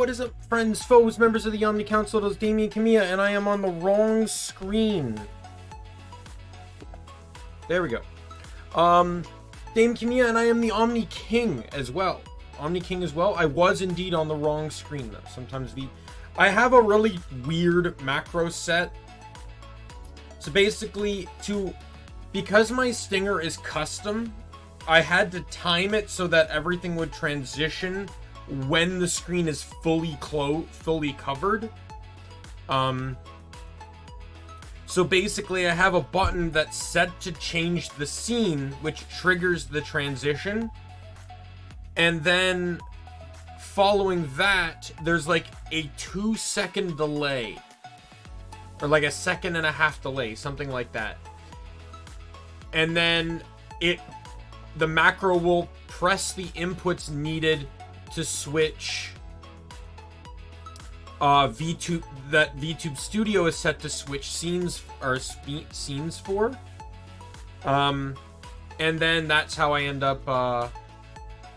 what is up, friends, foes, members of the Omni Council? It is Daimien Kamiya, and I am on the wrong screen. There we go. Daimien Kamiya, and I am the Omni King as well. Omni King as well. I was indeed on the wrong screen, though. Sometimes I have a really weird macro set. So basically, because my stinger is custom, I had to time it so that everything would transition when the screen is fully covered. So basically I have a button that's set to change the scene, which triggers the transition. And then following that, there's like a 2-second delay. Or like a 1.5 seconds delay, something like that. And then the macro will press the inputs needed to switch Vtube, that Vtube Studio is set to switch scenes for. And then that's how I end up,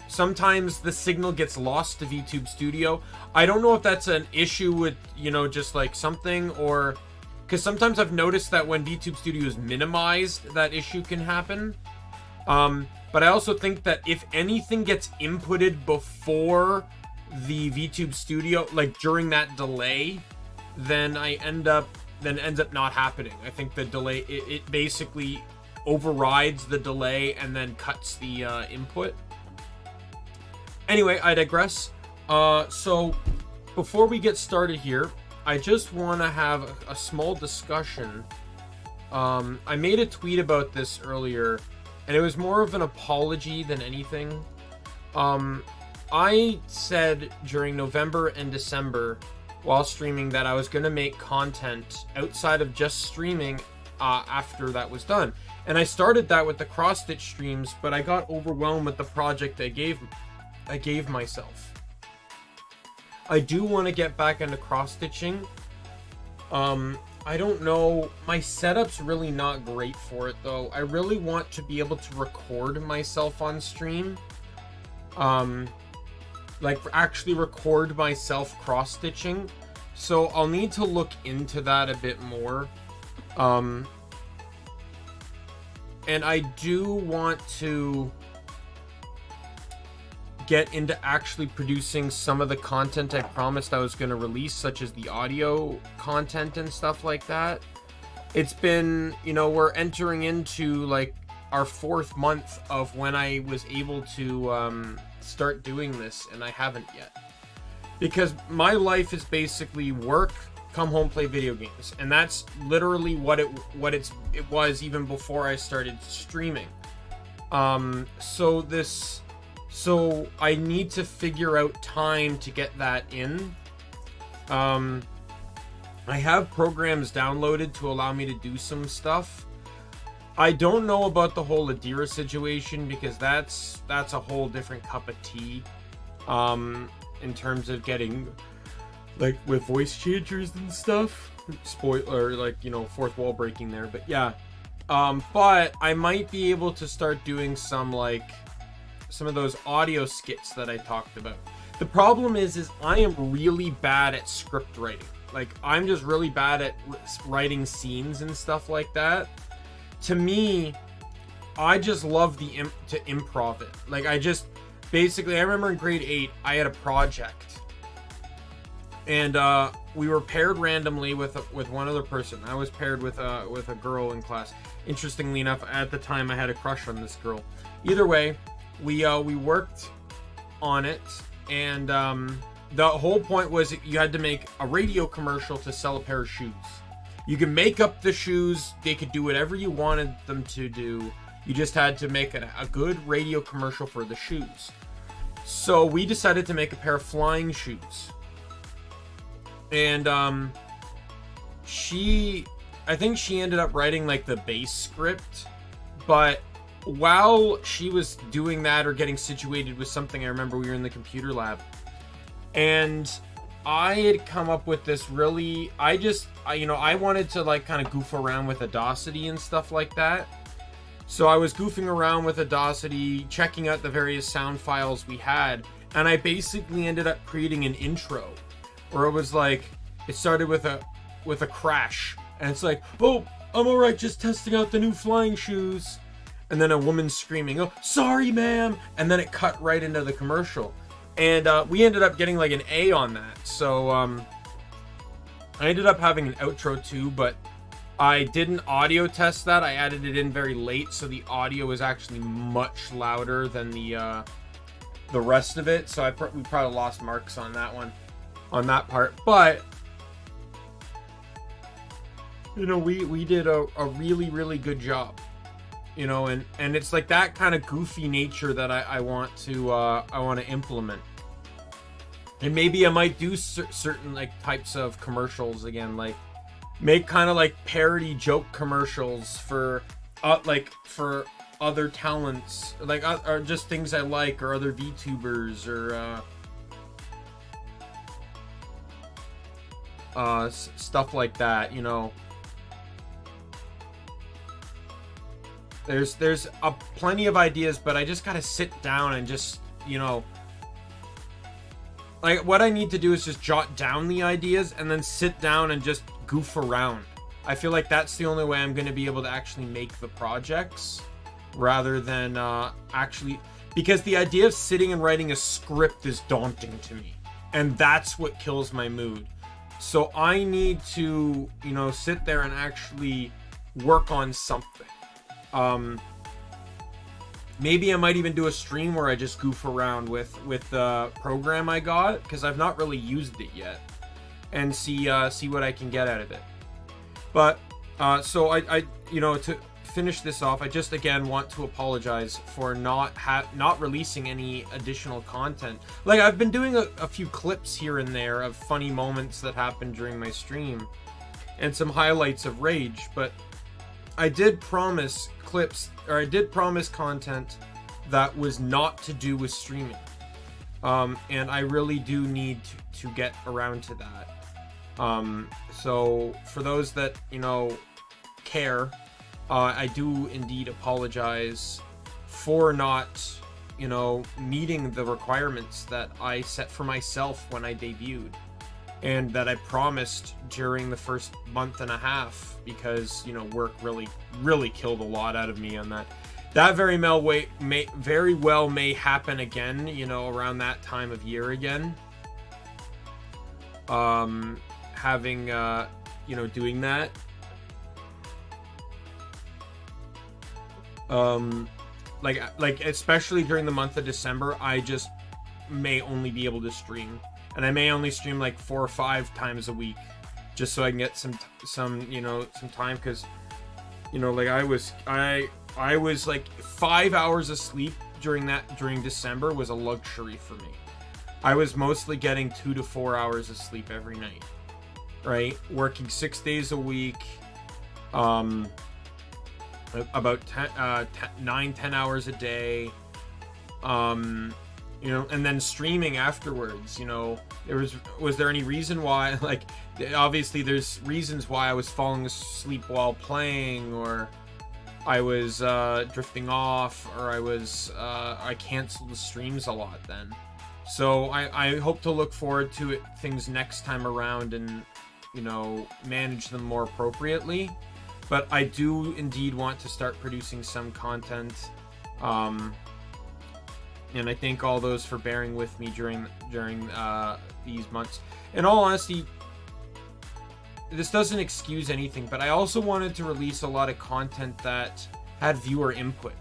sometimes the signal gets lost to Vtube Studio. I don't know if that's an issue with, just like something, or because sometimes I've noticed that when Vtube Studio is minimized, that issue can happen. But I also think that if anything gets inputted before the Vtube Studio, like during that delay, then ends up not happening. I think the delay, it basically overrides the delay and then cuts the input. Anyway, I digress. So before we get started here, I just want to have a small discussion. I made a tweet about this earlier, and it was more of an apology than anything. I said during November and December while streaming that I was going to make content outside of just streaming after that was done. And I started that with the cross-stitch streams, but I got overwhelmed with the project I gave myself. I do want to get back into cross-stitching. I don't know, my setup's really not great for it though. I really want to be able to record myself on stream. Like actually record myself cross-stitching. So I'll need to look into that a bit more. And I do want to get into actually producing some of the content I promised I was going to release, such as the audio content and stuff like that. It's been, we're entering into like our 4th month of when I was able to start doing this, and I haven't yet. Because my life is basically work, come home, play video games, and that's literally what it was even before I started streaming. So I need to figure out time to get that in. I have programs downloaded to allow me to do some stuff. I don't know about the whole Adira situation, because that's a whole different cup of tea. In terms of getting, like, with voice changers and stuff. Spoiler, like, fourth wall breaking there, but yeah. But I might be able to start doing some of those audio skits that I talked about. The problem is I am really bad at script writing. Like, I'm just really bad at writing scenes and stuff like that. To me, I just love to improv it. Like, I remember in grade 8, I had a project. And we were paired randomly with one other person. I was paired with a girl in class. Interestingly enough, at the time I had a crush on this girl. Either way, we worked on it, and the whole point was you had to make a radio commercial to sell a pair of shoes. You can make up the shoes, they could do whatever you wanted them to do. You just had to make a good radio commercial for the shoes. So we decided to make a pair of flying shoes. And I think she ended up writing like the base script, but while she was doing that or getting situated with something, I remember we were in the computer lab, and I had come up with this really, I wanted to like kind of goof around with Audacity and stuff like that. So I was goofing around with Audacity, checking out the various sound files we had, And I basically ended up creating an intro where it was like, it started with a crash, and it's like, oh, I'm alright, just testing out the new flying shoes. And then a woman screaming, oh, sorry, ma'am. And then it cut right into the commercial. And we ended up getting like an A on that. So I ended up having an outro too, but I didn't audio test that. I added it in very late, so the audio is actually much louder than the rest of it. So we probably lost marks on that one, on that part. But you know, we did a really, really good job. You know, and it's like that kind of goofy nature that I want to implement. And maybe I might do certain like types of commercials again, like make kind of like parody joke commercials for for other talents, like or just things I like, or other VTubers, or stuff like that, you know. There's plenty of ideas, but I just gotta sit down and just, you know, like what I need to do is just jot down the ideas and then sit down and just goof around. I feel like that's the only way I'm going to be able to actually make the projects, rather than actually, because the idea of sitting and writing a script is daunting to me, and that's what kills my mood. So I need to, you know, sit there and actually work on something. Maybe I might even do a stream where I just goof around with the program I got, because I've not really used it yet, and see what I can get out of it. But so I you know, to finish this off, I just again want to apologize for not releasing any additional content. Like, I've been doing a few clips here and there of funny moments that happened during my stream, and some highlights of rage, but I did promise clips, or I did promise content that was not to do with streaming. And I really do need to get around to that. So for those that, you know, care, I do indeed apologize for not, you know, meeting the requirements that I set for myself when I debuted, and that I promised during the first month and a half, because, you know, work really killed a lot out of me on that. That very well may happen again, you know, around that time of year again. Having, you know, doing that. Like especially during the month of December, I just may only be able to stream. And I may only stream like 4 or 5 times a week, just so I can get some you know, some time, because, you know, like I was like 5 hours of sleep during December was a luxury for me. I was mostly getting 2 to 4 hours of sleep every night, right? Working 6 days a week, about 9-10 hours a day, you know, and then streaming afterwards. You know, was there any reason why, like, obviously there's reasons why I was falling asleep while playing, or I was drifting off, or I canceled the streams a lot then. So I hope to look forward to things next time around, and, you know, manage them more appropriately. But I do indeed want to start producing some content. And I thank all those for bearing with me during these months. In all honesty, this doesn't excuse anything, but I also wanted to release a lot of content that had viewer input.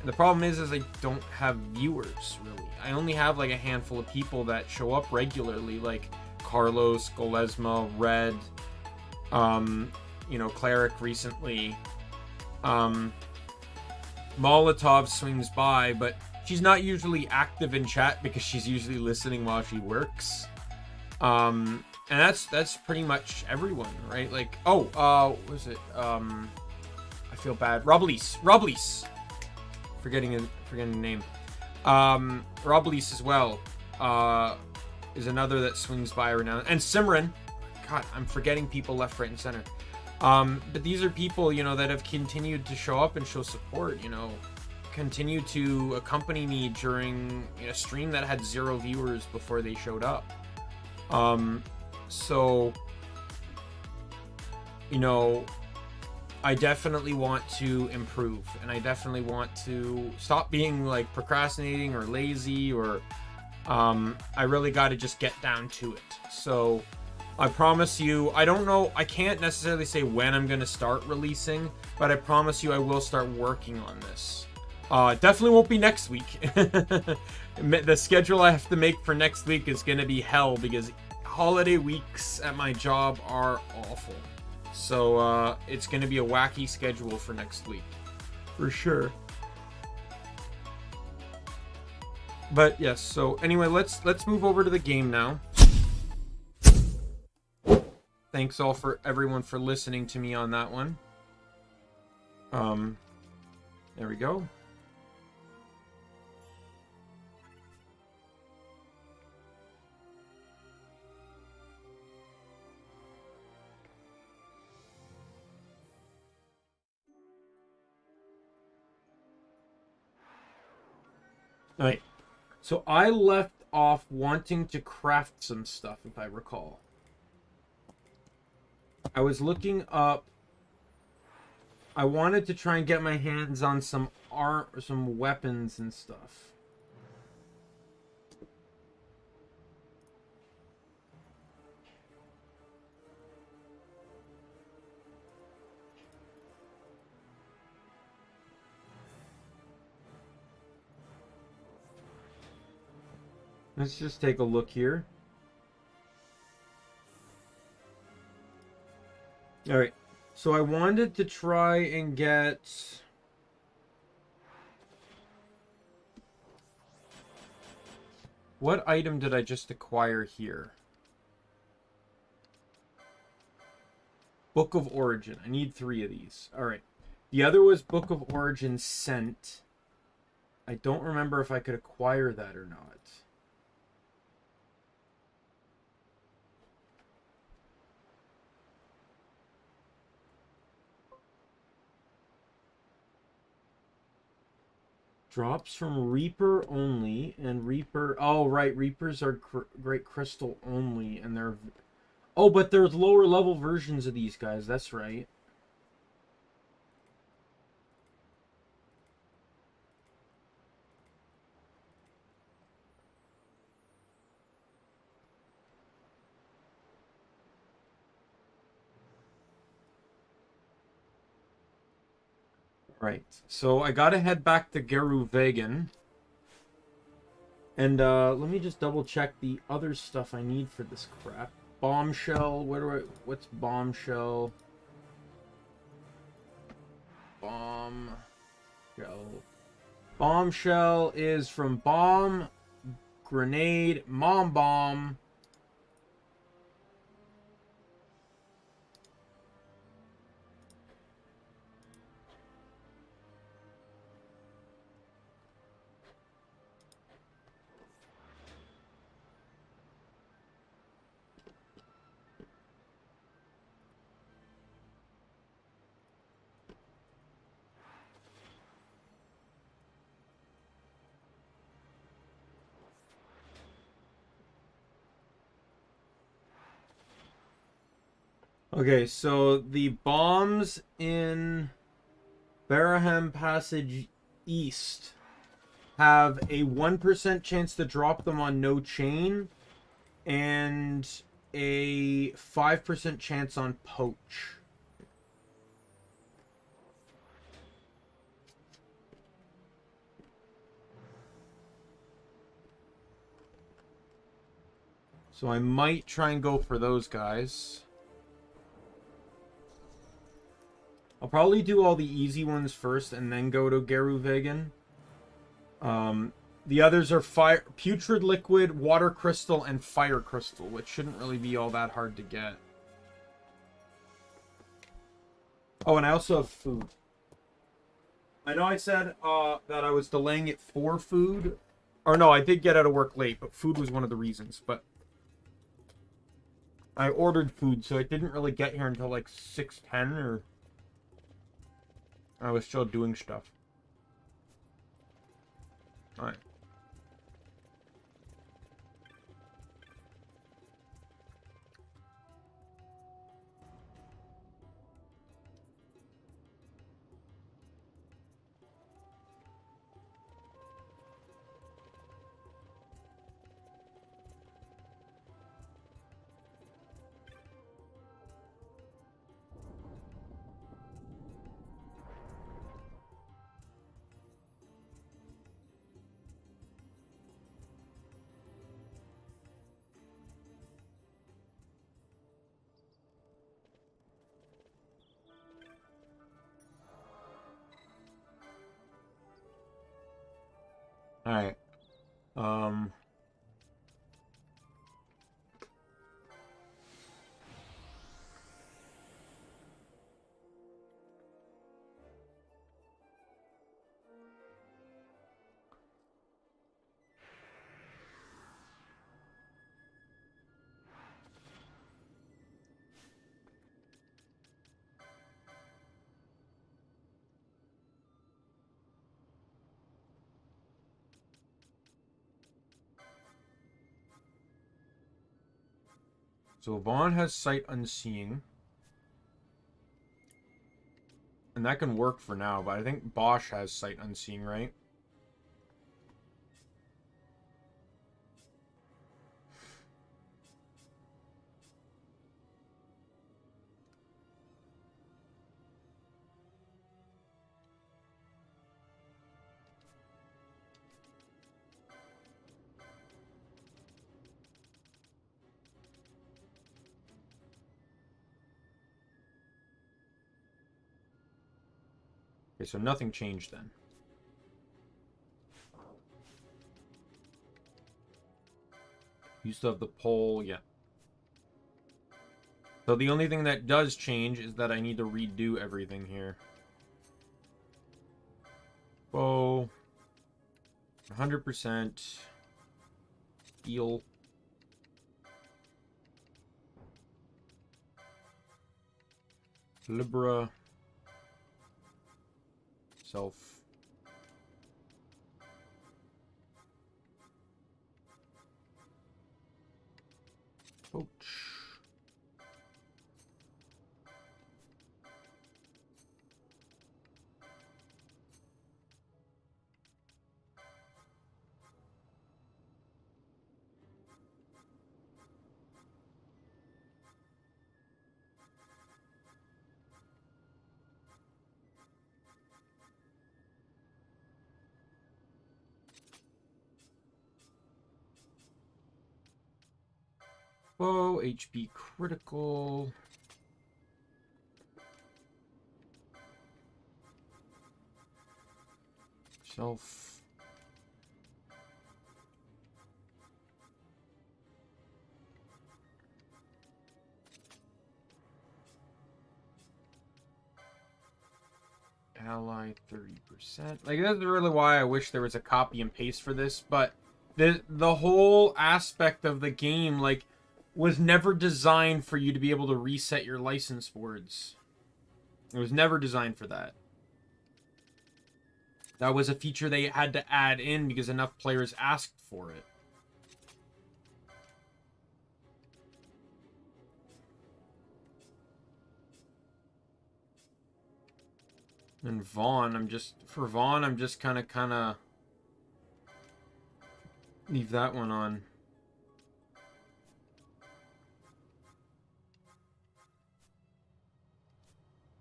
And the problem is I don't have viewers, really. I only have like a handful of people that show up regularly, like Carlos, Golesma, Red, you know, Cleric recently. Molotov swings by, but she's not usually active in chat because she's usually listening while she works. And that's pretty much everyone, right? Like, what was it? I feel bad. Roblise. Forgetting the name. Roblise as well. Is another that swings by every now and then. And Simran. God, I'm forgetting people left, right, and center. But these are people, you know, that have continued to show up and show support, you know. continue to accompany me during a stream that had 0 viewers before they showed up. So, you know, I definitely want to improve, and I definitely want to stop being like procrastinating or lazy, or I really got to just get down to it. So I promise you, I don't know, I can't necessarily say when I'm going to start releasing, but I promise you I will start working on this. Definitely won't be next week. The schedule I have to make for next week is going to be hell, because holiday weeks at my job are awful. So it's going to be a wacky schedule for next week, for sure. But yes, so anyway, let's move over to the game now. Thanks all for everyone for listening to me on that one. There we go. Alright, so I left off wanting to craft some stuff, if I recall. I was looking up, I wanted to try and get my hands on some some weapons and stuff. Let's just take a look here. Alright, so I wanted to try and get... What item did I just acquire here? Book of Origin. I need 3 of these. Alright. The other was Book of Origin Scent. I don't remember if I could acquire that or not. Drops from Reaper only, and Reaper... Oh, right, Reapers are Great Crystal only, and they're... Oh, but there's lower level versions of these guys, that's right. Right, so I gotta head back to Geruvegan. And let me just double check the other stuff I need for this crap. Bombshell, what's Bombshell? Bombshell. Bombshell is from Bomb, Grenade, Mom Bomb. Okay, so the bombs in Baraham Passage East have a 1% chance to drop them on no chain and a 5% chance on poach. So I might try and go for those guys. I'll probably do all the easy ones first and then go to Geruvegan. The others are Putrid Liquid, Water Crystal, and Fire Crystal, which shouldn't really be all that hard to get. Oh, and I also have food. I know I said that I was delaying it for food. Or no, I did get out of work late, but food was one of the reasons. But I ordered food, so it didn't really get here until like 6:10 or... I was still doing stuff. Alright. Alright. So Vaughn has sight unseeing. And that can work for now, but I think Bosch has sight unseeing, right? Okay, so nothing changed then. You still have the pole, yeah. So the only thing that does change is that I need to redo everything here. Bow. 100%. Eel. Libra. Self. Poach. Whoa, HP critical. Self. Ally 30%. Like, that's really why I wish there was a copy and paste for this, but the whole aspect of the game, like, was never designed for you to be able to reset your license boards. It was never designed for that. That was a feature they had to add in because enough players asked for it. And Vaughn, I'm just kind of leave that one on.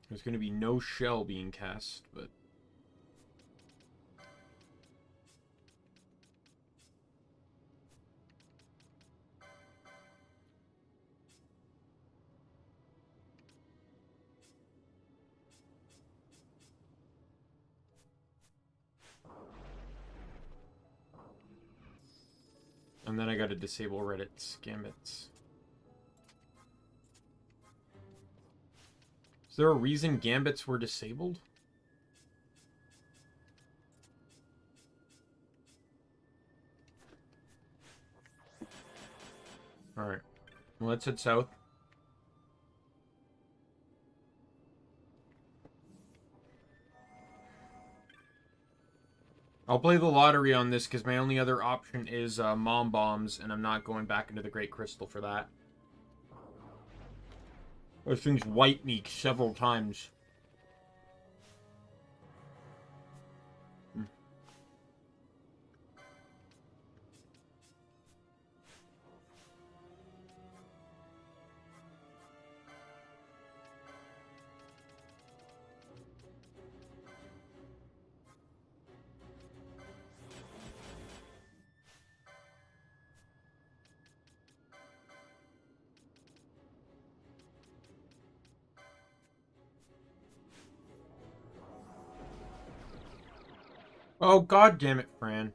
There's going to be no shell being cast, but and then I got to disable Reddit's gambits. Is there a reason gambits were disabled? Alright. Well, let's head south. I'll play the lottery on this because my only other option is Mom Bombs, and I'm not going back into the Great Crystal for that. Those things wipe me several times. Oh, god damn it, Fran.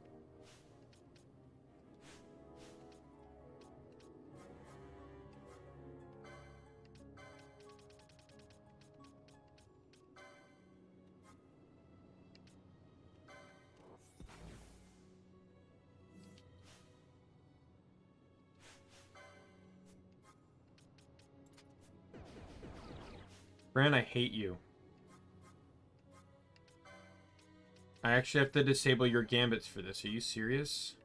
Fran, I hate you. I actually have to disable your gambits for this. Are you serious?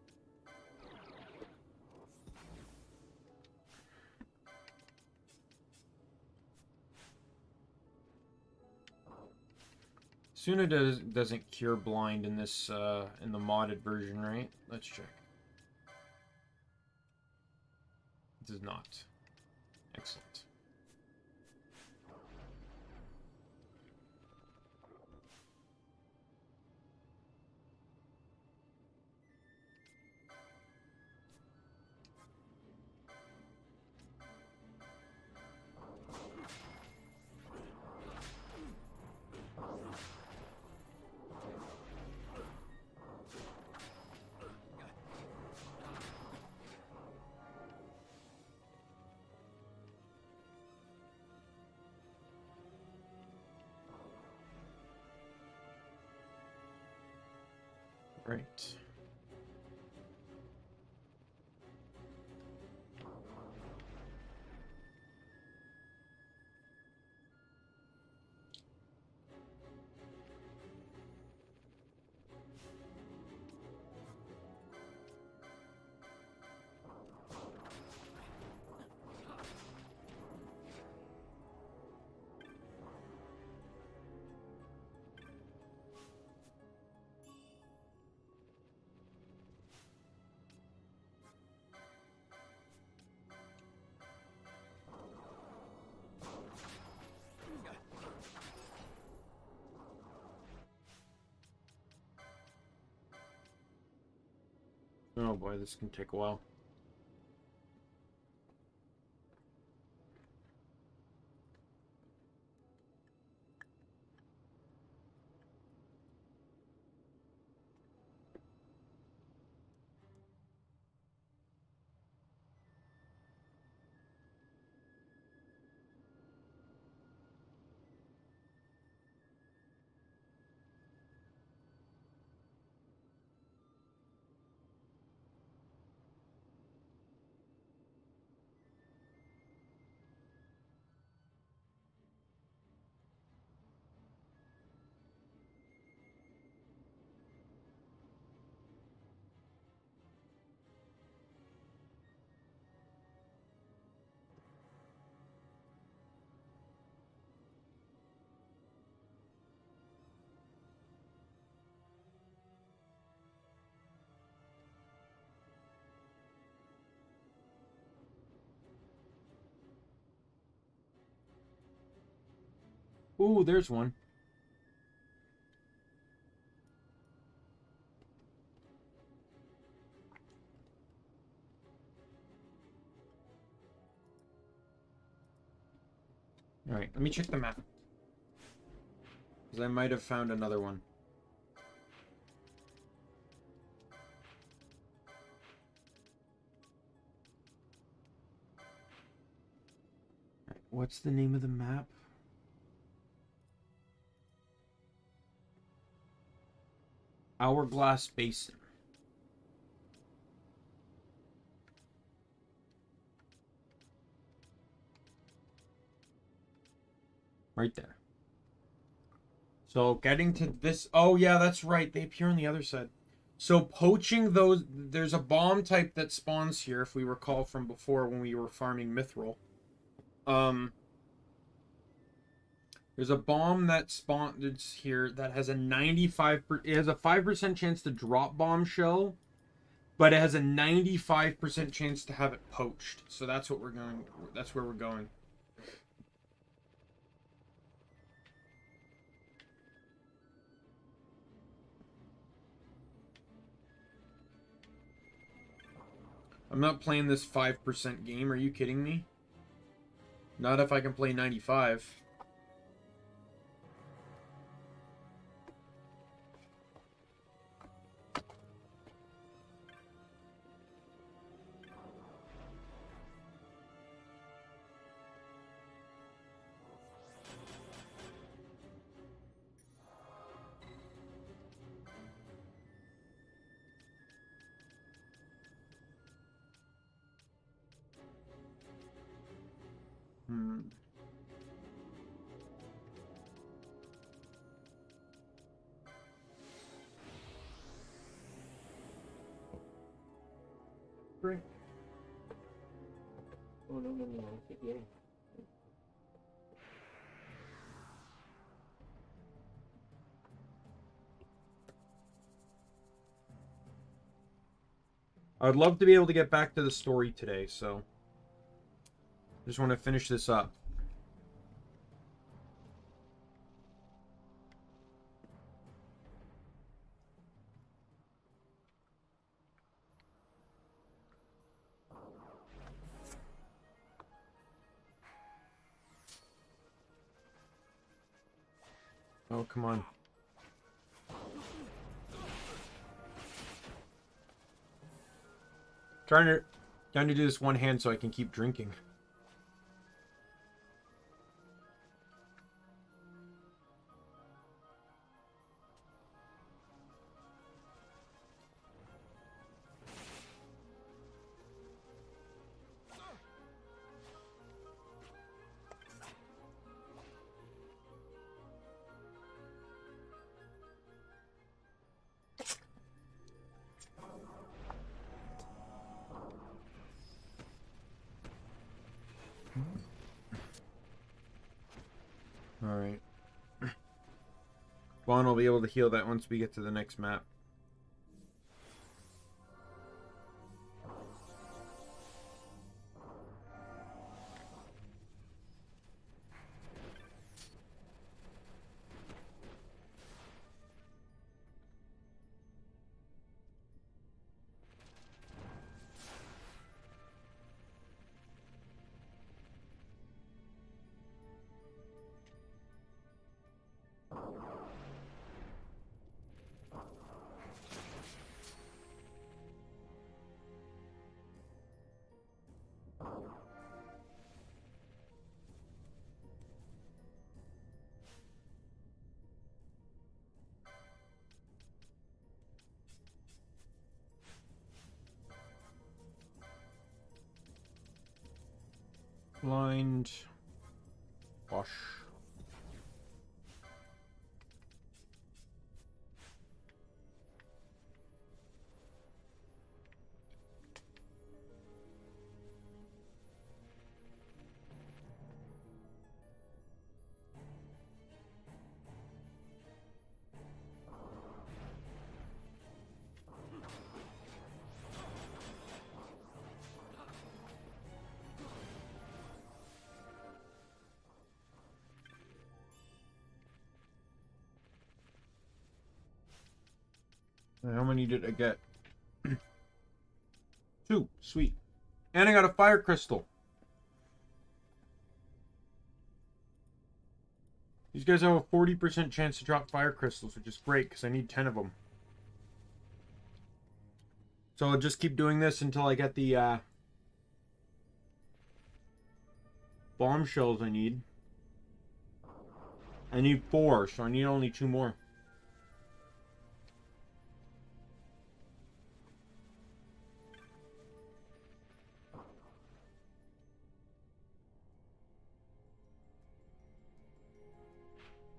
Suna doesn't cure blind in this in the modded version, right? Let's check. It does not. Excellent. Right. Oh boy, this can take a while. Ooh, there's one. Alright, let me check the map. Because I might have found another one. What's the name of the map? Hourglass Basin. Right there. So getting to this... Oh, yeah, that's right. They appear on the other side. So poaching those, there's a bomb type that spawns here, if we recall from before when we were farming Mithril. There's a bomb that spawns here that has a it has a 5% chance to drop bombshell, but it has a 95% chance to have it poached. So that's what we're going, that's where we're going. I'm not playing this 5% game. Are you kidding me? Not if I can play 95. Great. Oh, no. Yeah. I would love to be able to get back to the story today, so just want to finish this up. Oh, come on. Trying to do this one hand so I can keep drinking. Alright. Vaughn will be able to heal that once we get to the next map. Blind. Wash. How many did I get? 2. Sweet. And I got a fire crystal. These guys have a 40% chance to drop fire crystals, which is great because I need 10 of them. So I'll just keep doing this until I get the bombshells I need. I need 4, so I need only 2 more.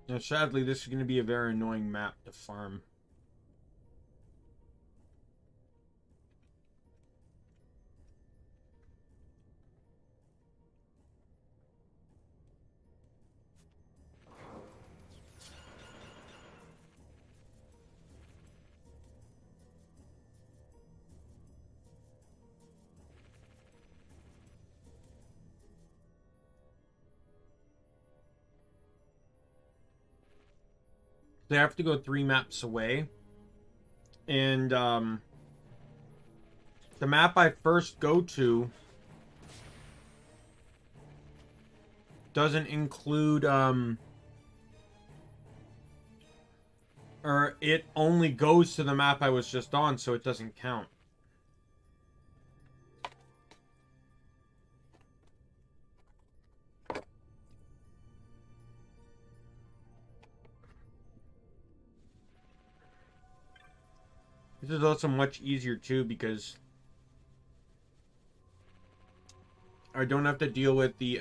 Now, sadly, this is going to be a very annoying map to farm. They have to go 3 maps away. And the map I first go to doesn't include or it only goes to the map I was just on, so it doesn't count. This is also much easier too because I don't have to deal with the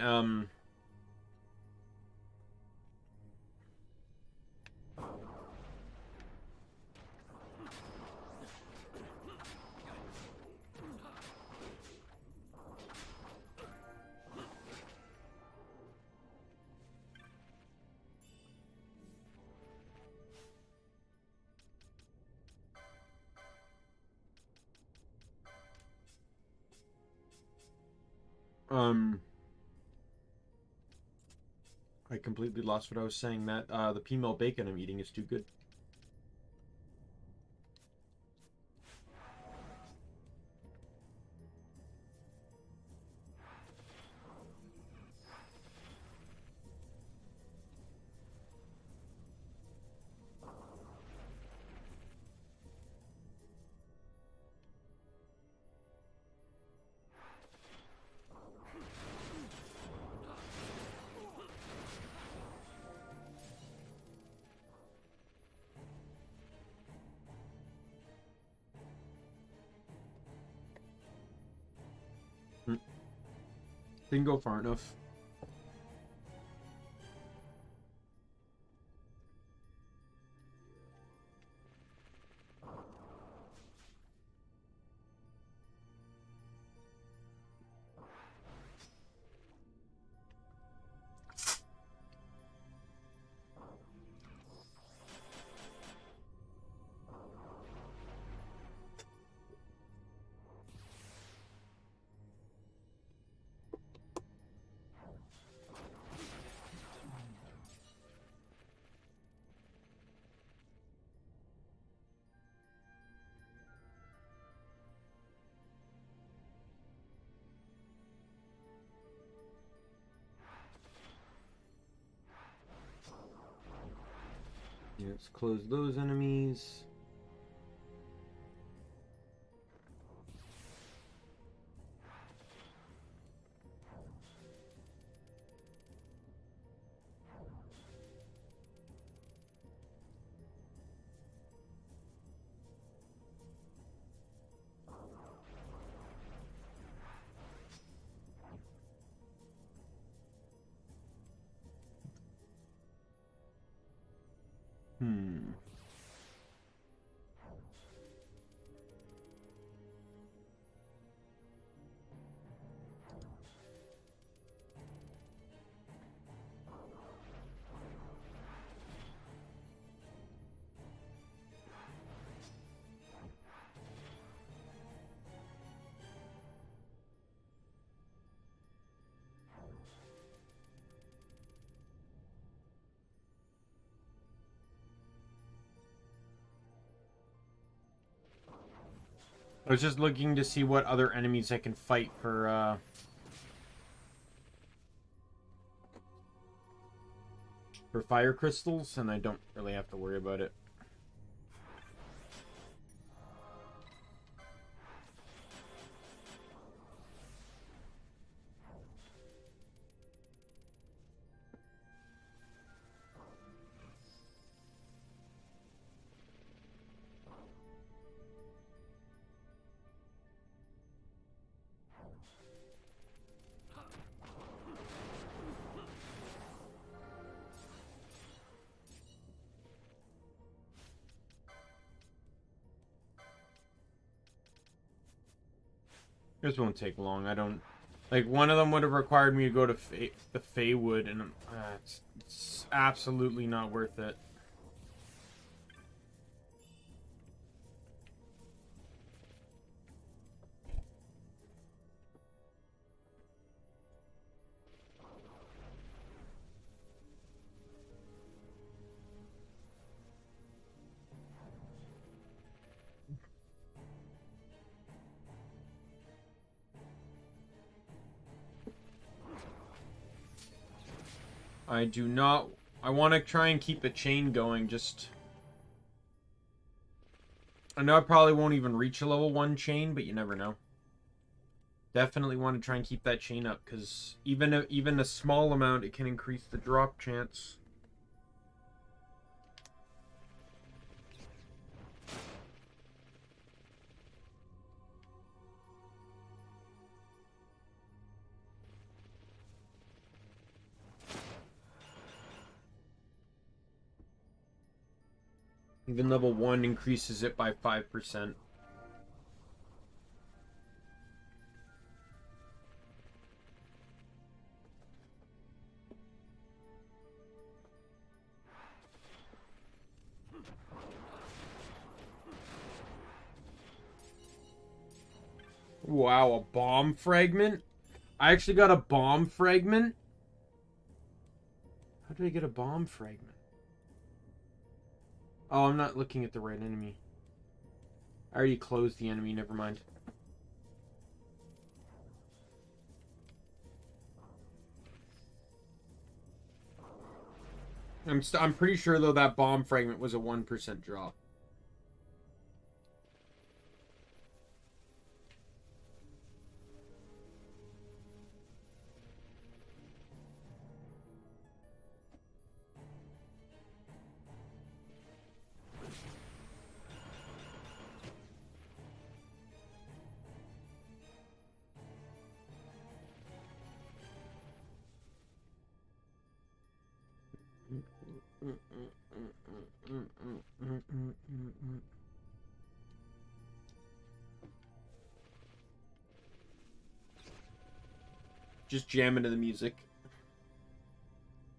I completely lost what I was saying. That the female bacon I'm eating is too good. Didn't go far enough. Let's close those enemies. I was just looking to see what other enemies I can fight for fire crystals, and I don't really have to worry about it. This won't take long. I don't... Like, one of them would have required me to go to the Feywood, and it's absolutely not worth it. I do not... I want to try and keep the chain going, just... I know I probably won't even reach a level 1 chain, but you never know. Definitely want to try and keep that chain up, because even a small amount, it can increase the drop chance. Even level 1 increases it by 5%. Wow, a bomb fragment? I actually got a bomb fragment? How did I get a bomb fragment? Oh, I'm not looking at the right enemy. I already closed the enemy, never mind. I'm pretty sure, though, that bomb fragment was a 1% drop. Just jam into the music.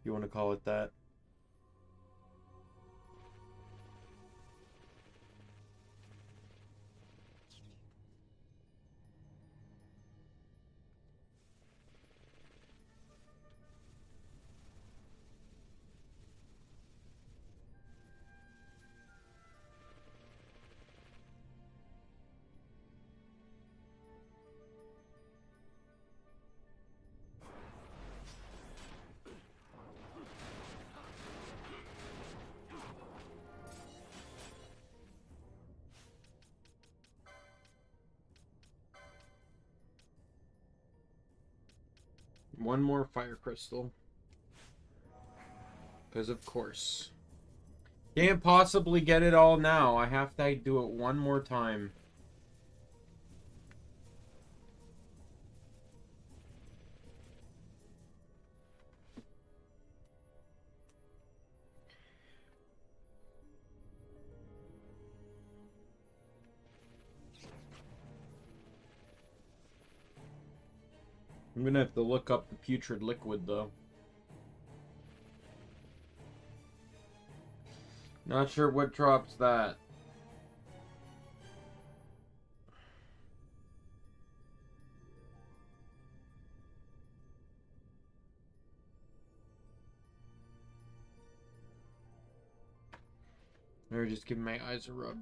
You want to call it that? One more fire crystal. Because of course. Can't possibly get it all now. I have to do it one more time. I'm gonna have to look up the putrid liquid, though. Not sure what drops that. Or just give my eyes a rub.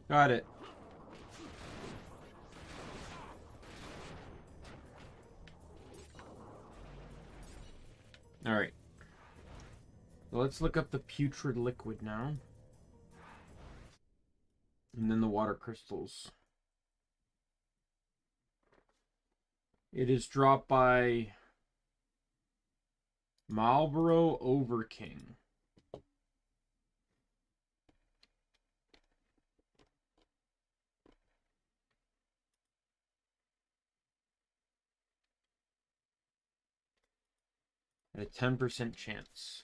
Got it. Alright. So let's look up the putrid liquid now. And then the water crystals. It is dropped by Marlborough Overking. and a 10% chance.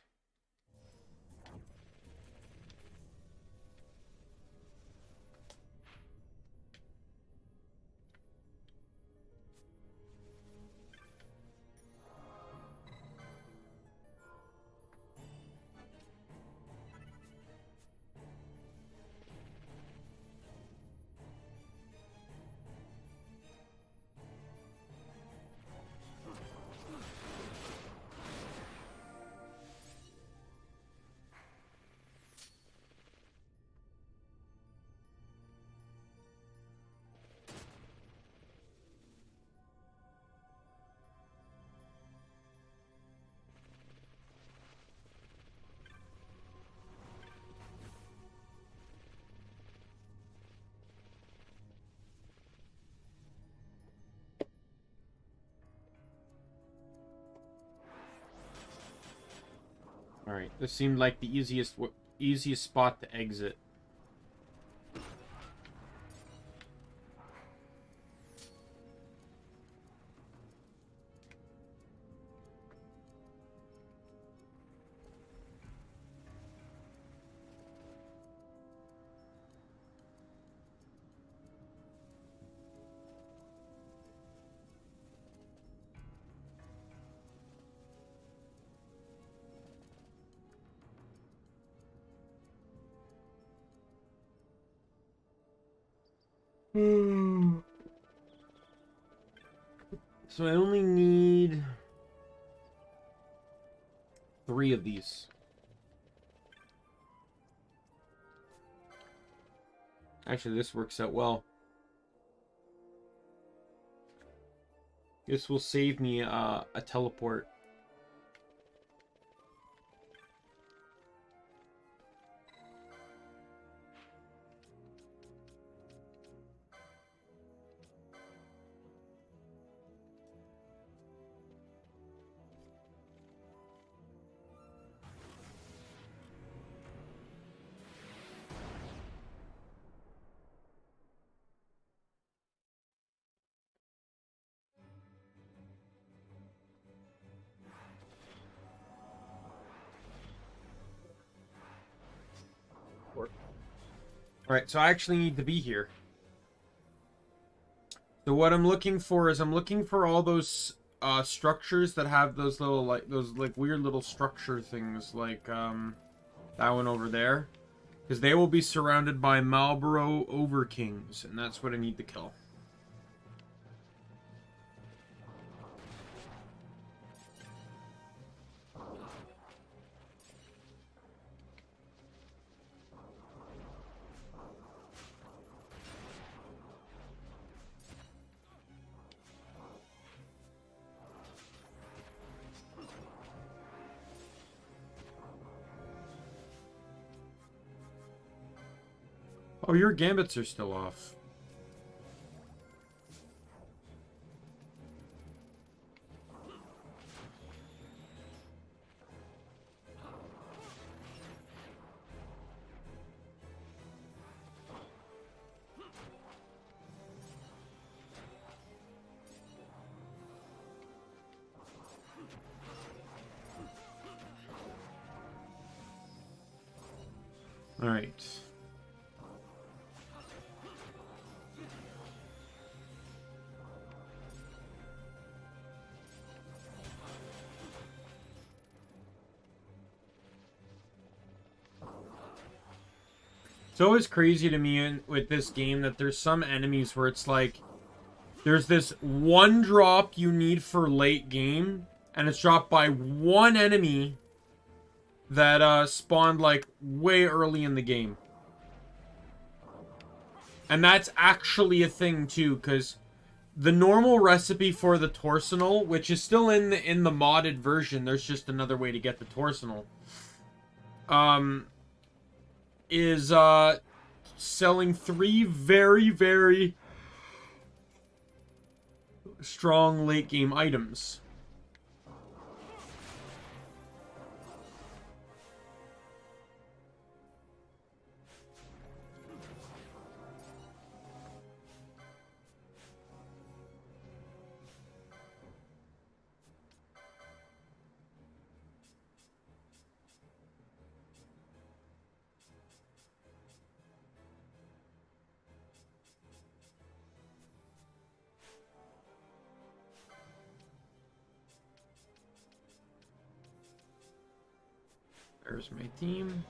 Alright, this seemed like the easiest spot to exit. So I only need 3 of these. Actually, this works out well. This will save me a teleport. Alright, so I actually need to be here. So what I'm looking for is I'm looking for all those structures that have those little weird little structure things like that one over there. Because they will be surrounded by Marlborough Overkings, and that's what I need to kill. Oh, your gambits are still off. All right. It's always crazy to me with this game that there's some enemies where it's like there's this one drop you need for late game, and it's dropped by one enemy that spawned like way early in the game. And that's actually a thing too, because the normal recipe for the torsional, which is still in the modded version, there's just another way to get the torsional, is selling 3 very, very strong late game items. There's my team.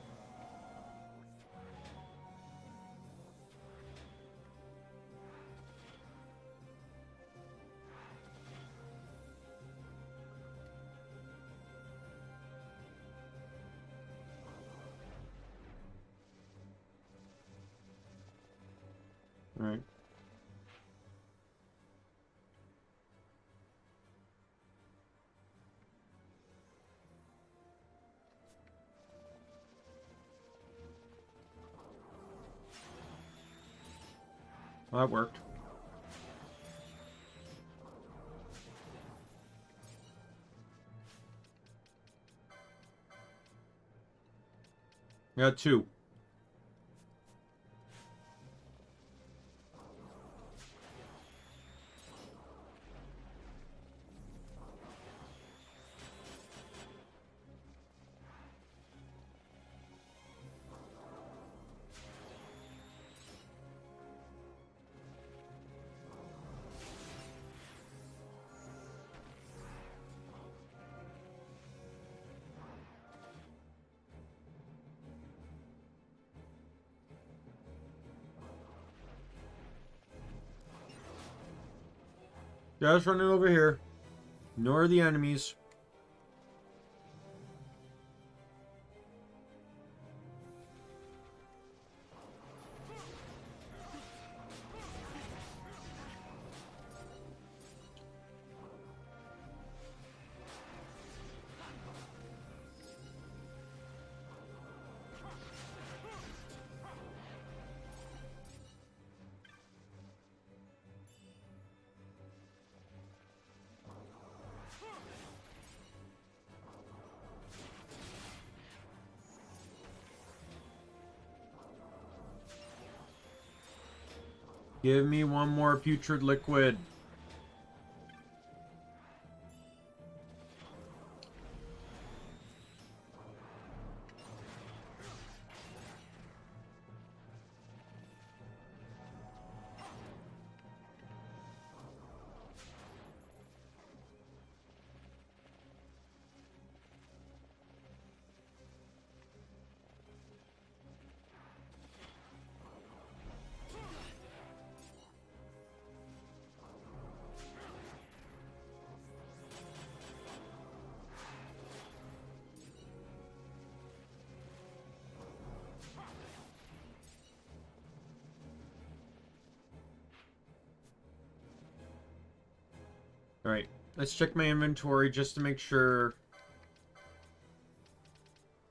All right. Well, that worked. Got two. Just running over here. Ignore the enemies. Give me one more putrid liquid. Alright, let's check my inventory just to make sure.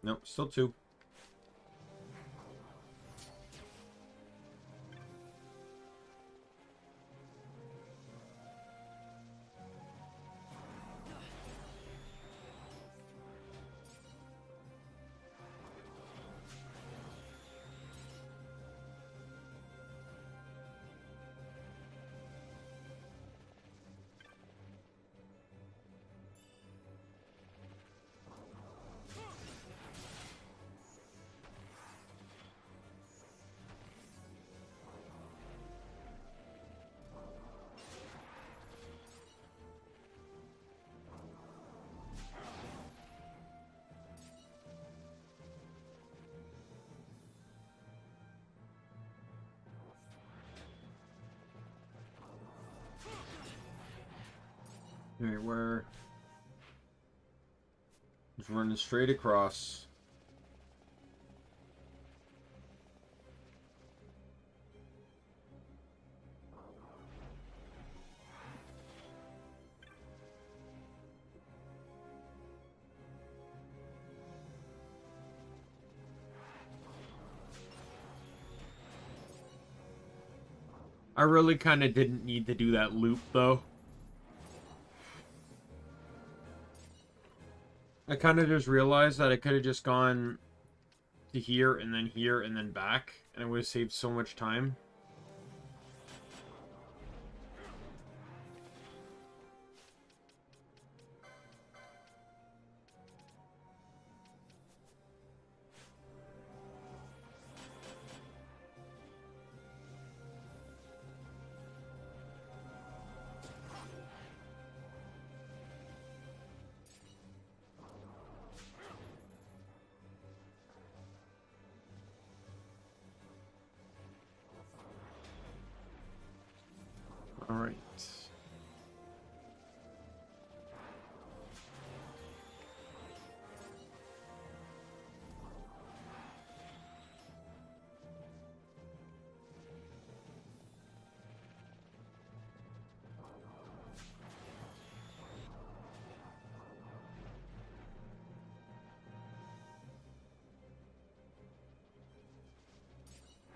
Nope, still two. Alright, where? Just running straight across. I really kind of didn't need to do that loop, though. I kind of just realized that I could have just gone to here and then back, and it would have saved so much time.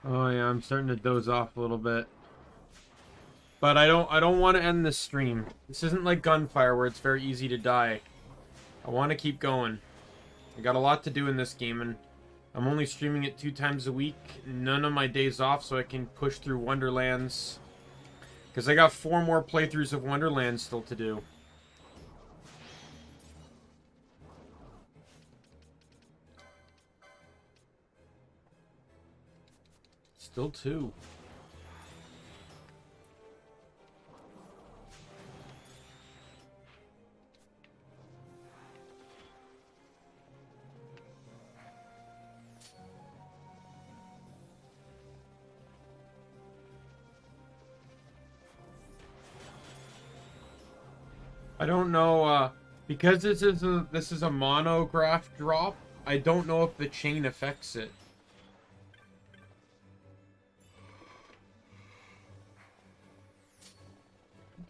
Oh yeah, I'm starting to doze off a little bit. But I don't want to end this stream. This isn't like Gunfire where it's very easy to die. I want to keep going. I got a lot to do in this game, and I'm only streaming it 2 times a week. None of my days off, so I can push through Wonderlands. Because I got 4 more playthroughs of Wonderlands still to do. Still 2. I don't know, because this is a monograph drop, I don't know if the chain affects it.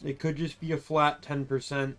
It could just be a flat 10%.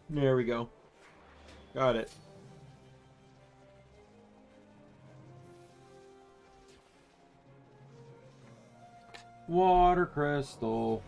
There we go. Got it. Water crystal.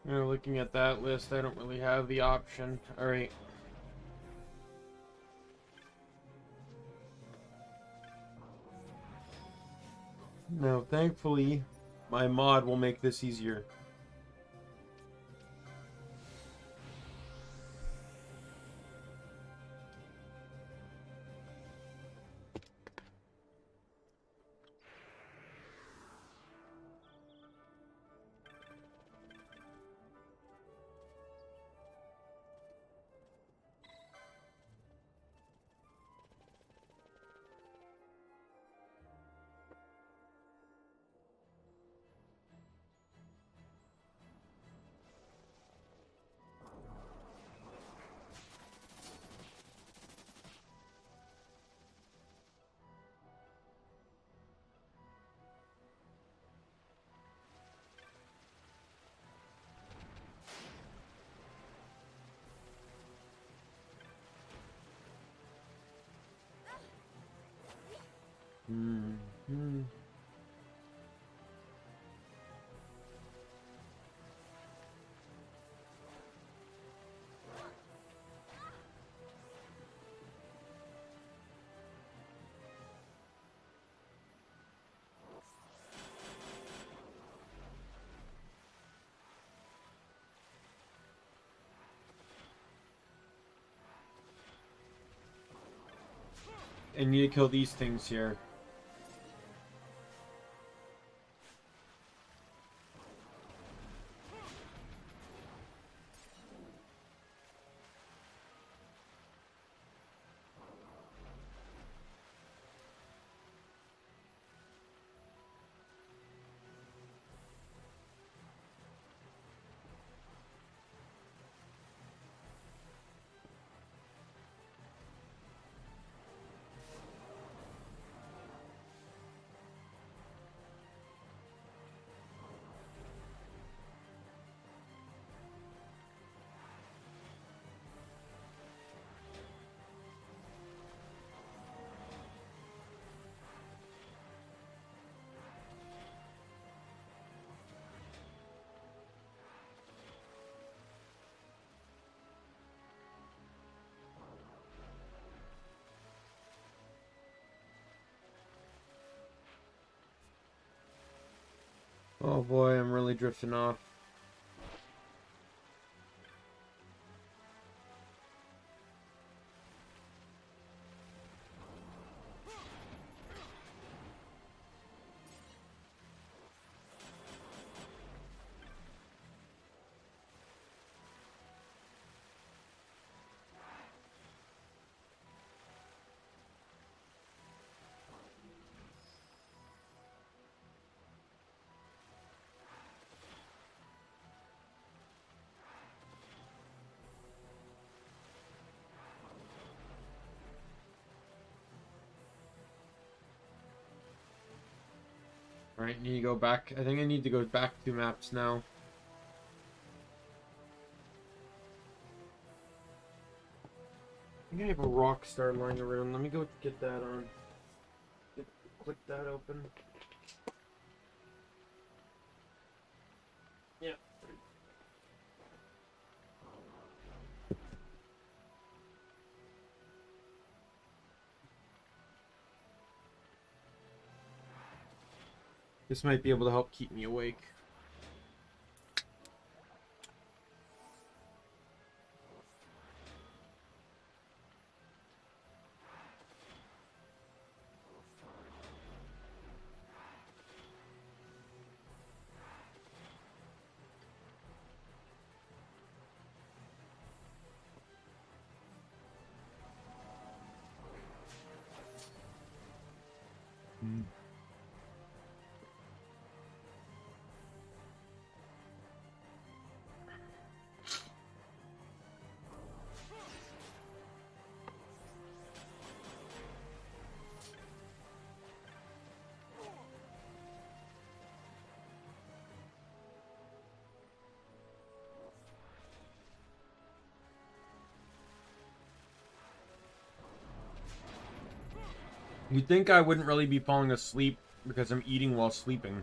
Looking at that list, I don't really have the option. Alright. Now, thankfully, my mod will make this easier. I need to kill these things here. Oh boy, I'm really drifting off. Alright, need to go back. I think I need to go back 2 maps now. I think I have a rock star lying around. Let me go get that on. Click that open. Yeah. This might be able to help keep me awake. You'd think I wouldn't really be falling asleep because I'm eating while sleeping.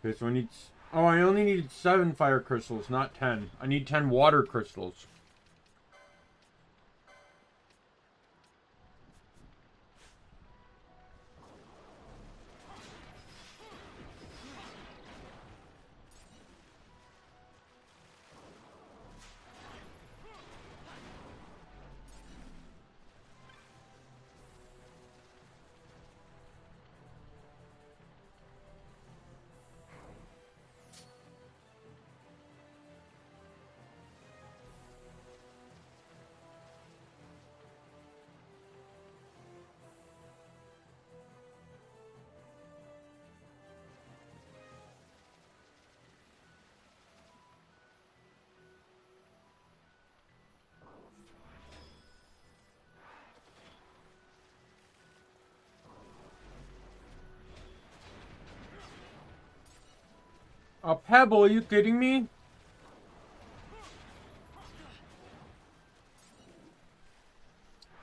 Okay, so I need... Oh, I only needed 7 fire crystals, not 10. I need 10 water crystals. A pebble? Are you kidding me?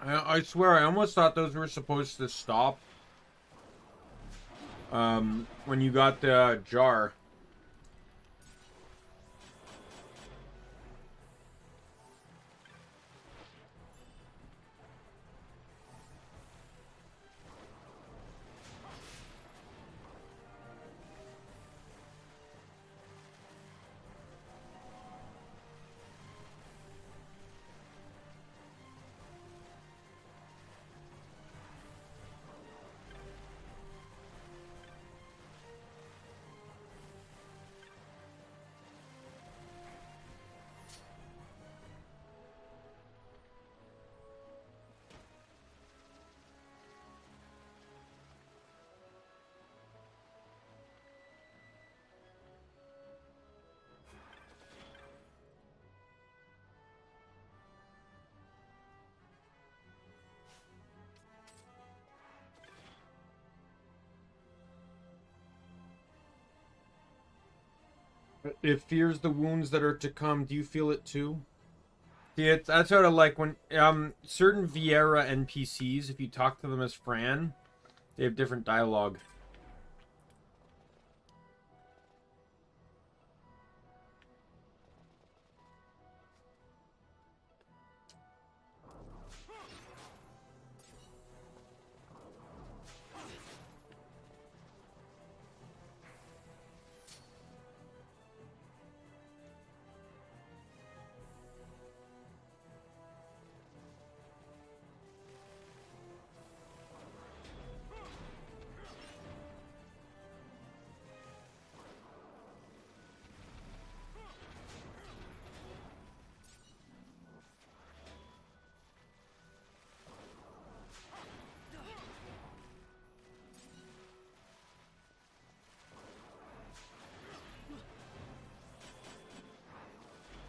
I swear, I almost thought those were supposed to stop. When you got the jar. It fears the wounds that are to come. Do you feel it too? See, that's sort of like when certain Viera NPCs, if you talk to them as Fran, they have different dialogue.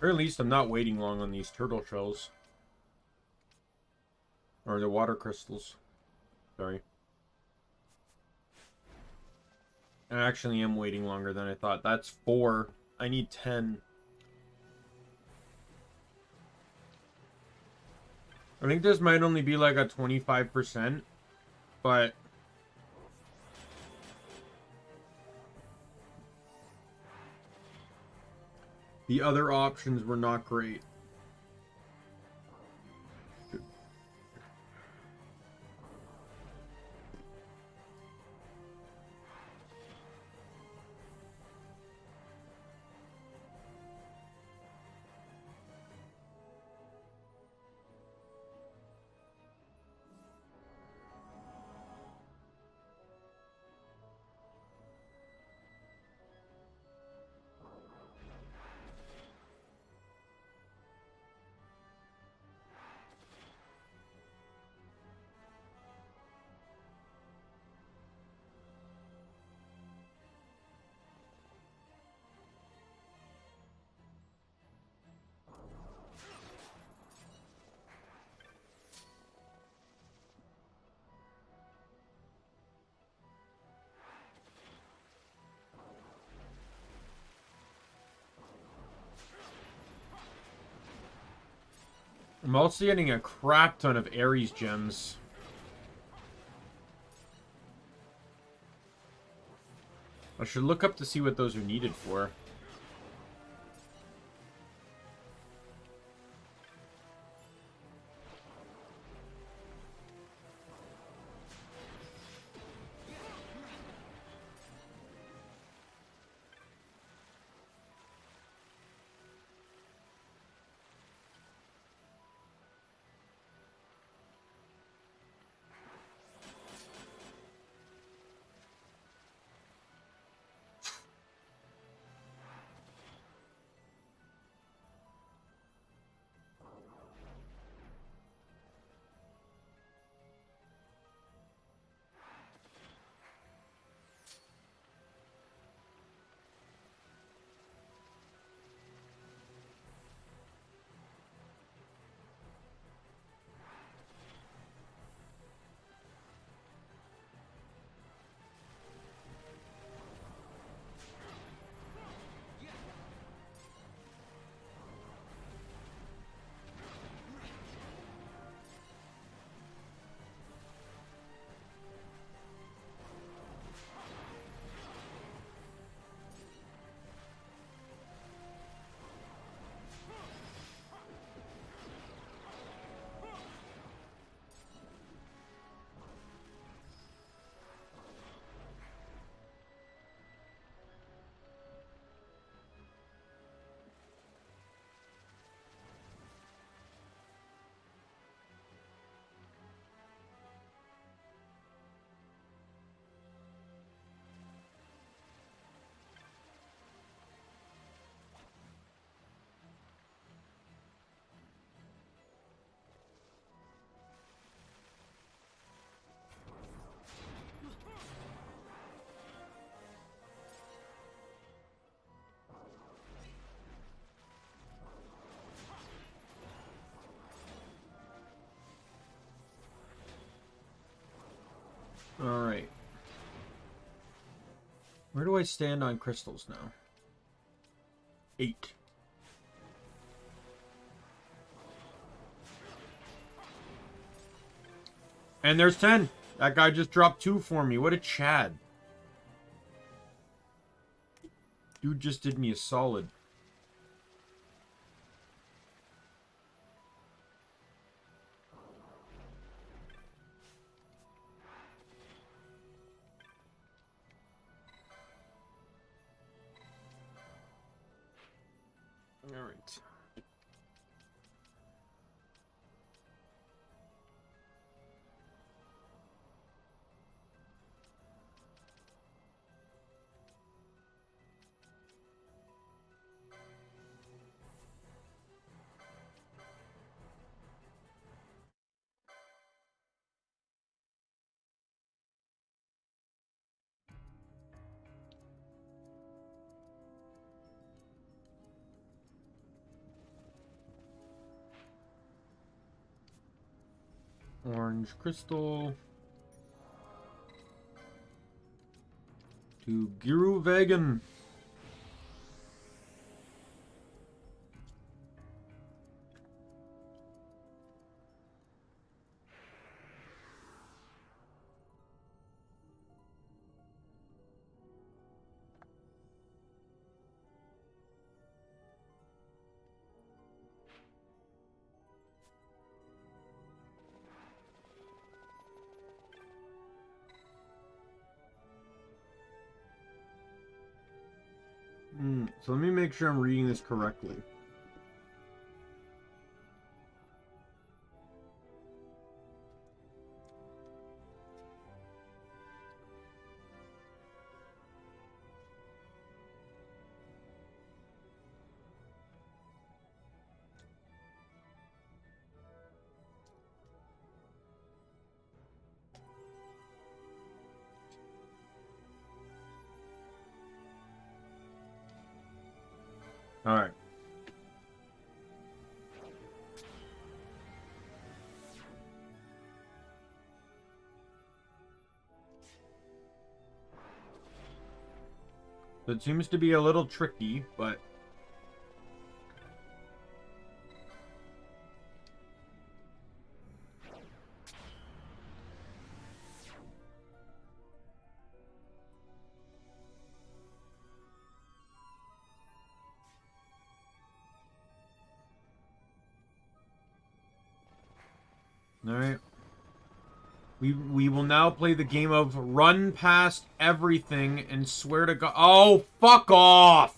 Or at least I'm not waiting long on these turtle shells. Or the water crystals. Sorry. I actually am waiting longer than I thought. That's 4. I need 10. I think this might only be like a 25%, but the other options were not great. I'm also getting a crap ton of Ares gems. I should look up to see what those are needed for. Alright. Where do I stand on crystals now? 8. And there's 10. That guy just dropped 2 for me. What a Chad. Dude just did me a solid. All right. Orange crystal. To Giru Vegan. So let me make sure I'm reading this correctly. All right. So it seems to be a little tricky, but all right. We will now play the game of run past everything and swear to God. Oh, fuck off!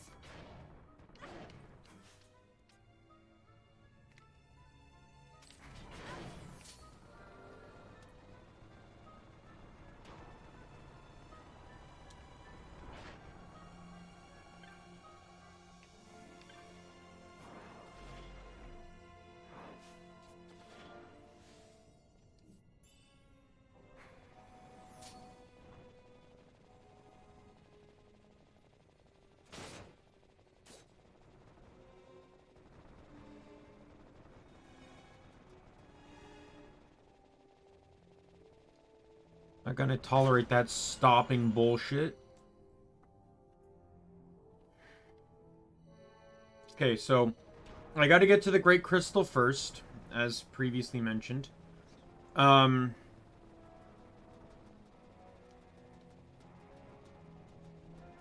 Not gonna tolerate that stopping bullshit. Okay, so I gotta get to the Great Crystal first, as previously mentioned.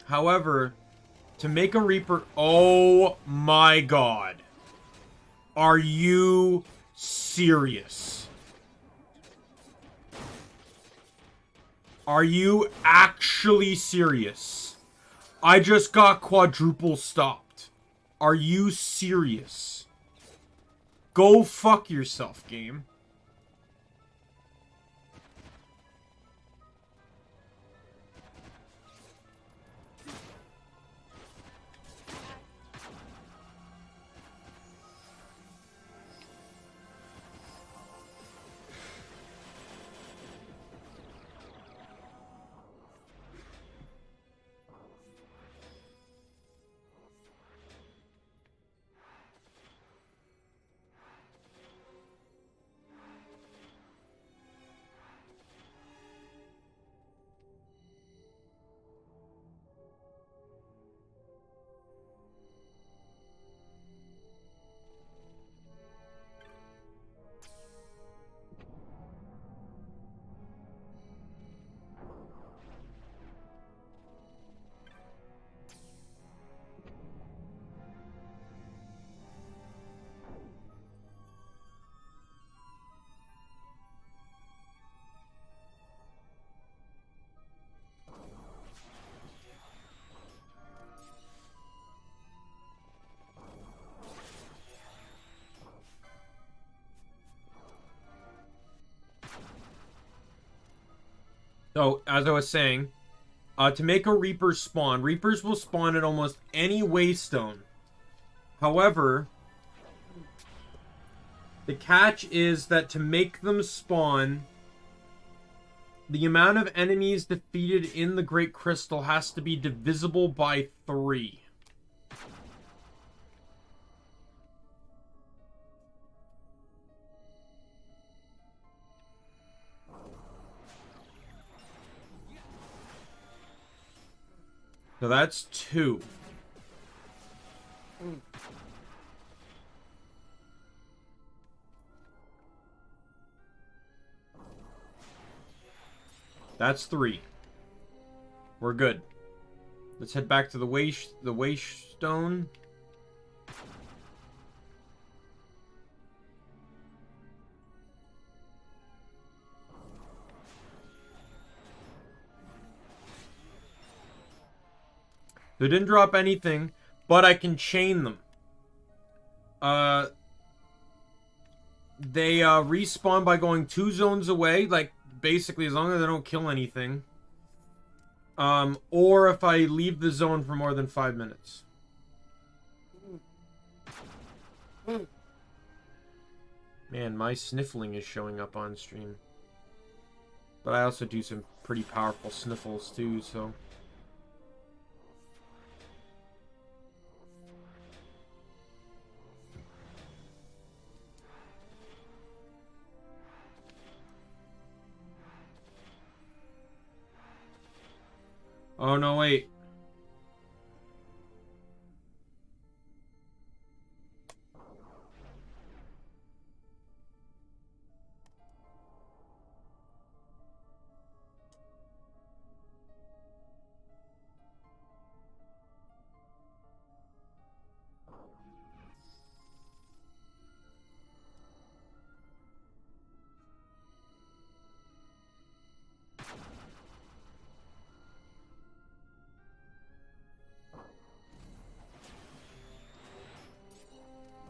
However, to make a Reaper... Oh my god. Are you serious? Are you actually serious? I just got quadruple stopped. Are you serious? Go fuck yourself, game. So, as I was saying, to make a Reaper spawn, Reapers will spawn at almost any waystone. However, the catch is that to make them spawn, the amount of enemies defeated in the Great Crystal has to be divisible by 3. So that's 2. That's 3. We're good. Let's head back to the waystone. They didn't drop anything, but I can chain them. They respawn by going 2 zones away, like basically as long as they don't kill anything. Or if I leave the zone for more than 5 minutes. Man, my sniffling is showing up on stream. But I also do some pretty powerful sniffles too, so... Oh, no, wait.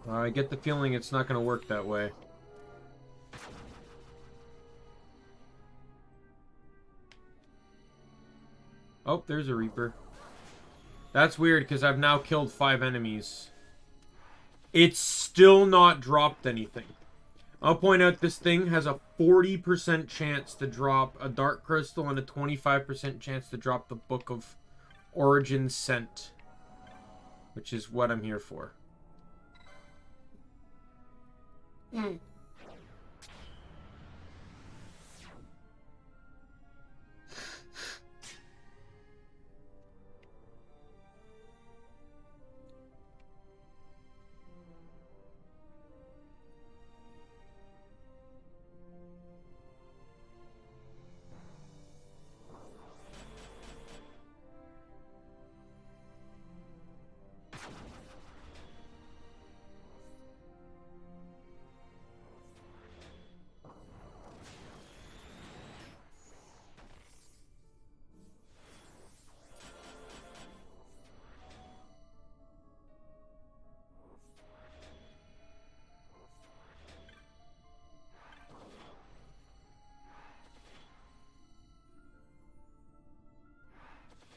I get the feeling it's not going to work that way. Oh, there's a Reaper. That's weird, because I've now killed 5 enemies. It's still not dropped anything. I'll point out this thing has a 40% chance to drop a Dark Crystal and a 25% chance to drop the Book of Origin Scent. Which is what I'm here for.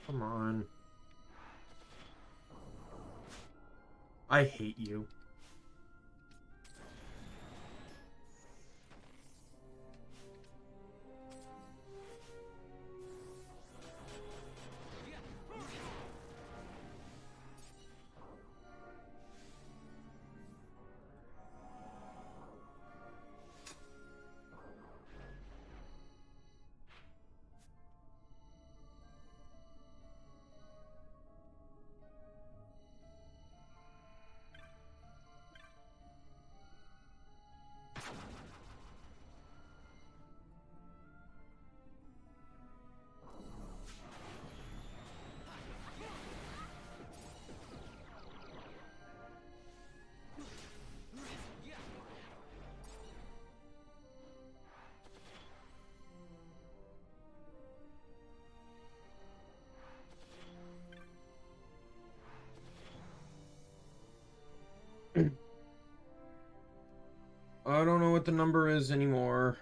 Come on. I hate you. I don't know what the number is anymore.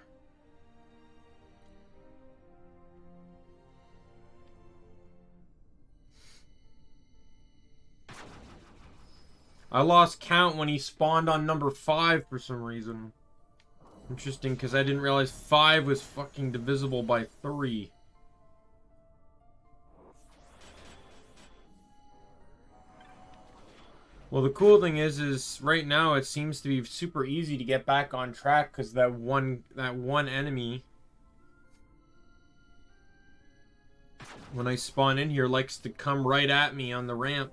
I lost count when he spawned on number 5 for some reason. Interesting, because I didn't realize 5 was fucking divisible by 3. Well, the cool thing is right now it seems to be super easy to get back on track because that one enemy, when I spawn in here, likes to come right at me on the ramp.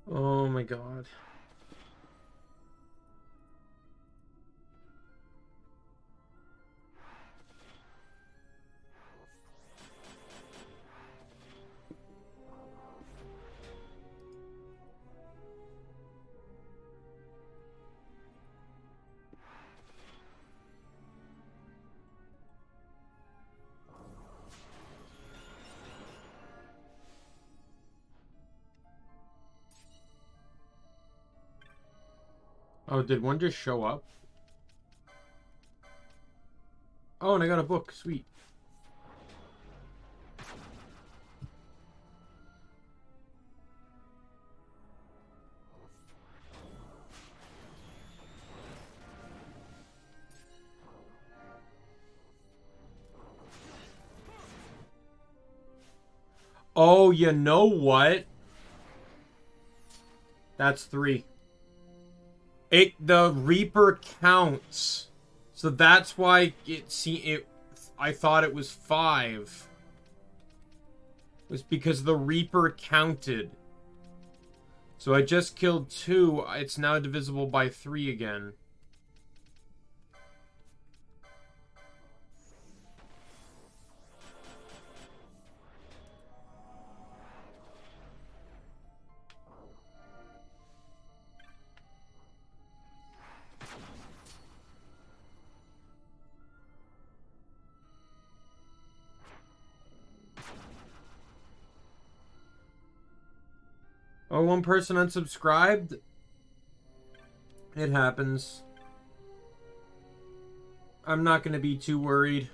Oh my god. Oh, did one just show up? Oh, and I got a book. Sweet. Oh, you know what? That's 3. The Reaper counts. So that's why I thought it was 5. It was because the Reaper counted. So I just killed 2. It's now divisible by 3 again. Oh, one person unsubscribed? It happens. I'm not going to be too worried.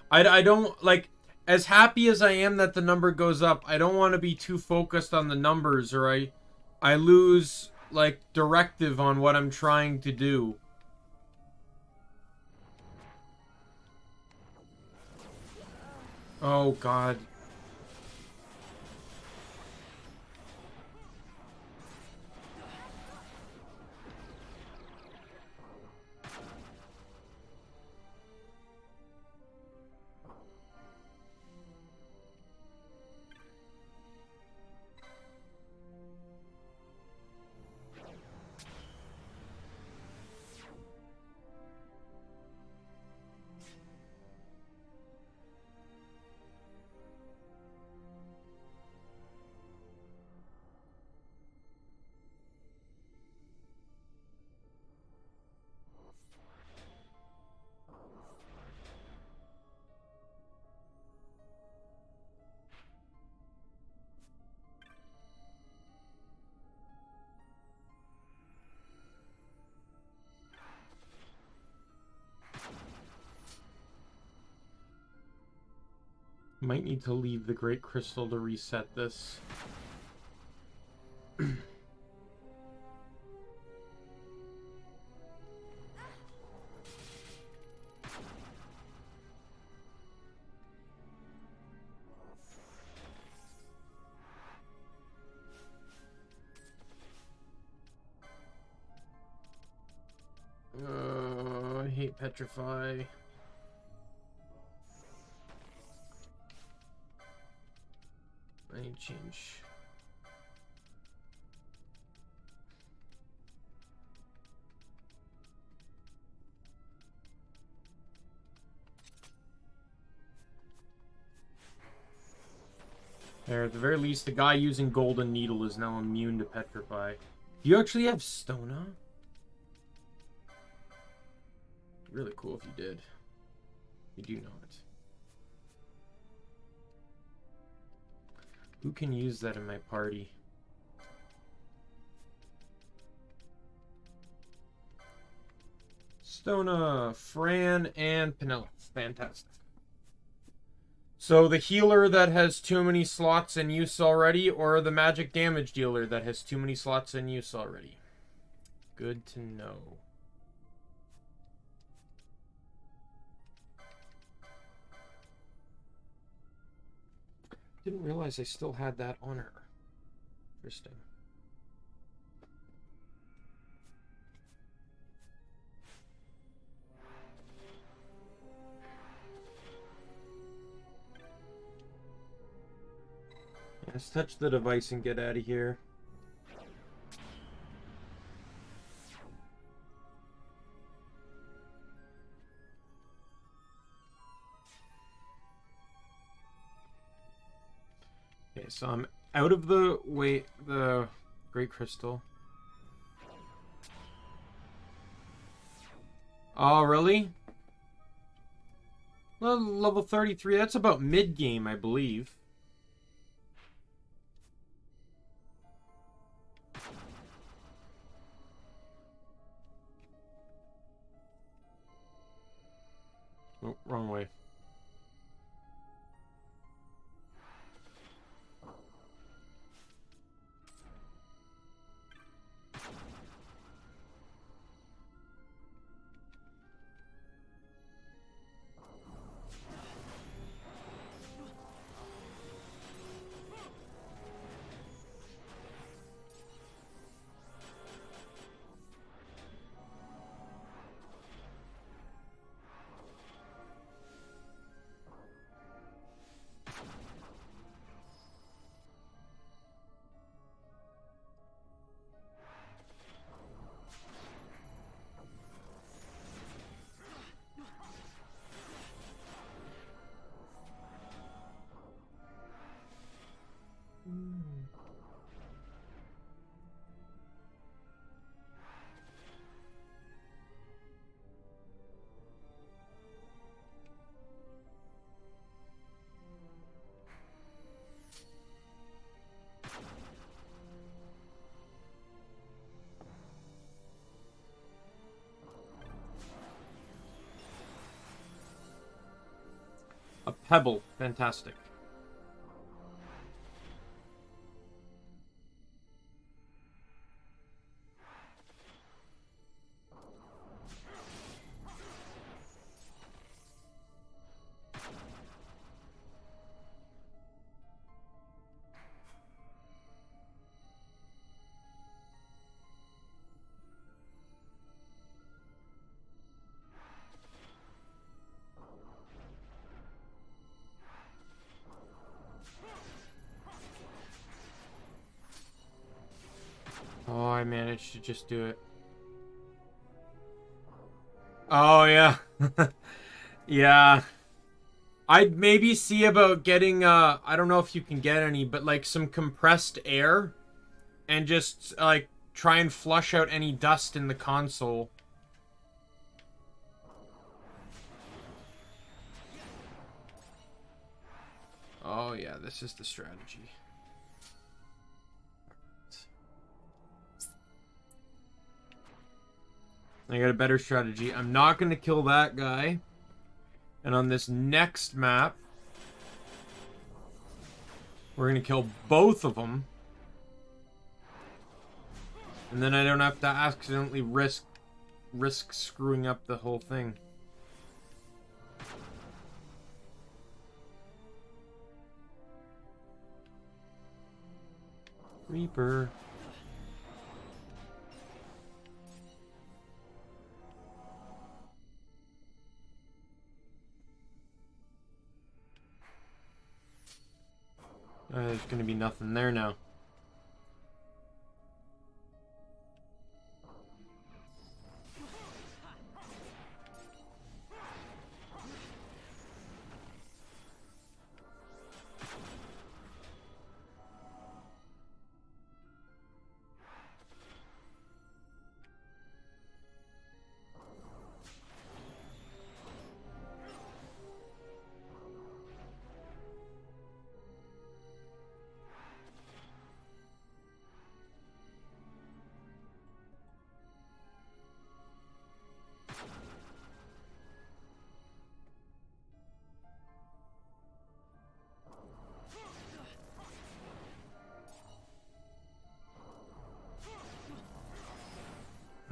I don't, like, as happy as I am that the number goes up, I don't want to be too focused on the numbers, or I lose, like, directive on what I'm trying to do. Oh, God. Might need to leave the Great Crystal to reset this. I hate Petrify. I need change. There, at the very least, the guy using Golden Needle is now immune to Petrify. Do you actually have Stona? Really cool if you did. You do not. Who can use that in my party? Stona, Fran, and Penelope. Fantastic. So the healer that has too many slots in use already, or the magic damage dealer that has too many slots in use already? Good to know. Didn't realize I still had that on her. Interesting. Let's touch the device and get out of here. Okay, so I'm out of the Great Crystal. Oh, really? Well, level 33, that's about mid-game, I believe. Oh, wrong way. A pebble. Fantastic. Oh, I managed to just do it. Oh, yeah. Yeah. I'd maybe see about getting, I don't know if you can get any, but like some compressed air and just like try and flush out any dust in the console. Oh, yeah, this is the strategy. I got a better strategy. I'm not going to kill that guy. And on this next map, We're gonna kill both of them. And then I don't have to accidentally risk screwing up the whole thing. Reaper. There's gonna be nothing there now.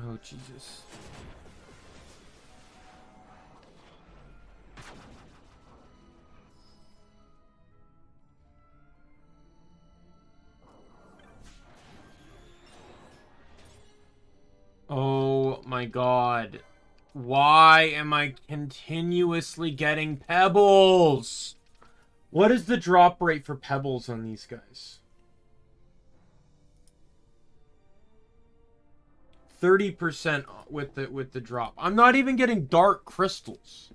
Oh, Jesus. Oh my God. Why am I continuously getting pebbles? What is the drop rate for pebbles on these guys? 30% with the drop. I'm not even getting dark crystals.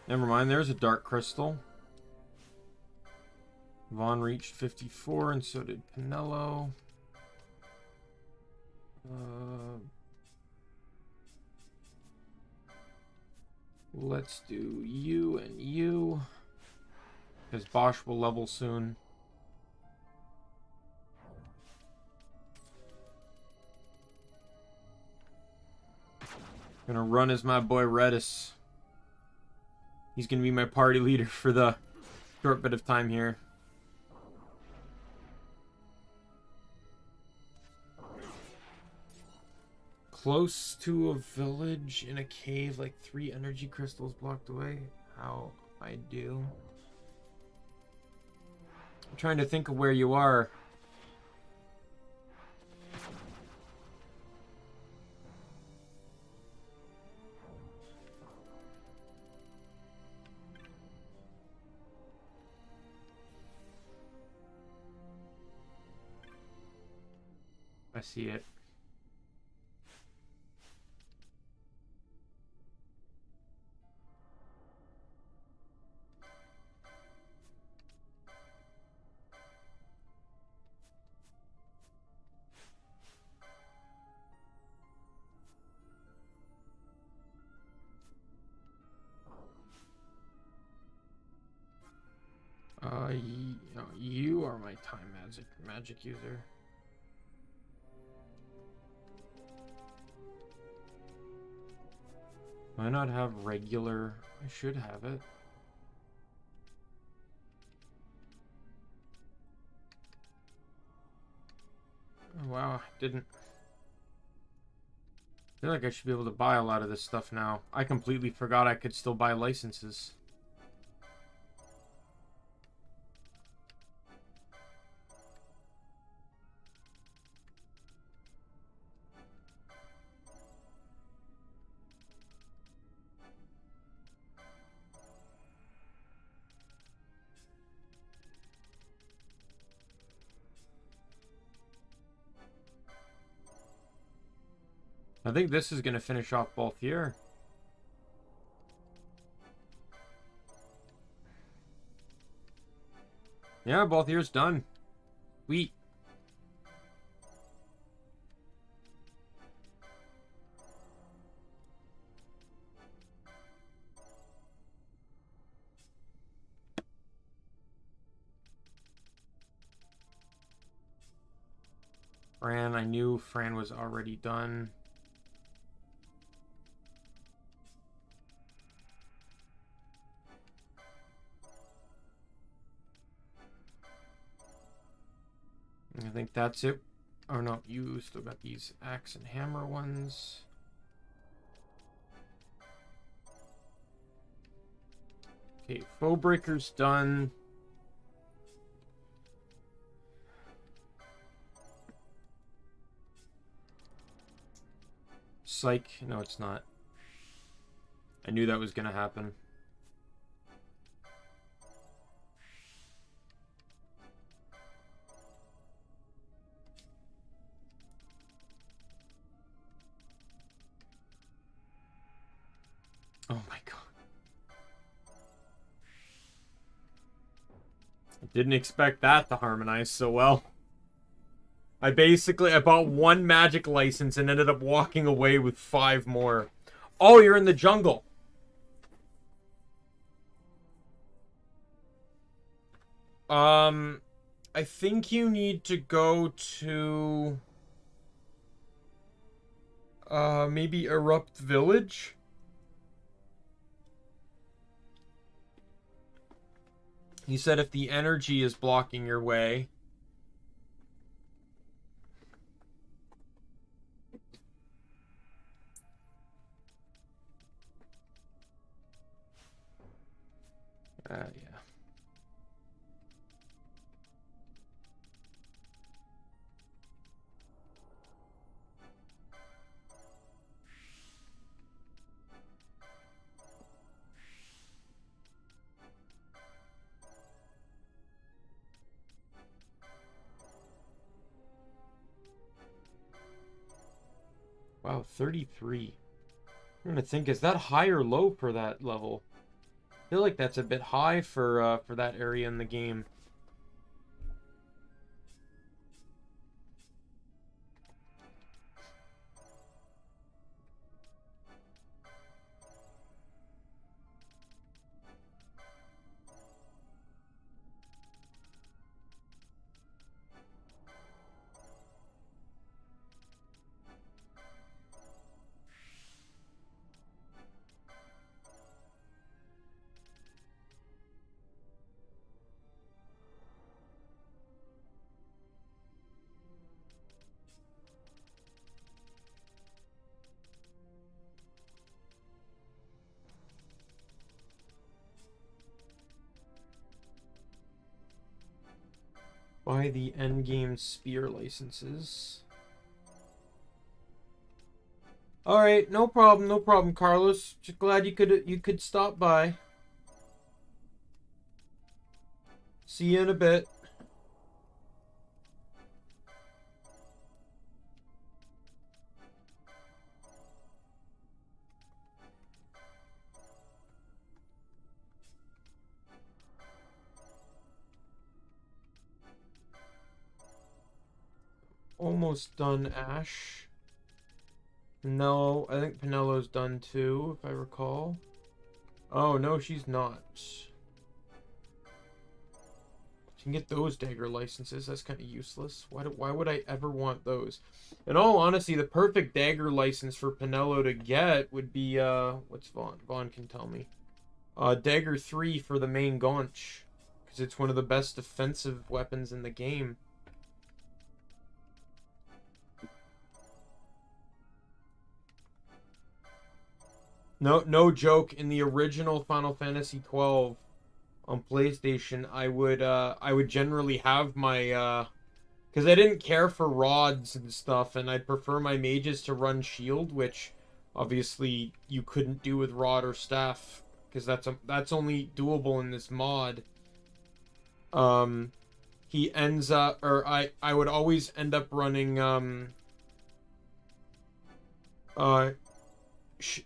Never mind, there's a dark crystal. Vaughn reached 54, and so did Pinello. Let's do you and you. Because Bosch will level soon. Gonna run as my boy Redis. He's gonna be my party leader for the short bit of time here. Close to a village in a cave, like 3 energy crystals blocked away. How I do. I'm trying to think of where you are. I see it. You are my time magic user. Why not have regular? I should have it. Oh, wow, I didn't. I feel like I should be able to buy a lot of this stuff now. I completely forgot I could still buy licenses. I think this is going to finish off both here. Yeah, both ears done. Sweet. Fran, I knew Fran was already done. I think that's it. Oh no, you still got these axe and hammer ones. Okay, foe breaker's done. Psych. No, it's not. I knew that was gonna happen. Oh my god. I didn't expect that to harmonize so well. I bought one magic license and ended up walking away with 5 more. Oh, you're in the jungle. I think you need to go to maybe Erupt Village. He said if the energy is blocking your way. Yeah. Wow, 33. I'm gonna think, is that high or low for that level? I feel like that's a bit high for that area in the game. Buy the endgame spear licenses. All right, no problem, Carlos. Just glad you could stop by. See you in a bit. Almost done, Ash. No, I think Penelo's done too, if I recall. Oh, no, she's not. You can get those dagger licenses. That's kind of useless. Why would I ever want those? In all honesty, the perfect dagger license for Penelo to get would be, what's Vaughn? Vaughn can tell me. Dagger 3 for the main Gaunch. Because it's one of the best defensive weapons in the game. No joke. In the original Final Fantasy 12 on PlayStation, I would generally have my because I didn't care for rods and stuff, and I'd prefer my mages to run shield, which obviously you couldn't do with rod or staff because that's only doable in this mod. He ends up, or I would always end up running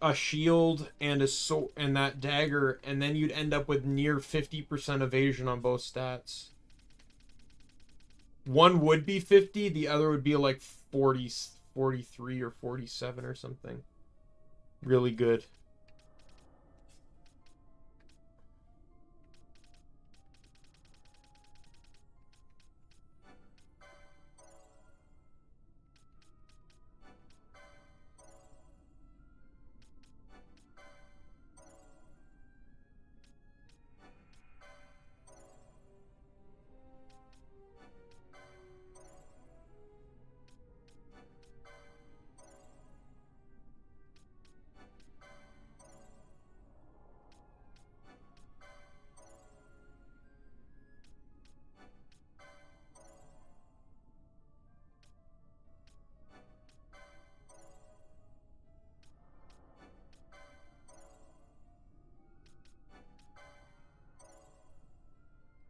a shield and a sword and that dagger, and then you'd end up with near 50% evasion on both stats. One would be 50, the other would be like 40, 43 or 47 or something. Really good.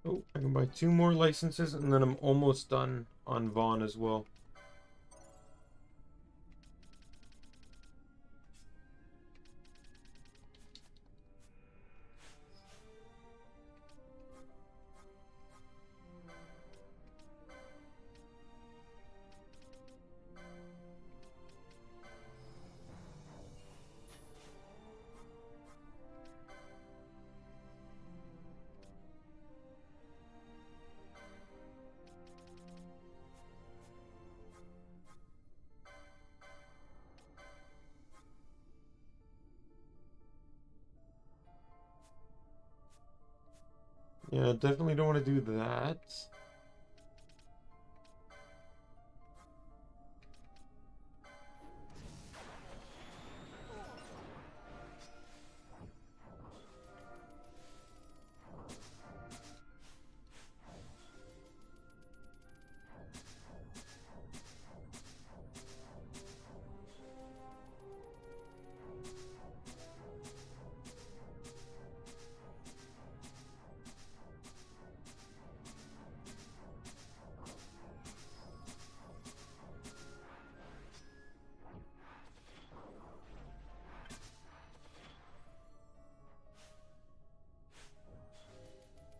Oh, I can buy 2 more licenses, and then I'm almost done on Vaughn as well. Yeah, definitely don't want to do that.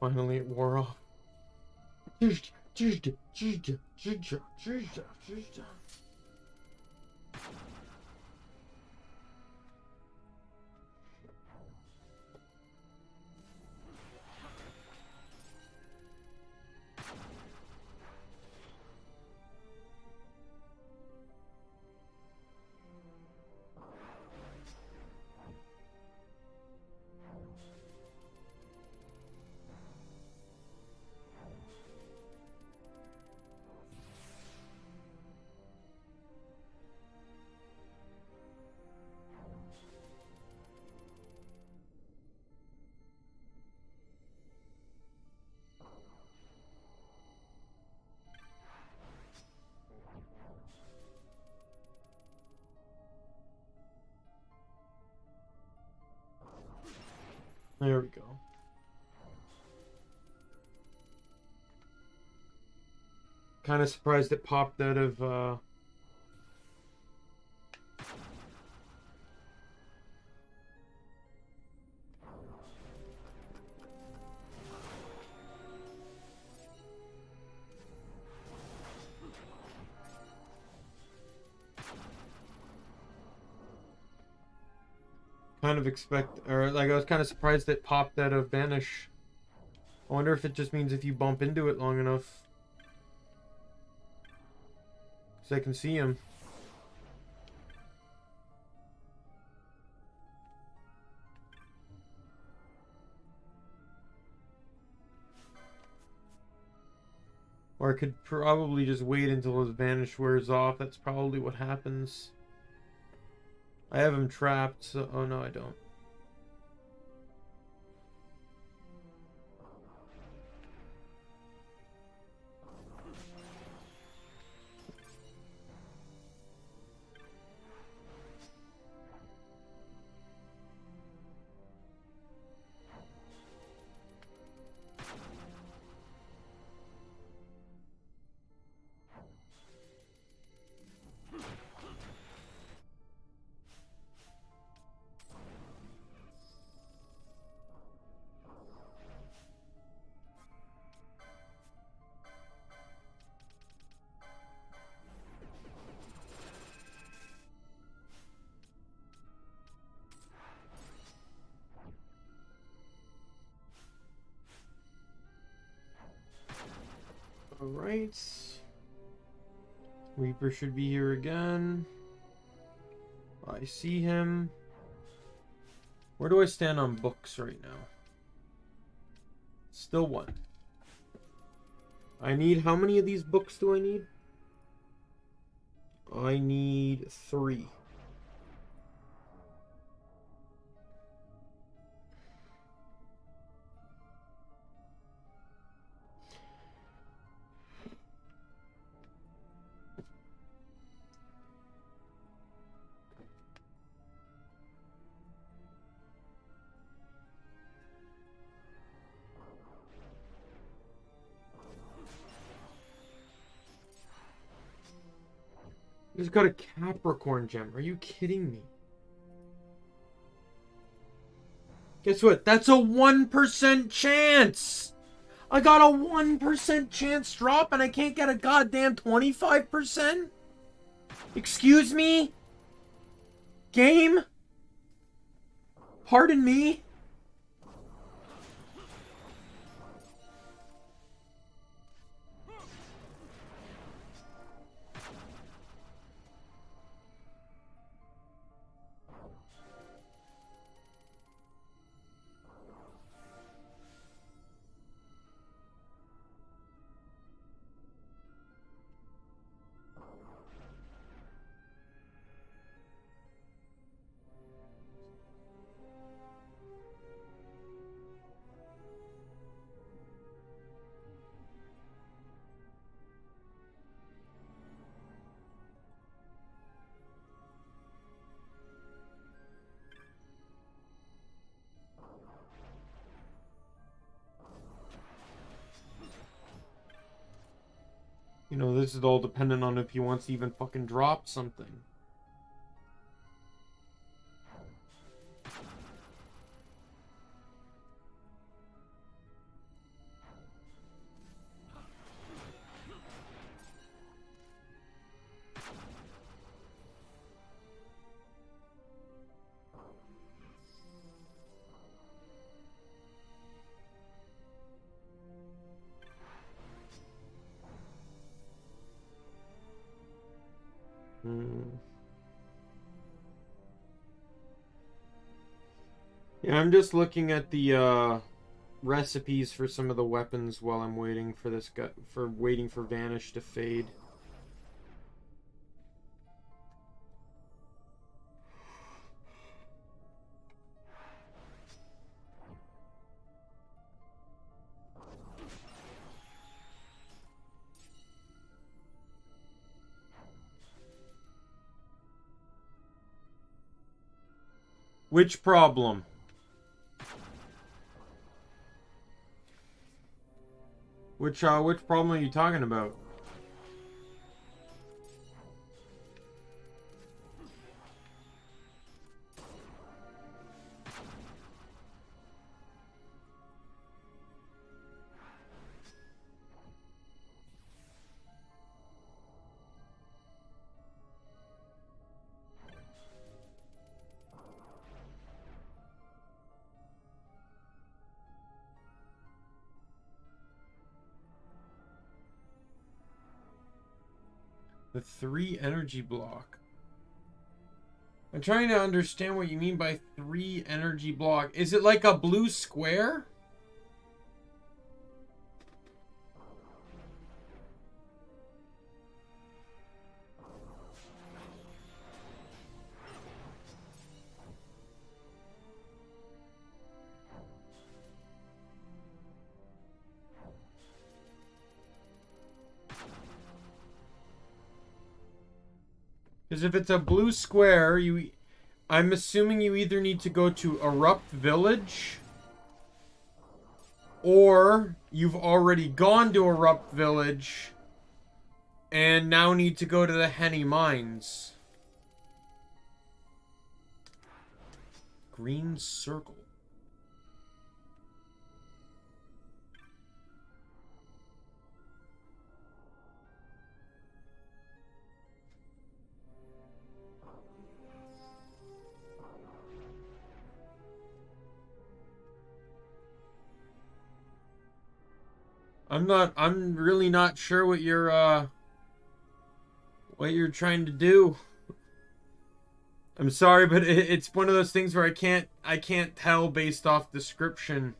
Finally, it wore off. There we go. Kind of surprised it popped out of I was kind of surprised it popped out of Vanish. I wonder if it just means if you bump into it long enough. Because I can see him. Or I could probably just wait until his Vanish wears off. That's probably what happens. I have him trapped, so... Oh, no, I don't. Alright. Reaper should be here again. I see him. Where do I stand on books right now? Still 1. I need... How many of these books do I need? I need 3. Just got a Capricorn gem. Are you kidding me? Guess what? That's a 1% chance! I got a 1% chance drop and I can't get a goddamn 25%? Excuse me? Game? Pardon me? You know, this is all dependent on if he wants to even fucking drop something. Yeah, I'm just looking at the recipes for some of the weapons while I'm waiting for this guy, waiting for Vanish to fade. Which problem? Which problem are you talking about? The 3 energy block. I'm trying to understand what you mean by 3 energy block. Is it like a blue square? Because if it's a blue square, I'm assuming you either need to go to Erupt Village, or you've already gone to Erupt Village and now need to go to the Henny Mines. Green circle. I'm really not sure what you're trying to do. I'm sorry, but it's one of those things where I can't tell based off description.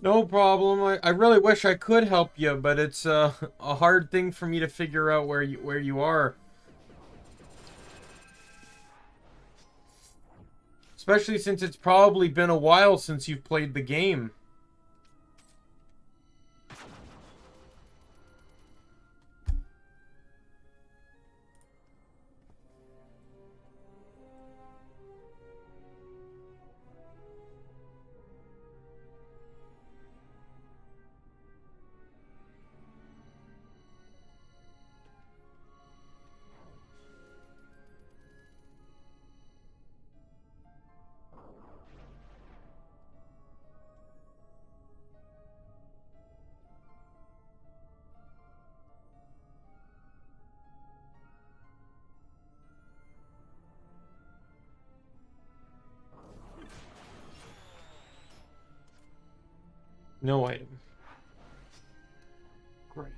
No problem. I really wish I could help you, but it's a hard thing for me to figure out where you are. Especially since it's probably been a while since you've played the game. No item. Great.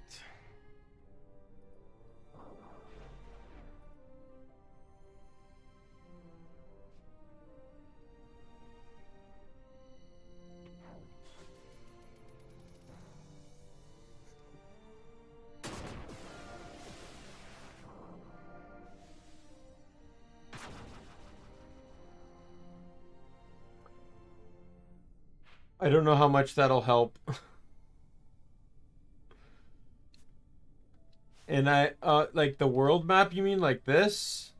I don't know how much that'll help. And like the world map, you mean like this?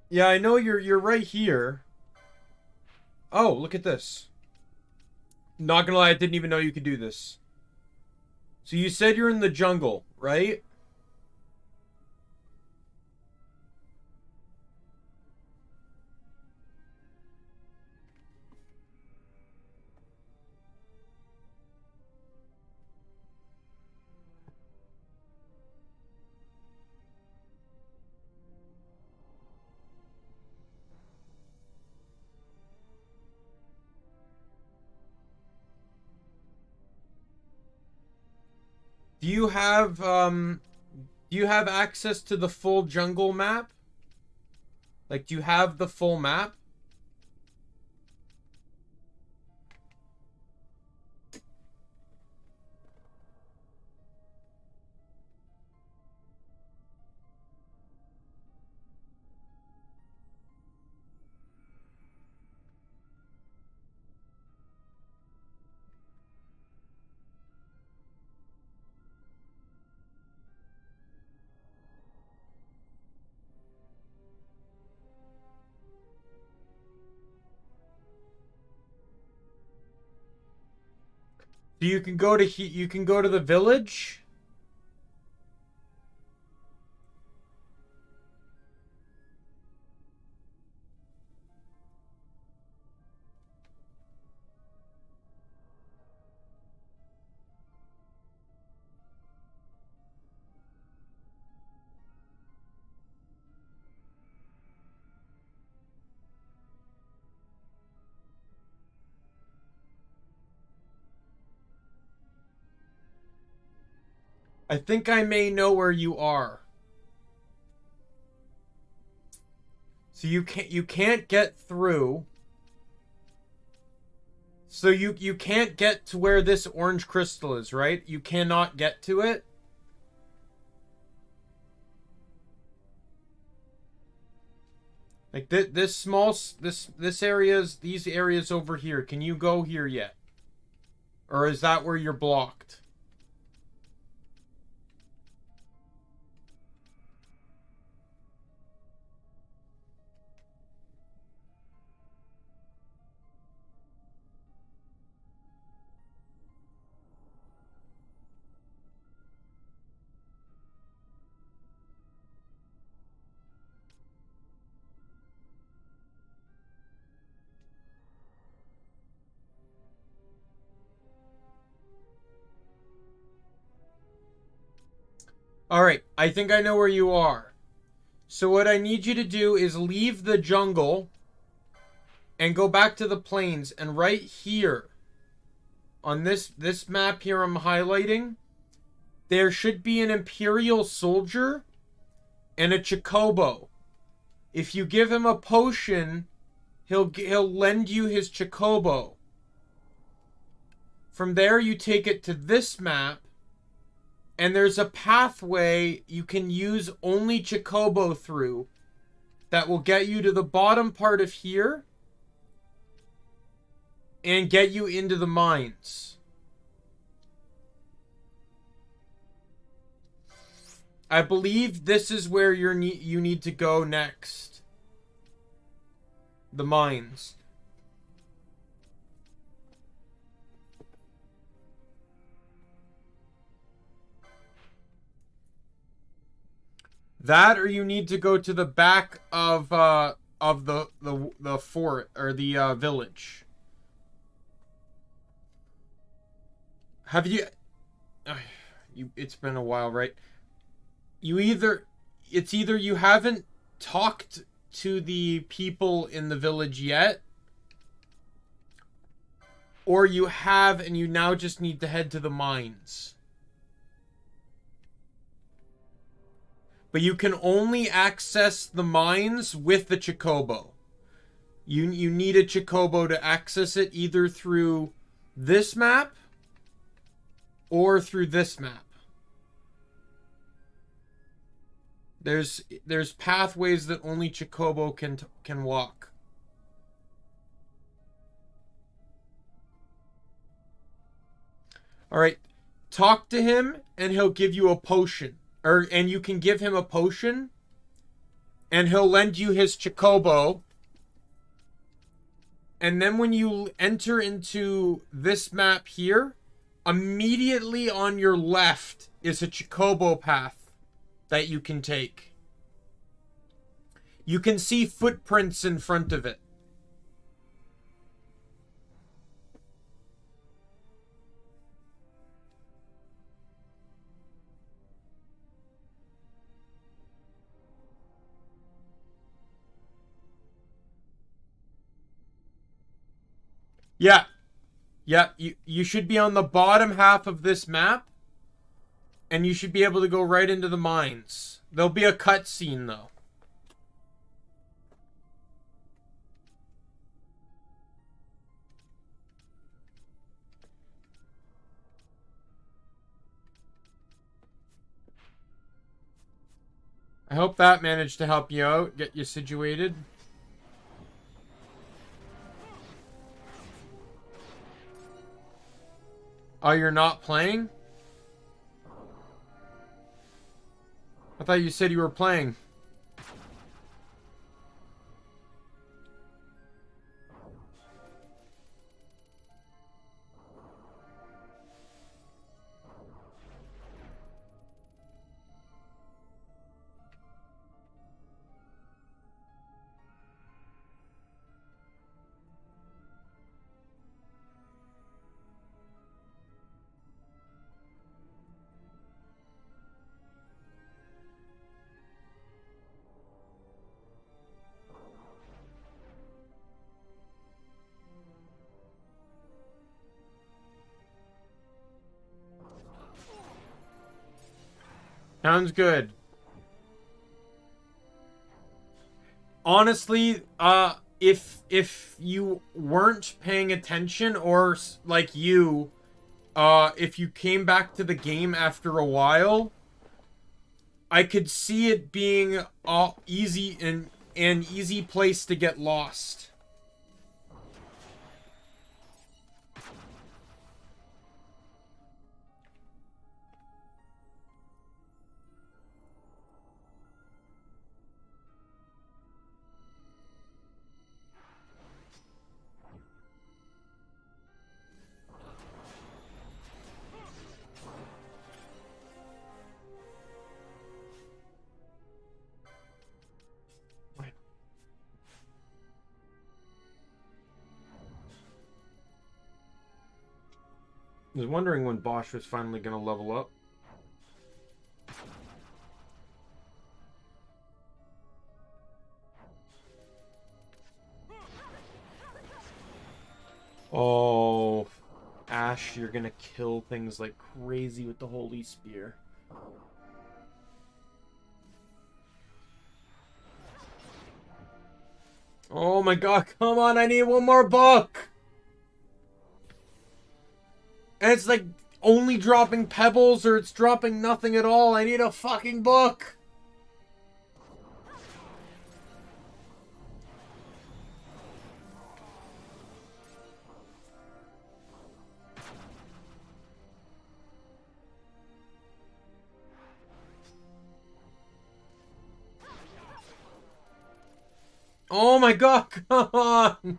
Yeah, I know you're right here. Oh, look at this. Not gonna lie, I didn't even know you could do this. So you said you're in the jungle, right? Do you have access to the full jungle map? Like, do you have the full map? So you can go to you can go to the village? I think I may know where you are. So you can't get through. So you can't get to where this orange crystal is, right? You cannot get to it. Like this areas, these areas over here. Can you go here yet? Or is that where you're blocked? Alright, I think I know where you are. So what I need you to do is leave the jungle and go back to the plains. And right here, on this map here I'm highlighting, there should be an Imperial soldier and a Chocobo. If you give him a potion, he'll lend you his Chocobo. From there, you take it to this map, and there's a pathway you can use only Chocobo through that will get you to the bottom part of here and get you into the mines. I believe this is where you need to go next. The mines. That, or you need to go to the back of the fort or the village. Have you? It's been a while, right? It's either you haven't talked to the people in the village yet, or you have and you now just need to head to the mines. But you can only access the mines with the Chocobo. You need a Chocobo to access it, either through this map or through this map. There's pathways that only Chocobo can walk. All right, talk to him and he'll give you a potion. And you can give him a potion, and he'll lend you his Chocobo. And then when you enter into this map here, immediately on your left is a Chocobo path that you can take. You can see footprints in front of it. Yeah. Yeah, you should be on the bottom half of this map, and you should be able to go right into the mines. There'll be a cutscene, though. I hope that managed to help you out, get you situated. Oh, you're not playing? I thought you said you were playing. Sounds good. Honestly, if you weren't paying attention, or like you, if you came back to the game after a while, I could see it being easy and an easy place to get lost. I was wondering when Bosch was finally going to level up. Oh, Ash, you're going to kill things like crazy with the Holy Spear. Oh my god, come on, I need one more book! And it's like only dropping pebbles, or it's dropping nothing at all. I need a fucking book! Oh my god, come on!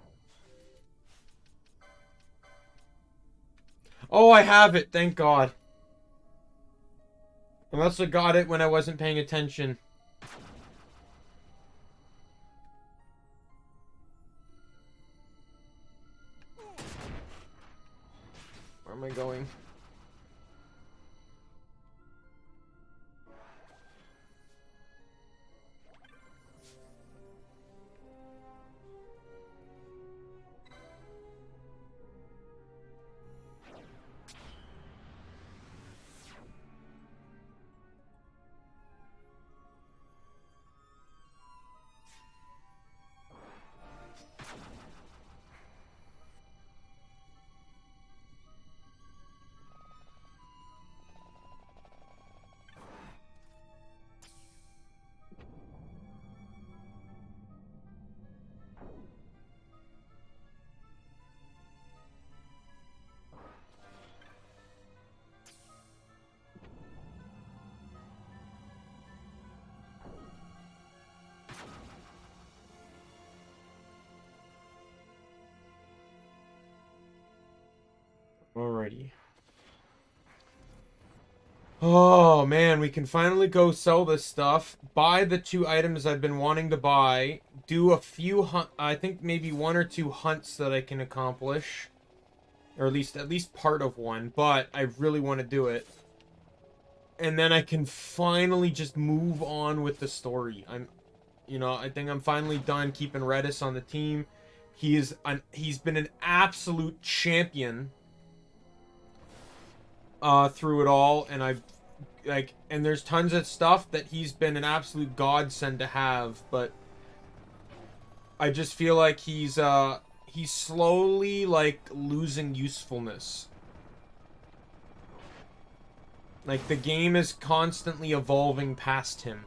Oh, I have it, thank god. Unless I got it when I wasn't paying attention. Where am I going? Alrighty. Oh man, we can finally go sell this stuff, buy the 2 items I've been wanting to buy, do a few I think maybe 1 or 2 hunts that I can accomplish, or at least part of one, but I really want to do it. And then I can finally just move on with the story. I think I'm finally done keeping Redis on the team. He's been an absolute champion through it all, and and there's tons of stuff that he's been an absolute godsend to have, but I just feel like he's slowly like losing usefulness. Like the game is constantly evolving past him,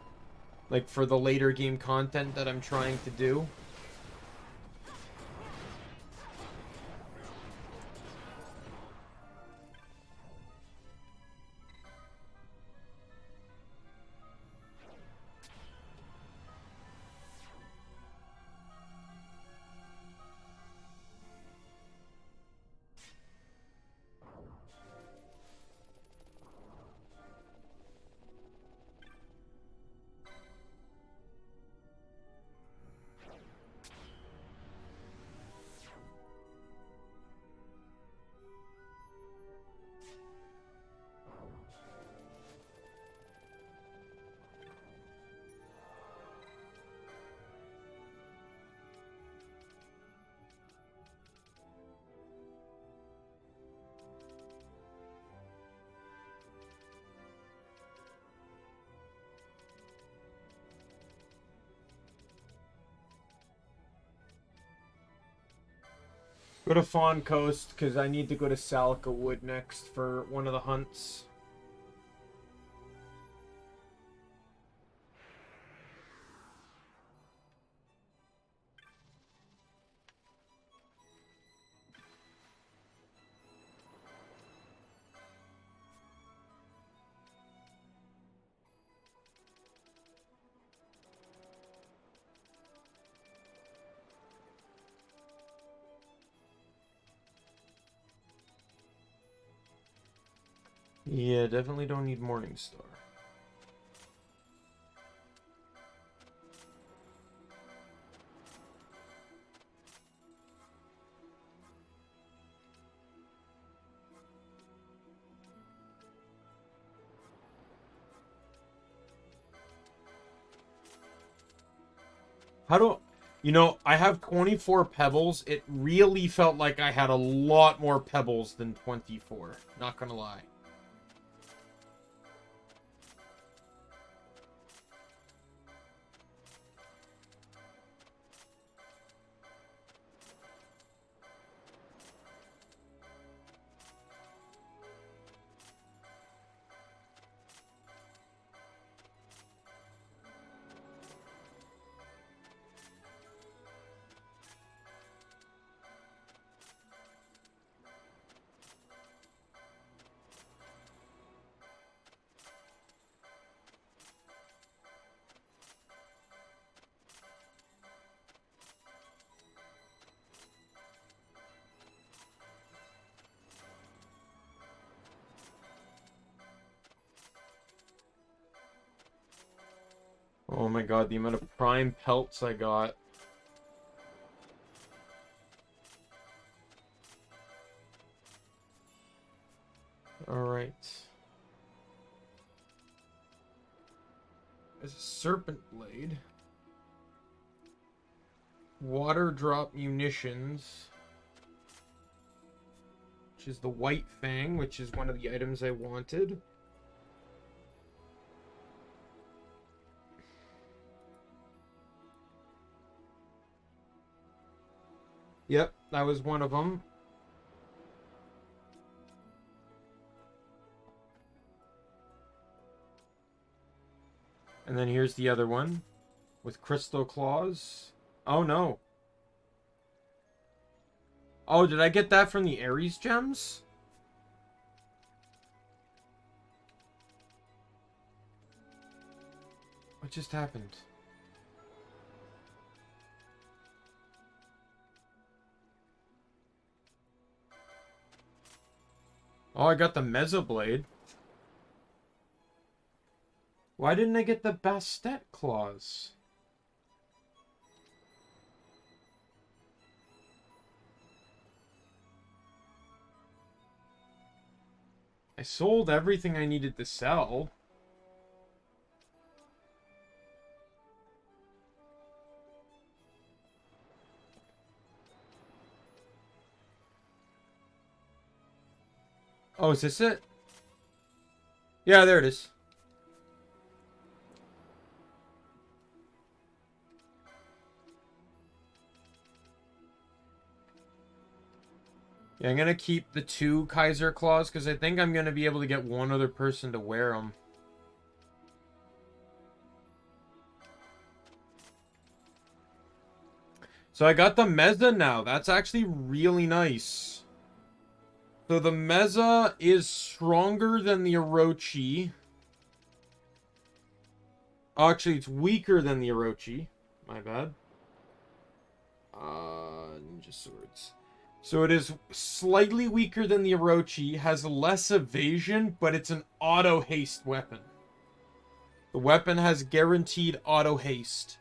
like for the later game content that I'm trying to do. Go to Fawn Coast, because I need to go to Salica Wood next for one of the hunts. Yeah, definitely don't need Morningstar. How do... You know, I have 24 pebbles. It really felt like I had a lot more pebbles than 24. Not gonna lie. Oh my god, the amount of prime pelts I got. Alright. There's a Serpent Blade. Water drop munitions. Which is the White Fang, which is one of the items I wanted. Yep, that was one of them. And then here's the other one with crystal claws. Oh no. Oh, did I get that from the Ares gems? What just happened? Oh, I got the Mesoblade. Why didn't I get the Bastet claws? I sold everything I needed to sell. Oh, is this it? Yeah, there it is. Yeah, I'm gonna keep the 2 Kaiser claws because I think I'm gonna be able to get one other person to wear them. So I got the Meza now. That's actually really nice. So the Meza is stronger than the Orochi. Actually, it's weaker than the Orochi. My bad. Ninja swords. So it is slightly weaker than the Orochi, has less evasion, but it's an auto haste weapon. The weapon has guaranteed auto haste.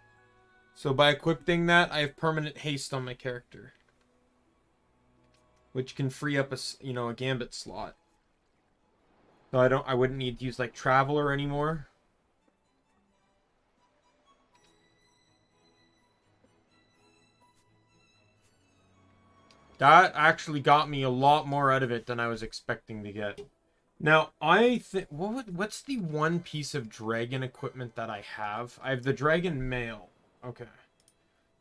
So by equipping that, I have permanent haste on my character, which can free up a gambit slot. So I wouldn't need to use like Traveler anymore. That actually got me a lot more out of it than I was expecting to get. Now, I think... What's the one piece of dragon equipment that I have? I have the dragon mail. Okay.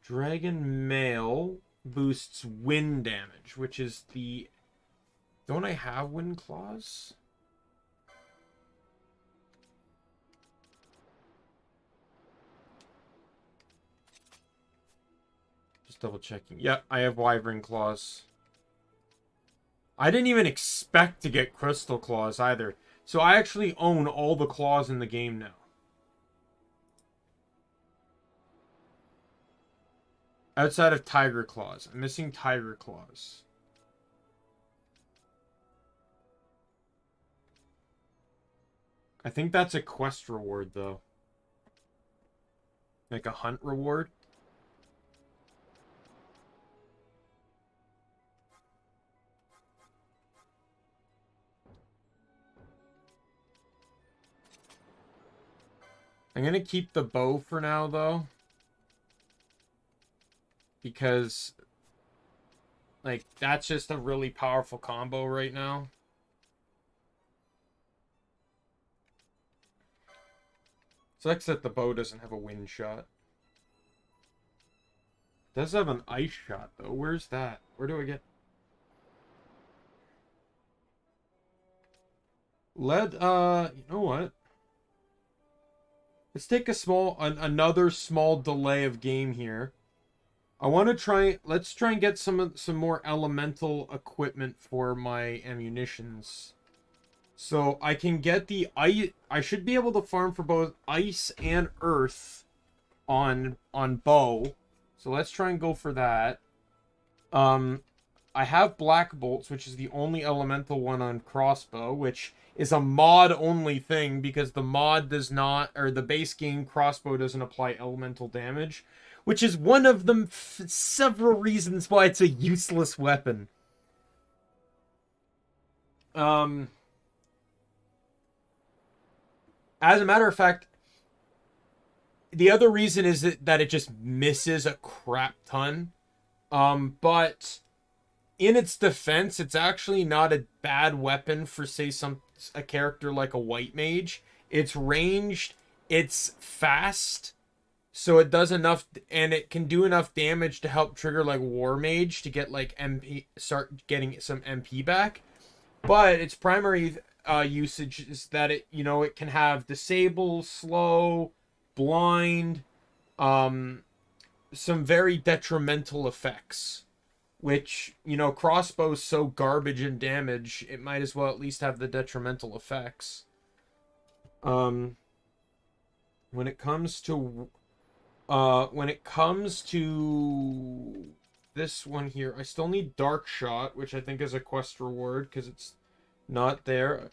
Dragon mail. boosts wind damage, which is the... Don't I have wind claws? Just double checking. Yeah, I have wyvern claws. I didn't even expect to get crystal claws either. So I actually own all the claws in the game now. Outside of tiger claws. I'm missing tiger claws. I think that's a quest reward, though. Like a hunt reward. I'm gonna keep the bow for now, though. Because, like, that's just a really powerful combo right now. Sucks that the bow doesn't have a wind shot. It does have an ice shot, though. Where's that? Where do I get... you know what? Let's take another small delay of game here. I want to try... Let's try and get some more elemental equipment for my ammunitions. So I can get the ice... I should be able to farm for both ice and earth on bow. So let's try and go for that. I have black bolts, which is the only elemental one on crossbow, which is a mod only thing because the mod does not, or the base game crossbow doesn't apply elemental damage, which is one of the several reasons why it's a useless weapon. As a matter of fact, the other reason is that it just misses a crap ton. But in its defense, it's actually not a bad weapon for, say, a character like a white mage. It's ranged, it's fast, so it does enough, and it can do enough damage to help trigger like war mage to get like MP, start getting some MP back. But its primary usage is that it can have disable, slow, blind, some very detrimental effects. Which, crossbow's so garbage in damage, it might as well at least have the detrimental effects. When it comes to this one here, I still need Dark Shot, which I think is a quest reward because it's not there,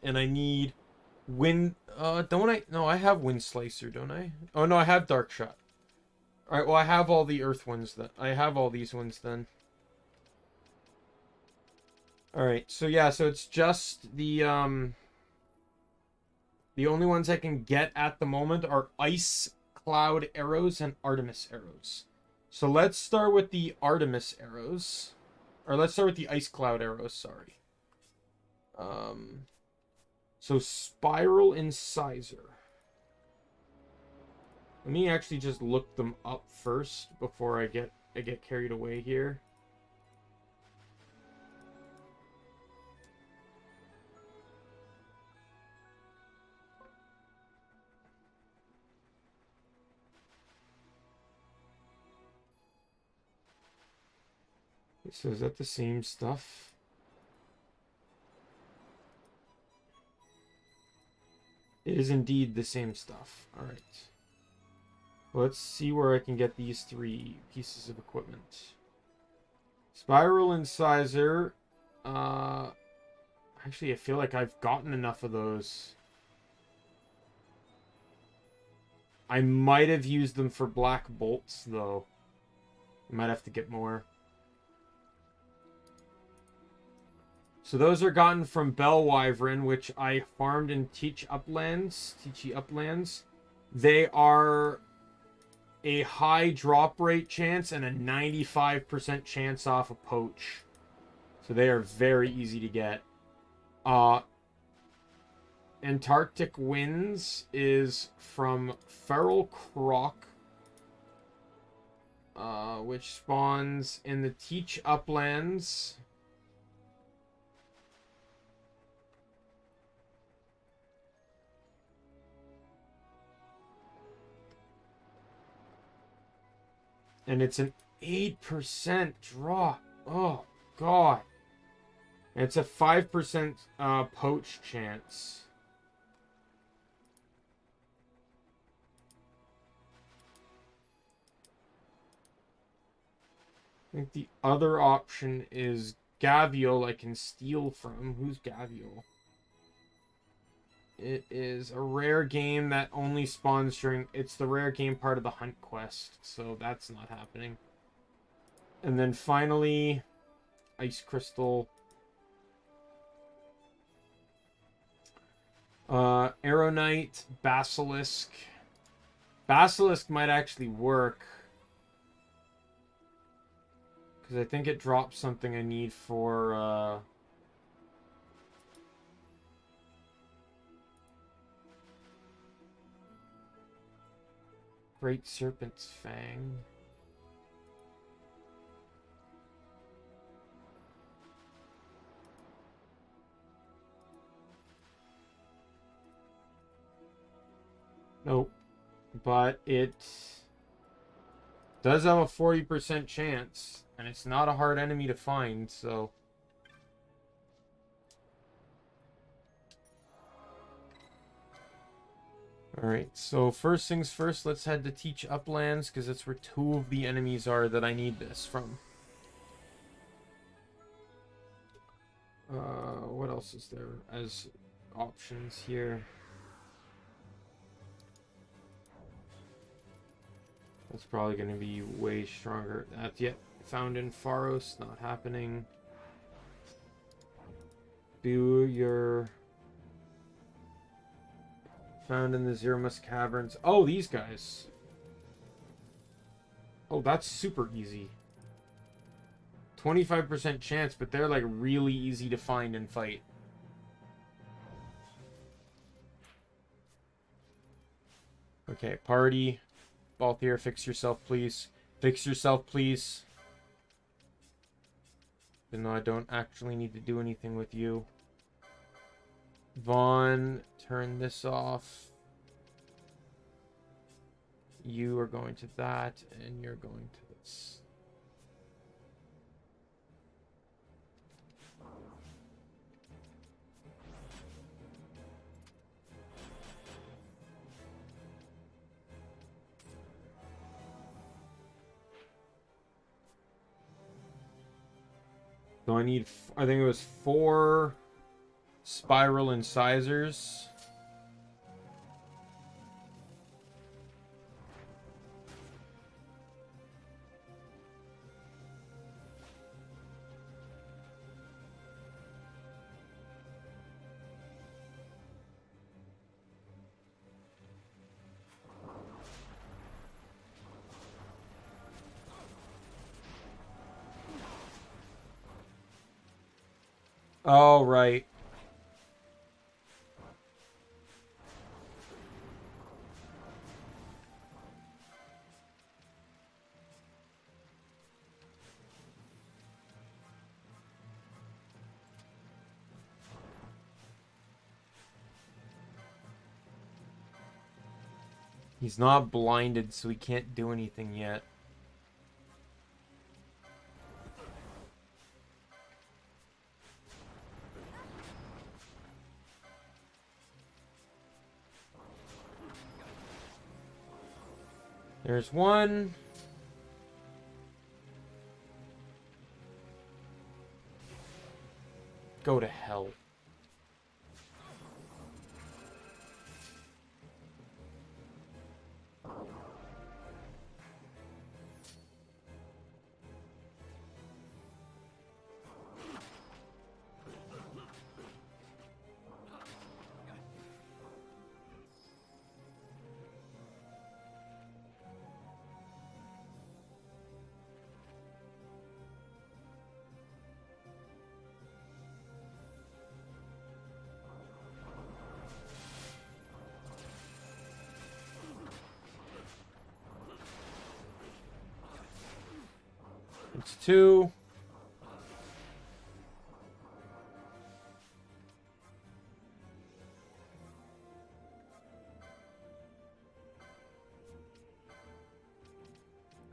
and I need Wind. Don't I? No, I have Wind Slicer, don't I? Oh no, I have Dark Shot. All right, well I have all the Earth ones. I have all these ones then. Alright, so yeah, so it's just the only ones I can get at the moment are Ice Cloud arrows and Artemis arrows. So let's start with the Artemis arrows. Or let's start with the Ice Cloud arrows, sorry. So Spiral Incisor. Let me actually just look them up first before I get carried away here. So is that the same stuff? It is indeed the same stuff. Alright. Let's see where I can get these 3 pieces of equipment. Spiral Incisor. Actually, I feel like I've gotten enough of those. I might have used them for black bolts, though. I might have to get more. So those are gotten from Bell Wyvern, which I farmed in Teachy Uplands. They are a high drop rate chance and a 95% chance off a poach. So they are very easy to get. Antarctic Winds is from Feral Croc. which spawns in the Teach Uplands. And it's an 8% drop. Oh, God. And it's a 5% poach chance. I think the other option is Gavial I can steal from. Who's Gavial? It is a rare game that only spawns during... It's the rare game part of the hunt quest, so that's not happening. And then finally, Ice Crystal. Arrow Knight, Basilisk. Basilisk might actually work. Because I think it drops something I need for... Great Serpent's Fang. Nope. But it does have a 40% chance, and it's not a hard enemy to find, so... Alright, so first things first, let's head to Teach Uplands, because that's where 2 of the enemies are that I need this from. What else is there as options here? That's probably going to be way stronger. That's yet found in Pharos, not happening. Do your... Found in the Zermus Caverns. Oh, these guys. Oh, that's super easy. 25% chance, but they're like really easy to find and fight. Okay, party. Balthier, fix yourself, please. Fix yourself, please. Even though I don't actually need to do anything with you. Vaughn, turn this off. You are going to that, and you're going to this. So I need, I think it was 4 spiral incisors. Oh, right. He's not blinded, so he can't do anything yet. There's one. Go to hell. It's 2.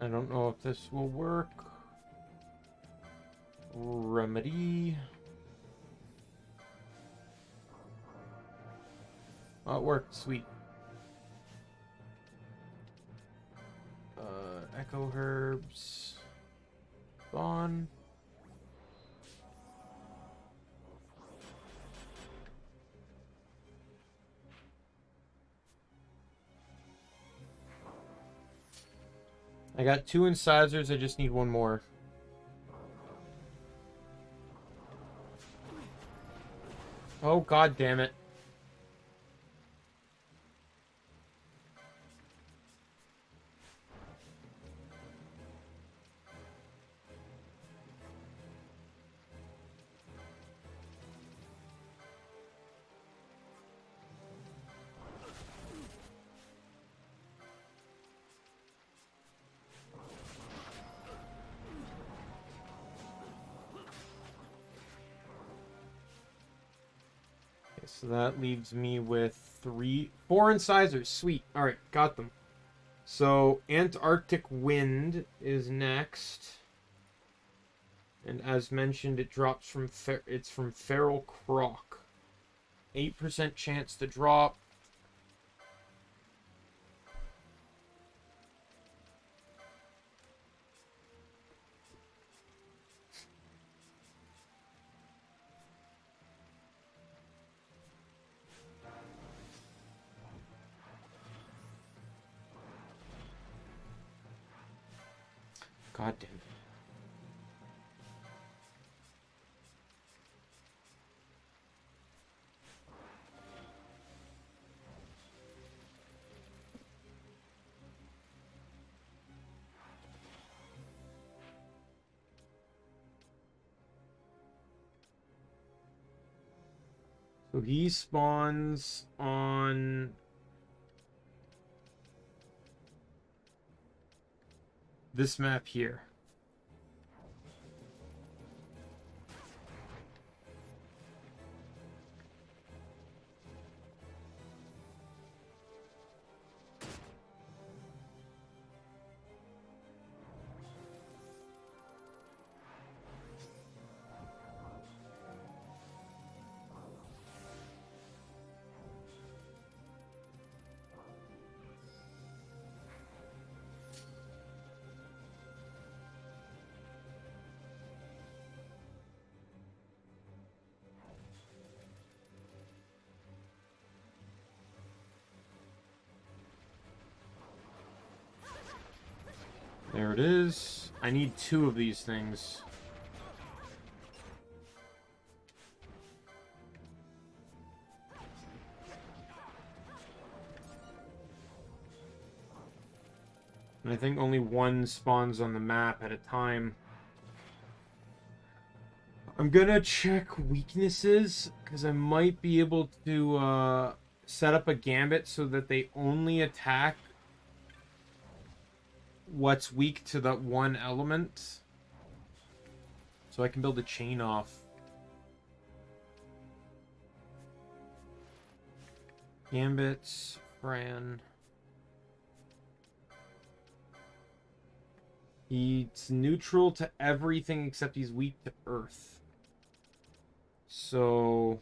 I don't know if this will work. Remedy. Oh, it worked. Sweet. Echo herbs. Spawn. I got 2 incisors. I just need 1 more. Oh, god damn it. So that leaves me with 4 incisors. Sweet. Alright, got them. So, Antarctic Wind is next. And as mentioned, it drops from... it's from Feral Croc. 8% chance to drop. God damn it. So he spawns on this map here. There it is. I need 2 of these things. And I think only 1 spawns on the map at a time. I'm gonna check weaknesses, because I might be able to set up a gambit so that they only attack what's weak to that 1 element. So I can build a chain off. Gambits, Fran. He's neutral to everything except he's weak to Earth. So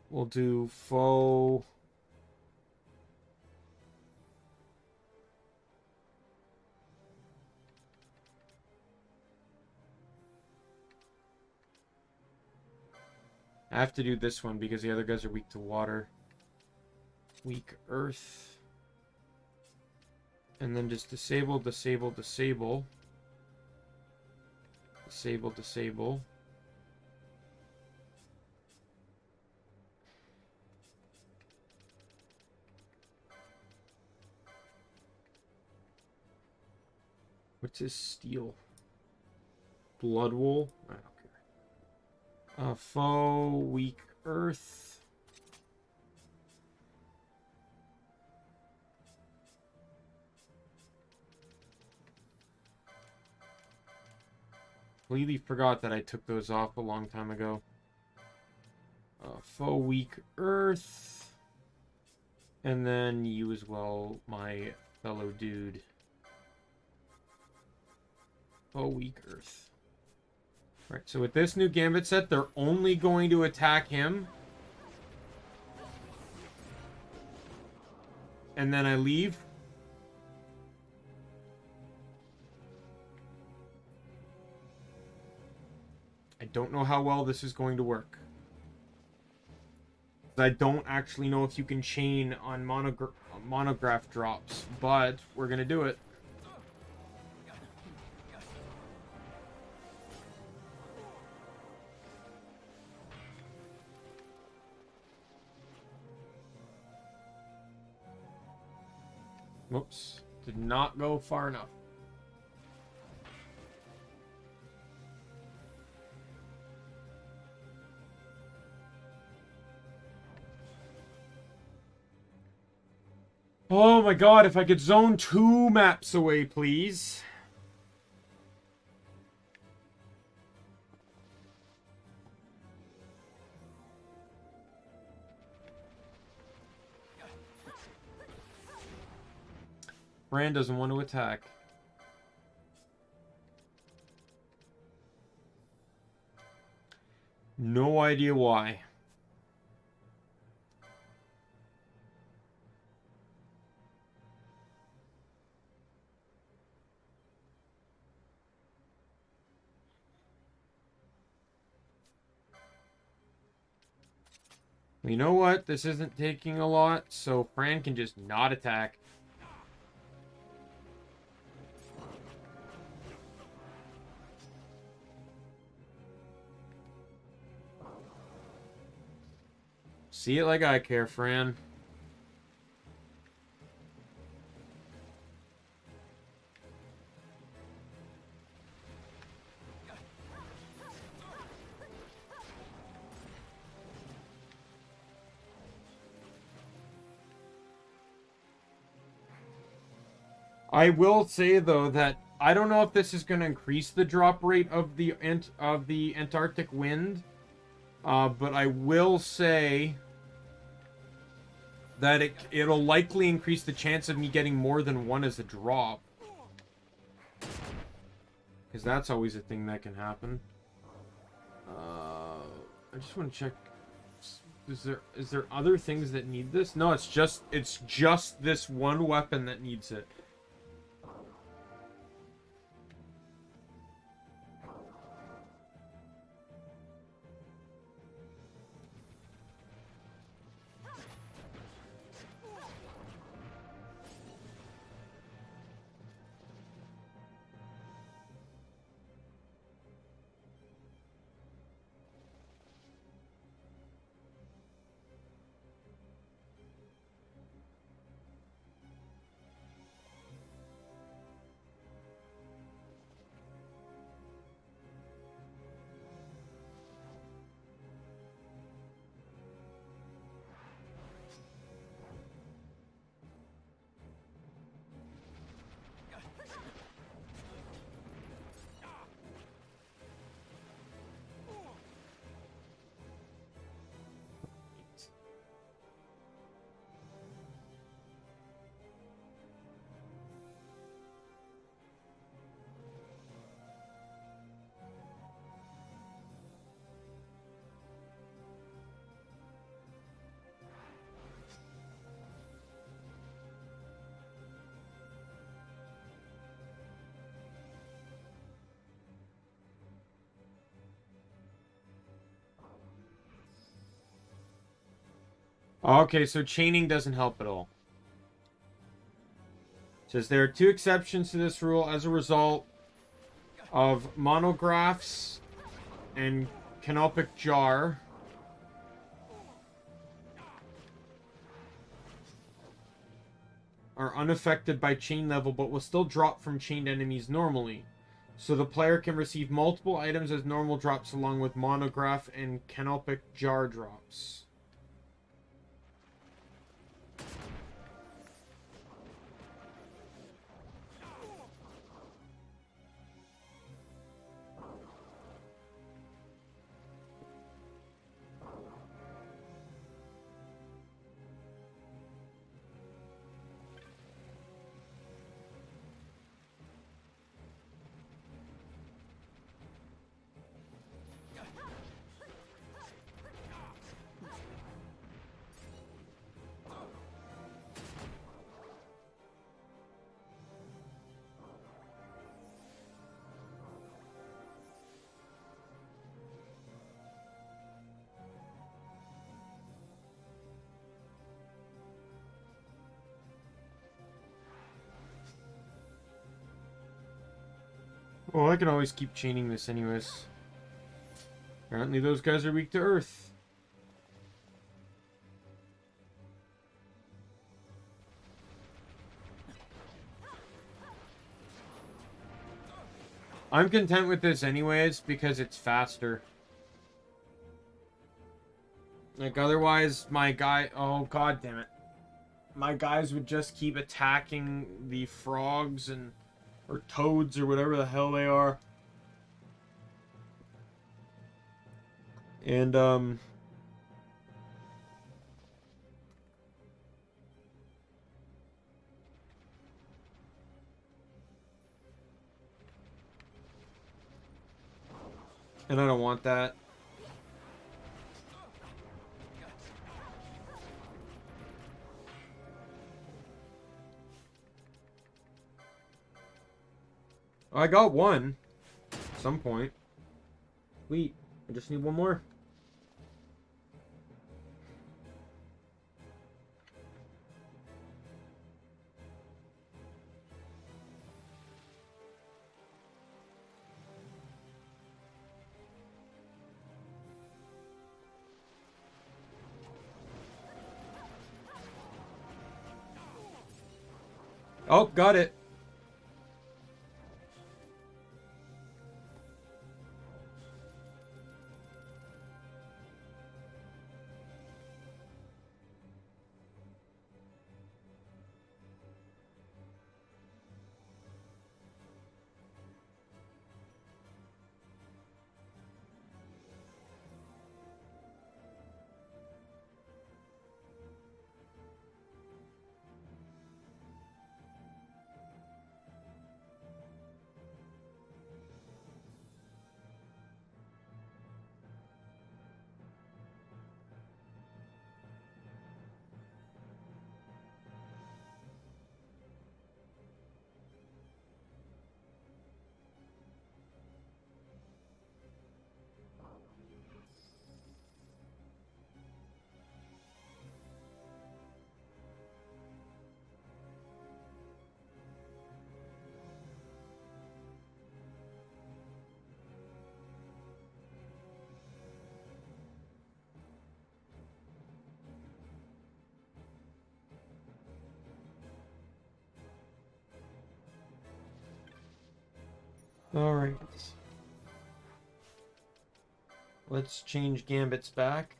we'll do foe. I have to do this one because the other guys are weak to water. Weak Earth. And then just disable, disable, disable. Disable, disable. What's his steel? Blood wool? I don't care. Foe, weak Earth. completely forgot that I took those off a long time ago. Foe weak earth. And then you as well, my fellow dude. Foe weak earth. Right, so with this new Gambit set, they're only going to attack him. And then I leave. I don't know how well this is going to work. I don't actually know if you can chain on monograph drops, but we're going to do it. Whoops. Did not go far enough. Oh my god, if I could zone 2 maps away, please. Bran doesn't want to attack. No idea why. You know what? This isn't taking a lot, so Fran can just not attack. See it like I care, Fran. I will say though that I don't know if this is going to increase the drop rate of the Antarctic Wind, but I will say that it'll likely increase the chance of me getting more than one as a drop, because that's always a thing that can happen. I just want to check. Is there other things that need this? No, it's just this one weapon that needs it. Okay, so chaining doesn't help at all. It says there are 2 exceptions to this rule as a result of monographs and canopic jar. Are unaffected by chain level but will still drop from chained enemies normally. So the player can receive multiple items as normal drops along with monograph and canopic jar drops. Oh, I can always keep chaining this anyways. Apparently those guys are weak to earth. I'm content with this anyways because it's faster. Like, otherwise, my guy... Oh, god damn it. My guys would just keep attacking the frogs and... Or toads or whatever the hell they are. And, and I don't want that. I got one. At some point. Wait, I just need one more. Oh, got it. Alright. Let's change Gambit's back.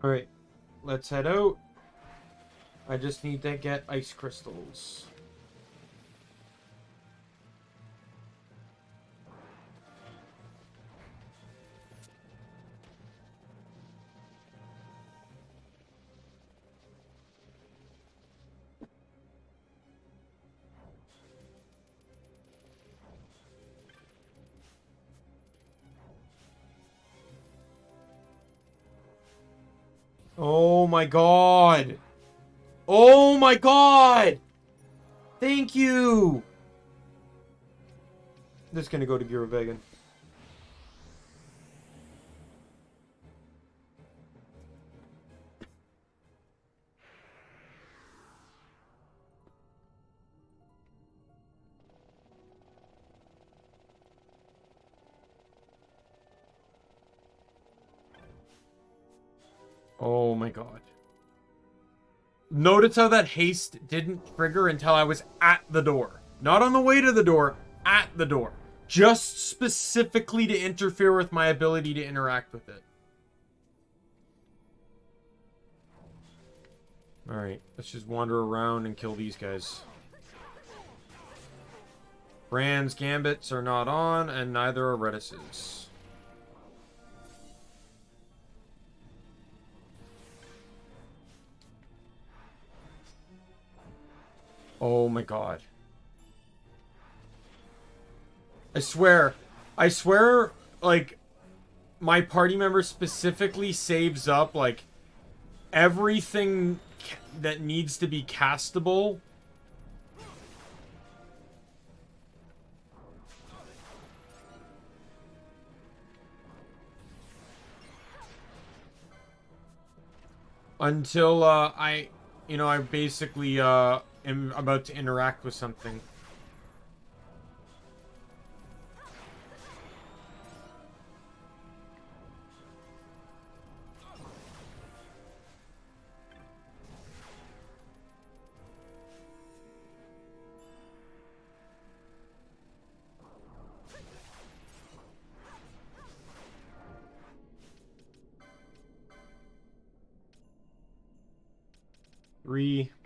Alright, let's head out. I just need to get ice crystals. Oh my god! Oh my god! Thank you! This is gonna go to Giro Vegan. Oh my god. Notice how that haste didn't trigger until I was at the door. Not on the way to the door, at the door. Just specifically to interfere with my ability to interact with it. Alright, let's just wander around and kill these guys. Brand's Gambits are not on, and neither are Redis's. Oh my god. I swear, like, my party member specifically saves up, like, everything that needs to be castable. Until, I basically, am about to interact with something.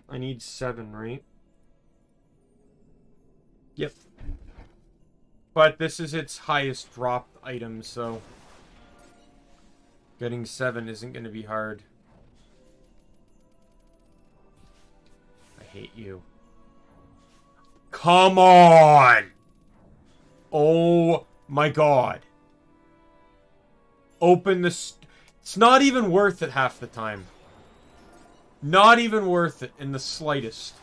I need 7, right? Yep. But this is its highest dropped item, so getting 7 isn't going to be hard. I hate you. Come on! Oh my god. Open the... It's not even worth it half the time. Not even worth it in the slightest.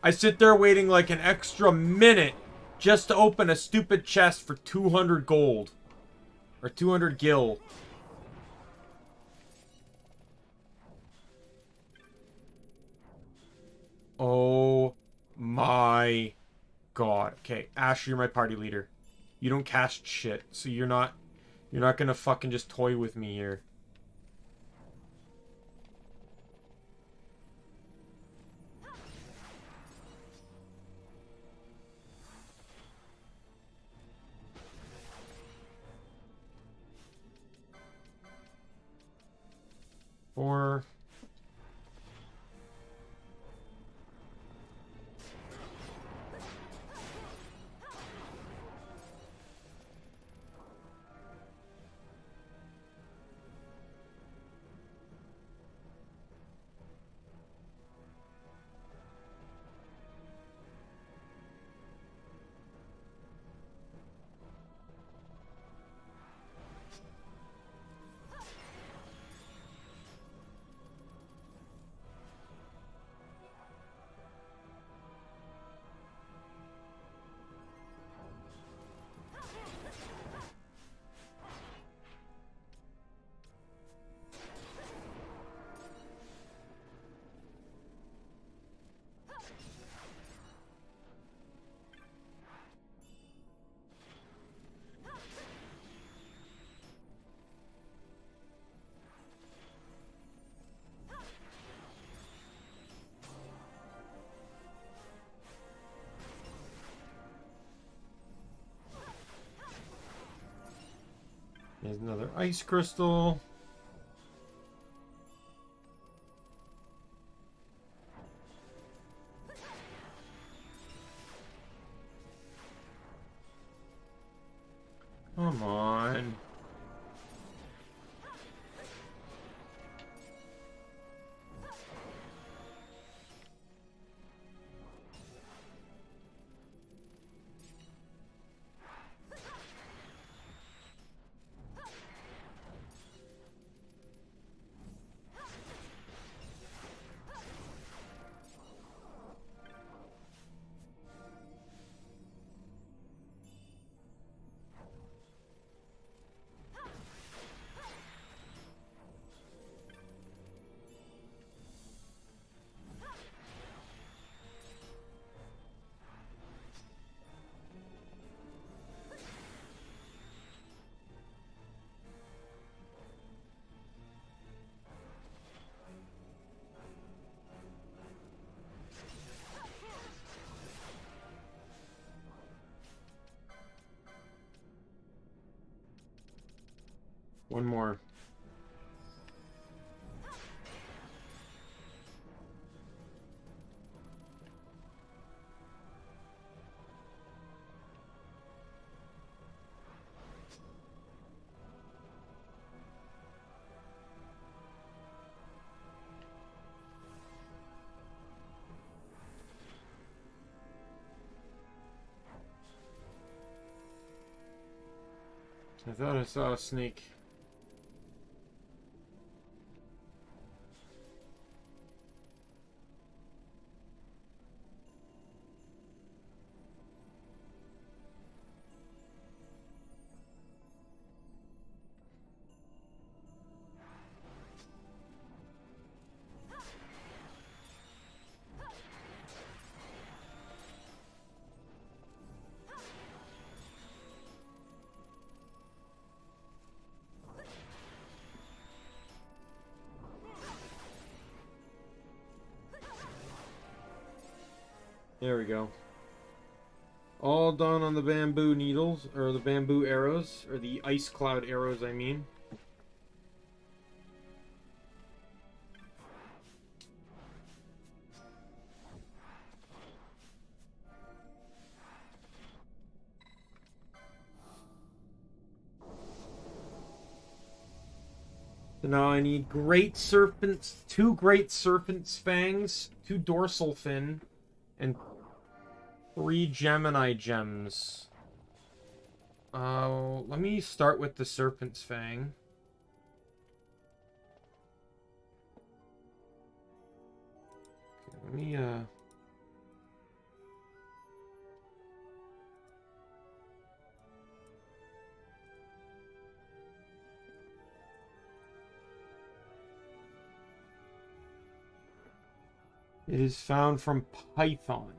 I sit there waiting like an extra minute just to open a stupid chest for 200 gold. Or 200 gil. Oh my god. Okay, Ash, you're my party leader. You don't cast shit, so you're not gonna fucking just toy with me here. Or... There's another ice crystal. Come on. One more. I thought I saw a snake. There we go. All done on the bamboo needles, or the bamboo arrows, or the ice cloud arrows, I mean. So now I need great serpents, 2 great serpent's fangs, 2 dorsal fin, and 3 Gemini gems. Let me start with the serpent's fang. Okay, let me It is found from Python.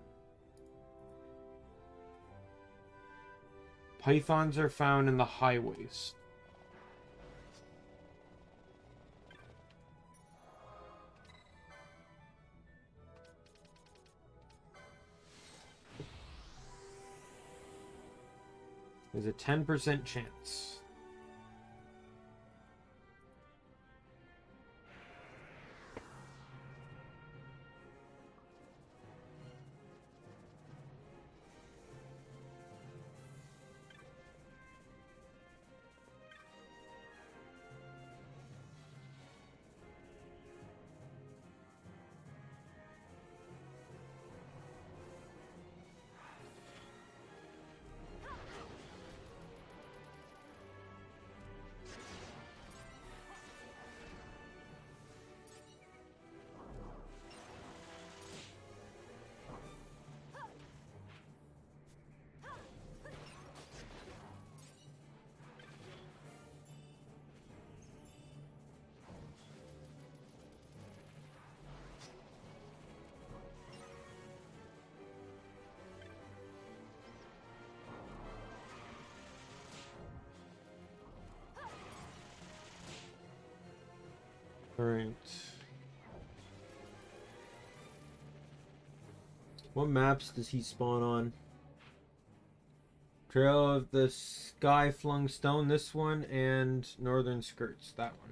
Pythons are found in the high waste. There's a 10% chance. Alright. What maps does he spawn on? Trail of the Sky Flung Stone, this one, and Northern Skirts, that one.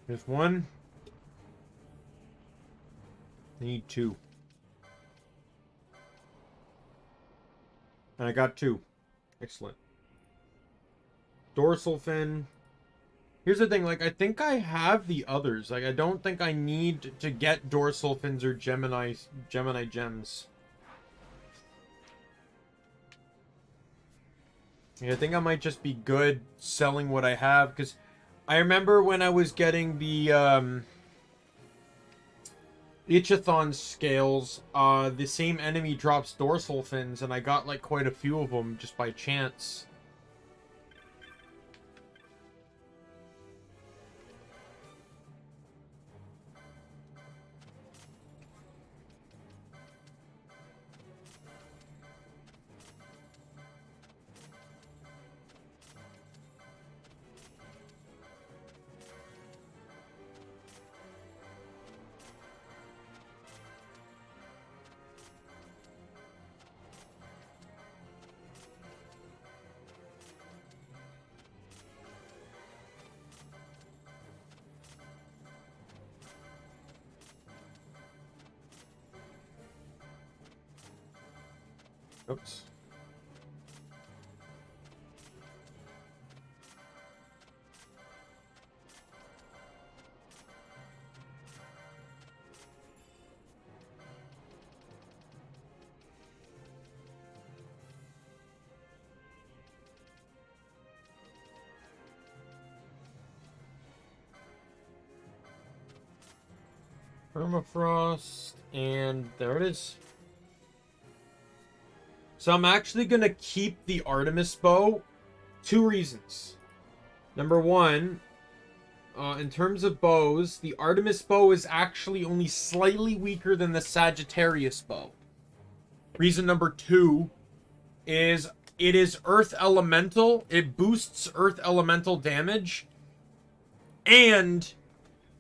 There's one. I need 2. And I got 2. Excellent. Dorsal fin. Here's the thing, like, I think I have the others. Like, I don't think I need to get dorsal fins or Gemini gems. Yeah, I think I might just be good selling what I have, because I remember when I was getting the XII scales, the same enemy drops dorsal fins, and I got like quite a few of them just by chance. Oops. Permafrost, and there it is. So I'm actually going to keep the Artemis bow. 2 reasons. Number 1, in terms of bows, the Artemis bow is actually only slightly weaker than the Sagittarius bow. Reason number 2 is it is Earth Elemental. It boosts Earth Elemental damage. And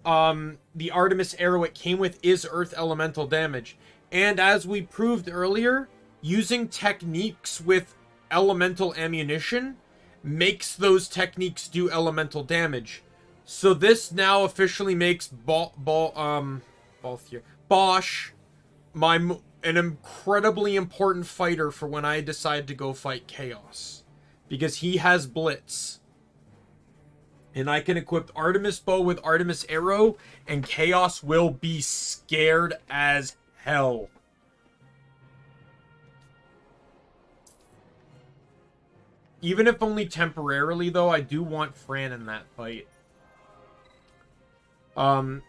the Artemis arrow it came with is Earth Elemental damage. And as we proved earlier, using techniques with elemental ammunition makes those techniques do elemental damage. So this now officially makes Bosch an incredibly important fighter for when I decide to go fight Chaos, because he has Blitz. And I can equip Artemis bow with Artemis arrow, and Chaos will be scared as hell. Even if only temporarily, though, I do want Fran in that fight.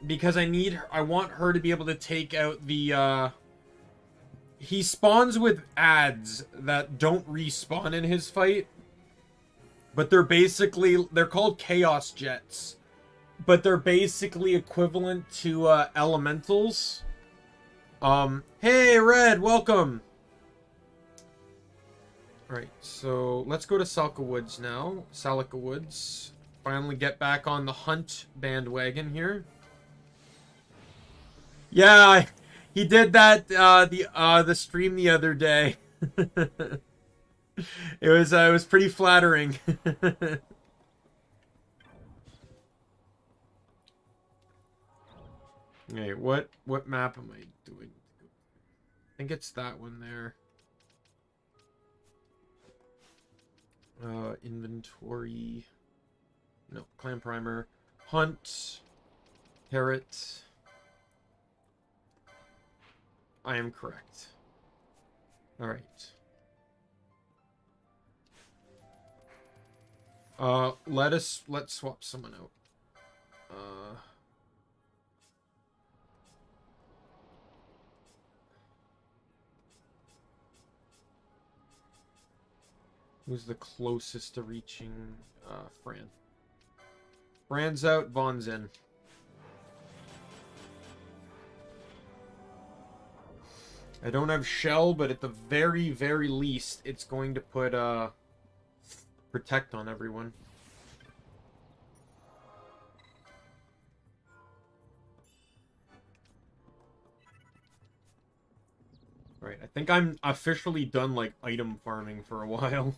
Because I want her to be able to take out the, he spawns with ads that don't respawn in his fight. But they're called Chaos Jets. But they're basically equivalent to, elementals. Hey, Red, welcome! Alright, so let's go to Salka Woods now. Salika Woods. Finally get back on the hunt bandwagon here. Yeah, he did that, the stream the other day. It was pretty flattering. Okay, what map am I doing? I think it's that one there. Inventory. No, clan primer. Hunt. Parrot. I am correct. Alright. Let's swap someone out. Who's the closest to reaching, Fran? Fran's out, Vaughn's in. I don't have Shell, but at the very, very least, it's going to put, Protect on everyone. Right, I think I'm officially done, like, item farming for a while.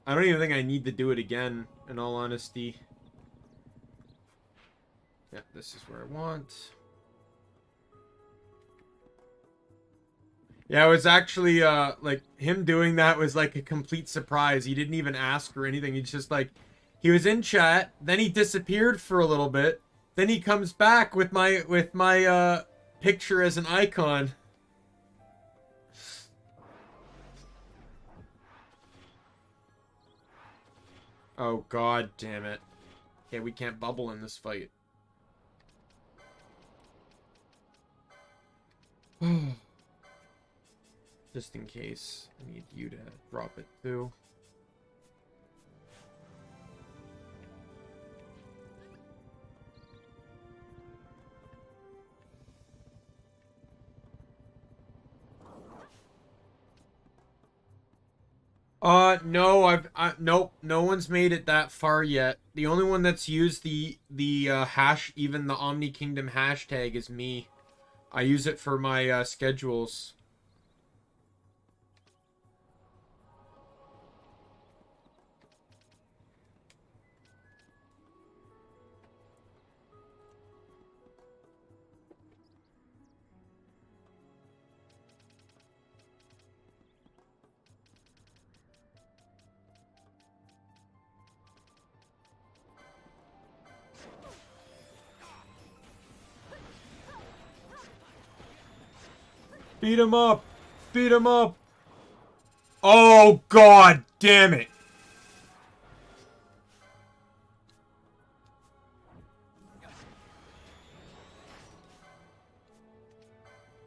I don't even think I need to do it again, in all honesty. Yeah, this is where I want. Yeah, it was actually, like, him doing that was, like, a complete surprise. He didn't even ask or anything. He's just, like, he was in chat, then he disappeared for a little bit, then he comes back with my picture as an icon. Oh, god damn it. Okay, we can't bubble in this fight. Just in case. I need you to drop it too. No, nope, no one's made it that far yet. The only one that's used the hash, even the Omni Kingdom hashtag, is me. I use it for my schedules. Beat him up! Beat him up! Oh, god damn it!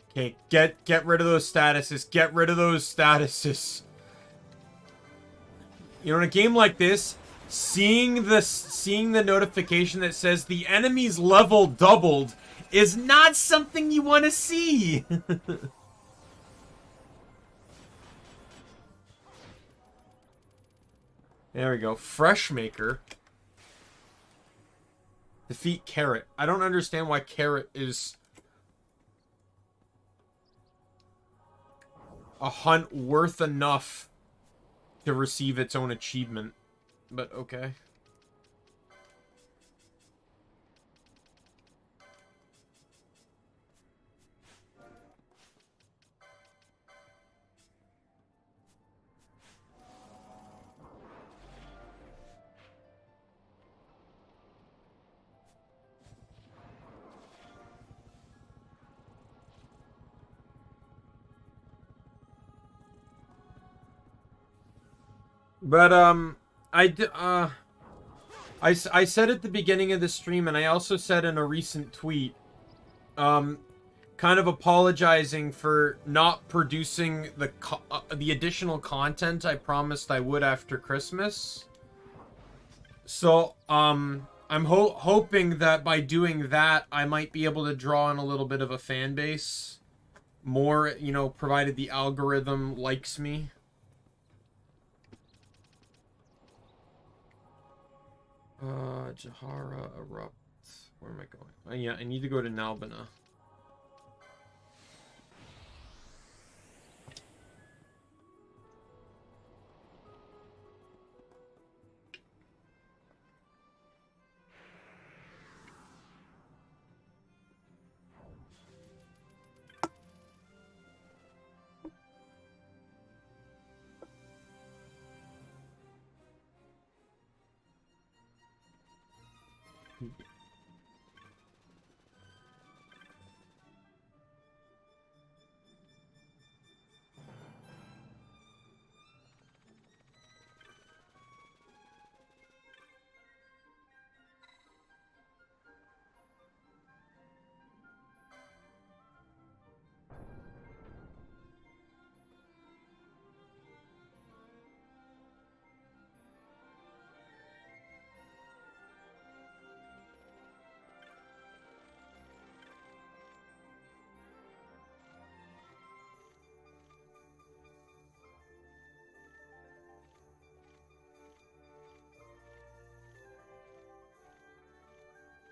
Okay, get rid of those statuses. Get rid of those statuses. You know, in a game like this, seeing the notification that says the enemy's level doubled is not something you want to see. There we go. Fresh Maker. Defeat Carrot. I don't understand why Carrot is a hunt worth enough to receive its own achievement. But okay. But, I said at the beginning of the stream, and I also said in a recent tweet, kind of apologizing for not producing the additional content I promised I would after Christmas. So, I'm hoping that by doing that, I might be able to draw in a little bit of a fan base. More, you know, provided the algorithm likes me. Jahara Erupt. Where am I going? Oh, yeah, I need to go to Nalbina.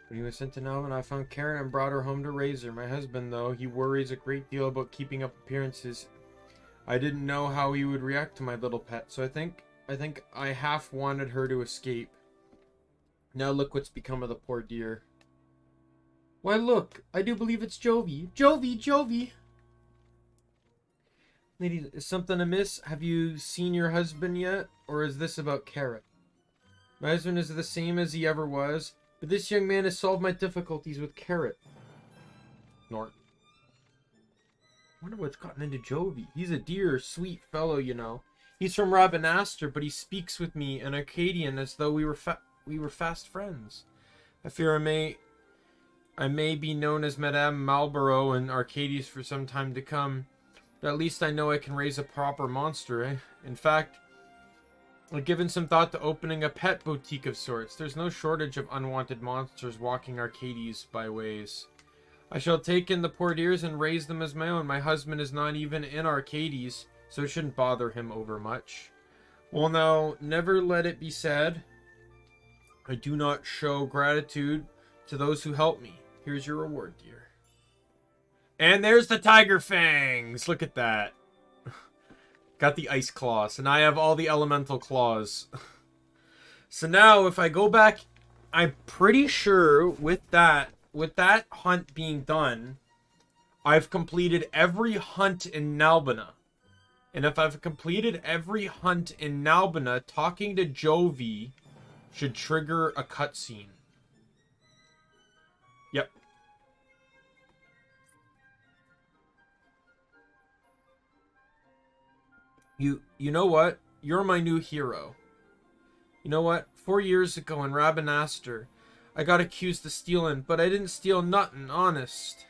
When he was sent to Nalbina, I found Karen and brought her home to raise her. My husband, though, he worries a great deal about keeping up appearances. I didn't know how he would react to my little pet, so I think I half wanted her to escape. Now look what's become of the poor dear. Why look, I do believe it's Jovi. Jovi! Lady, is something amiss? Have you seen your husband yet? Or is this about Carrot? My husband is the same as he ever was, but this young man has solved my difficulties with Carrot. Nort. Wonder what's gotten into Jovi. He's a dear, sweet fellow, you know. He's from Rabanastre, but he speaks with me in Arcadian as though we were fast friends. I fear I may be known as Madame Marlborough in Arcadius for some time to come, but at least I know I can raise a proper monster, eh? In fact, I've given some thought to opening a pet boutique of sorts. There's no shortage of unwanted monsters walking Arcades by ways. I shall take in the poor dears and raise them as my own. My husband is not even in Arcades, so it shouldn't bother him overmuch. Well, now, never let it be said I do not show gratitude to those who help me. Here's your reward, dear. And there's the tiger fangs. Look at that. Got the ice claws, and I have all the elemental claws. So now, if I go back, I'm pretty sure with that hunt being done, I've completed every hunt in Nalbina. And if I've completed every hunt in Nalbina, talking to Jovi should trigger a cutscene. Yep. You know what? You're my new hero. You know what? 4 years ago in Rabanastre, I got accused of stealing, but I didn't steal nothing, honest.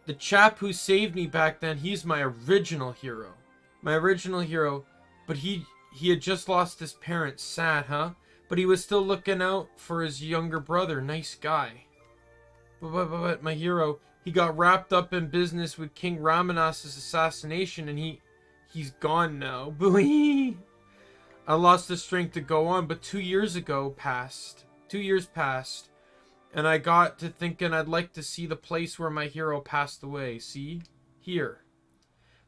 The chap who saved me back then, he's my original hero. My original hero, but he had just lost his parents. Sad, huh? But he was still looking out for his younger brother. Nice guy. But my hero, he got wrapped up in business with King Ramanas' assassination, and he's gone now. Booey! I lost the strength to go on, but 2 years passed, and I got to thinking I'd like to see the place where my hero passed away. See? Here.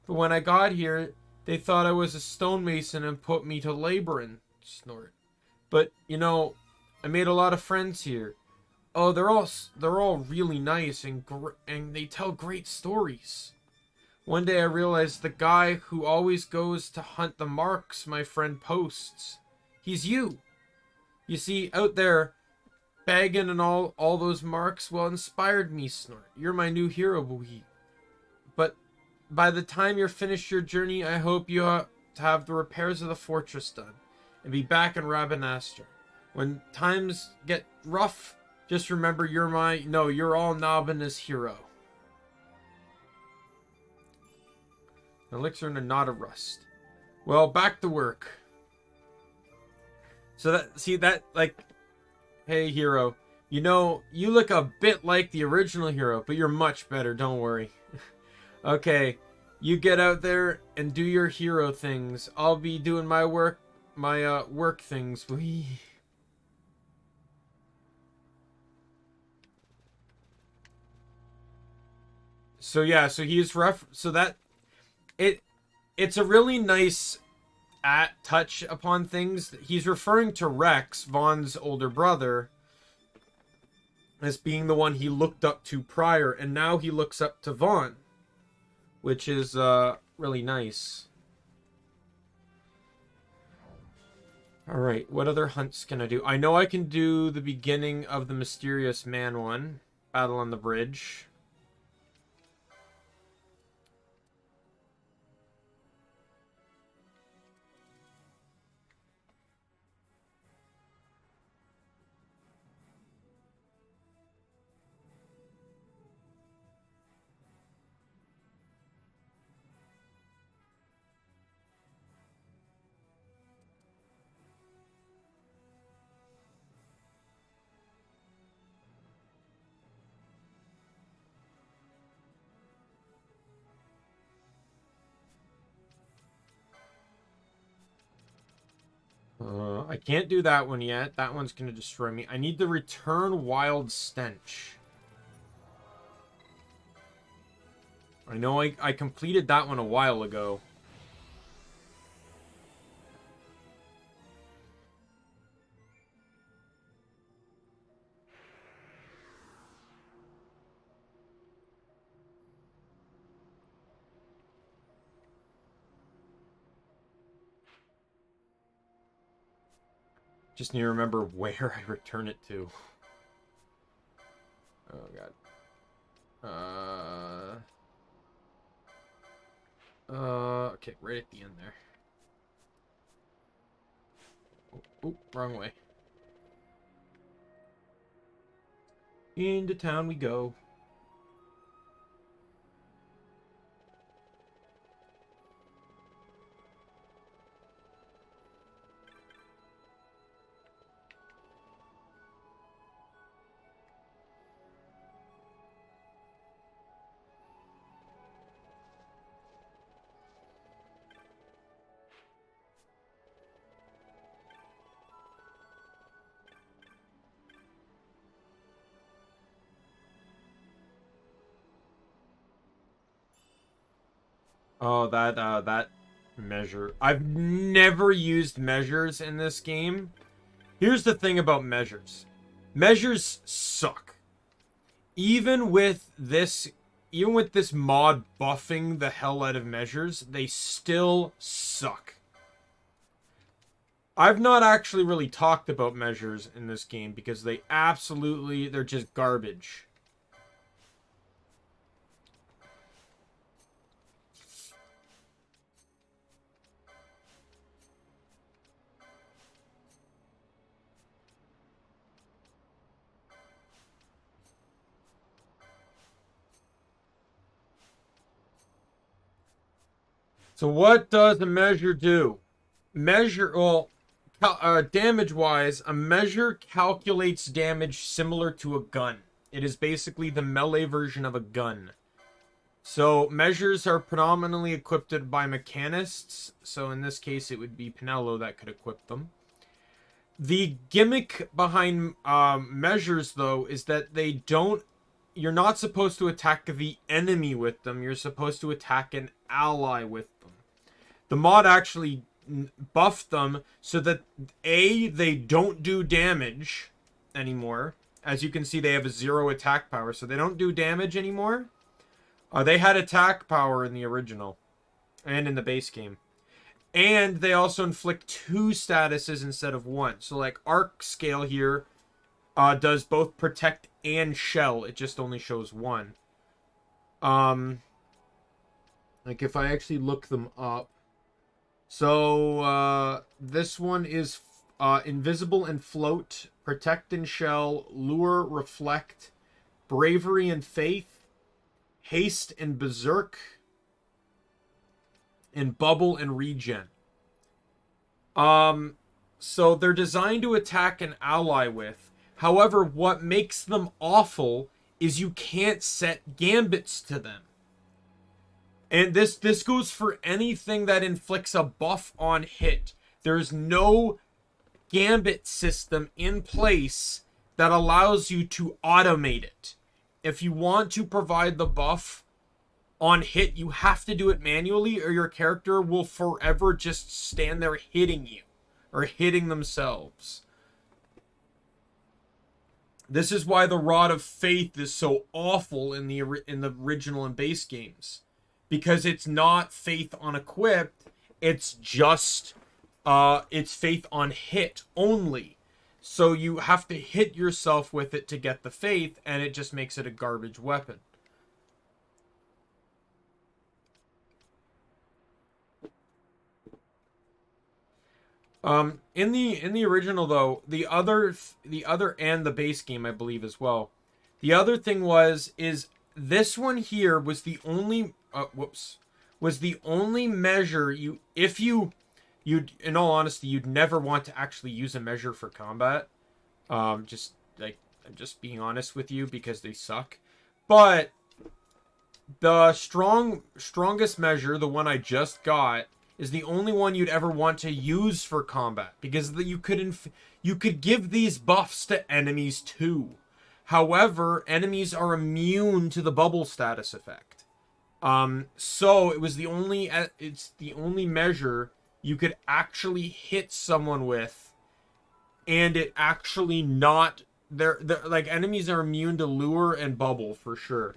But when I got here, they thought I was a stonemason and put me to laboring. Snort. But, you know, I made a lot of friends here. Oh, they're all really nice and they tell great stories. One day I realized the guy who always goes to hunt the marks my friend posts, he's you. You see, out there, bagging and all those marks, well, inspired me, Snort. You're my new hero, Boogie. But by the time you're finished your journey, I hope you have the repairs of the fortress done and be back in Rabanastre. When times get rough, just remember you're all Nalbina's hero. Elixir and a knot of rust. Well, back to work. So hey hero, you know, you look a bit like the original hero, but you're much better, don't worry. Okay, you get out there and do your hero things. I'll be doing my work things. Whee. So yeah, so he's it's a really nice touch upon things. He's referring to Rex, Vaughn's older brother, as being the one he looked up to prior, and now he looks up to Vaughn, which is really nice. Alright, what other hunts can I do? I know I can do the beginning of the Mysterious Man one, Battle on the Bridge. I can't do that one yet. That one's going to destroy me. I need to return Wild Stench. I know I completed that one a while ago. Just need to remember where I return it to. Oh, God. kick right at the end there. Oh, wrong way. Into town we go. Oh, that measure. I've never used measures in this game. Here's the thing about measures. Measures suck. Even with this mod buffing the hell out of measures, they still suck. I've not actually really talked about measures in this game because they're just garbage. So what does a measure do? Damage-wise, a measure calculates damage similar to a gun. It is basically the melee version of a gun. So measures are predominantly equipped by mechanists. So in this case, it would be Pinello that could equip them. The gimmick behind measures, though, is that you're not supposed to attack the enemy with them. You're supposed to attack an ally with them. The mod actually buffed them so that they don't do damage anymore. As you can see, they have a 0 attack power, so they don't do damage anymore. They had attack power in the original and in the base game. And they also inflict 2 statuses instead of 1. So like arc scale here does both protect and shell. It just only shows 1. Like if I actually look them up. So this one is invisible and float, protect and shell, lure, reflect, bravery and faith, haste and berserk, and bubble and regen. So they're designed to attack an ally with. However, what makes them awful is you can't set gambits to them. And this goes for anything that inflicts a buff on hit. There's no gambit system in place that allows you to automate it. If you want to provide the buff on hit, you have to do it manually, or your character will forever just stand there hitting you or hitting themselves. This is why the Rod of Faith is so awful in the original and base games, because it's not faith on equipped, it's just it's faith on hit only. So you have to hit yourself with it to get the faith, and it just makes it a garbage weapon. In the original though, the other and the base game I believe as well. The other thing is this one here was the only was the only measure you'd in all honesty you'd never want to actually use a measure for combat. Just like I'm just being honest with you because they suck. But the strongest measure, the one I just got, is the only one you'd ever want to use for combat, because you could give these buffs to enemies too. However, enemies are immune to the bubble status effect. So it's the only measure you could actually hit someone with, and it actually not they're like enemies are immune to lure and bubble for sure.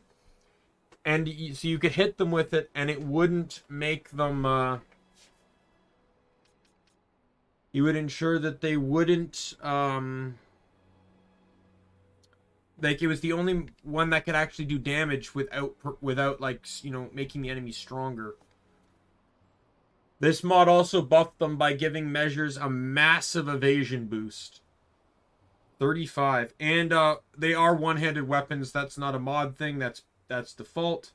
And so you could hit them with it, and it wouldn't make them. You would ensure that they wouldn't, like it was the only one that could actually do damage without like, you know, making the enemy stronger. This mod also buffed them by giving measures a massive evasion boost. 35. And they are one-handed weapons. That's not a mod thing. That's default.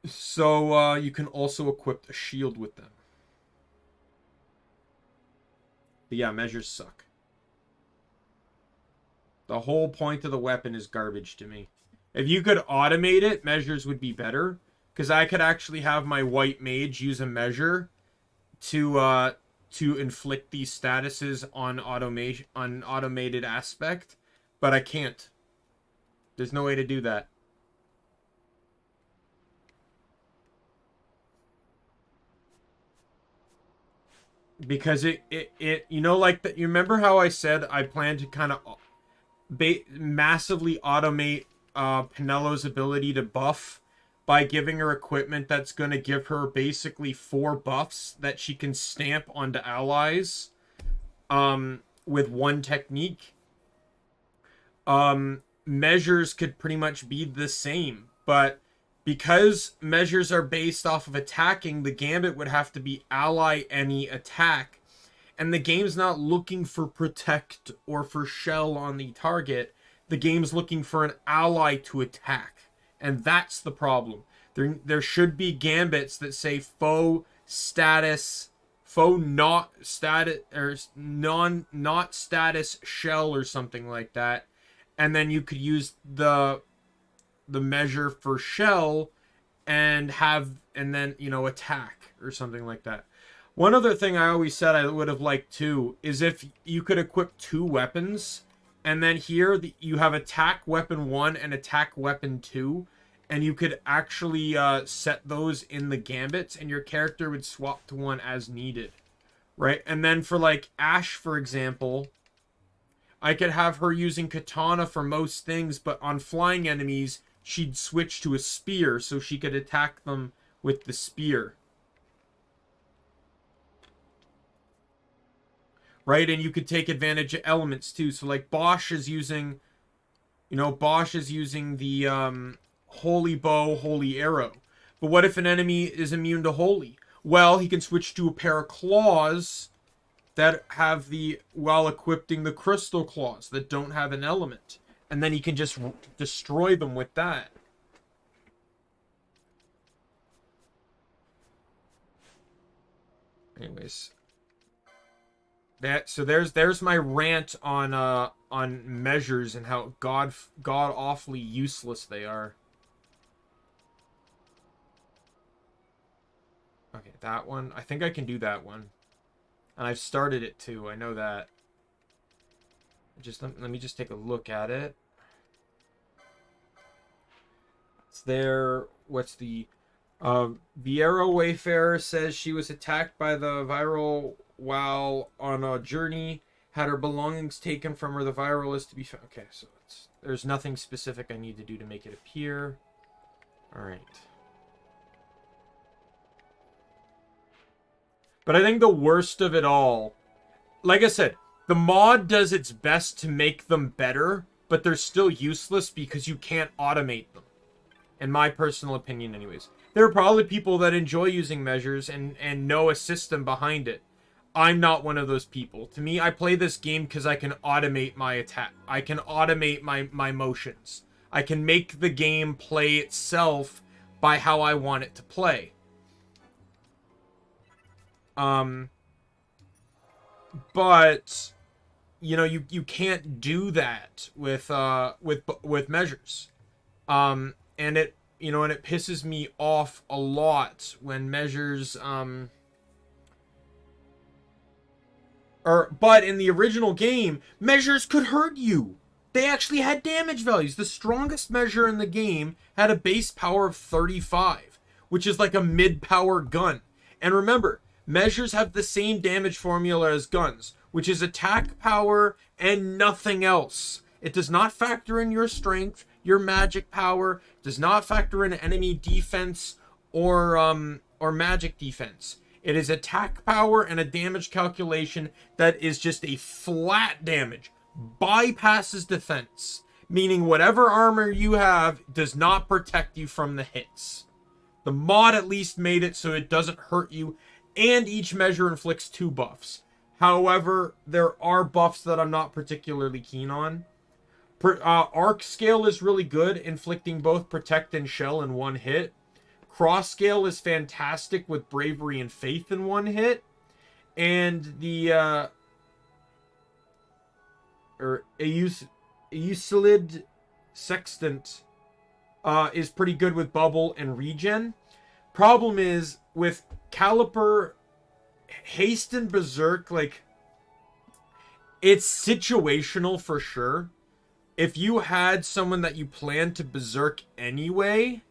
So you can also equip a shield with them. But yeah, measures suck. The whole point of the weapon is garbage to me. If you could automate it, measures would be better. Because I could actually have my white mage use a measure to inflict these statuses on automated aspect. But I can't. There's no way to do that. Because it you know, like that. You remember how I said I plan to kind of massively automate Penello's ability to buff by giving her equipment that's going to give her basically 4 buffs that she can stamp onto allies with one technique. Measures could pretty much be the same, but because measures are based off of attacking, the gambit would have to be ally any attack. And the game's not looking for protect or for shell on the target. The game's looking for an ally to attack. And that's the problem. There should be gambits that say foe status, foe not status, or not status shell or something like that. And then you could use the measure for shell and then, you know, attack or something like that. One other thing I always said I would have liked too is if you could equip 2 weapons, and then here you have attack weapon 1 and attack weapon 2, and you could actually set those in the gambits, and your character would swap to one as needed, right? And then for like Ashe, for example, I could have her using katana for most things, but on flying enemies, she'd switch to a spear so she could attack them with the spear. Right? And you could take advantage of elements too. So like Bosch is using, you know, the holy bow, holy arrow. But what if an enemy is immune to holy? Well, he can switch to a pair of claws that have while equipping the crystal claws that don't have an element. And then he can just destroy them with that. Anyways. So there's my rant on measures and how god awfully useless they are. Okay, that one. I think I can do that one. And I've started it too. I know that. Just let me just take a look at it. It's there. What's the Viero Wayfarer says she was attacked by the viral while on a journey, had her belongings taken from her. The viral is to be found. Okay, so there's nothing specific I need to do to make it appear. All right. But I think the worst of it all, like I said, the mod does its best to make them better, but they're still useless because you can't automate them. In my personal opinion, anyways. There are probably people that enjoy using measures and know a system behind it. I'm not one of those people. To me, I play this game because I can automate my attack. I can automate my motions. I can make the game play itself by how I want it to play. But you know, you can't do that with measures. And it, you know, and it pisses me off a lot when measures but in the original game, measures could hurt you. They actually had damage values. The strongest measure in the game had a base power of 35, which is like a mid-power gun. And remember, measures have the same damage formula as guns, which is attack power and nothing else. It does not factor in your strength, your magic power, does not factor in enemy defense or magic defense. It is attack power and a damage calculation that is just a flat damage. Bypasses defense. Meaning whatever armor you have does not protect you from the hits. The mod at least made it so it doesn't hurt you, and each measure inflicts 2 buffs. However, there are buffs that I'm not particularly keen on. Arc scale is really good, inflicting both protect and shell in 1 hit. Cross scale is fantastic with bravery and faith in 1 hit. And the Euclid Sextant is pretty good with bubble and regen. Problem is, with Caliper, haste and berserk, like, it's situational for sure. If you had someone that you planned to berserk anyway,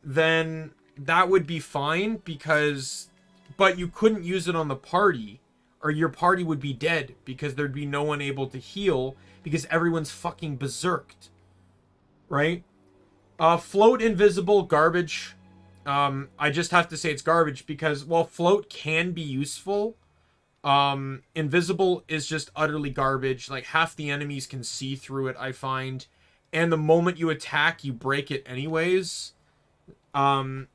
then that would be fine, because, but you couldn't use it on the party, or your party would be dead, because there'd be no one able to heal, because everyone's fucking berserked. Right? Float invisible, garbage. I just have to say it's garbage, because, well, float can be useful. Invisible is just utterly garbage. Like, half the enemies can see through it, I find. And the moment you attack, you break it anyways. And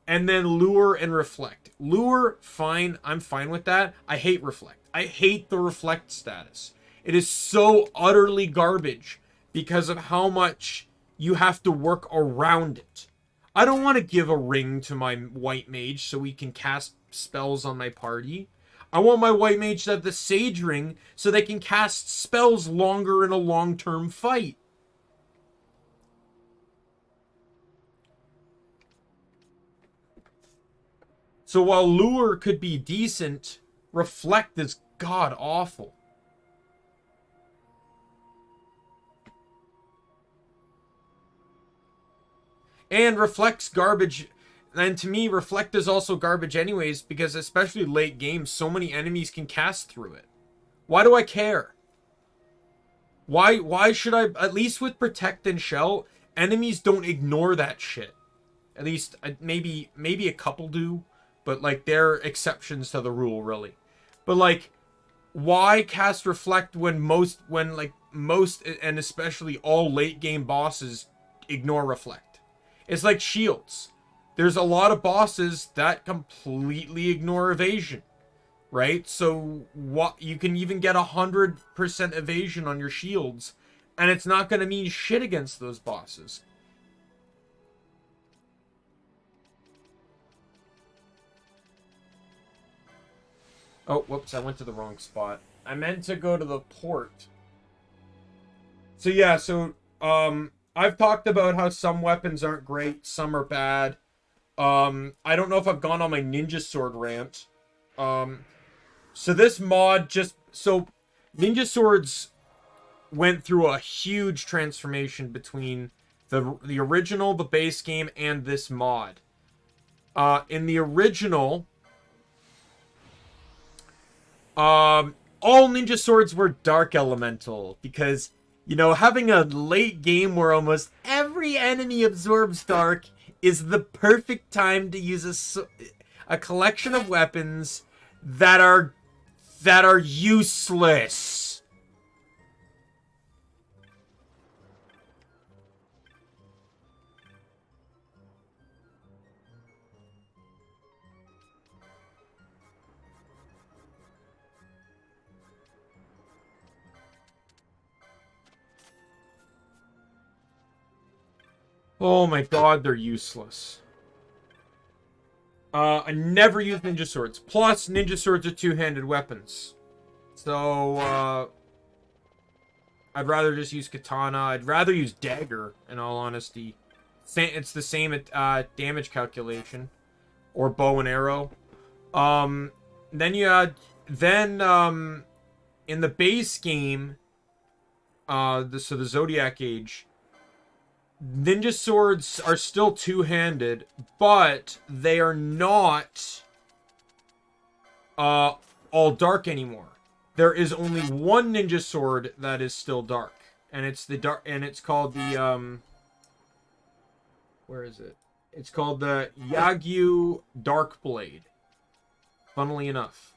then lure and reflect. Lure, fine. I'm fine with that. I hate reflect. I hate the reflect status. It is so utterly garbage because of how much you have to work around it. I don't want to give a ring to my white mage so he can cast spells on my party. I want my white mage to have the sage ring so they can cast spells longer in a long-term fight. So while lure could be decent, reflect is god-awful. And reflect's garbage. And to me, reflect is also garbage anyways, because especially late game, so many enemies can cast through it. Why do I care? Why should I? At least with protect and shell, enemies don't ignore that shit. At least maybe a couple do, but like they're exceptions to the rule, really. But like, why cast reflect when most and especially all late game bosses ignore reflect? It's like shields. There's a lot of bosses that completely ignore evasion, right? So what, you can even get 100% evasion on your shields, and it's not going to mean shit against those bosses. Oh, whoops, I went to the wrong spot. I meant to go to the port. So yeah, I've talked about how some weapons aren't great, some are bad. I don't know if I've gone on my ninja sword rant. So this mod ninja swords went through a huge transformation between the original, the base game, and this mod. In the original, all ninja swords were dark elemental, because, you know, having a late game where almost every enemy absorbs dark is the perfect time to use a collection of weapons that are useless. Oh my god, they're useless. I never use ninja swords. Plus, ninja swords are two-handed weapons. So, I'd rather just use katana. I'd rather use dagger, in all honesty. It's the same damage calculation. Or bow and arrow. Then you had... Then, in the base game, the Zodiac Age, ninja swords are still two-handed, but they are not all dark anymore. There is only one ninja sword that is still dark, and it's called the where is it? It's called the Yagyu Dark Blade. Funnily enough,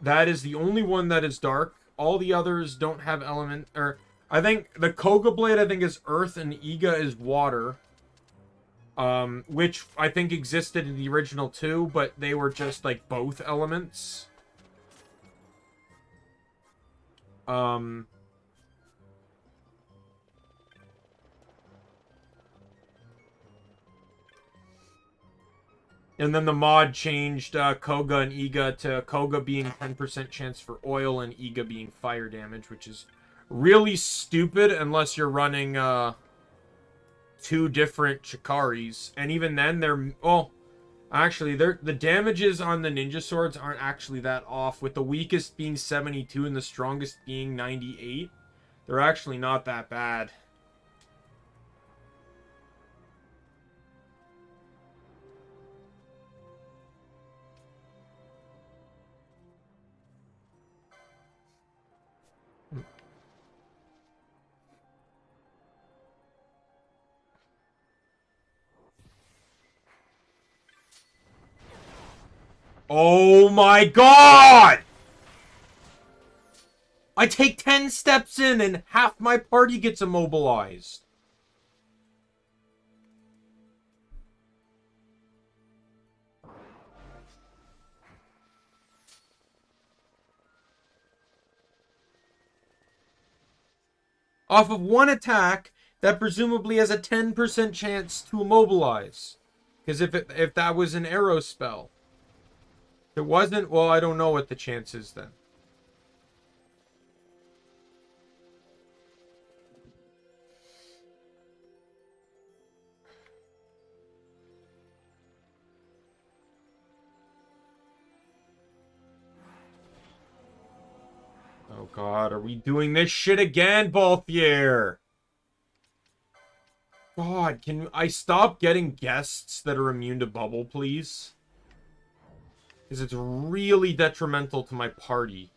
that is the only one that is dark. All the others don't have element, or I think the Koga Blade, I think, is earth, and Iga is water. which I think existed in the original too, but they were just like both elements. And then the mod changed Koga and Iga to Koga being 10% chance for oil and Iga being fire damage, which is really stupid unless you're running two different Chikaris. And even then, they're... Well, actually, the damages on the ninja swords aren't actually that off. With the weakest being 72 and the strongest being 98, they're actually not that bad. Oh my god! I take 10 steps in and half my party gets immobilized. Off of one attack that presumably has a 10% chance to immobilize. Because if that was an arrow spell. If it wasn't, well, I don't know what the chance is then. Oh god, are we doing this shit again, Balthier? God, can I stop getting guests that are immune to bubble, please? Because it's really detrimental to my party.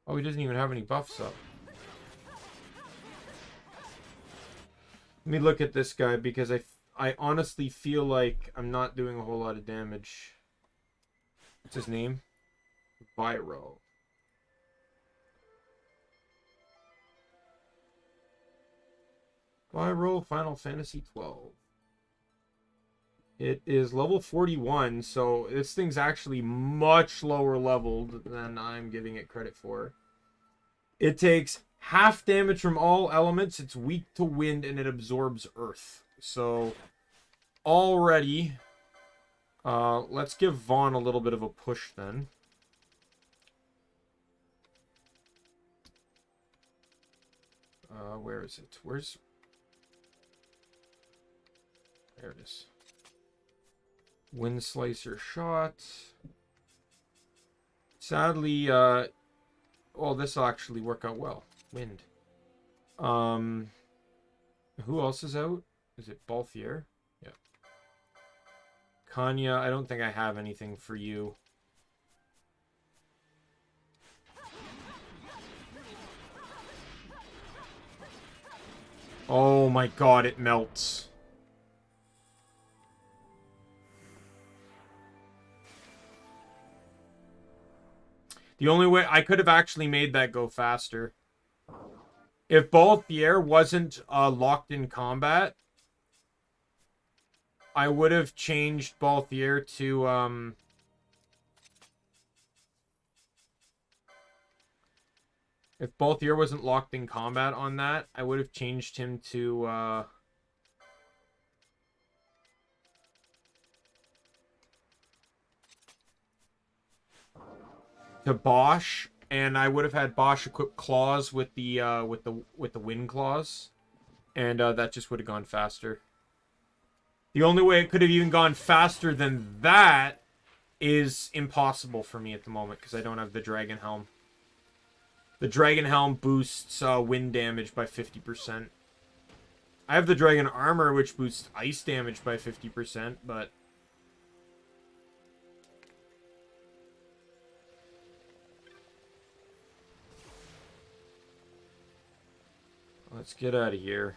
Oh, he doesn't even have any buffs up. Let me look at this guy because I honestly feel like I'm not doing a whole lot of damage. What's his name? Viro. Viro, Final Fantasy 12. It is level 41, so this thing's actually much lower leveled than I'm giving it credit for. It takes half damage from all elements, it's weak to wind, and it absorbs earth. So, already, let's give Vaughn a little bit of a push then. Where is it? There it is. Wind Slicer shot. Sadly, well, this will actually work out well. Wind. Who else is out? Is it Balthier? Yeah. Kanya, I don't think I have anything for you. Oh my god, it melts. The only way I could have actually made that go faster. If Balthier wasn't locked in combat, I would have changed Balthier to if Balthier wasn't locked in combat on that, I would have changed him to Bosch, and I would have had Bosch equip claws with the wind claws, and that just would have gone faster. The only way it could have even gone faster than that is impossible for me at the moment because I don't have the Dragon Helm. The Dragon Helm boosts wind damage by 50%. I have the Dragon Armor, which boosts ice damage by 50%, but let's get out of here.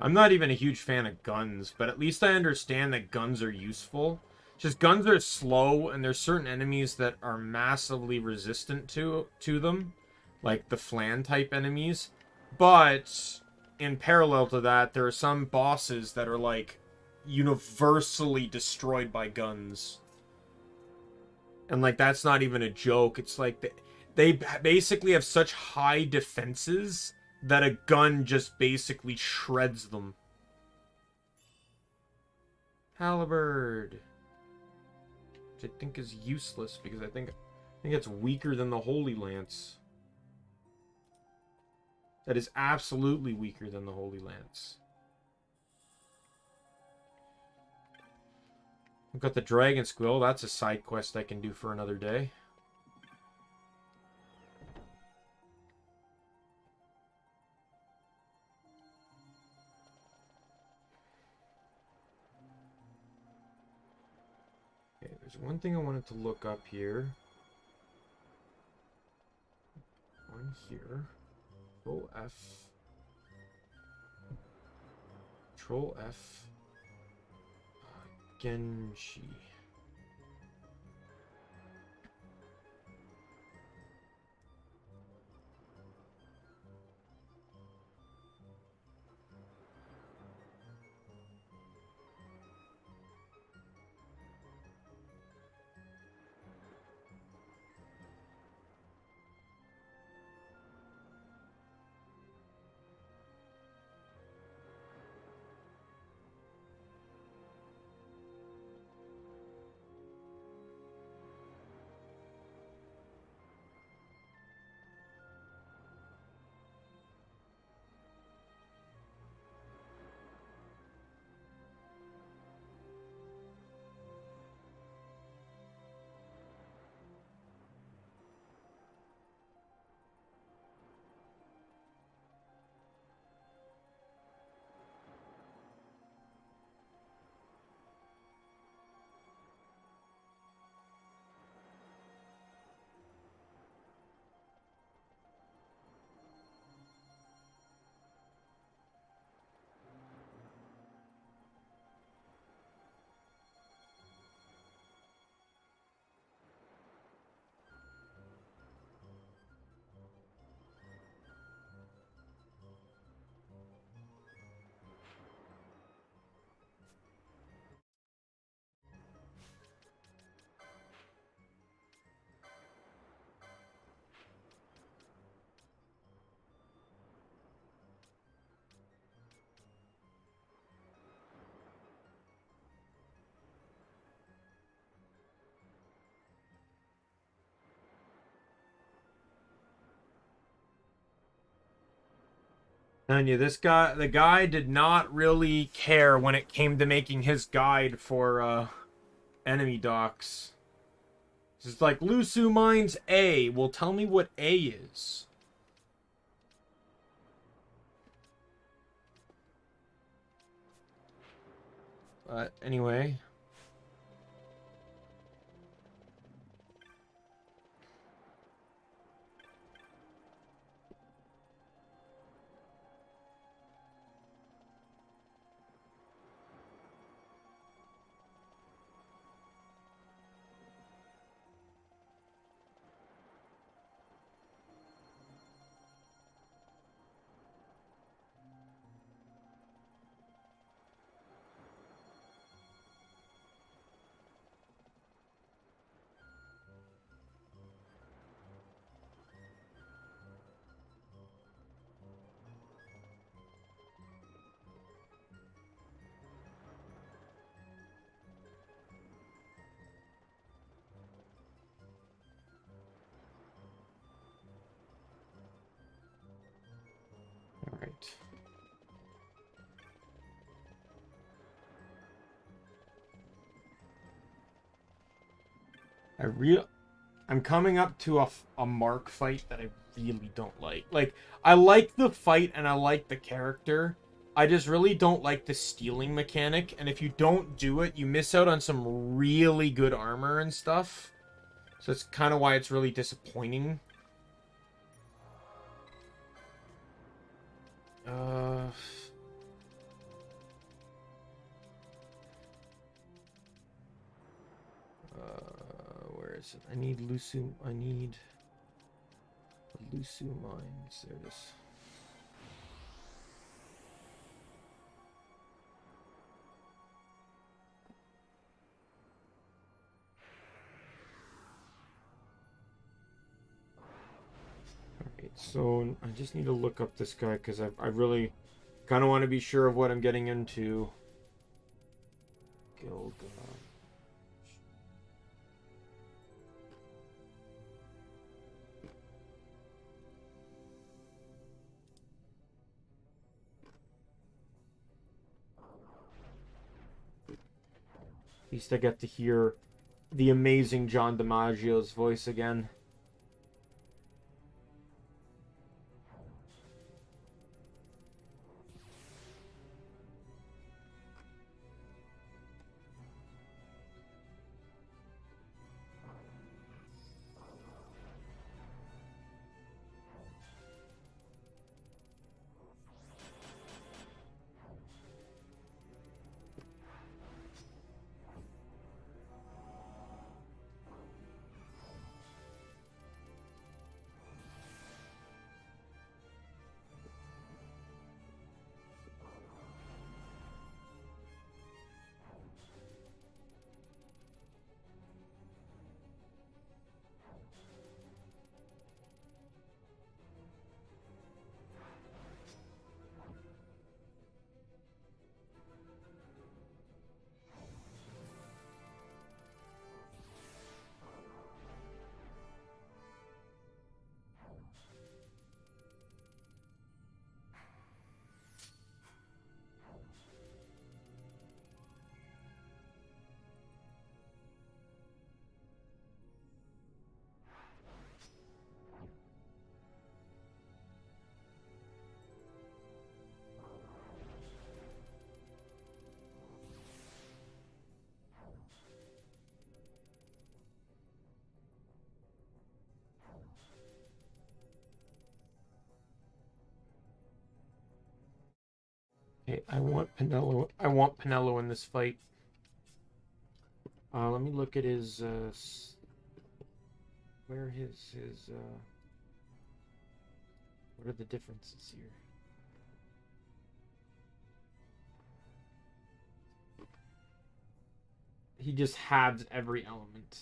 I'm not even a huge fan of guns, but at least I understand that guns are useful. Just guns are slow, and there's certain enemies that are massively resistant to them, like the Flan type enemies. But in parallel to that, there are some bosses that are like universally destroyed by guns. And like that's not even a joke. It's like they basically have such high defenses that a gun just basically shreds them. Halberd, which I think is useless because I think it's weaker than the Holy Lance. That is absolutely weaker than the Holy Lance. I've got the Dragon Squill. That's a side quest I can do for another day. Okay, there's one thing I wanted to look up here. On here. Control F. Control F. Genshi. Telling you, the guy did not really care when it came to making his guide for enemy docks. It's like, Lusu mines A. Well, tell me what A is. But anyway. Alright. I'm coming up to a Mark fight that I really don't like. Like, I like the fight and I like the character. I just really don't like the stealing mechanic. And if you don't do it, you miss out on some really good armor and stuff. So that's kind of why it's really disappointing. is it? I need Lusu. I need Lusu Mines. There it is. Alright, so I just need to look up this guy because I really kind of want to be sure of what I'm getting into. Guild. At least I get to hear the amazing John DiMaggio's voice again. Okay, I want Pinello. I want Pinello in this fight. Let me look at his where his what are the differences here? He just halves every element.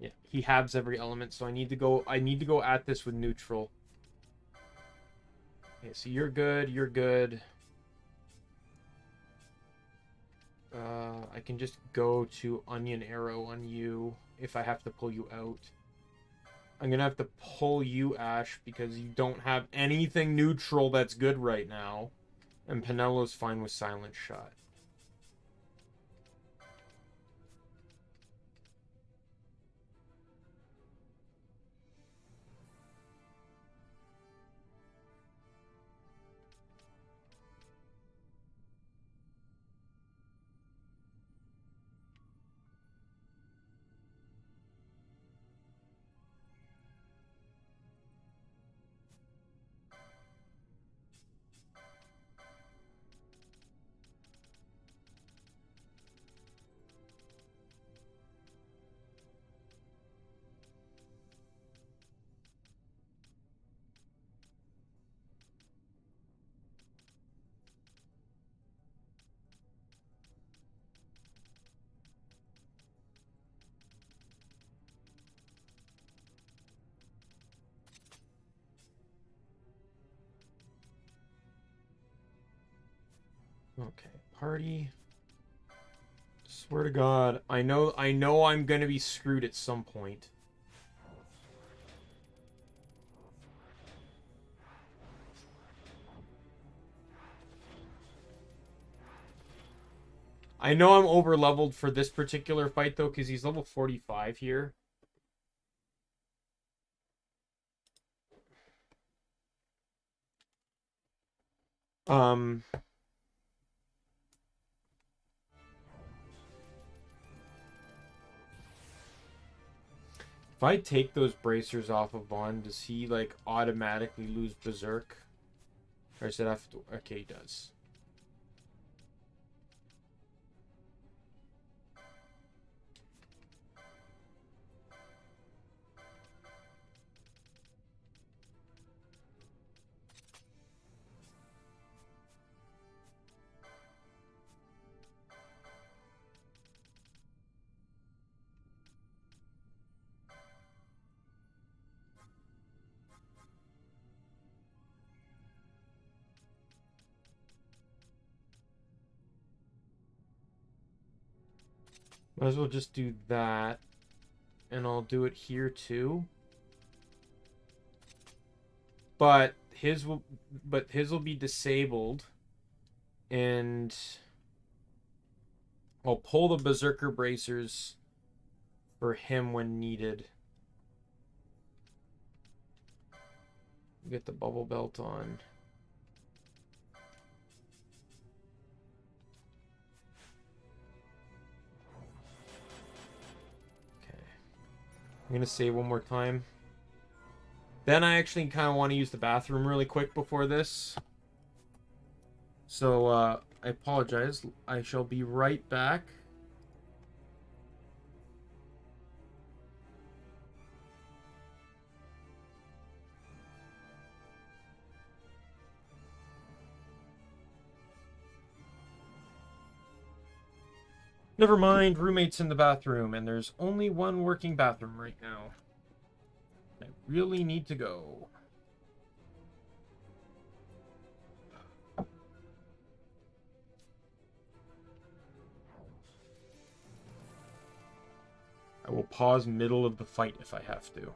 Yeah, he halves every element, so I need to go at this with neutral. Okay, so you're good, you're good. I can just go to Onion Arrow on you if I have to pull you out. I'm gonna have to pull you, Ash, because you don't have anything neutral that's good right now. And Pinello's fine with Silent Shot. Okay, party. Swear to God, I know I'm gonna be screwed at some point. I know I'm over leveled for this particular fight though, because he's level 45 here. If I take those bracers off of Vaughn, does he, like, automatically lose Berserk? Or does it have to... Okay, he does. Might as well just do that. And I'll do it here too. But his will be disabled. And I'll pull the Berserker bracers for him when needed. Get the bubble belt on. Okay. I'm gonna save one more time. Then I actually kind of want to use the bathroom really quick before this. So, I apologize. I shall be right back. Never mind, roommate's in the bathroom, and there's only one working bathroom right now. I really need to go. I will pause middle of the fight if I have to.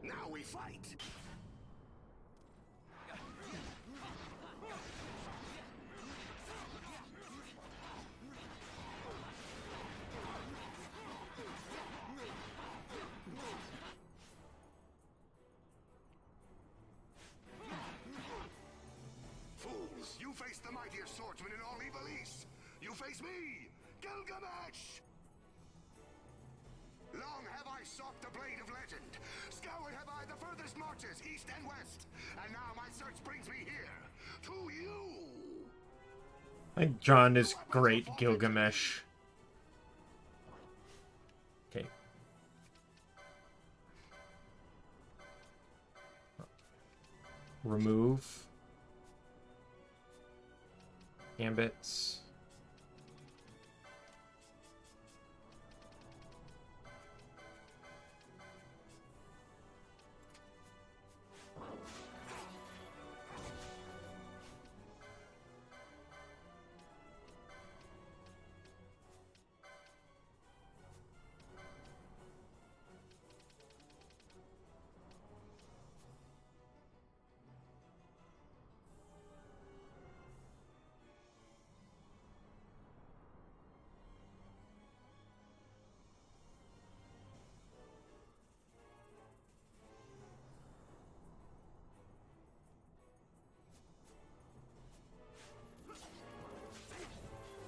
Now we fight. Fools, you face the mightiest swordsman in all Evil East. You face me, Gilgamesh! Long have I sought the blade of legend. Scoured have I the furthest marches, east and west. And now my search brings me here, to you! I think John is great, Gilgamesh. Okay. Remove. Gambits.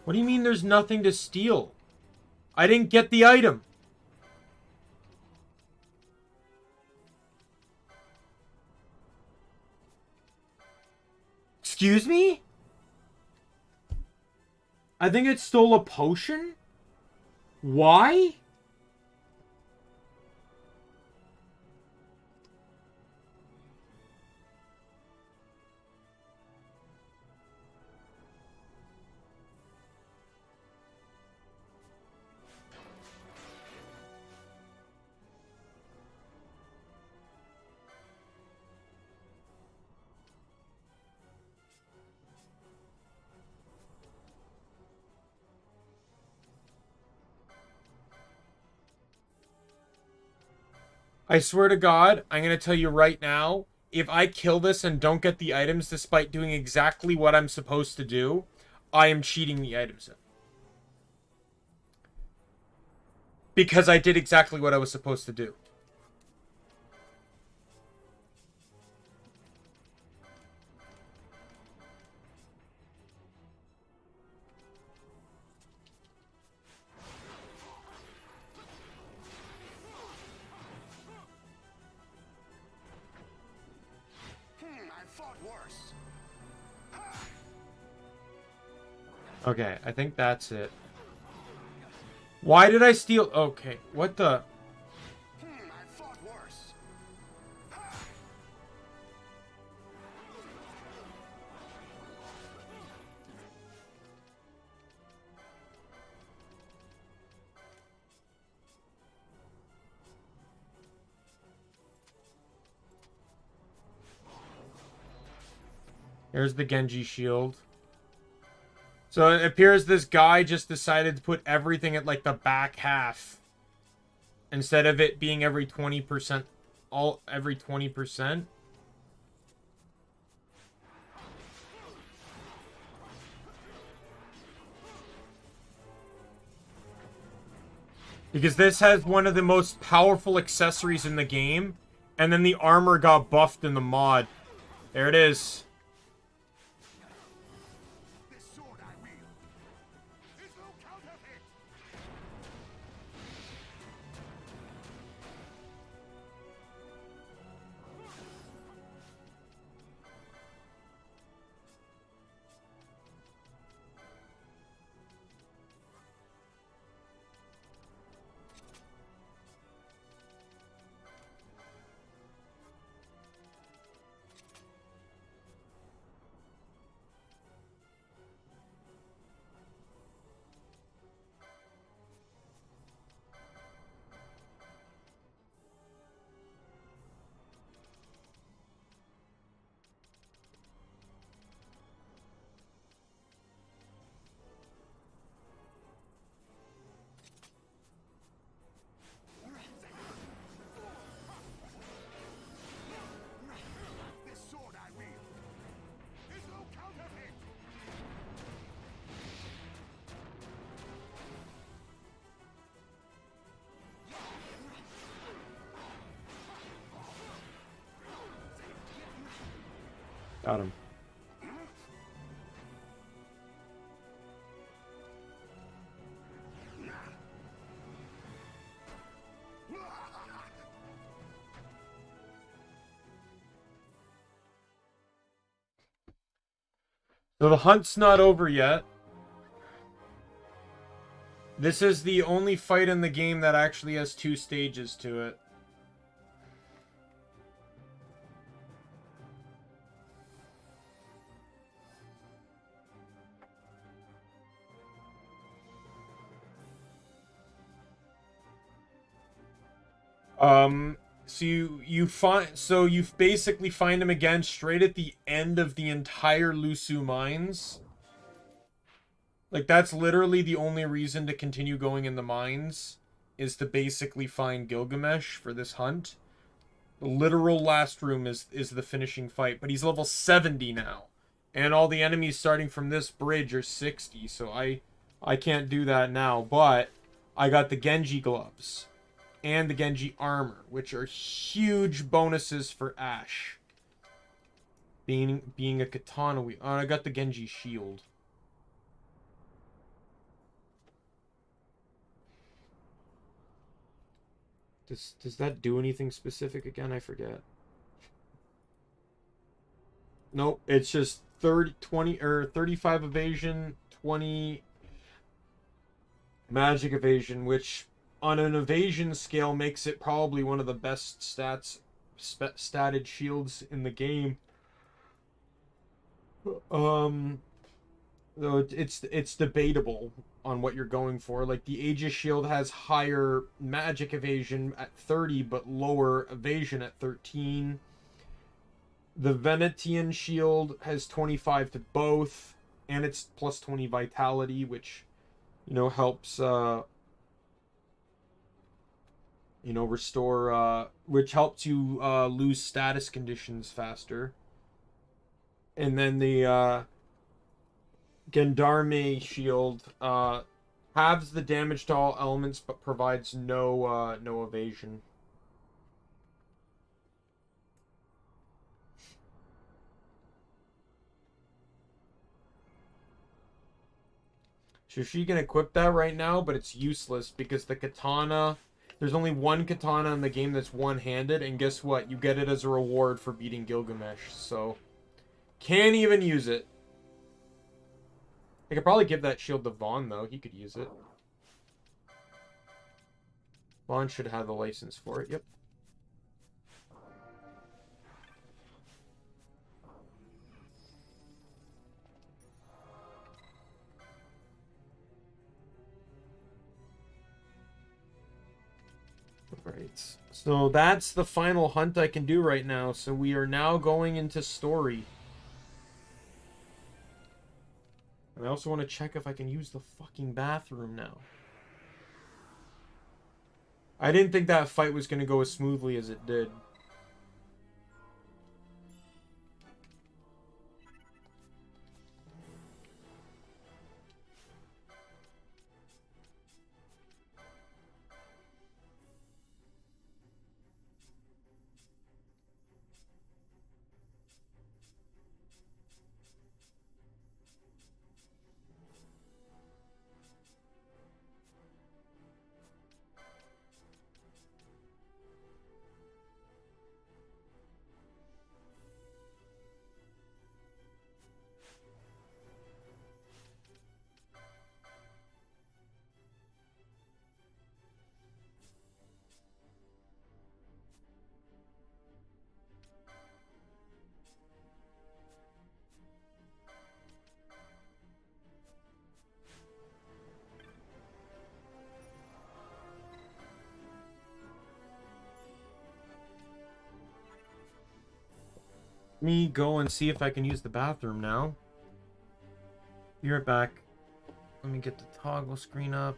What do you mean there's nothing to steal? I didn't get the item. Excuse me? I think it stole a potion? Why? I swear to God, I'm going to tell you right now, if I kill this and don't get the items despite doing exactly what I'm supposed to do, I am cheating the items in. Because I did exactly what I was supposed to do. Okay, I think that's it. Why did I steal? Okay, what the? I fought worse. Here's the Genji shield. So it appears this guy just decided to put everything at like the back half. Instead of it being every 20%, every 20%. Because this has one of the most powerful accessories in the game. And then the armor got buffed in the mod. There it is. This sword I wield is no counterfeit. This sword I wield is no counterfeit. Got him. So the hunt's not over yet. This is the only fight in the game that actually has 2 stages to it. So you basically find him again straight at the end of the entire Lusu mines. Like, that's literally the only reason to continue going in the mines, is to basically find Gilgamesh for this hunt. The literal last room is the finishing fight, but he's level 70 now. And all the enemies starting from this bridge are 60, so I can't do that now, but I got the Genji gloves and the Genji armor, which are huge bonuses for Ashe. Being a katana, I got the Genji shield. Does that do anything specific again? I forget. Nope, it's just 20 or 35 evasion, 20 magic evasion, which on an evasion scale makes it probably one of the best statted shields in the game. Though it's debatable on what you're going for. Like, the Aegis shield has higher magic evasion at 30, but lower evasion at 13. The Venetian shield has 25 to both, and it's plus 20 vitality, which, you know, helps, restore, which helps you lose status conditions faster. And then the Gendarme shield halves the damage to all elements, but provides no evasion. So she can equip that right now, but it's useless because the katana, there's only one katana in the game that's one-handed, and guess what? You get it as a reward for beating Gilgamesh, so can't even use it. I could probably give that shield to Vaughn, though. He could use it. Bond should have the license for it. Yep. Right. So that's the final hunt I can do right now. So we are now going into story. And I also want to check if I can use the fucking bathroom now. I didn't think that fight was going to go as smoothly as it did. Me go and see if I can use the bathroom now. Be right back. Let me get the toggle screen up.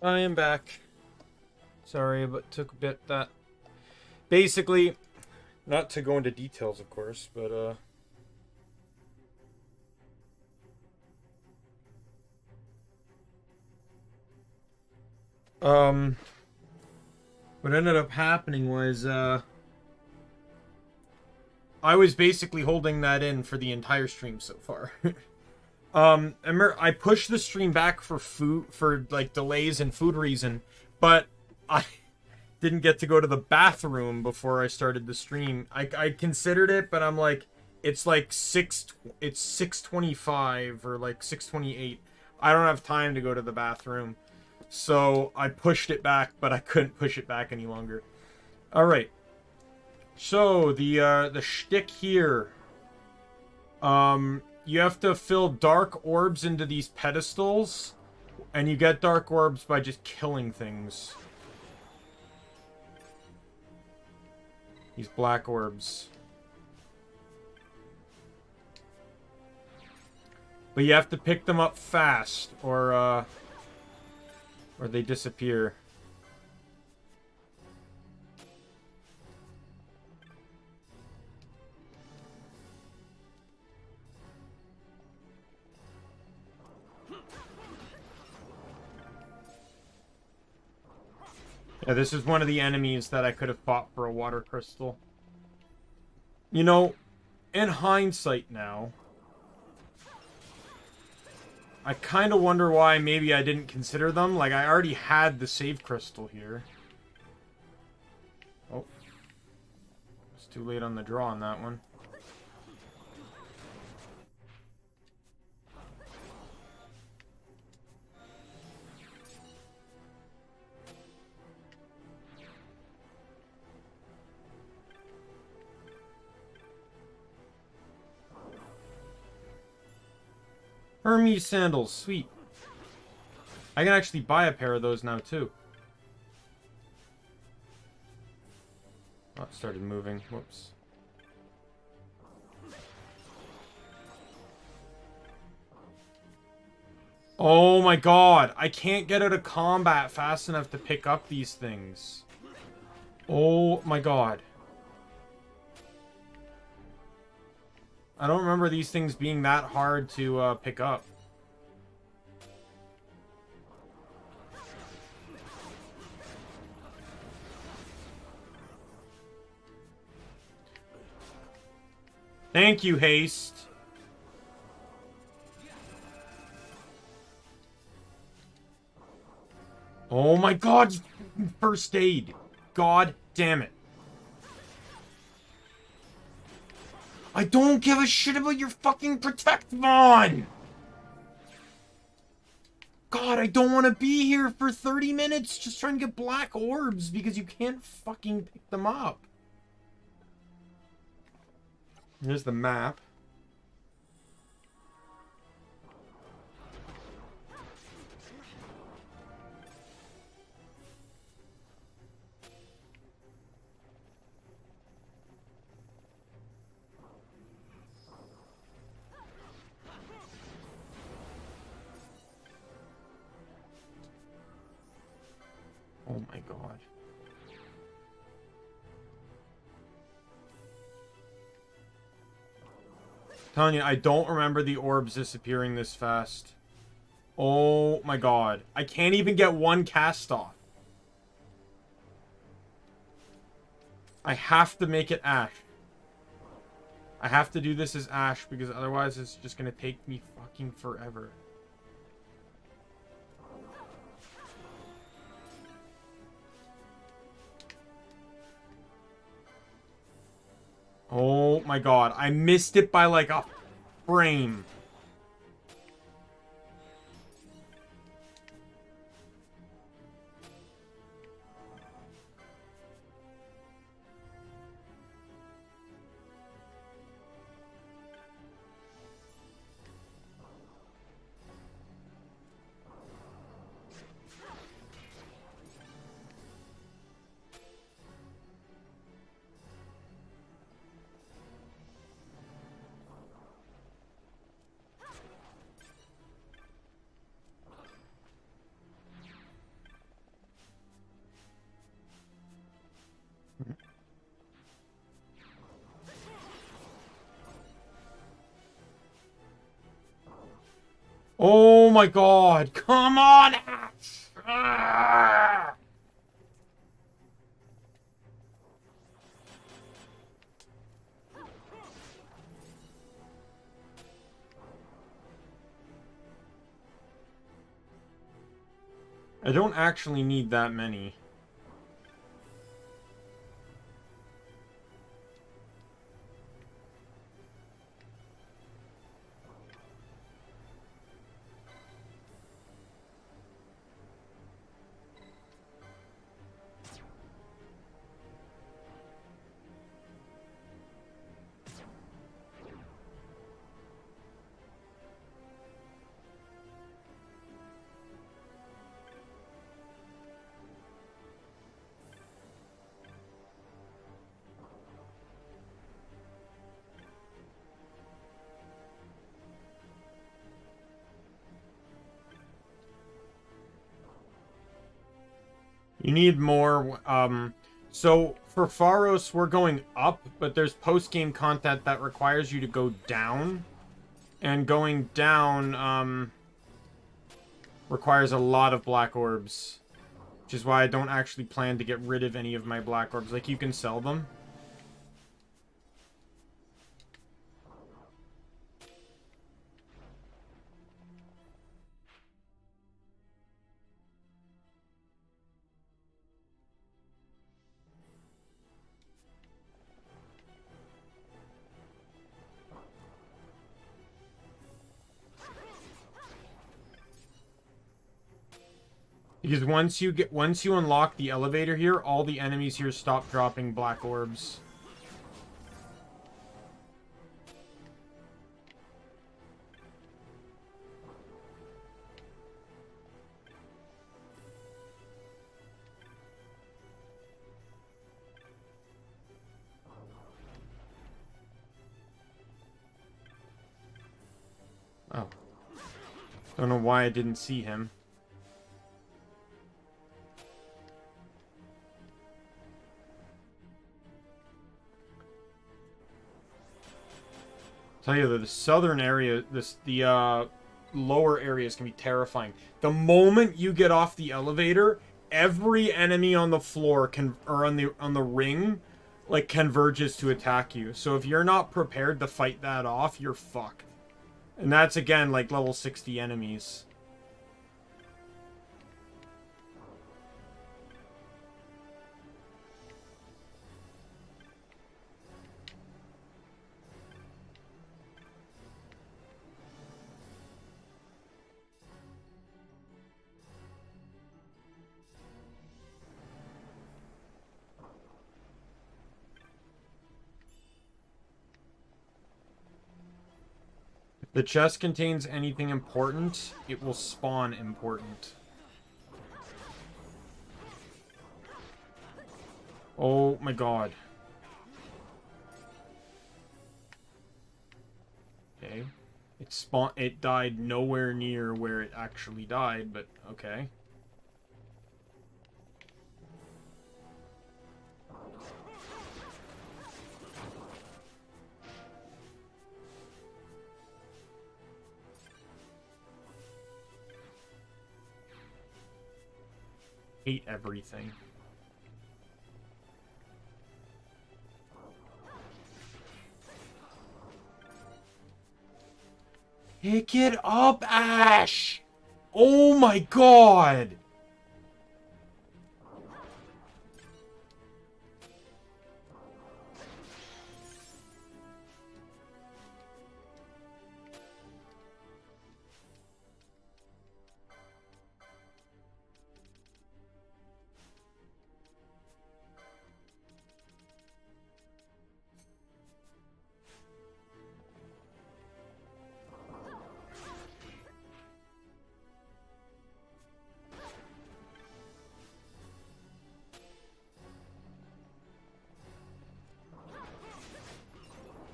I am back. Sorry, but took a bit that... Basically, not to go into details, of course, but, what ended up happening was, I was basically holding that in for the entire stream so far. I pushed the stream back for like, delays and food reason, but I didn't get to go to the bathroom before I started the stream. I considered it, but I'm like, it's like 6:25 or like 6:28. I don't have time to go to the bathroom. So I pushed it back, but I couldn't push it back any longer. Alright. So the shtick here. You have to fill dark orbs into these pedestals, and you get dark orbs by just killing things. These black orbs. But you have to pick them up fast, or they disappear. Yeah, this is one of the enemies that I could have fought for a water crystal. You know, in hindsight now, I kind of wonder why maybe I didn't consider them. Like, I already had the save crystal here. Oh. It's too late on the draw on that one. Hermes sandals, sweet. I can actually buy a pair of those now, too. Oh, it started moving. Whoops. Oh my god! I can't get out of combat fast enough to pick up these things. Oh my god. I don't remember these things being that hard to pick up. Thank you, Haste. Oh my god! First aid. God damn it. I don't give a shit about your fucking Protect Mon! God, I don't want to be here for 30 minutes just trying to get black orbs because you can't fucking pick them up. Here's the map. Oh my god. Telling you, I don't remember the orbs disappearing this fast. Oh my god. I can't even get one cast off. I have to make it Ash. I have to do this as Ash because otherwise it's just gonna take me fucking forever. Oh my god, I missed it by like a frame. Oh my god! Come on, Ash! Ah! I don't actually need that many. You need more, so for Pharos, we're going up, but there's post-game content that requires you to go down. And going down, requires a lot of black orbs. Which is why I don't actually plan to get rid of any of my black orbs. Like, you can sell them. Because once you unlock the elevator here, all the enemies here stop dropping black orbs. Oh. Don't know why I didn't see him. Tell you that the southern area, the lower areas can be terrifying. The moment you get off the elevator, every enemy on the floor or on the ring, like, converges to attack you. So if you're not prepared to fight that off, you're fucked. And that's again like level 60 enemies. The chest contains anything important, it will spawn important. Oh my god. Okay. It died nowhere near where it actually died, but okay. Hate everything. Pick it up, Ash! Oh my god!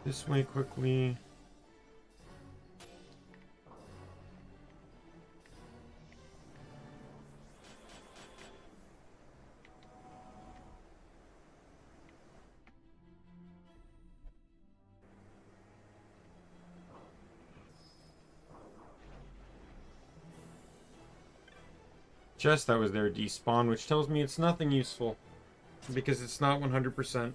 This way quickly. Chest that was there despawned, which tells me it's nothing useful. Because it's not 100%.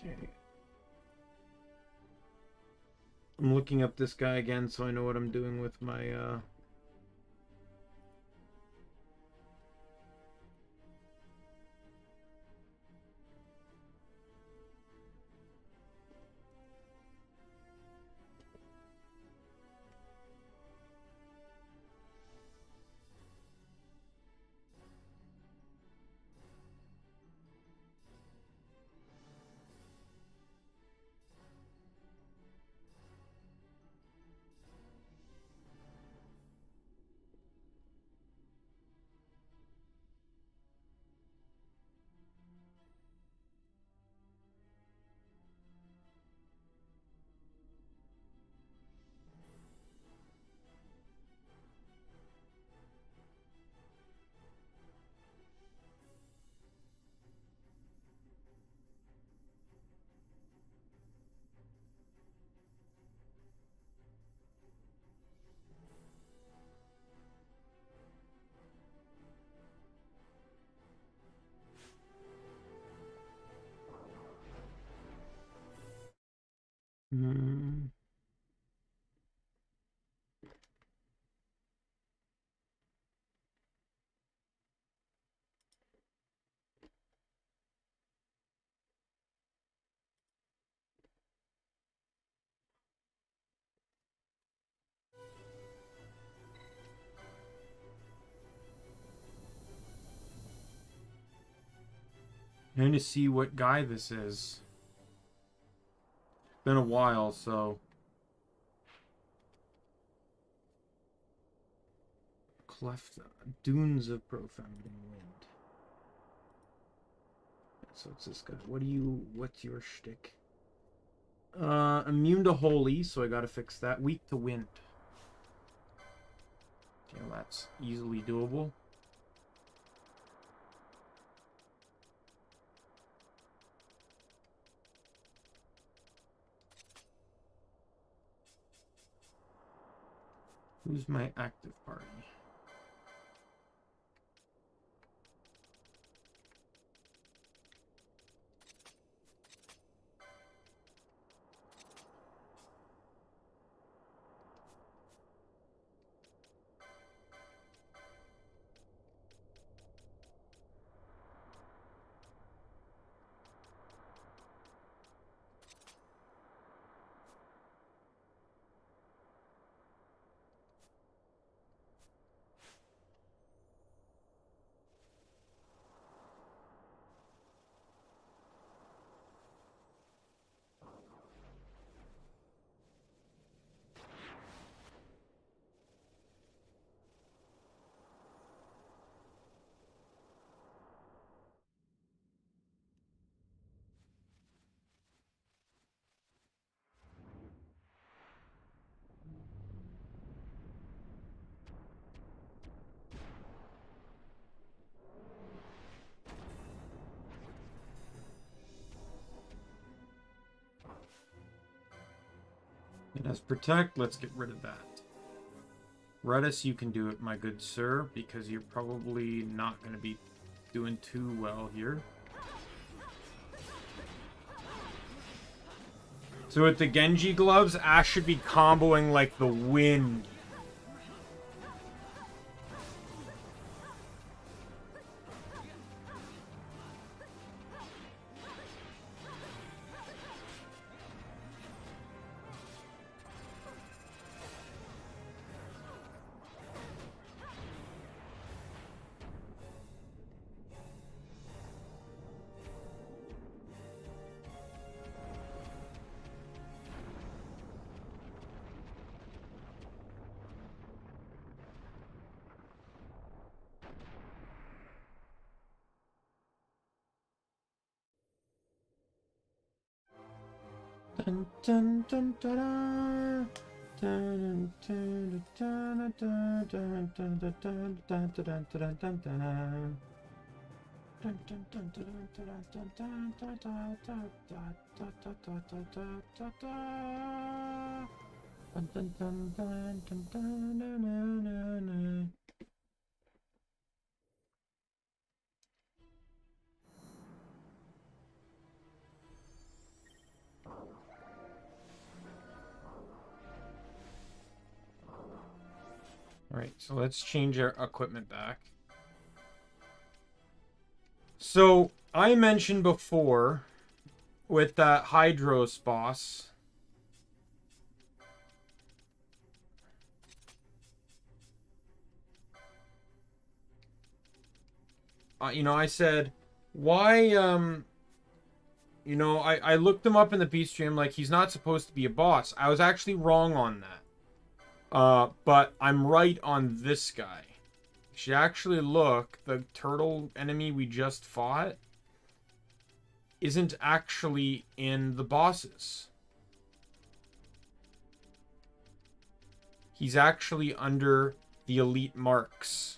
Okay. I'm looking up this guy again so I know what I'm doing with my trying to see what guy this is. Been a while, so cleft dunes of profound wind. So it's this guy. What's your shtick? Immune to holy, so I gotta fix that. Weak to wind. Okay, well, that's easily doable. Who's my active party? It has protect. Let's get rid of that. Redis, you can do it, my good sir, because you're probably not going to be doing too well here. So with the Genji gloves, Ash should be comboing like the wind. Dun, dun, dun, dun, dun. Dun, dun, dun, dun, dun, dun, dun, dun, dun, dun, dun, dun, dun. Dun, dun, dun, dun, dun, dun, dun, dun, dun, dun, dun, dun, dun, dun, dun, dun, dun. Dun, dun, dun, dun, dun, dun, dun, dun, dun, dun. Alright, so let's change our equipment back. So, I mentioned before with that Hydros boss. I said, why, I looked him up in the Beast stream, like, he's not supposed to be a boss. I was actually wrong on that. But I'm right on this guy. You should actually look, the turtle enemy we just fought isn't actually in the bosses. He's actually under the elite marks.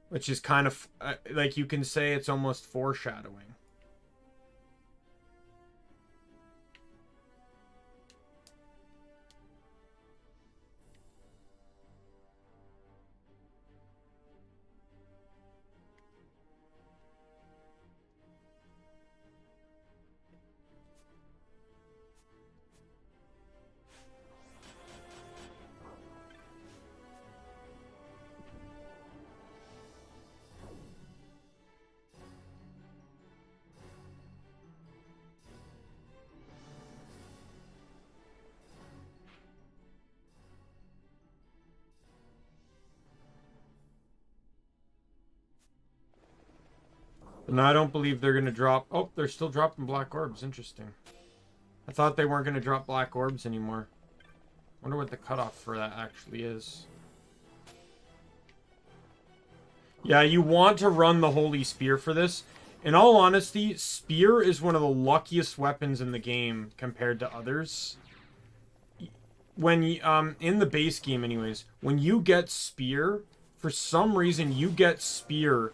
Which is kind of, like, you can say it's almost foreshadowing. No, I don't believe they're going to drop... Oh, they're still dropping black orbs. Interesting. I thought they weren't going to drop black orbs anymore. Wonder what the cutoff for that actually is. Yeah, you want to run the Holy Spear for this. In all honesty, Spear is one of the luckiest weapons in the game compared to others. When in the base game anyways, when you get Spear, for some reason you get Spear...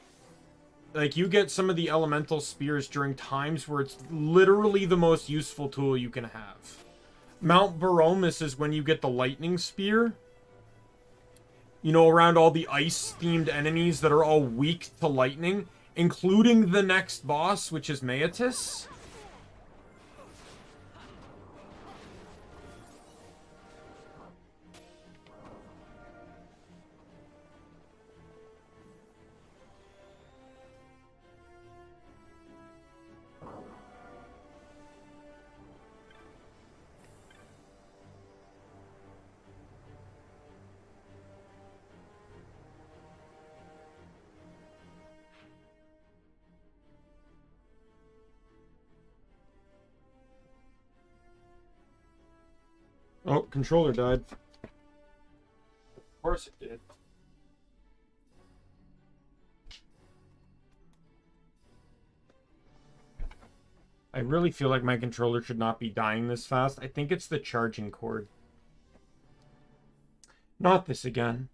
Like, you get some of the elemental spears during times where it's literally the most useful tool you can have. Mount Baromus is when you get the lightning spear. You know, around all the ice-themed enemies that are all weak to lightning, including the next boss, which is Maetis. Oh, controller died. Of course it did. I really feel like my controller should not be dying this fast. I think it's the charging cord. Not this again.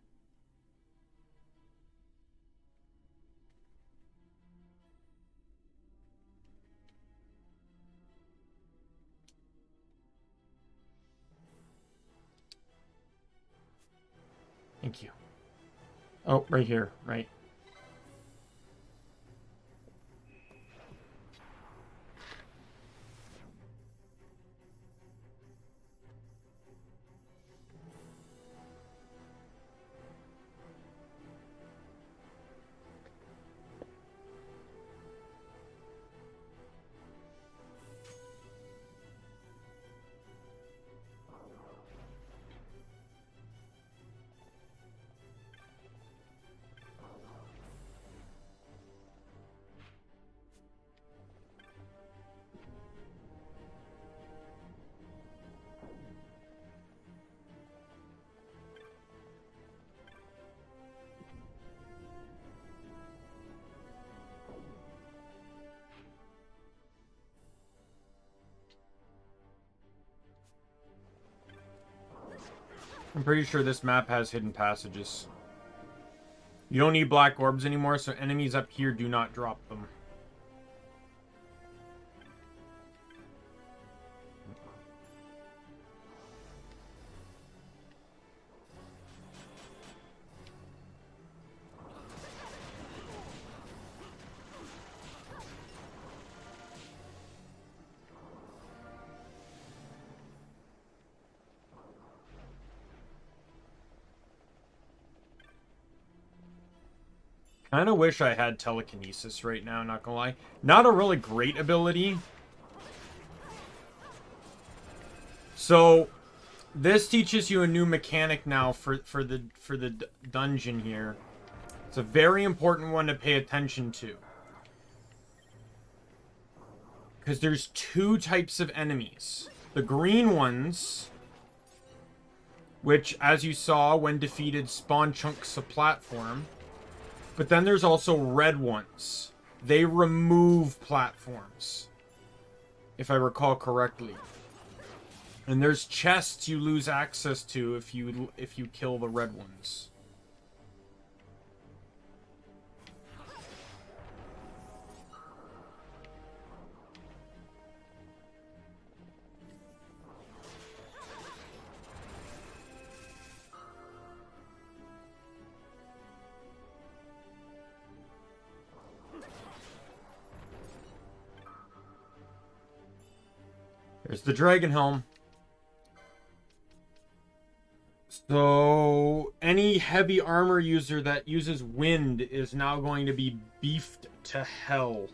Thank you. Oh, right here. Right. I'm pretty sure this map has hidden passages. You don't need black orbs anymore, so enemies up here do not drop them. Kind of wish I had telekinesis right now, not gonna lie. Not a really great ability. So, this teaches you a new mechanic now for the dungeon here. It's a very important one to pay attention to. Because there's two types of enemies. The green ones, which, as you saw, when defeated, spawn chunks of platform. But then there's also red ones. They remove platforms, if I recall correctly. And there's chests you lose access to if you kill the red ones. There's the dragon helm. So, any heavy armor user that uses wind is now going to be beefed to hell.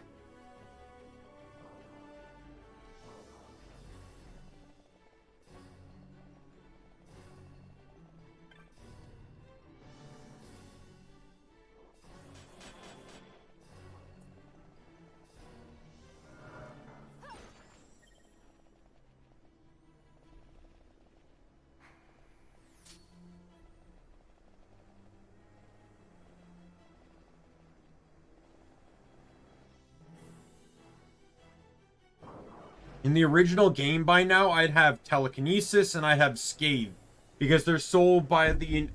In the original game by now, I'd have telekinesis and I'd have scathe. Because they're sold by the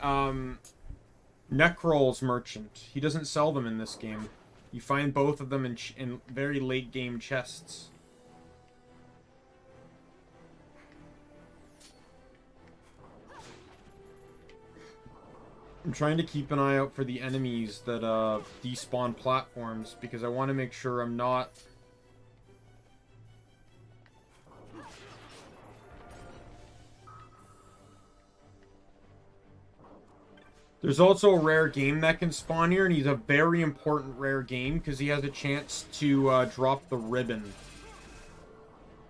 Necrol's merchant. He doesn't sell them in this game. You find both of them in very late game chests. I'm trying to keep an eye out for the enemies that despawn platforms. Because I want to make sure I'm not... There's also a rare game that can spawn here, and he's a very important rare game because he has a chance to drop the ribbon.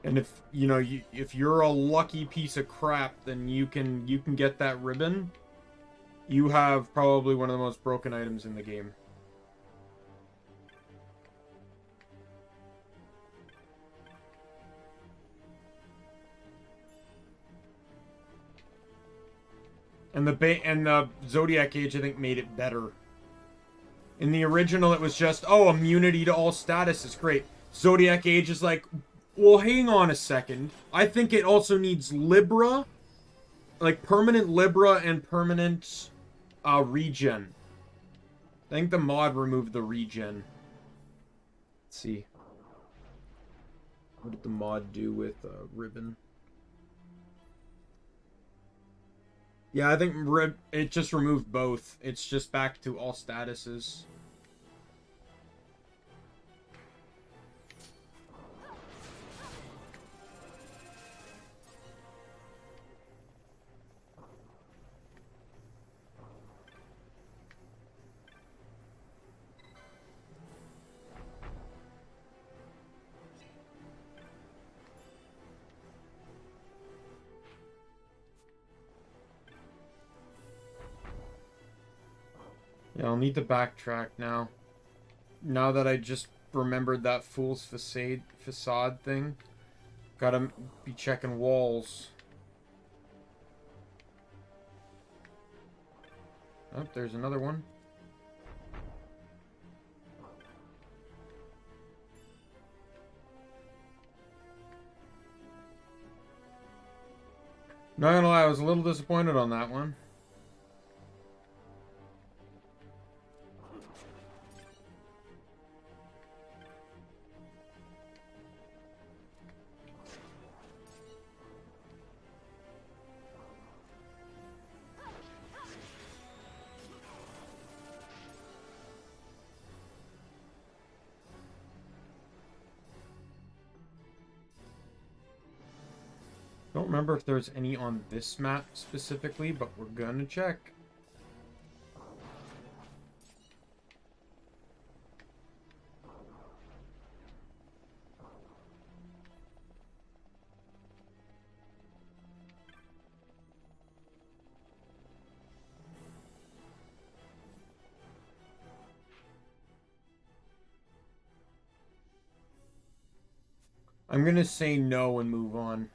And if you know, if you're a lucky piece of crap, then you can get that ribbon. You have probably one of the most broken items in the game. And the Zodiac Age, I think, made it better. In the original, it was just, oh, immunity to all status is great. Zodiac Age is like, well, hang on a second. I think it also needs Libra. Like, permanent Libra and permanent regen. I think the mod removed the regen. Let's see. What did the mod do with ribbon? Yeah, I think it just removed both. It's just back to all statuses. Yeah, I'll need to backtrack now. Now that I just remembered that fool's facade thing. Gotta be checking walls. Oh, there's another one. Not gonna lie, I was a little disappointed on that one. Don't remember if there's any on this map specifically, but we're gonna check. I'm gonna say no and move on.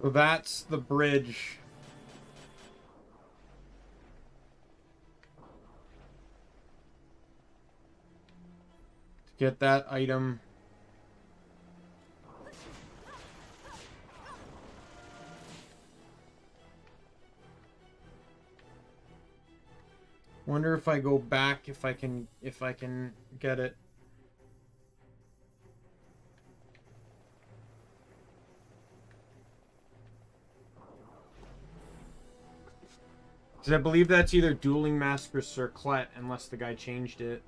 So that's the bridge. To get that item. Wonder if I go back, if I can get it. Because I believe that's either Dueling Mask or Circlet, unless the guy changed it.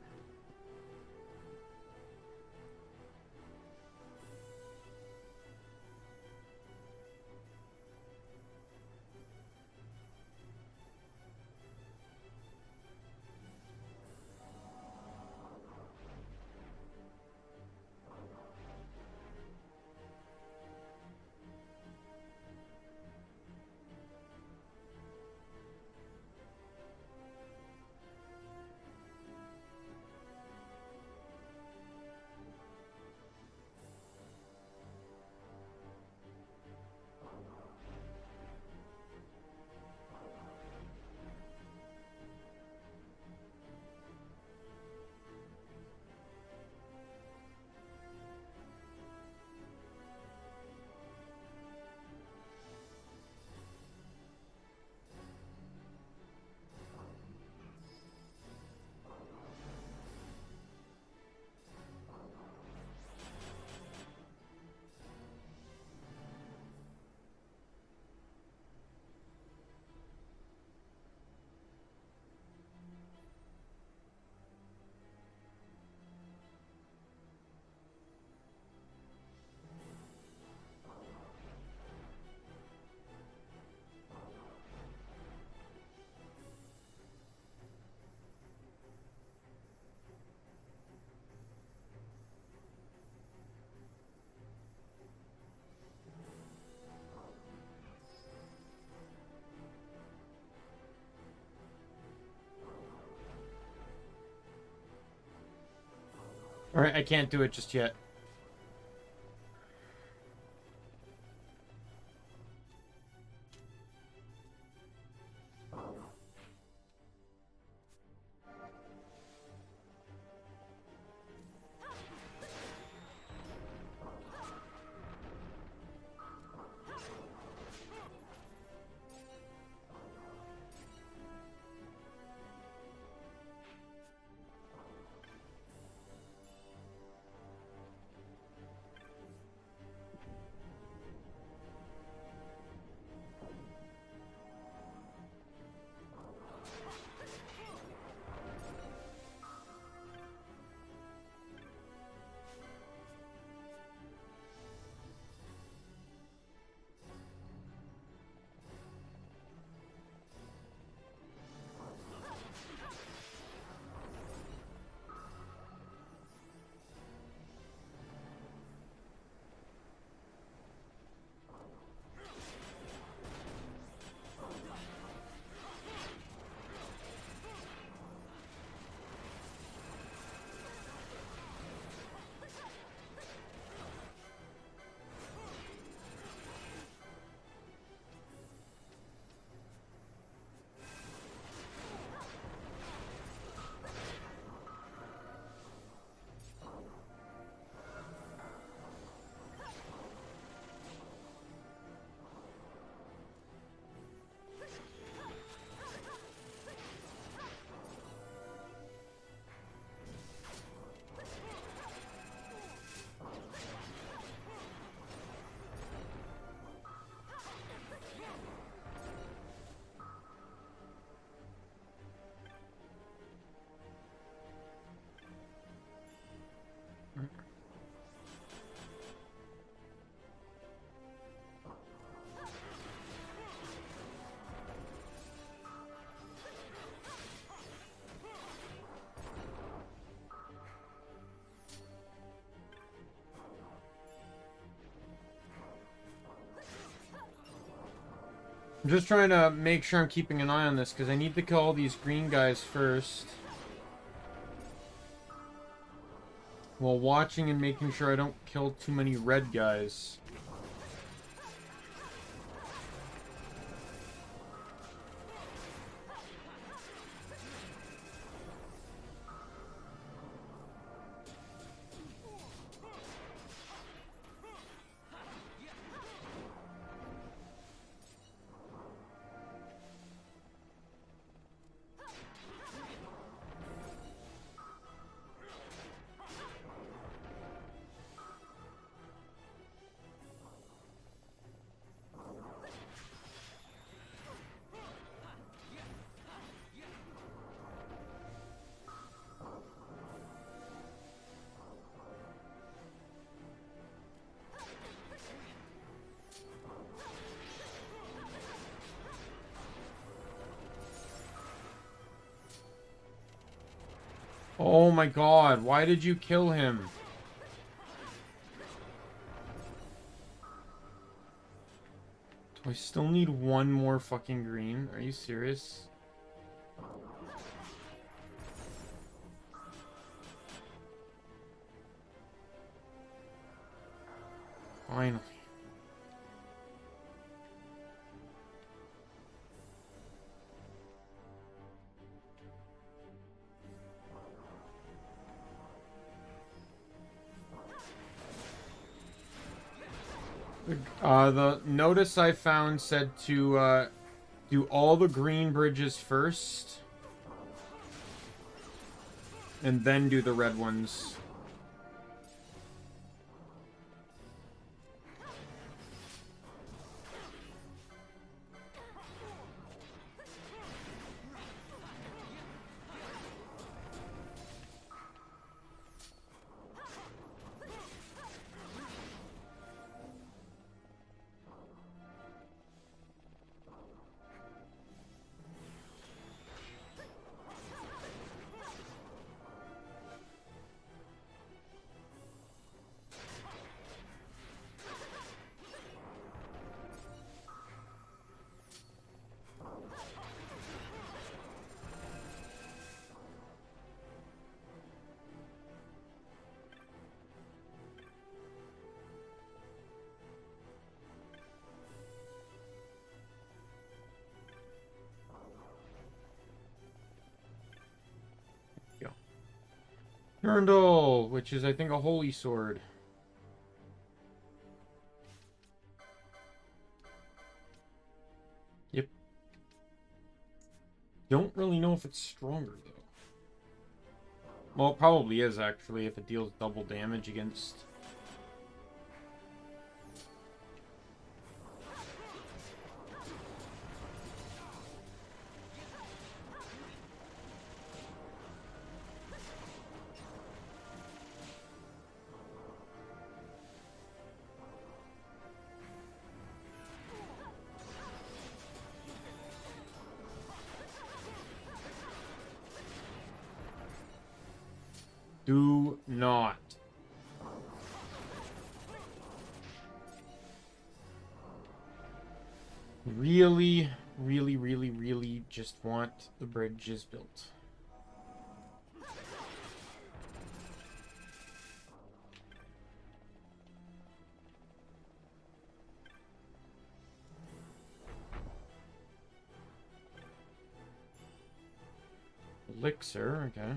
Alright, I can't do it just yet. I'm just trying to make sure I'm keeping an eye on this, because I need to kill all these green guys first. While watching and making sure I don't kill too many red guys. Oh my god, why did you kill him? Do I still need one more fucking green? Are you serious? Finally. The notice I found said to do all the green bridges first, and then do the red ones. Nurndal, which is, I think, a holy sword. Yep. Don't really know if it's stronger, though. Well, it probably is, actually, if it deals double damage against... Do not. Really, really, really, really just want the bridges built. Elixir, okay.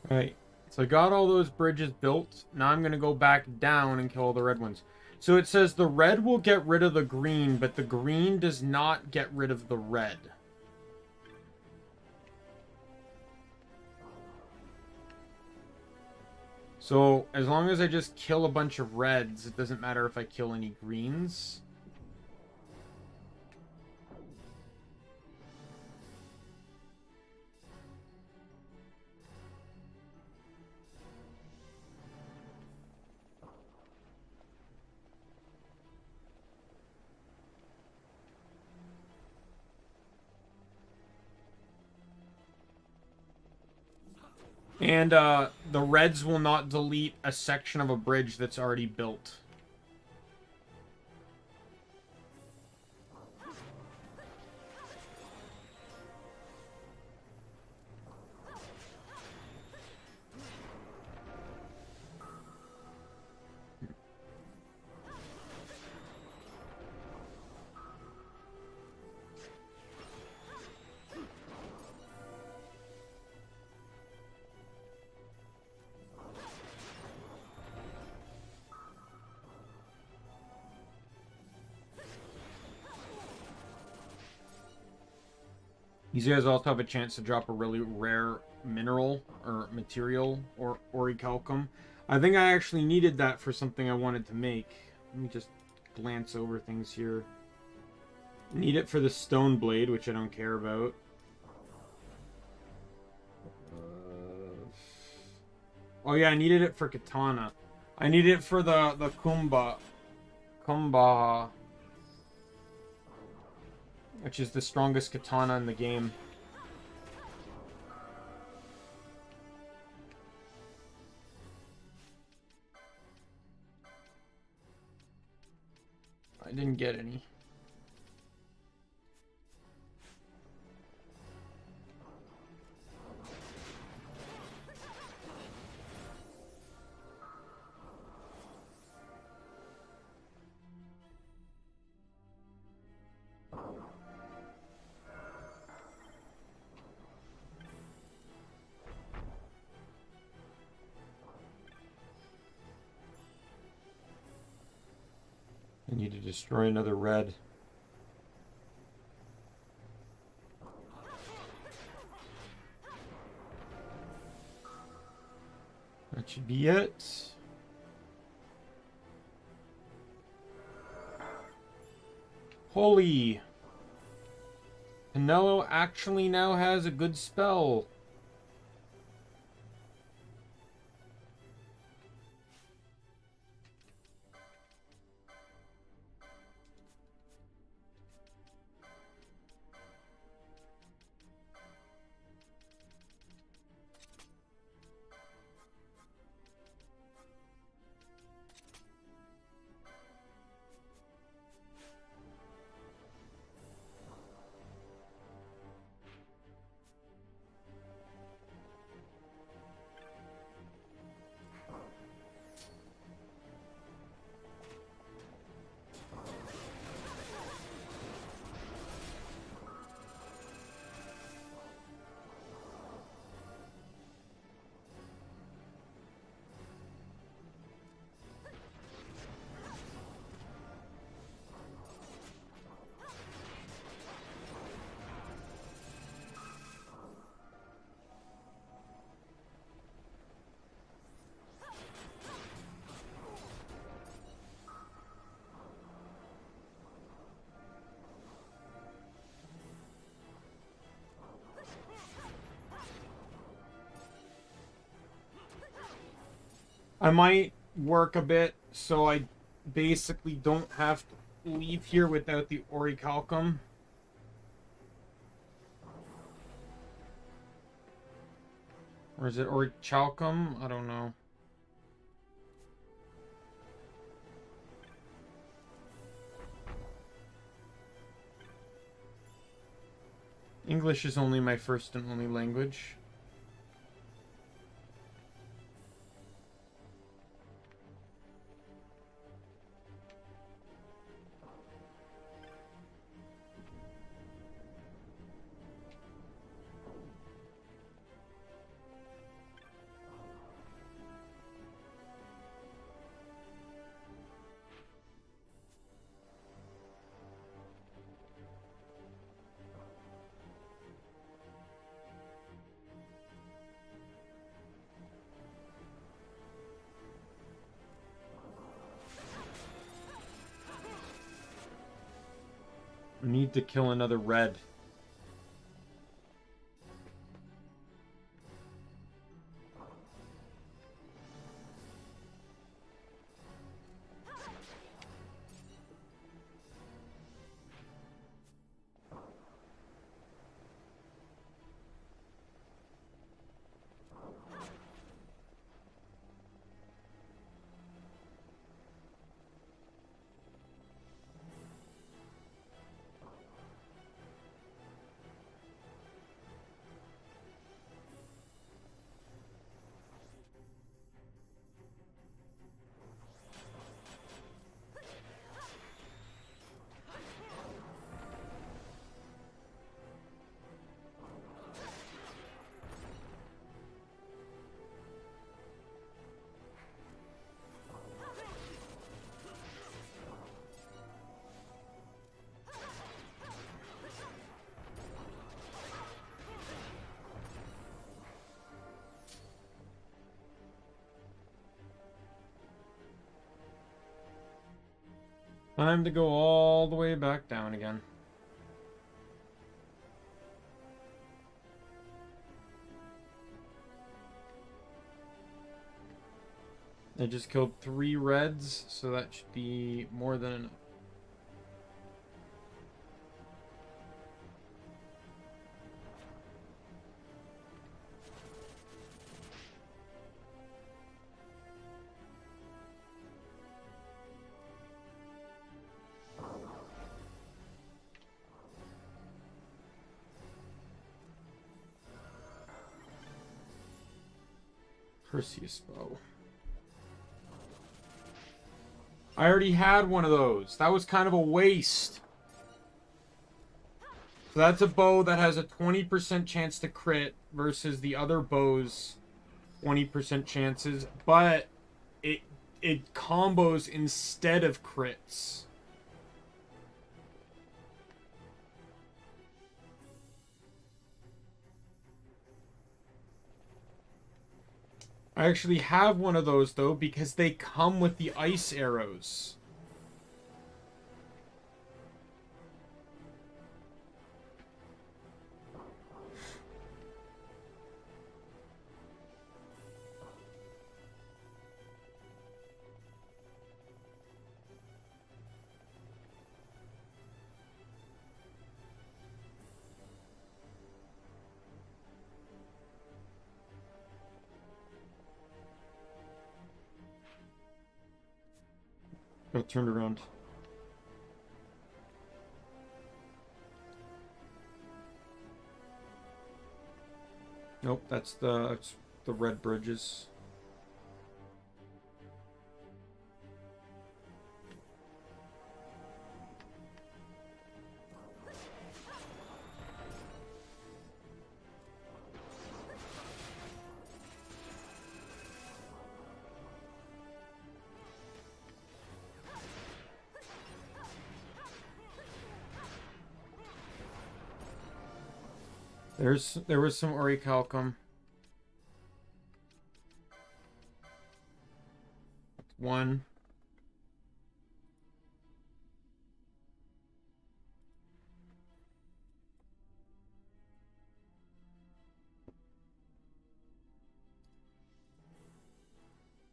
Alright, so I got all those bridges built. Now I'm going to go back down and kill all the red ones. So it says the red will get rid of the green, but the green does not get rid of the red. So as long as I just kill a bunch of reds, it doesn't matter if I kill any greens. And the reds will not delete a section of a bridge that's already built. These guys also have a chance to drop a really rare mineral or material or orichalcum. I think I actually needed that for something I wanted to make. Let me just glance over things here. Need it for the stone blade, which I don't care about. Oh yeah, I needed it for katana. I needed it for the Kumba, which is the strongest katana in the game. I didn't get any. I need to destroy another red. That should be it. Holy! Pinello actually now has a good spell. I might work a bit so I basically don't have to leave here without the orichalcum. Or is it orichalcum? I don't know. English is only my first and only language. need to kill another red. Time to go all the way back down again. I just killed 3 reds, so that should be more than enough. Perseus bow. I already had one of those. That was kind of a waste. So that's a bow that has a 20% chance to crit versus the other bows 20% chances, but it combos instead of crits. I actually have one of those, though, because they come with the ice arrows. Got turned around. Nope, that's the red bridges. There was some orichalcum. One.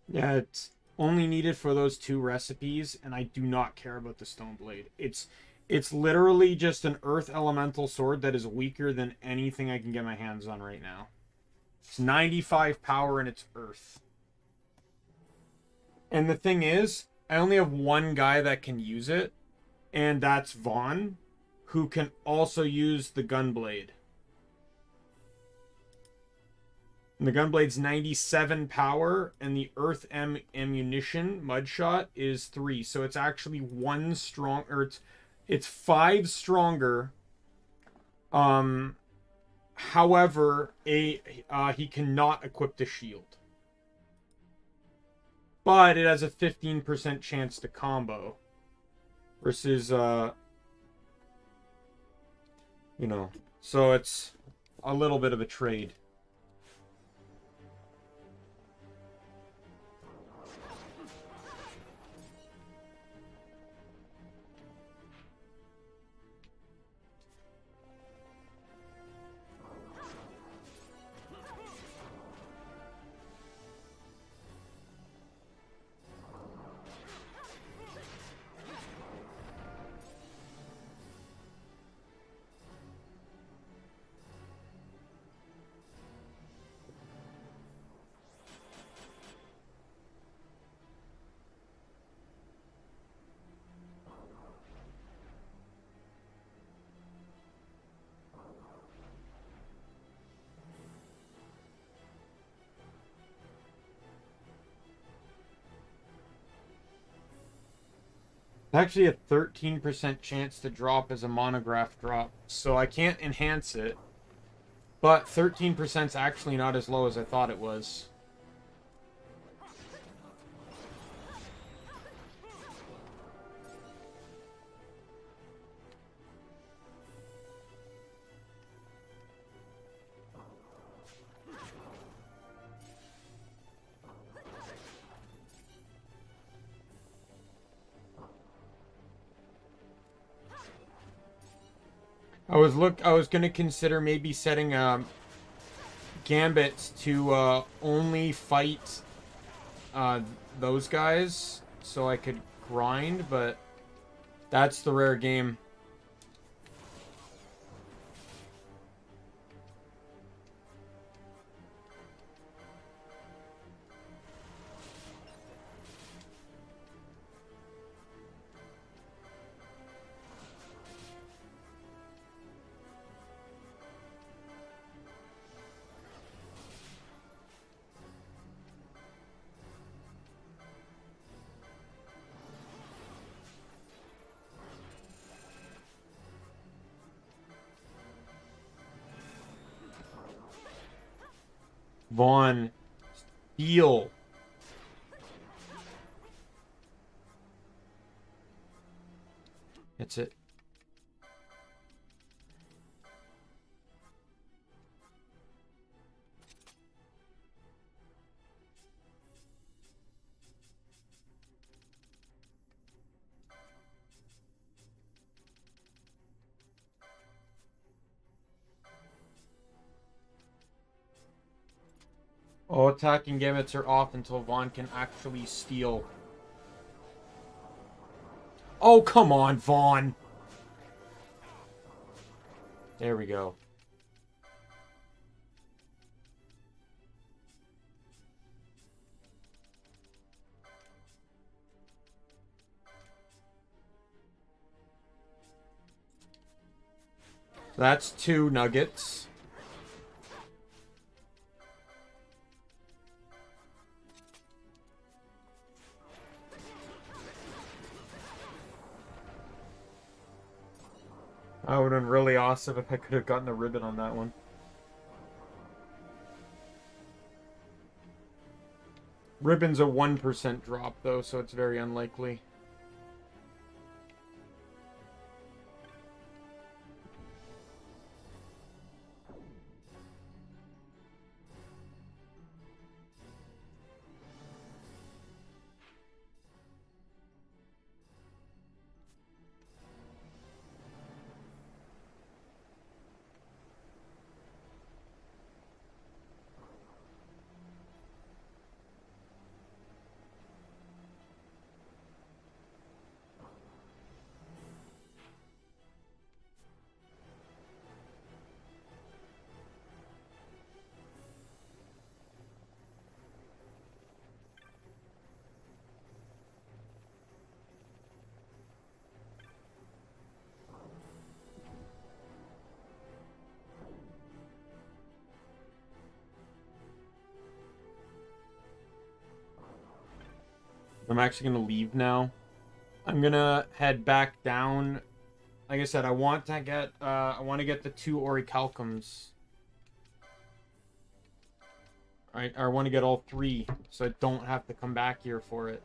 Yeah, it's only needed for those 2 recipes, and I do not care about the stone blade. It's literally just an earth elemental sword that is weaker than anything I can get my hands on right now. It's 95 power and it's earth. And the thing is, I only have one guy that can use it, and that's Vaughn, who can also use the gunblade. And the gunblade's 97 power, and the earth ammunition mudshot is 3. So it's actually 1 strong, or it's 5 stronger. However, he cannot equip the shield. But it has a 15% chance to combo. Versus, you know, so it's a little bit of a trade. It's actually a 13% chance to drop as a monograph drop, so I can't enhance it. But 13% is actually not as low as I thought it was. I was gonna consider maybe setting gambits to only fight those guys so I could grind, but that's the rare game. Vaughn, steal. That's it. All attacking gambits are off until Vaughn can actually steal. Oh, come on, Vaughn. There we go. That's 2 nuggets. That would have been really awesome if I could have gotten a ribbon on that one. Ribbon's a 1% drop, though, so it's very unlikely. I'm actually going to leave now. I'm going to head back down. Like I said, I want to get the 2 orichalcums. Alright, I want to get all 3, so I don't have to come back here for it.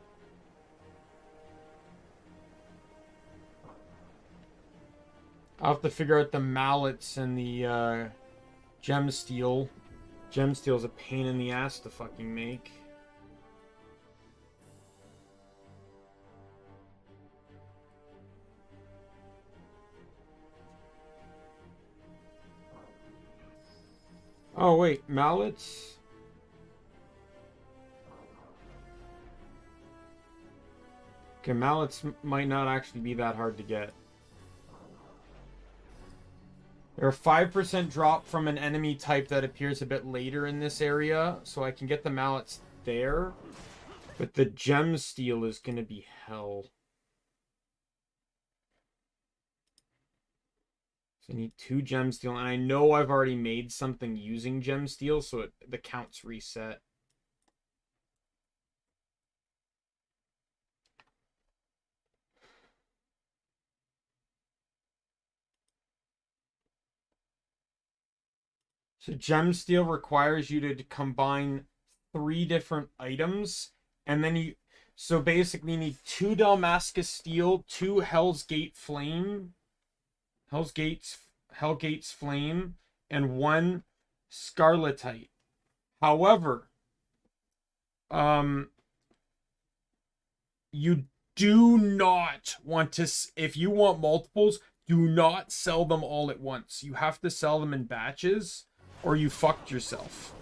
I'll have to figure out the mallets and the gem steel. Gem steel's a pain in the ass to fucking make. Oh, wait, mallets? Okay, mallets might not actually be that hard to get. They're a 5% drop from an enemy type that appears a bit later in this area, so I can get the mallets there. But the gem steel is going to be hell. I need 2 gem steel, and I know I've already made something using gem steel, so the count's reset. So gem steel requires you to combine 3 different items, and then you. So basically, you need 2 Dalmascus steel, 2 Hellgate's flame, and 1 scarletite. However, you do not want to. If you want multiples, do not sell them all at once. You have to sell them in batches, or you fucked yourself.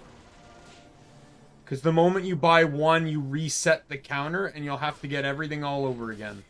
Because the moment you buy one, you reset the counter, and you'll have to get everything all over again.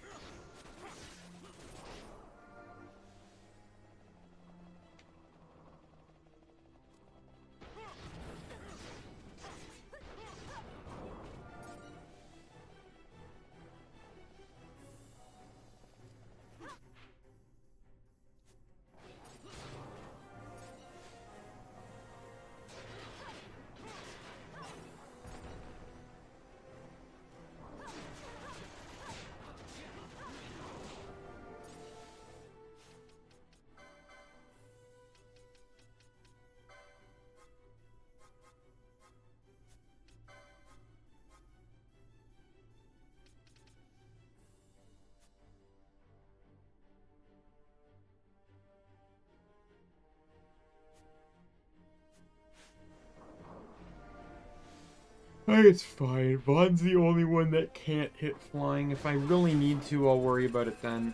It's fine. Vaughn's the only one that can't hit flying. If I really need to, I'll worry about it then.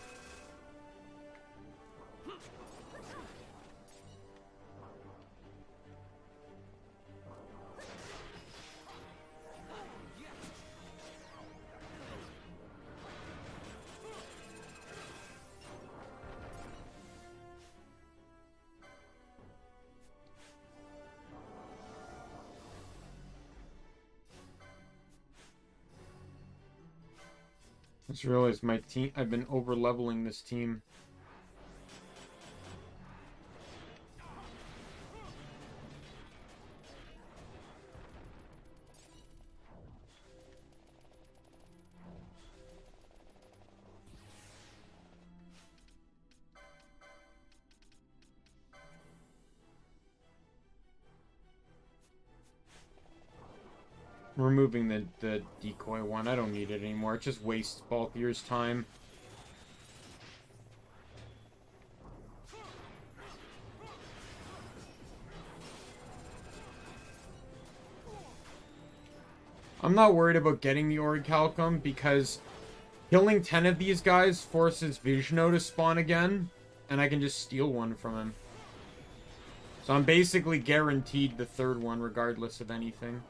I just realized my team. I've been over leveling this team. Removing the decoy one. I don't need it anymore. It just wastes Balthier's time. I'm not worried about getting the Orichalcum because killing 10 of these guys forces Vizno to spawn again, and I can just steal one from him. So I'm basically guaranteed the 3rd one regardless of anything.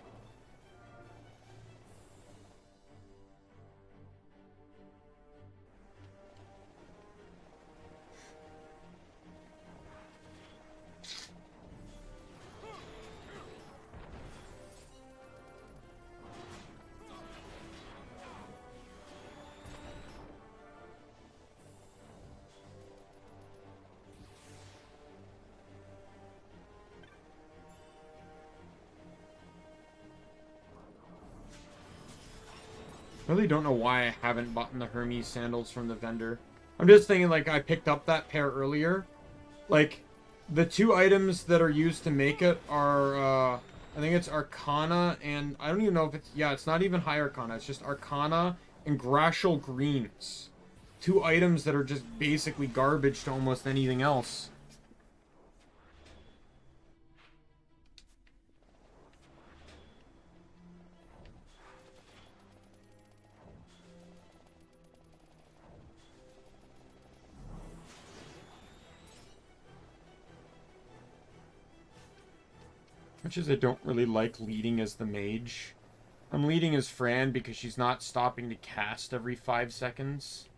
I really don't know why I haven't bought the Hermes sandals from the vendor. I'm just thinking, like, I picked up that pair earlier. Like, the 2 items that are used to make it are, I think it's Arcana, and I don't even know if it's, yeah, it's not even High Arcana. It's just Arcana and Gratial Greens. 2 items that are just basically garbage to almost anything else. Much as I don't really like leading as the mage. I'm leading as Fran because she's not stopping to cast every 5 seconds.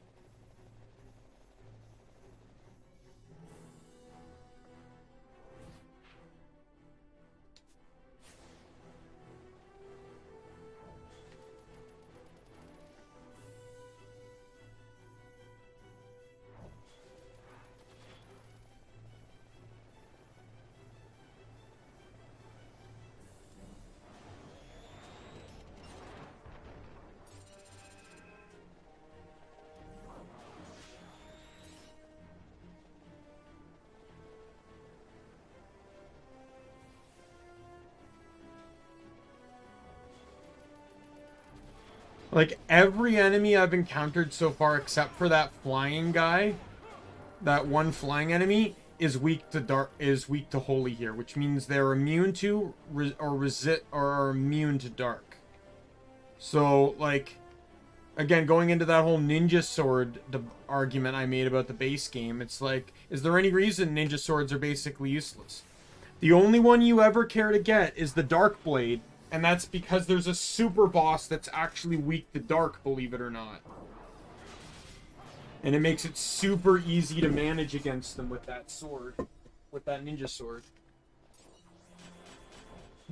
Like, every enemy I've encountered so far, except for that flying guy, that one flying enemy, is weak to holy here, which means they're immune to or are immune to dark. So, like, again, going into that whole ninja sword argument I made about the base game, it's like, is there any reason ninja swords are basically useless? The only one you ever care to get is the Dark Blade, and that's because there's a super boss that's actually weak to dark, believe it or not. And it makes it super easy to manage against them with that sword. With that ninja sword.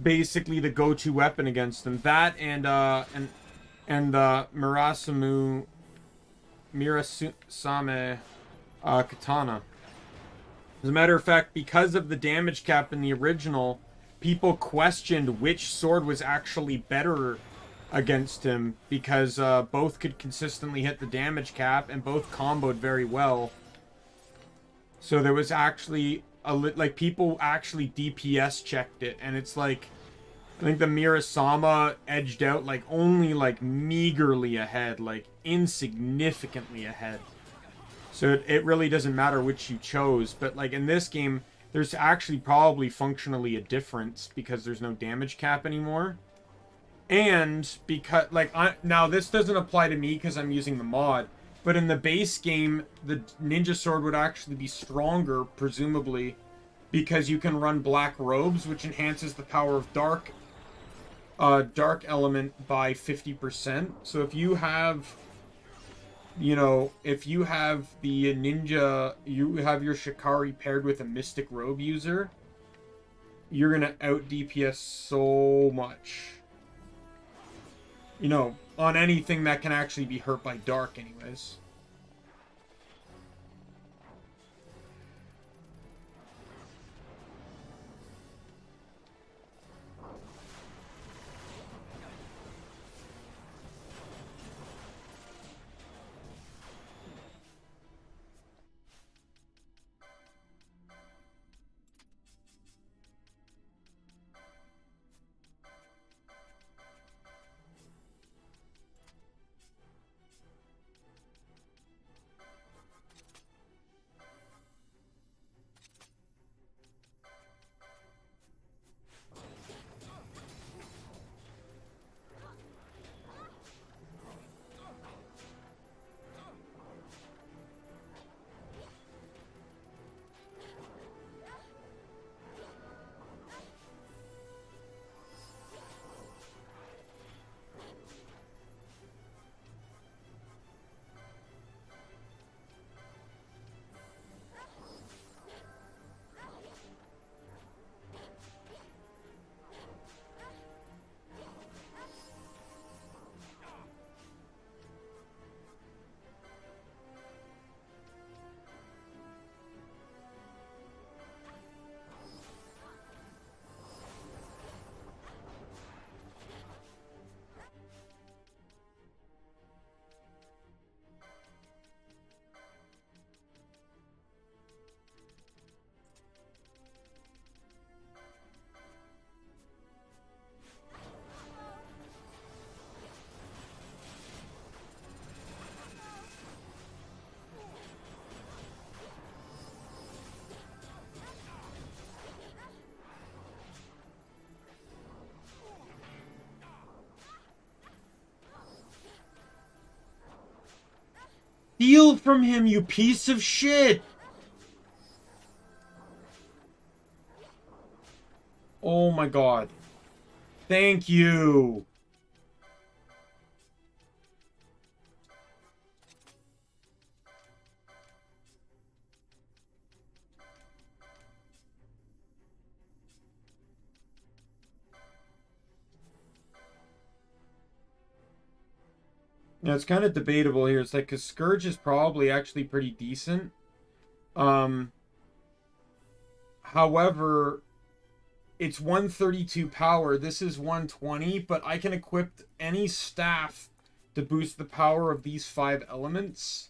Basically the go-to weapon against them. That and Mirasame katana. As a matter of fact, because of the damage cap in the original, people questioned which sword was actually better against him, because both could consistently hit the damage cap and both comboed very well. So there was actually like, people actually DPS checked it, and it's like, I think the Mirasama edged out like only like meagerly ahead, like insignificantly ahead. So it really doesn't matter which you chose, but like in this game, there's actually probably functionally a difference because there's no damage cap anymore. And because, like, now this doesn't apply to me because I'm using the mod, but in the base game, the ninja sword would actually be stronger, presumably, because you can run black robes, which enhances the power of dark element by 50%. So if you have, you know, if you have the ninja, you have your Shikari paired with a mystic robe user, you're gonna out DPS so much. You know, on anything that can actually be hurt by dark anyways. Steal from him, you piece of shit! Oh my god. Thank you! Yeah, it's kind of debatable here. It's like, because Scourge is probably actually pretty decent. However, it's 132 power. This is 120, but I can equip any staff to boost the power of these 5 elements.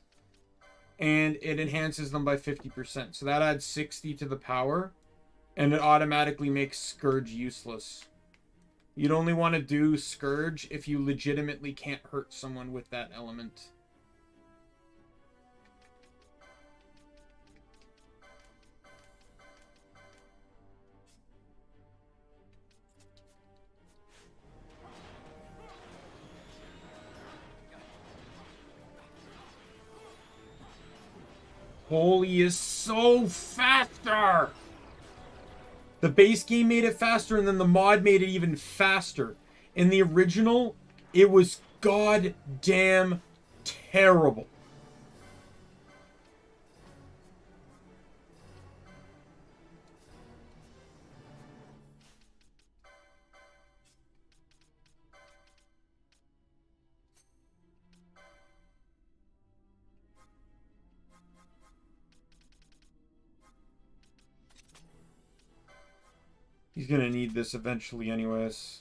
And it enhances them by 50%. So that adds 60 to the power. And it automatically makes Scourge useless. You'd only want to do Scourge if you legitimately can't hurt someone with that element. Holy is so faster! The base game made it faster, and then the mod made it even faster. In the original, it was goddamn terrible. He's gonna need this eventually anyways.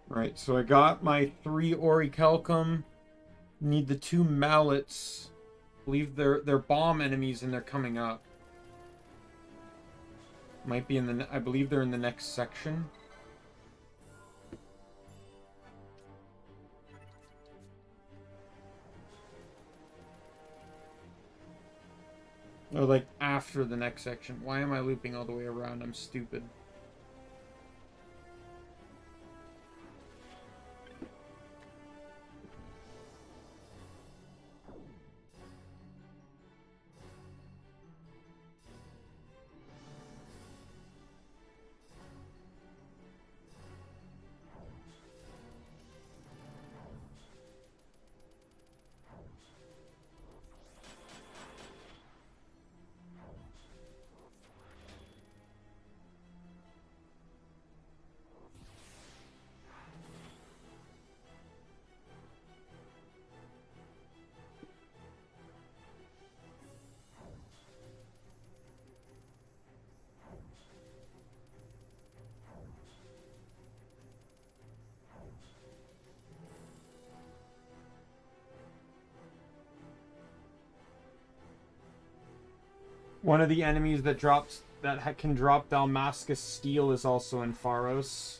Right, so I got my 3 Orichalcum. Need the 2 mallets. I believe they're bomb enemies and they're coming up. Might be in the... I believe they're in the next section. Or like after the next section. Why am I looping all the way around? I'm stupid. One of the enemies that can drop Dalmascus Steel is also in Pharos.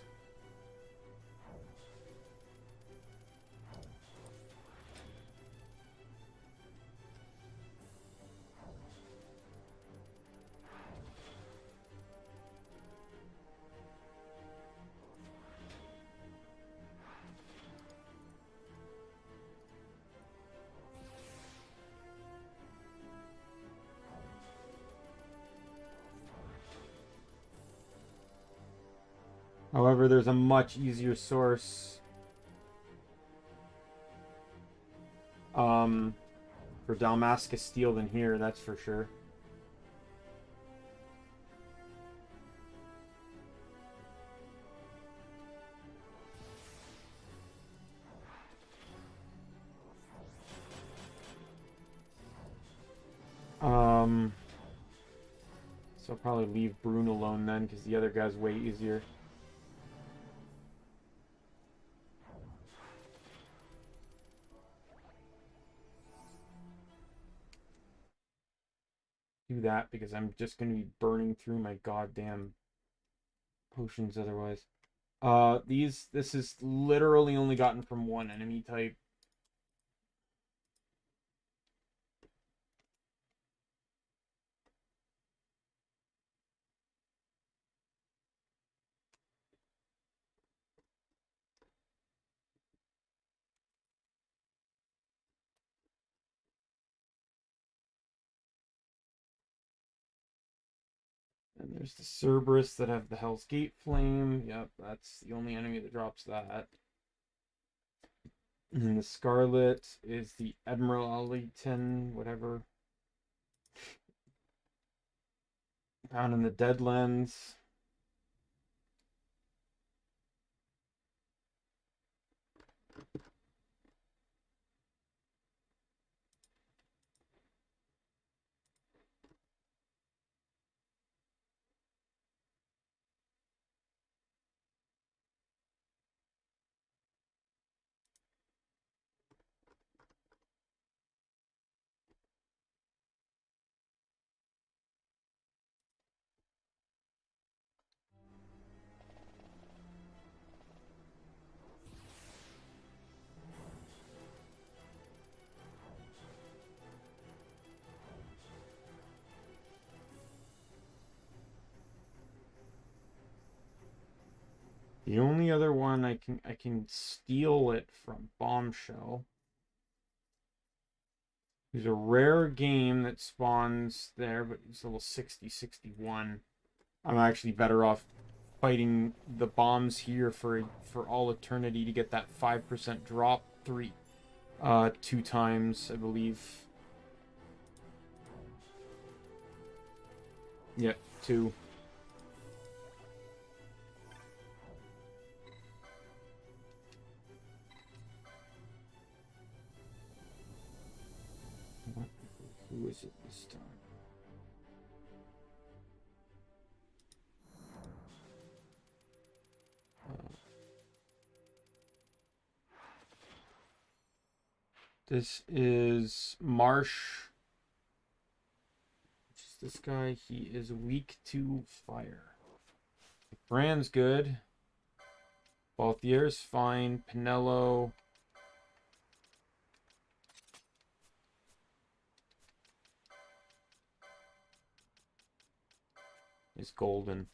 However, there's a much easier source for Dalmascus Steel than here, that's for sure. So I'll probably leave Brune alone then, because the other guy's way easier. Do that because I'm just going to be burning through my goddamn potions otherwise. This is literally only gotten from one enemy type. And there's the Cerberus that have the Hell's Gate Flame. Yep, that's the only enemy that drops that. And the Scarlet is the Admiralitan, whatever. Down in the Deadlands. The only other one I can steal it from Bombshell. There's a rare game that spawns there, but it's level 60, 61. I'm actually better off fighting the bombs here for all eternity to get that 5% drop 2 times, I believe. Yeah, 2. Who is it this time? This is Marsh. Which is this guy? He is weak to fire. Brand's good. Balthier's fine. Pinello. Is golden.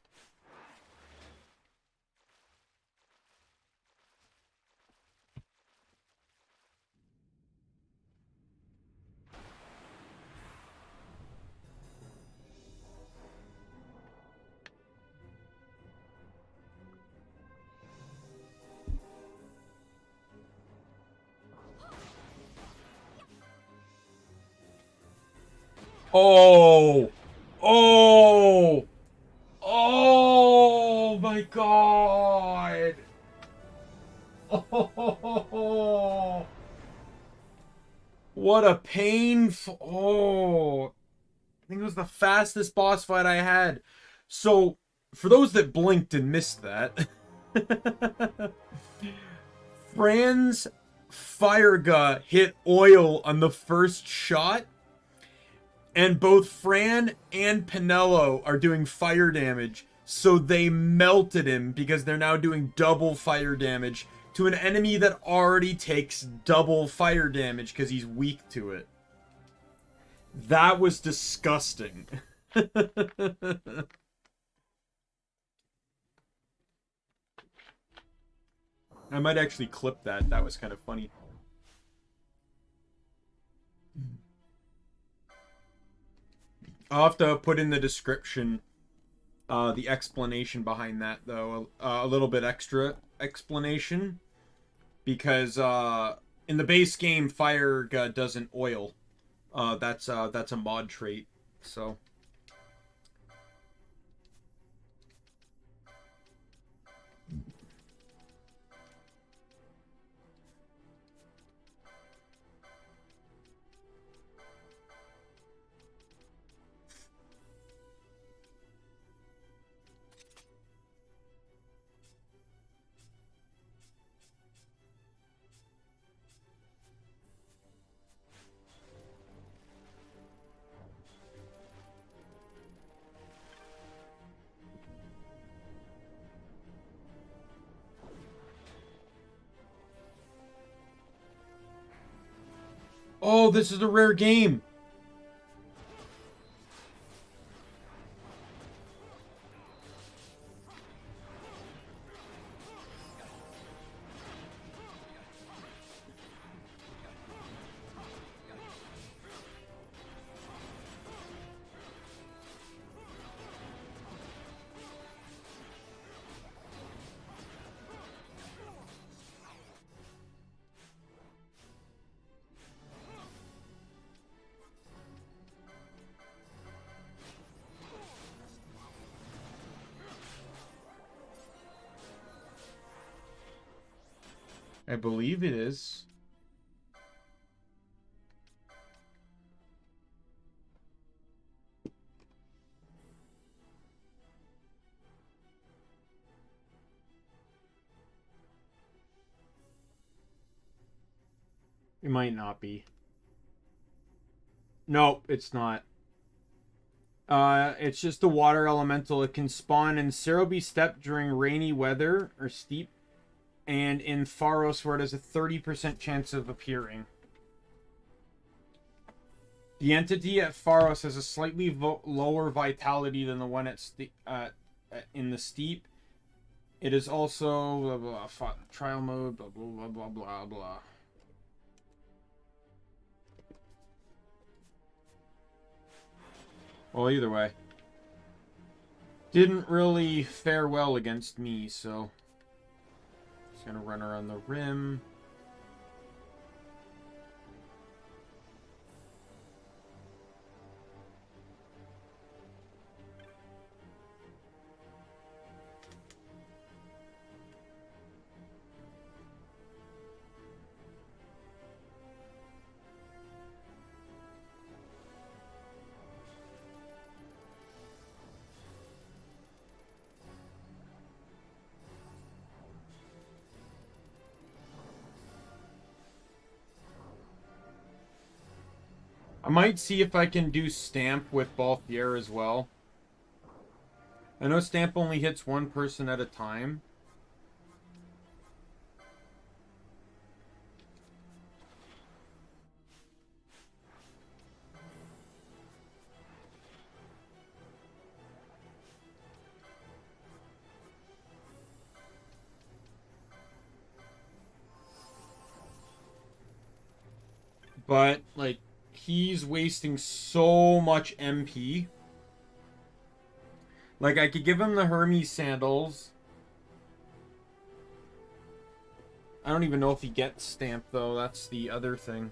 Oh! Oh! Oh my god! Oh! What a painful... Oh! I think it was the fastest boss fight I had. So, for those that blinked and missed that... Fran's fire gun hit oil on the first shot, and both Fran and Pinello are doing fire damage, so they melted him because they're now doing double fire damage to an enemy that already takes double fire damage because he's weak to it. That was disgusting. I might actually clip that. That was kind of funny. I'll have to put in the description the explanation behind that, though. A little bit extra explanation. Because in the base game, fire doesn't oil. That's a mod trait. So... Oh, this is a rare game. I believe it is. It might not be. Nope, it's not. It's just a water elemental. It can spawn in Cerobi Steppe during rainy weather or steep, and in Pharos where it has a 30% chance of appearing. The entity at Pharos has a slightly lower vitality than the one at in the steep. It is also blah, blah, trial mode, blah, blah, blah, blah, blah. Well, either way. Didn't really fare well against me, so... Just gonna run around the rim. I might see if I can do Stamp with Balthier as well. I know Stamp only hits one person at a time. But, like, he's wasting so much MP. Like, I could give him the Hermes sandals. I don't even know if he gets Stamped, though. That's the other thing.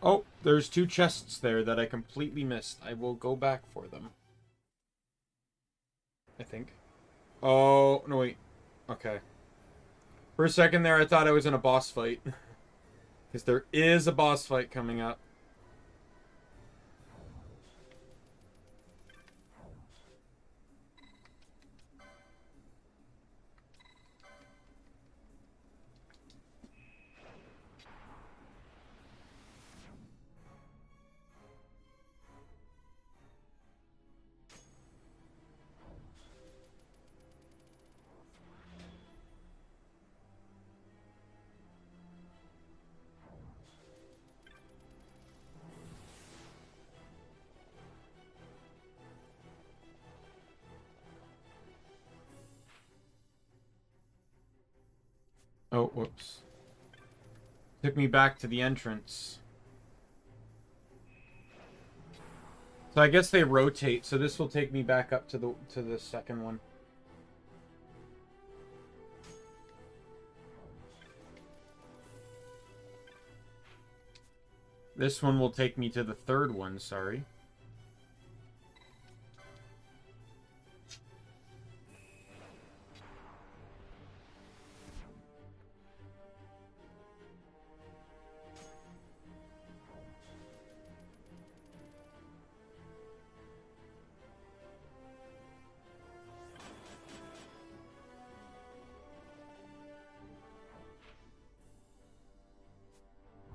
Oh, there's 2 chests there that I completely missed. I will go back for them. I think. Oh, no, wait. Okay. For a second there, I thought I was in a boss fight. Because there is a boss fight coming up. Oh, whoops. Took me back to the entrance. So I guess they rotate, so this will take me back up to the second one. This one will take me to the third one, sorry.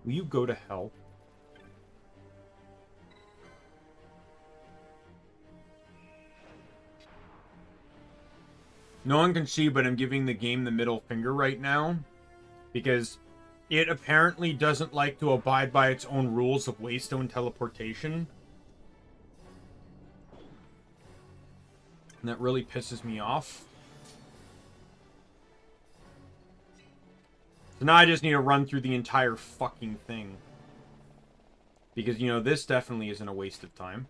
Will you go to hell? No one can see, but I'm giving the game the middle finger right now. Because it apparently doesn't like to abide by its own rules of Waystone teleportation. And that really pisses me off. So now I just need to run through the entire fucking thing. Because, you know, this definitely isn't a waste of time.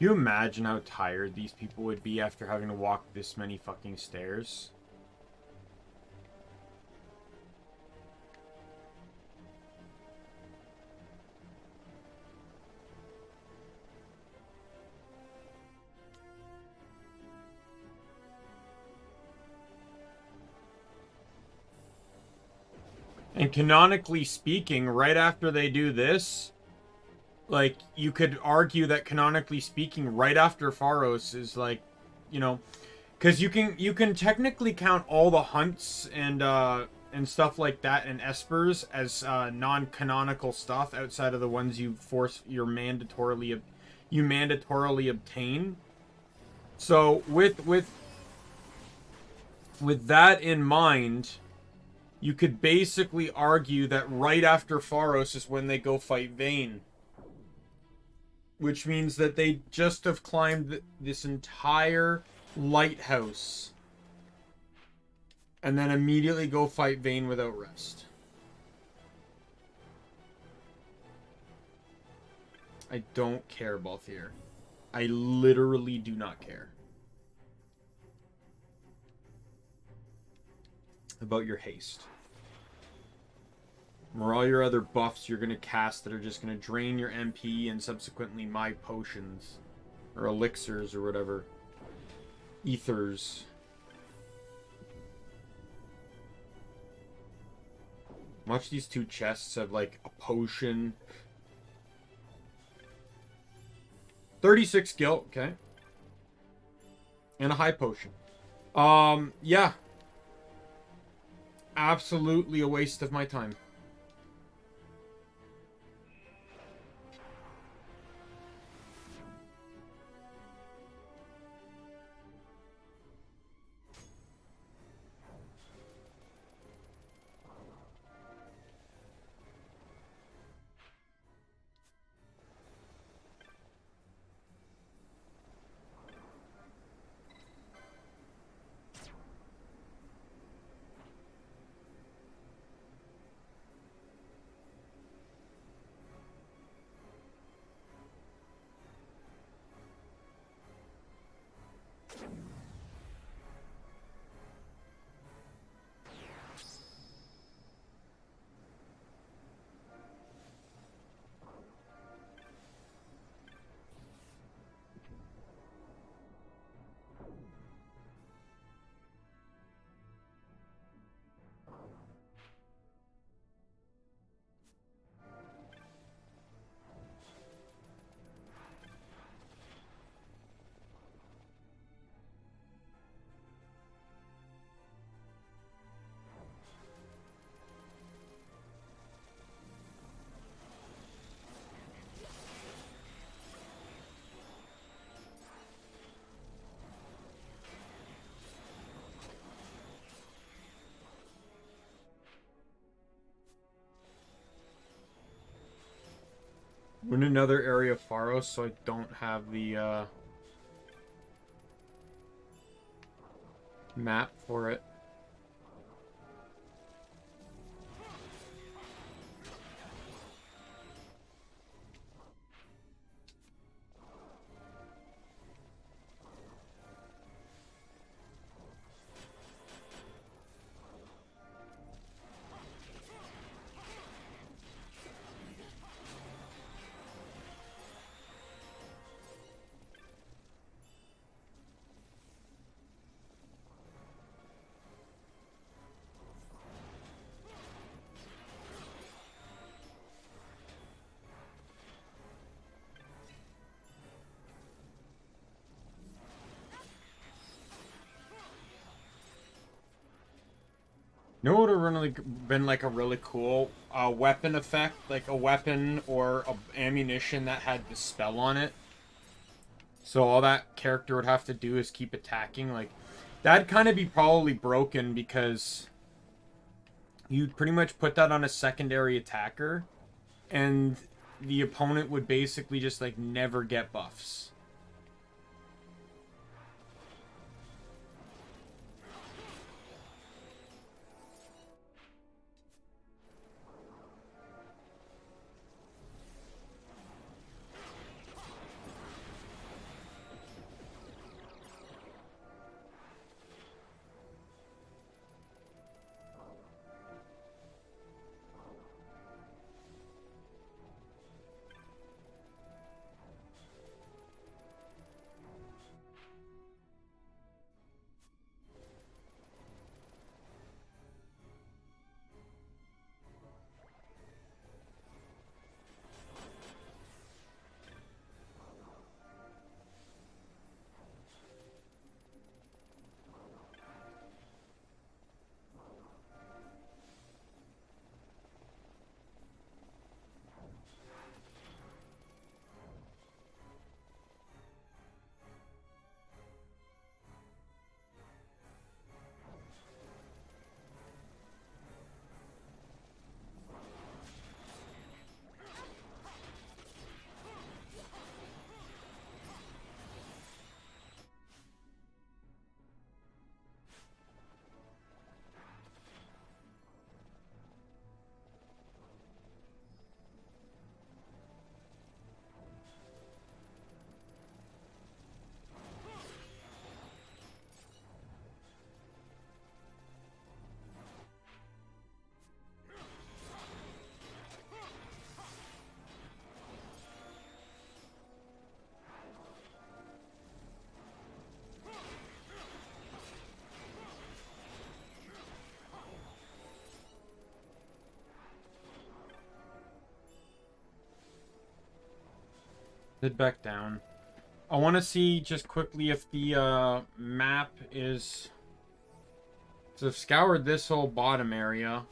you imagine how tired these people would be after having to walk this many fucking stairs? And canonically speaking, right after they do this, like, you could argue that canonically speaking, right after Pharos is like, you know, because you can technically count all the hunts and stuff like that and espers as non-canonical stuff outside of the ones you mandatorily obtain. So with that in mind, you could basically argue that right after Pharos is when they go fight Vayne. Which means that they just have climbed this entire lighthouse. And then immediately go fight Vayne without rest. I don't care, Balthier. I literally do not care. About your haste. Or all your other buffs you're going to cast that are just going to drain your MP and subsequently my potions. Or elixirs or whatever. Ethers. Watch these two chests have like a potion. 36 guilt, okay. And a high potion. Yeah. Absolutely a waste of my time. We're in another area of Pharos, so I don't have the map for it. You know what would have really been like a really cool weapon effect? Like a weapon or ammunition that had the spell on it. So all that character would have to do is keep attacking. Like, that'd kind of be probably broken because you'd pretty much put that on a secondary attacker. And the opponent would basically just like never get buffs. Head back down. I want to see just quickly if the map is... So I've scoured this whole bottom area.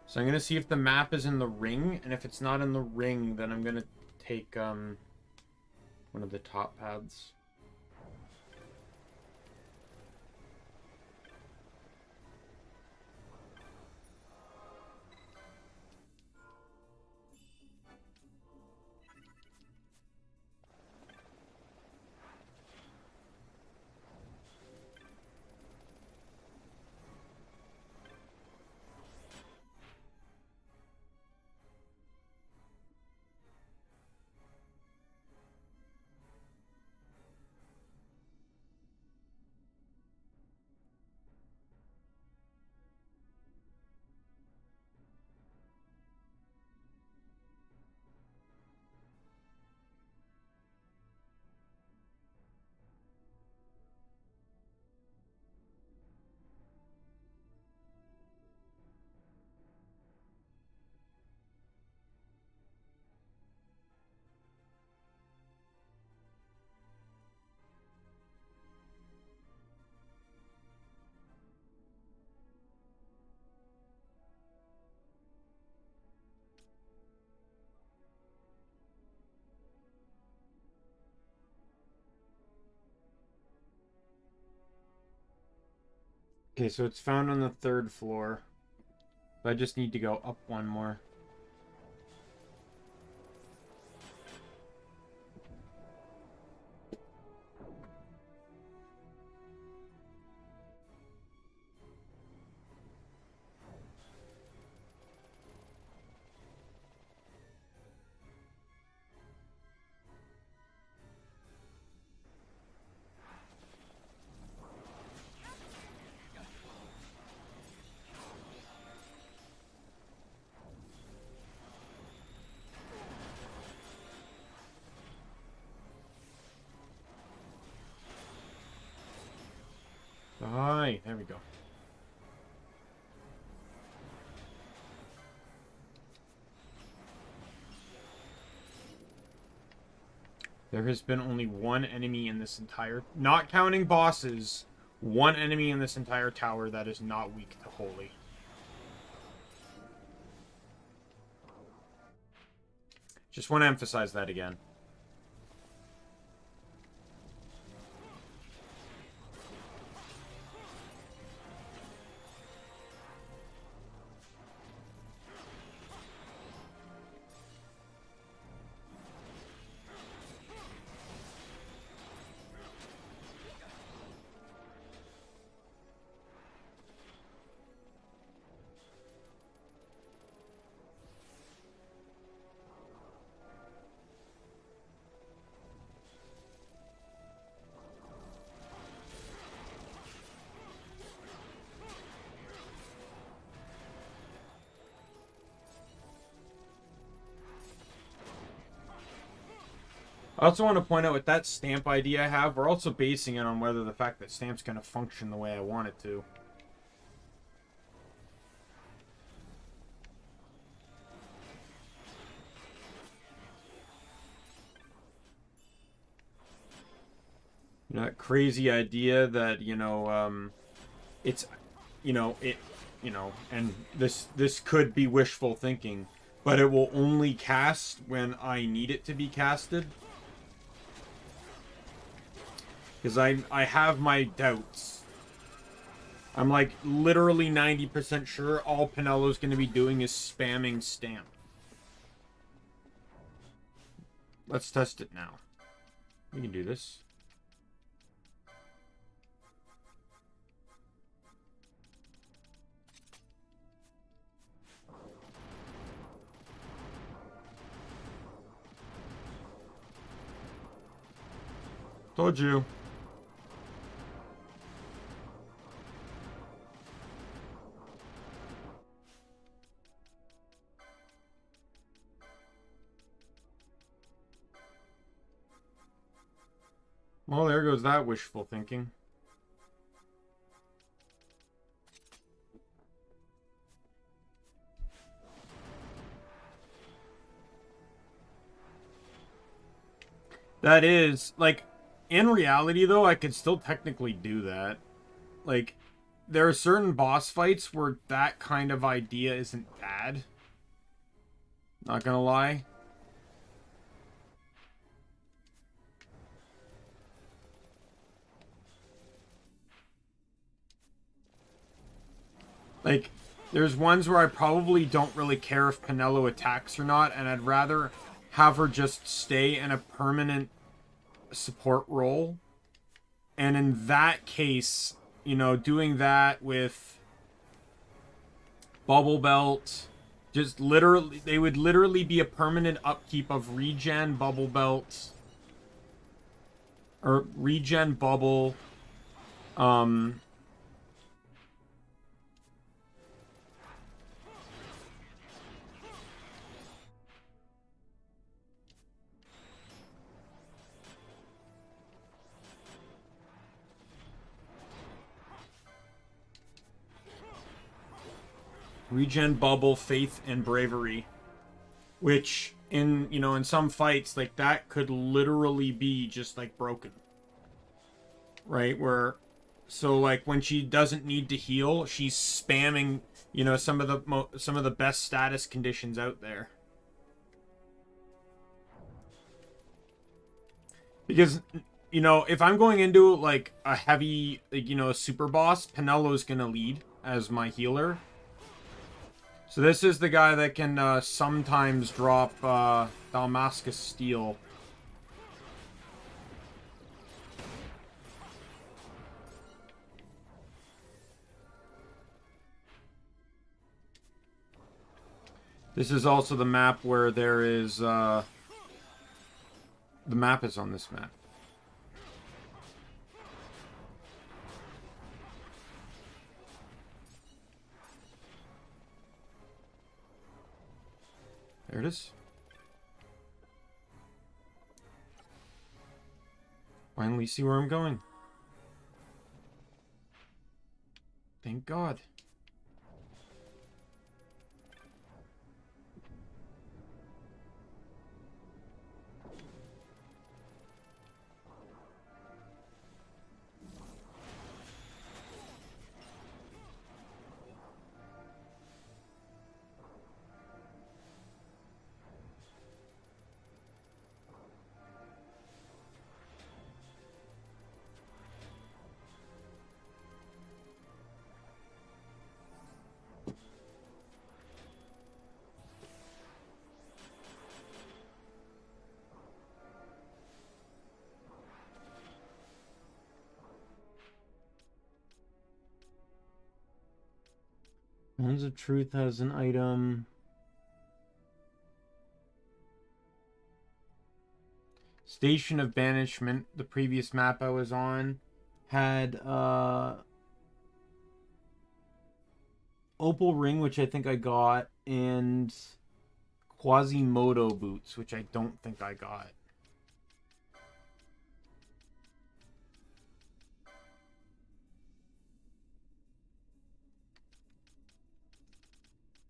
So I'm going to see if the map is in the ring. And if it's not in the ring, then I'm going to take one of the top paths. Okay, so it's found on the 3rd floor. I just need to go up one more. Hi, there we go. There has been only one enemy in this entire... Not counting bosses, one enemy in this entire tower that is not weak to Holy. Just want to emphasize that again. I also want to point out with that stamp ID I have, we're also basing it on whether the fact that stamp's going to function the way I want it to. You know, that crazy idea that, it's, and this could be wishful thinking, but it will only cast when I need it to be casted. Because I have my doubts. I'm like literally 90% sure all Pinello's going to be doing is spamming stamp. Let's test it now. We can do this. Told you. Well, there goes that wishful thinking. That is, like, in reality, though, I could still technically do that. Like, there are certain boss fights where that kind of idea isn't bad. Not gonna lie. Like, there's ones where I probably don't really care if Penelo attacks or not, and I'd rather have her just stay in a permanent support role. And in that case, you know, doing that with Bubble Belt, just literally, they would literally be a permanent upkeep of regen, Bubble Belt, or regen, Bubble, regen, Bubble, Faith, and Bravery. Which, in, you know, in some fights, like, that could literally be just, like, broken. Right? Where, so, like, when she doesn't need to heal, she's spamming, you know, some of the best status conditions out there. Because, you know, if I'm going into, like, a heavy, like, you know, a super boss, Penelo's gonna lead as my healer. So this is the guy that can sometimes drop Damascus Steel. This is also the map where there is... the map is on this map. There it is. Finally see where I'm going. Thank God. Wands of Truth has an item. Station of Banishment, the previous map I was on, had Opal Ring, which I think I got, and Quasimodo Boots, which I don't think I got.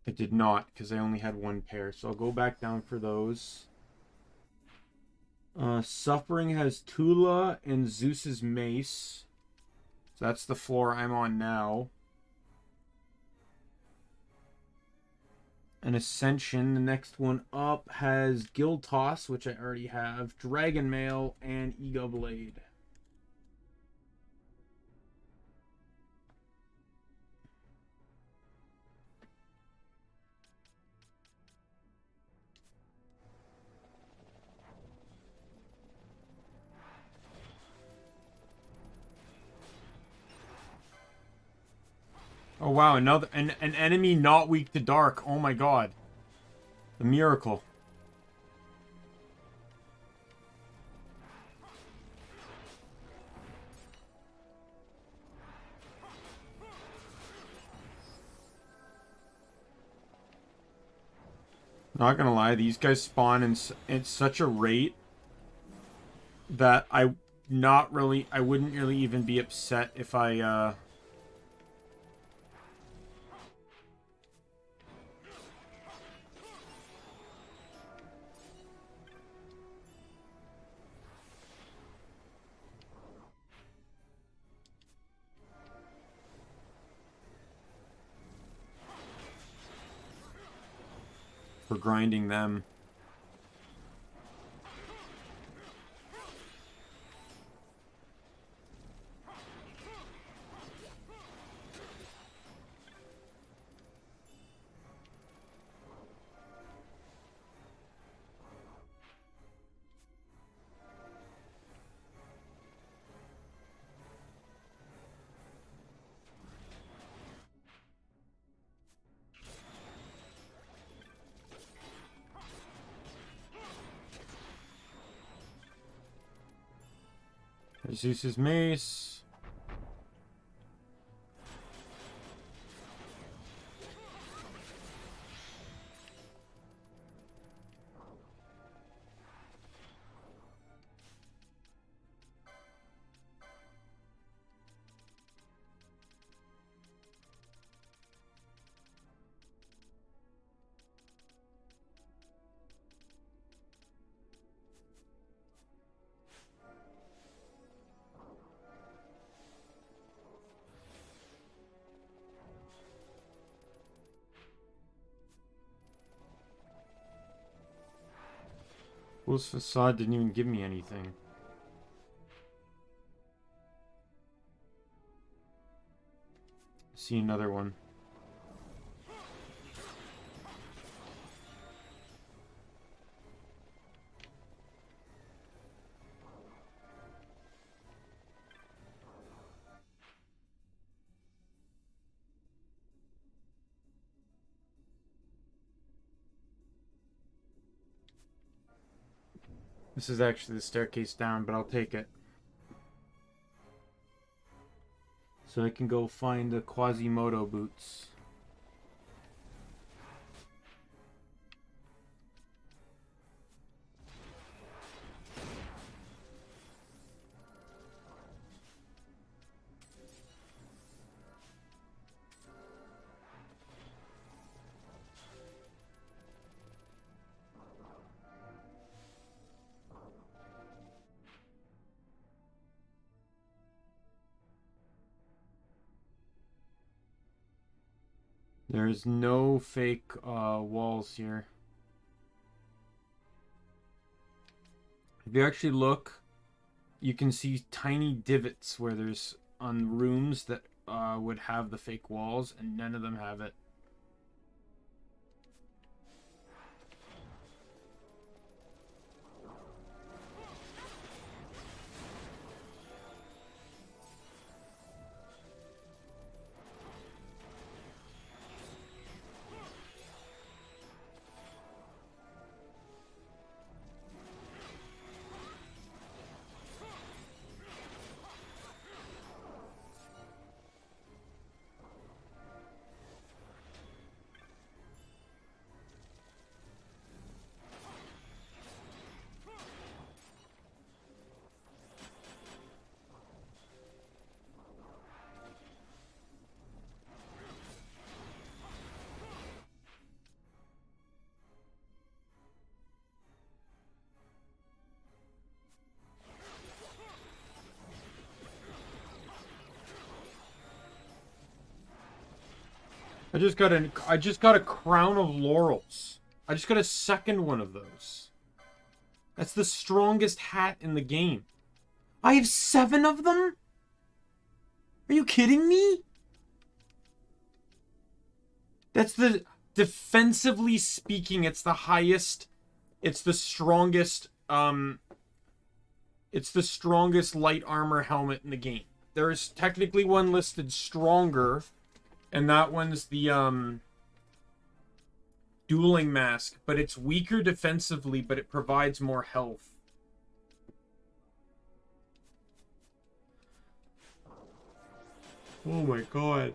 I did not, because I only had one pair. So I'll go back down for those. Suffering has Tula and Zeus's Mace. So that's the floor I'm on now. And Ascension, the next one up, has Guild Toss, which I already have, Dragon Mail, and Ego Blade. Oh wow, another an enemy not weak to dark. Oh my god. The miracle. Not gonna lie, these guys spawn in such a rate that I wouldn't really even be upset if I for grinding them. Zeus's mace. Wolf's Facade didn't even give me anything. See another one. This is actually the staircase down, but I'll take it. So I can go find the Quasimodo boots. There's no fake walls here. If you actually look, you can see tiny divots where there's on rooms that would have the fake walls, and none of them have it. I just got a crown of laurels. I just got a second one of those. That's the strongest hat in the game. I have 7 of them? Are you kidding me? That's the... Defensively speaking, it's the highest... It's the strongest... It's the strongest light armor helmet in the game. There is technically one listed stronger... And that one's the, dueling mask. But it's weaker defensively, but it provides more health. Oh my god.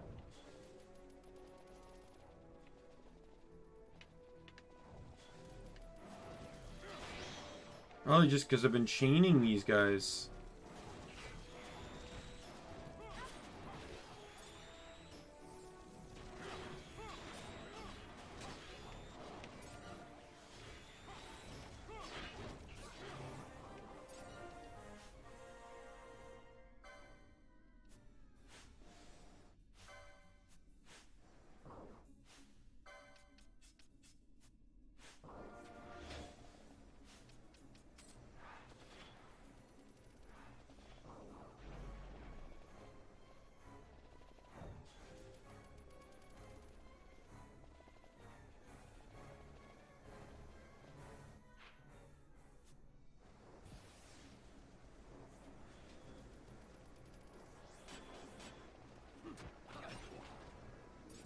Probably just because I've been chaining these guys.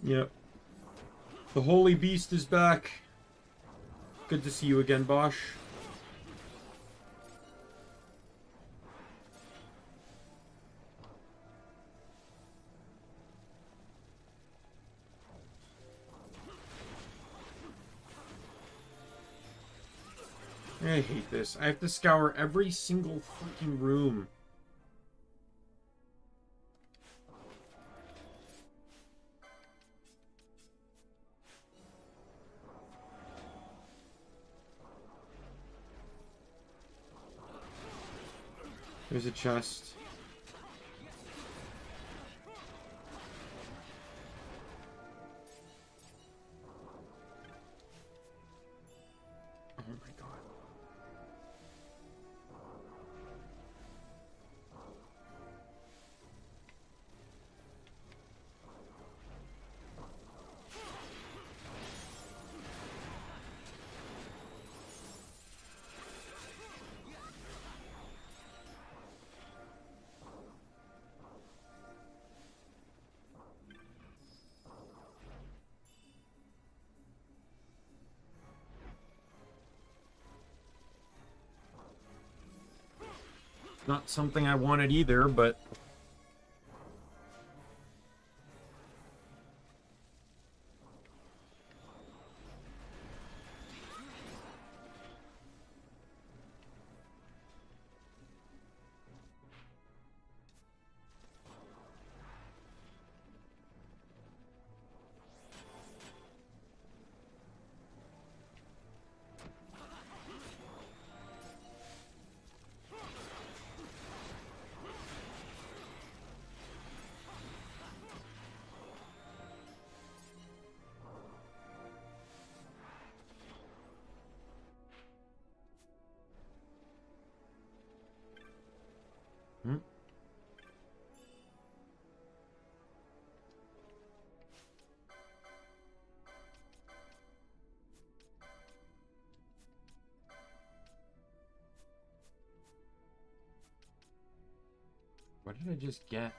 Yep. The Holy Beast is back. Good to see you again, Bosch. I hate this. I have to scour every single fucking room. There's a chest. Oh my god. Not something I wanted either, but... Hmm? What did I just get?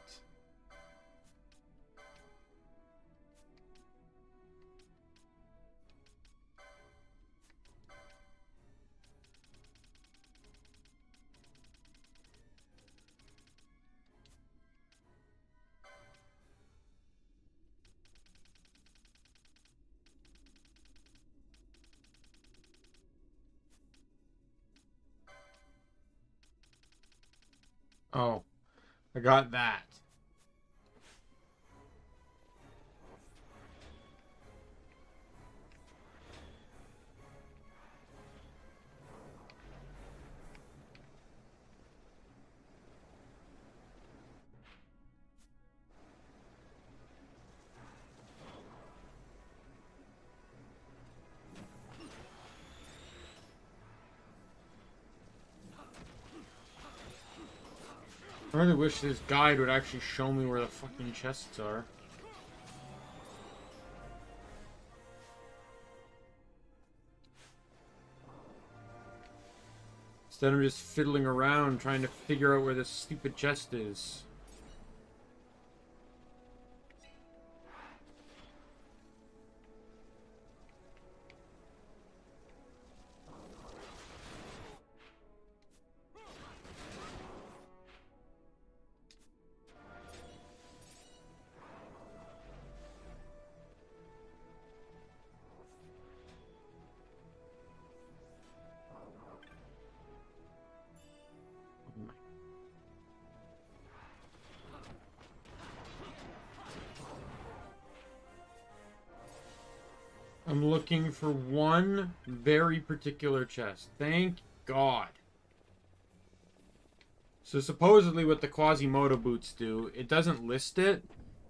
Oh, I got that. I really wish this guide would actually show me where the fucking chests are. Instead of just fiddling around trying to figure out where this stupid chest is. I'm looking for one very particular chest. Thank God. So supposedly what the Quasimodo boots do, it doesn't list it,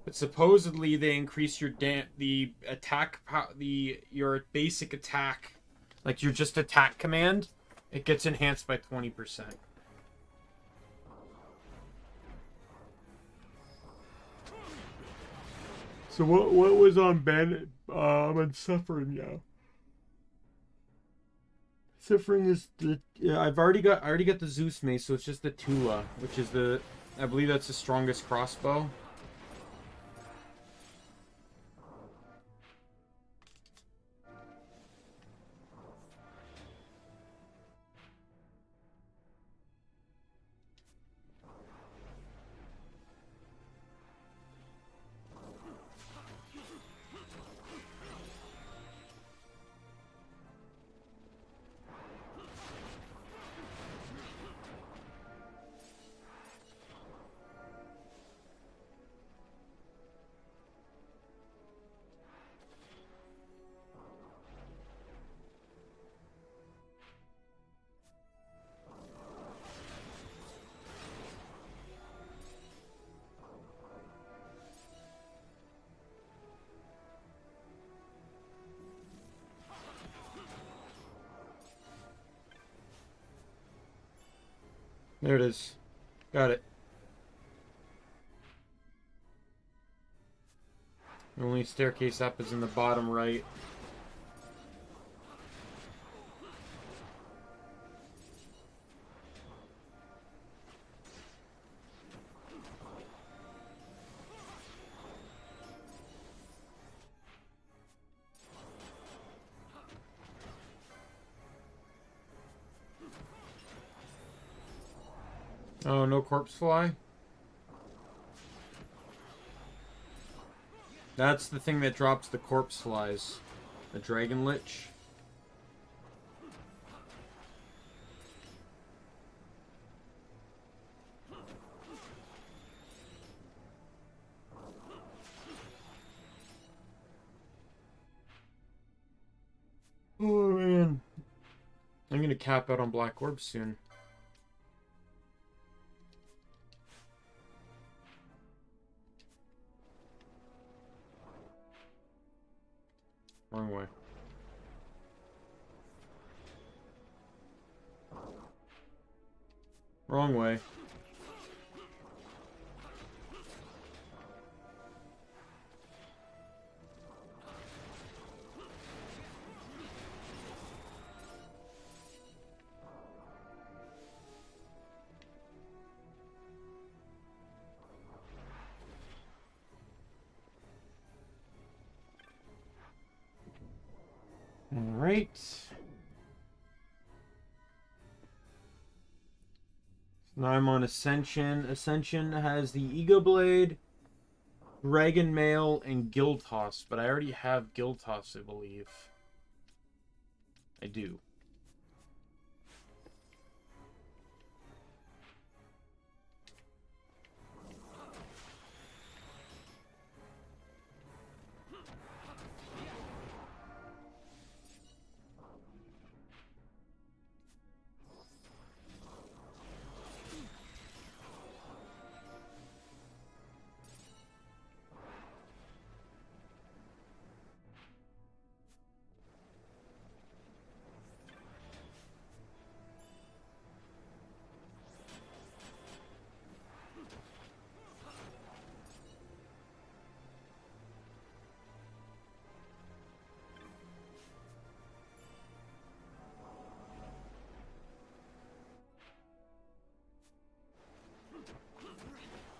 but supposedly they increase your your basic attack, like your just attack command, it gets enhanced by 20%. So what was on Ben? I'm on Suffering now. Suffering is the I already got the Zeus mace, so it's just the Tula, which is I believe that's the strongest crossbow. There it is. Got it. The only staircase up is in the bottom right. Oh, no corpse fly? That's the thing that drops the corpse flies. The dragon lich. Oh man. I'm gonna cap out on black orbs soon. Wrong way. Wrong way. All right. Now I'm on Ascension. Ascension has the Ego Blade, Dragon Mail, and Giltos, but I already have Giltos, I believe. I do.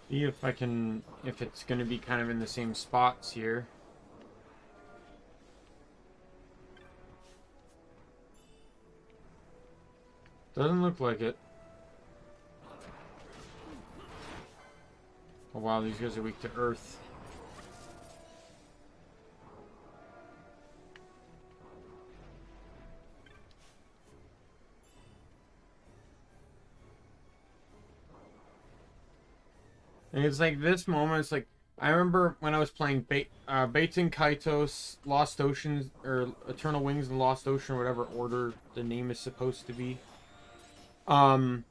See if I can, if it's going to be kind of in the same spots here. Doesn't look like it. Oh wow, these guys are weak to earth. And it's like this moment, it's like, I remember when I was playing Baten Kaitos, Lost Oceans, or Eternal Wings and Lost Ocean, or whatever order the name is supposed to be. And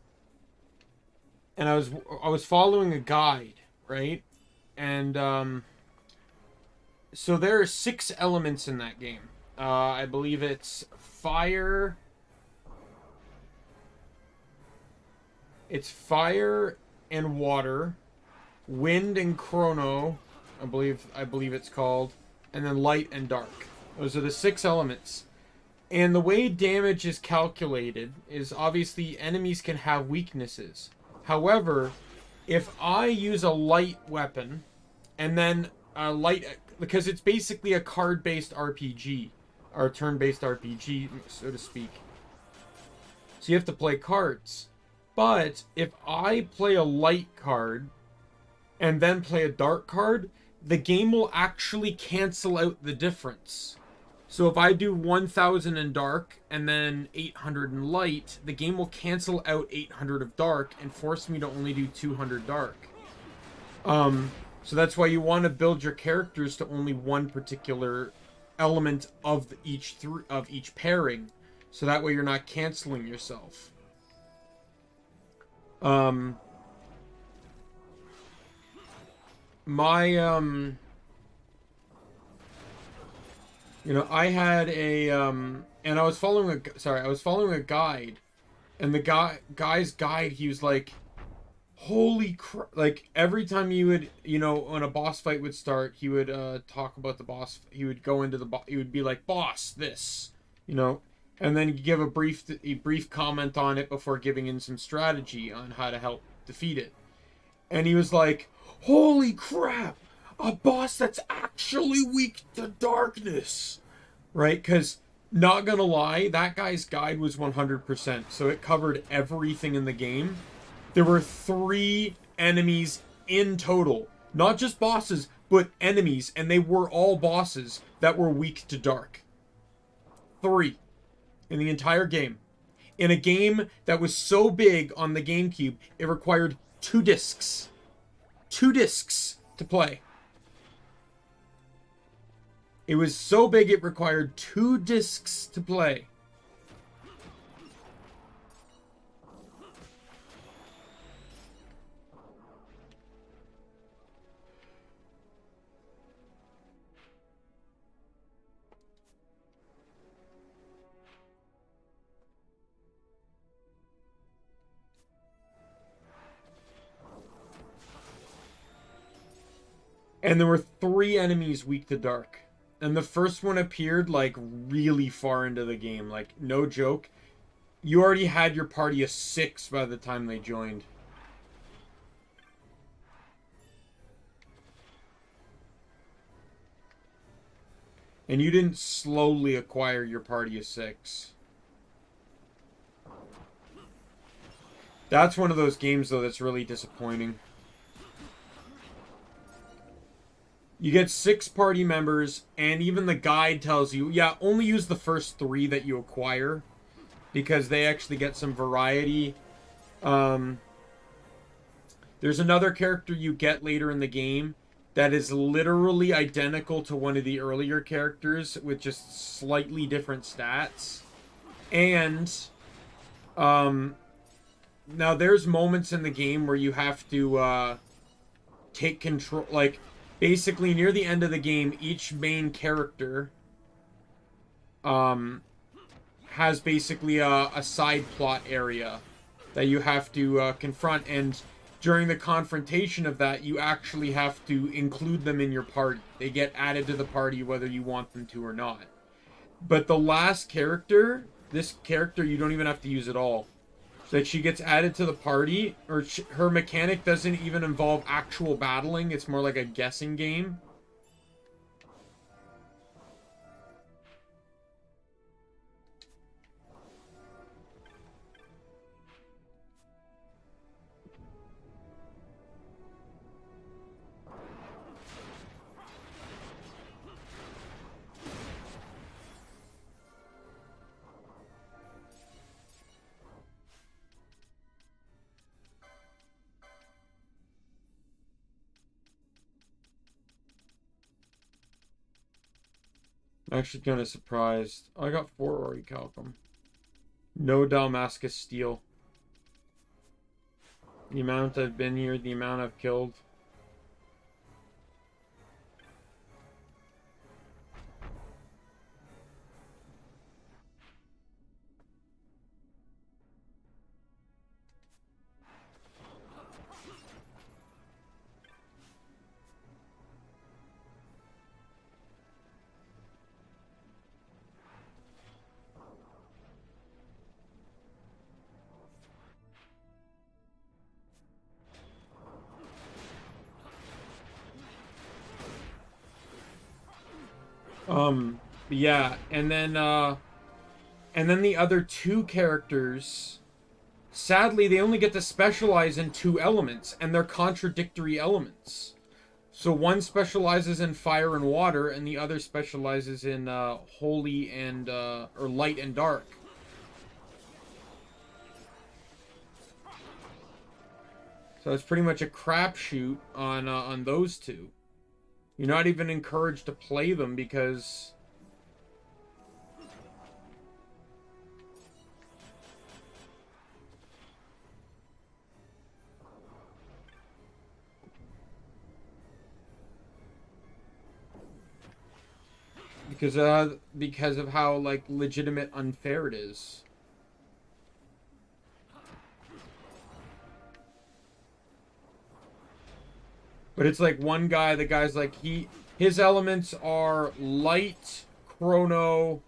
I was following a guide, right? And so there are 6 elements in that game. I believe it's fire. It's fire and water, wind and chrono, I believe it's called, and then light and dark. Those are the 6 elements. And the way damage is calculated is obviously enemies can have weaknesses. However, if I use a light weapon and then a light, because it's basically a card-based RPG or turn-based RPG, so to speak. So you have to play cards. But if I play a light card and then play a dark card, the game will actually cancel out the difference. So if I do 1000 in dark and then 800 in light, the game will cancel out 800 of dark and force me to only do 200 dark. So that's why you want to build your characters to only one particular element of each pairing, so that way you're not canceling yourself. You know, I had a and I was following a guide, And the guy's guide, he was like, holy crap. Like, every time you would, you know, when a boss fight would start, he would talk about the boss. He would go into the boss. He would be like, boss, this, you know. And then give a brief comment on it before giving in some strategy on how to help defeat it. And he was like, holy crap, a boss that's actually weak to darkness. Right? Because, not gonna lie, that guy's guide was 100%. So it covered everything in the game. There were 3 enemies in total. Not just bosses, but enemies. And they were all bosses that were weak to dark. 3. In the entire game. In a game that was so big on the GameCube, it required 2 discs. 2 discs to play. It was so big it required 2 discs to play. And there were 3 enemies weak to dark. And the first one appeared, like, really far into the game. Like, no joke. You already had your party of 6 by the time they joined. And you didn't slowly acquire your party of 6. That's one of those games, though, that's really disappointing. You get 6 party members, and even the guide tells you, yeah, only use the first 3 that you acquire, because they actually get some variety. There's another character you get later in the game that is literally identical to one of the earlier characters, with just slightly different stats. And, now there's moments in the game where you have to, take control, like, basically, near the end of the game, each main character has basically a side plot area that you have to confront. And during the confrontation of that, you actually have to include them in your party. They get added to the party whether you want them to or not. But the last character, this character, you don't even have to use at all. That she gets added to the party, or her mechanic doesn't even involve actual battling. It's more like a guessing game. I'm actually kind of surprised. Oh, I got 4 Orichalcum. No Dalmascus Steel. The amount I've been here, the amount I've killed. Yeah, and then the other 2 characters, sadly, they only get to specialize in 2 elements, and they're contradictory elements. So one specializes in fire and water, and the other specializes in holy and or light and dark. So it's pretty much a crapshoot on those 2. You're not even encouraged to play them because because of how, like, legitimate unfair it is. But it's like one guy, the guy's like, his elements are light, chrono,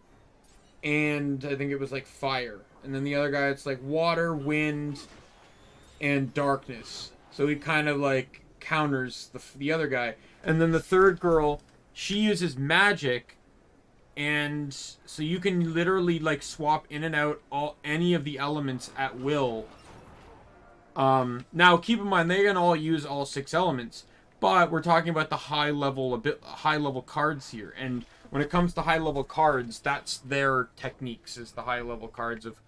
and I think it was like fire. And then the other guy, it's like water, wind, and darkness. So he kind of like counters the other guy. And then the third girl, she uses magic, and so you can literally like swap in and out any of the elements at will. Now keep in mind they can all use all 6 elements, but we're talking about the high level cards here, and when it comes to high level cards, that's their techniques, is the high level cards of,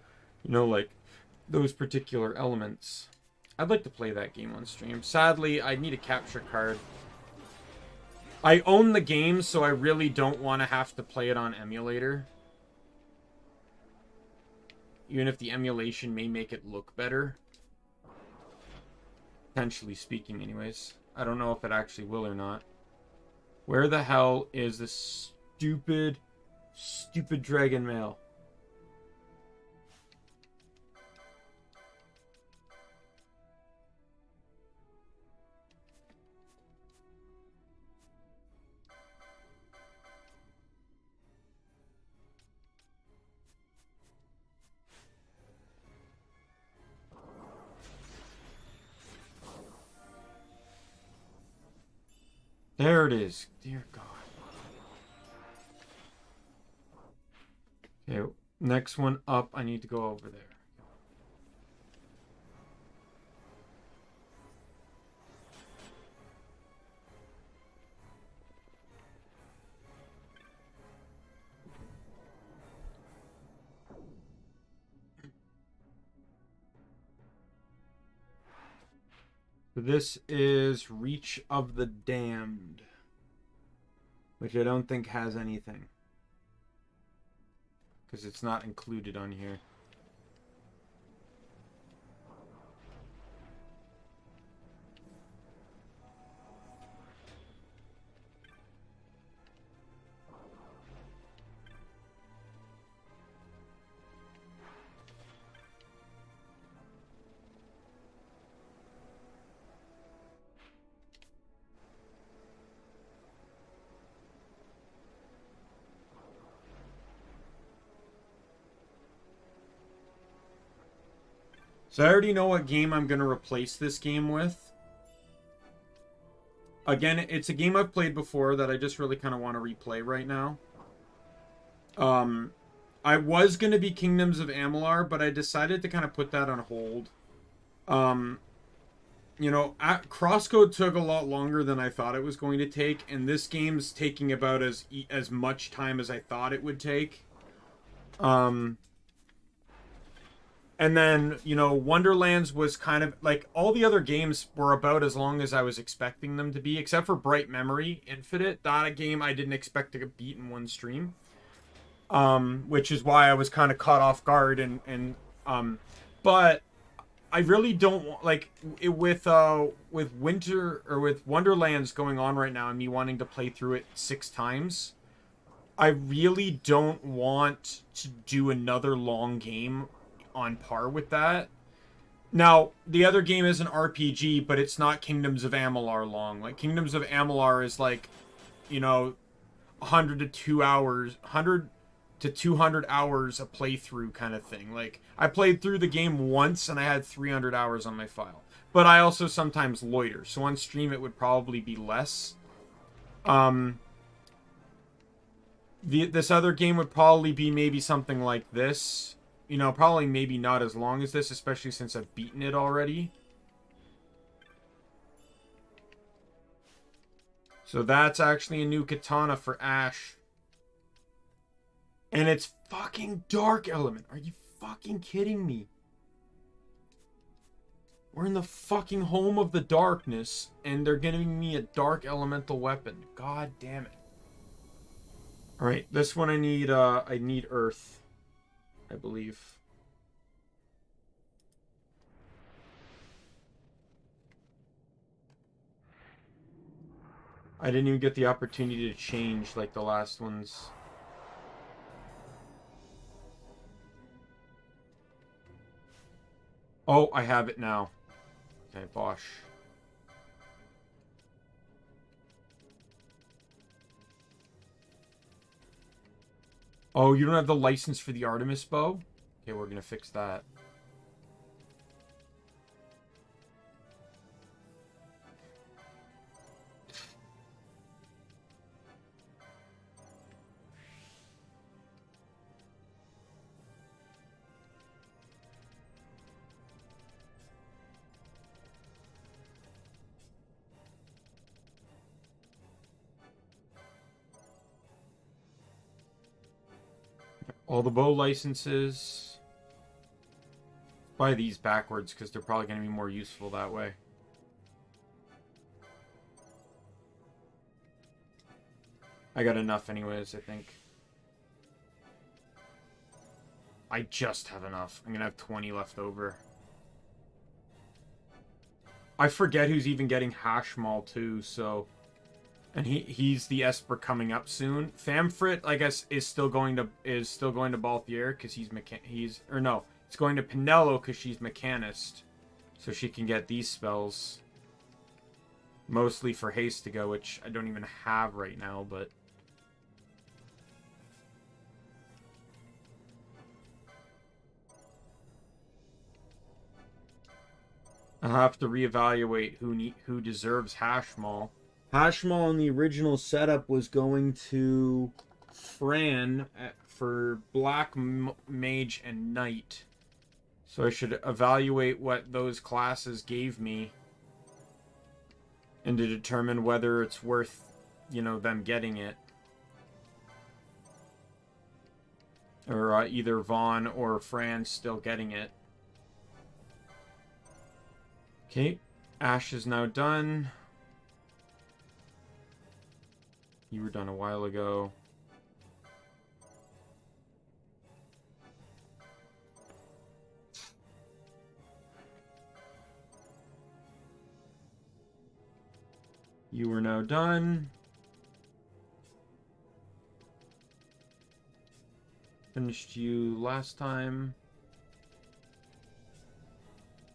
you know, like those particular elements. I'd like to play that game on stream. Sadly, I need a capture card. I own the game, so I really don't want to have to play it on emulator. Even if the emulation may make it look better. Potentially speaking, anyways. I don't know if it actually will or not. Where the hell is this stupid dragon mail? There it is. Dear God. Okay, next one up. I need to go over there. This is Reach of the Damned, which I don't think has anything, because it's not included on here. So I already know what game I'm going to replace this game with. Again, it's a game I've played before that I just really kind of want to replay right now. I was going to be Kingdoms of Amalur, but I decided to kind of put that on hold. You know, Crosscode took a lot longer than I thought it was going to take, and this game's taking about as much time as I thought it would take. And then, you know, Wonderlands was kind of like, all the other games were about as long as I was expecting them to be, except for Bright Memory Infinite. That a game I didn't expect to beat in one stream. Which is why I was kind of caught off guard, but I really don't want, like, with Wonderlands going on right now and me wanting to play through it 6 times, I really don't want to do another long game on par with that. Now, the other game is an RPG, but it's not Kingdoms of Amalur long. Like, Kingdoms of Amalur is like, you know, 100 to 200 hours a playthrough kind of thing. Like, I played through the game once and I had 300 hours on my file. But I also sometimes loiter, so on stream it would probably be less. This other game would probably be maybe something like this. You know, probably maybe not as long as this, especially since I've beaten it already. So that's actually a new katana for Ash. And it's fucking Dark Element. Are you fucking kidding me? We're in the fucking home of the darkness, and they're giving me a dark elemental weapon. God damn it. Alright, this one I need Earth, I believe. I didn't even get the opportunity to change like the last ones. Oh, I have it now. Okay, Bosch. Oh, you don't have the license for the Artemis bow? Okay, we're gonna fix that. All the bow licenses. Buy these backwards because they're probably going to be more useful that way. I got enough anyways, I think. I just have enough. I'm going to have 20 left over. I forget who's even getting Hashmal too, so... And he's the Esper coming up soon. Famfrit, I guess, is still going to Balthier because it's going to Pinello because she's Mechanist, so she can get these spells. Mostly for haste to go, which I don't even have right now, but I'll have to reevaluate who deserves Hashmal. Hashmal in the original setup was going to Fran for Black Mage and Knight. So I should evaluate what those classes gave me and to determine whether it's worth, them getting it. Or either Vaughn or Fran still getting it. Okay, Ash is now done. You were done a while ago. You were now done. Finished you last time.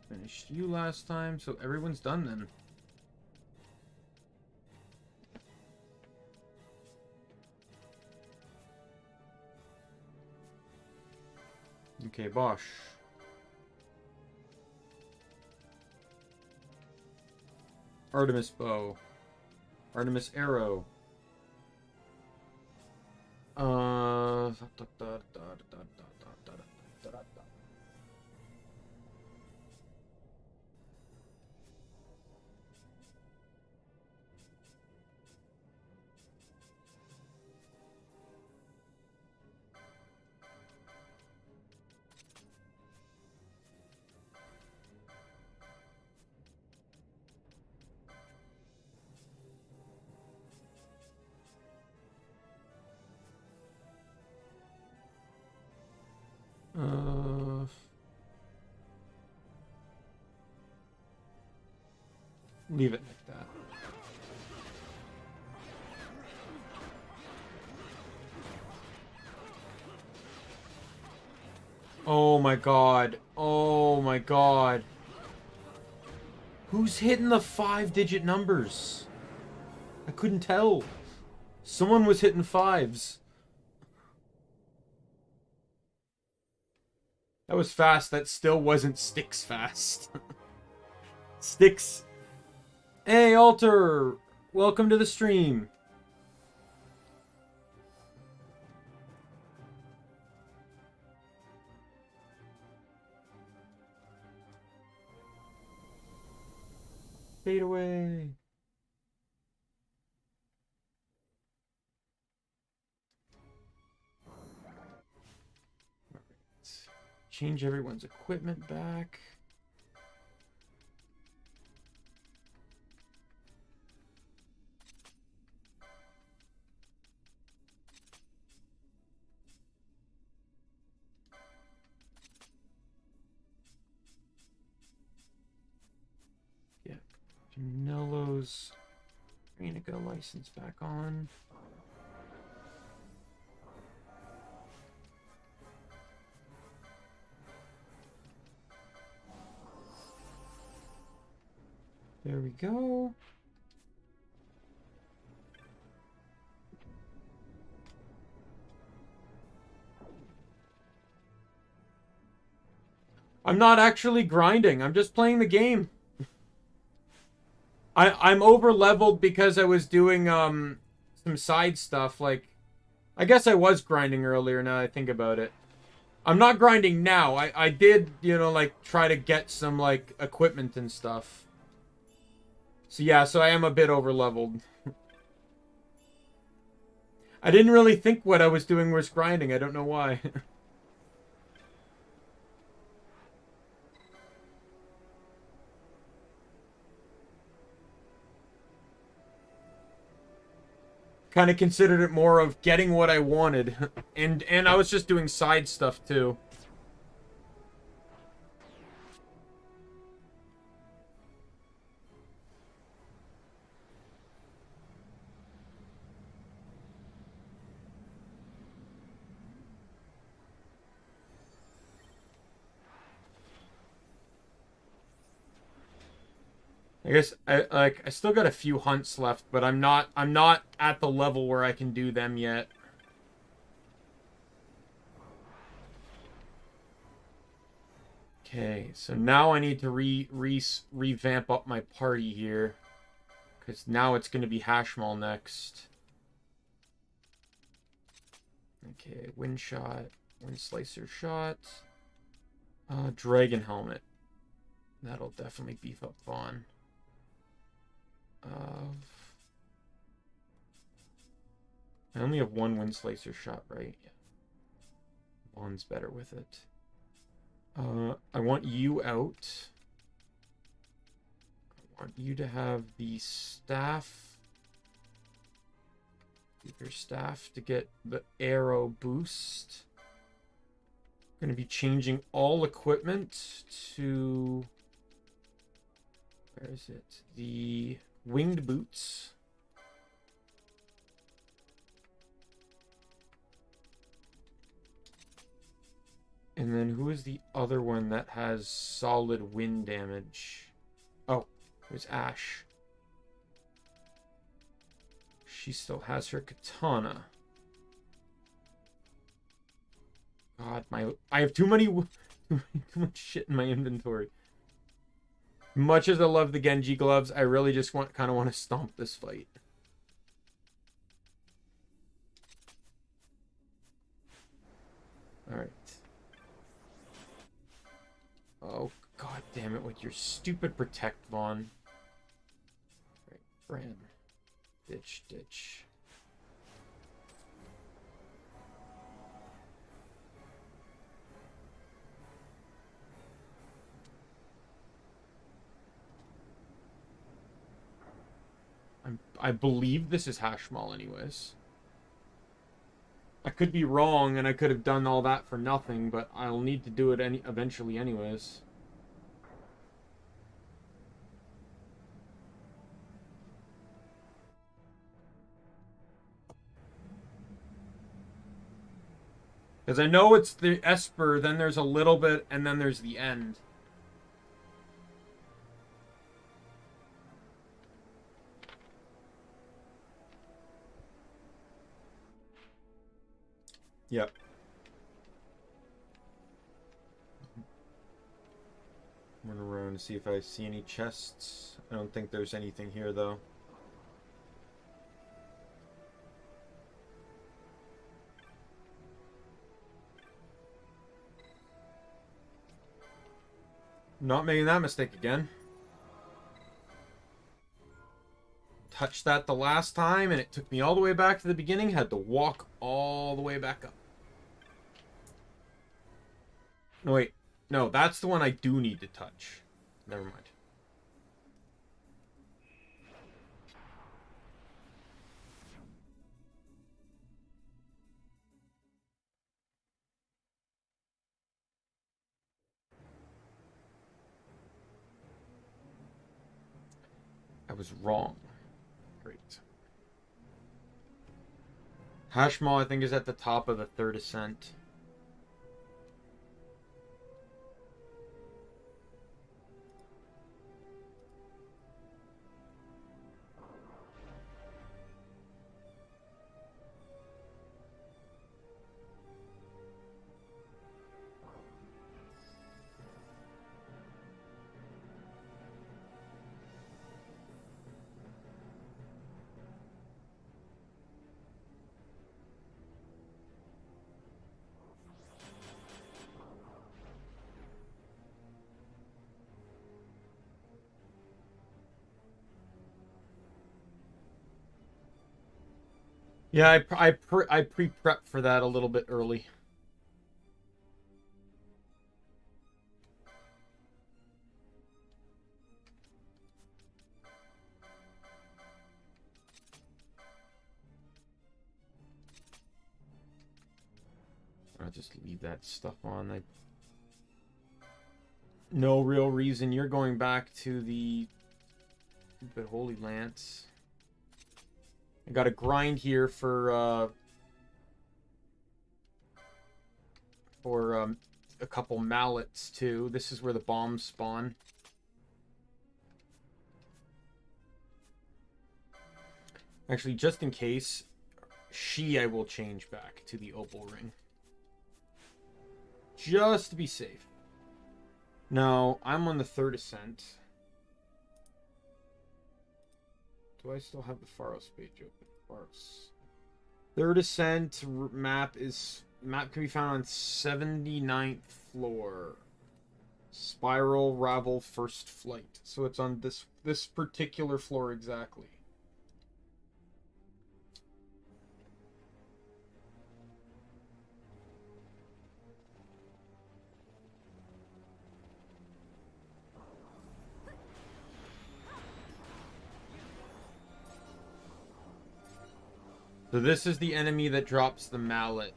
Finished you last time. So everyone's done then. Okay, Bosch. Artemis bow. Artemis arrow. Leave it like that. Oh my god. Oh my god. Who's hitting the 5-digit numbers? I couldn't tell. Someone was hitting 5s. That was fast. That still wasn't Styx fast. Styx. Hey, Alter! Welcome to the stream. Fade away. Change everyone's equipment back. Yeah, Pinello's Renico license back on. There we go. I'm not actually grinding. I'm just playing the game. I'm over leveled because I was doing some side stuff. Like, I guess I was grinding earlier. Now I think about it. I'm not grinding now. I did, you know, like try to get some like equipment and stuff. So yeah, so I am a bit over leveled. I didn't really think what I was doing was grinding. I don't know why. Kind of considered it more of getting what I wanted. And I was just doing side stuff too. I guess I still got a few hunts left, but I'm not at the level where I can do them yet. Okay, so now I need to revamp up my party here, because now it's going to be Hashmal next. Okay, wind shot, wind slicer shot, dragon helmet. That'll definitely beef up Vaughn. I only have one wind slicer shot, right? Yeah. Vaughn's better with it. I want you out. I want you to have the staff. Your staff to get the arrow boost. I'm going to be changing all equipment to... Where is it? The winged boots. And then who is the other one that has solid wind damage? Oh, there's Ash. She still has her katana. God, I have too much shit in my inventory. Much as I love the Genji gloves, I really just kind of want to stomp this fight. All right. Oh, god damn it with your stupid protect, Vaughn. Right, Fran. Ditch. I believe this is Hashmal anyways. I could be wrong, and I could have done all that for nothing, but I'll need to do it eventually anyways. Because I know it's the Esper, then there's a little bit, and then there's the end. Yep. I'm gonna run and see if I see any chests. I don't think there's anything here, though. Not making that mistake again. Touched that the last time, and it took me all the way back to the beginning. Had to walk all the way back up. No, wait. No, that's the one I do need to touch. Never mind. I was wrong. Great. Hashmal, I think, is at the top of the third ascent. Yeah, I pre-prepped for that a little bit early. I'll just leave that stuff on. No real reason. You're going back to the Holy Lance. I got a grind here for a couple mallets too. This is where the bombs spawn. Actually, just in case, I will change back to the opal ring. Just to be safe. No, I'm on the third ascent. Do I still have the Pharos page open? Pharos. Third ascent map can be found on 79th floor. Spiral Ravel First Flight. So it's on this particular floor exactly. So this is the enemy that drops the mallet.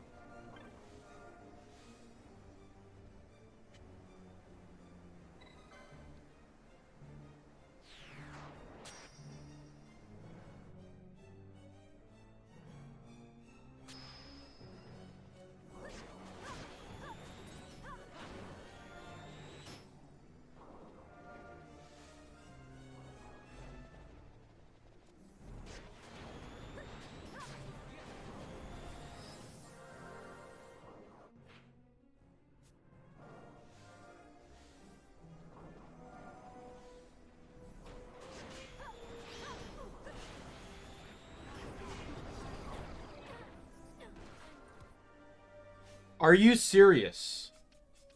Are you serious?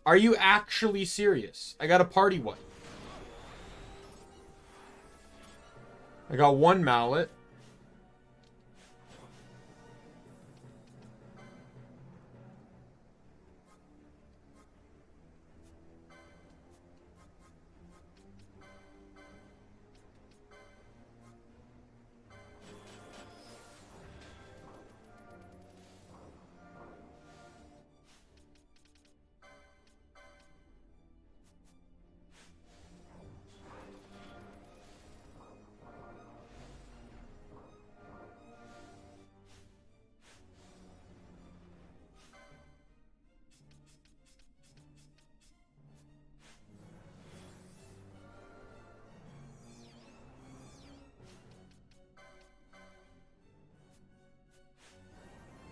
Are you actually serious? I got a party wipe. I got one mallet.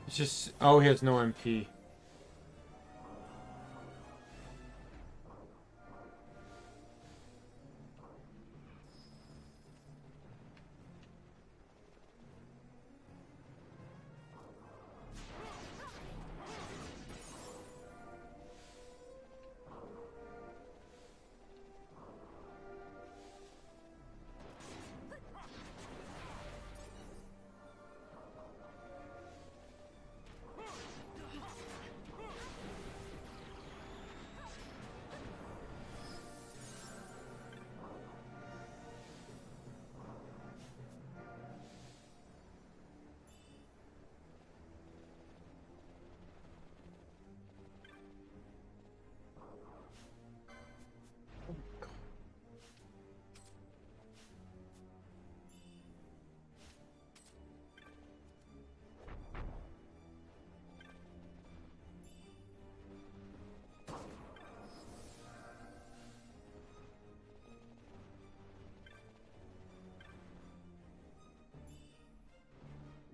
It's just... Oh, he has no MP.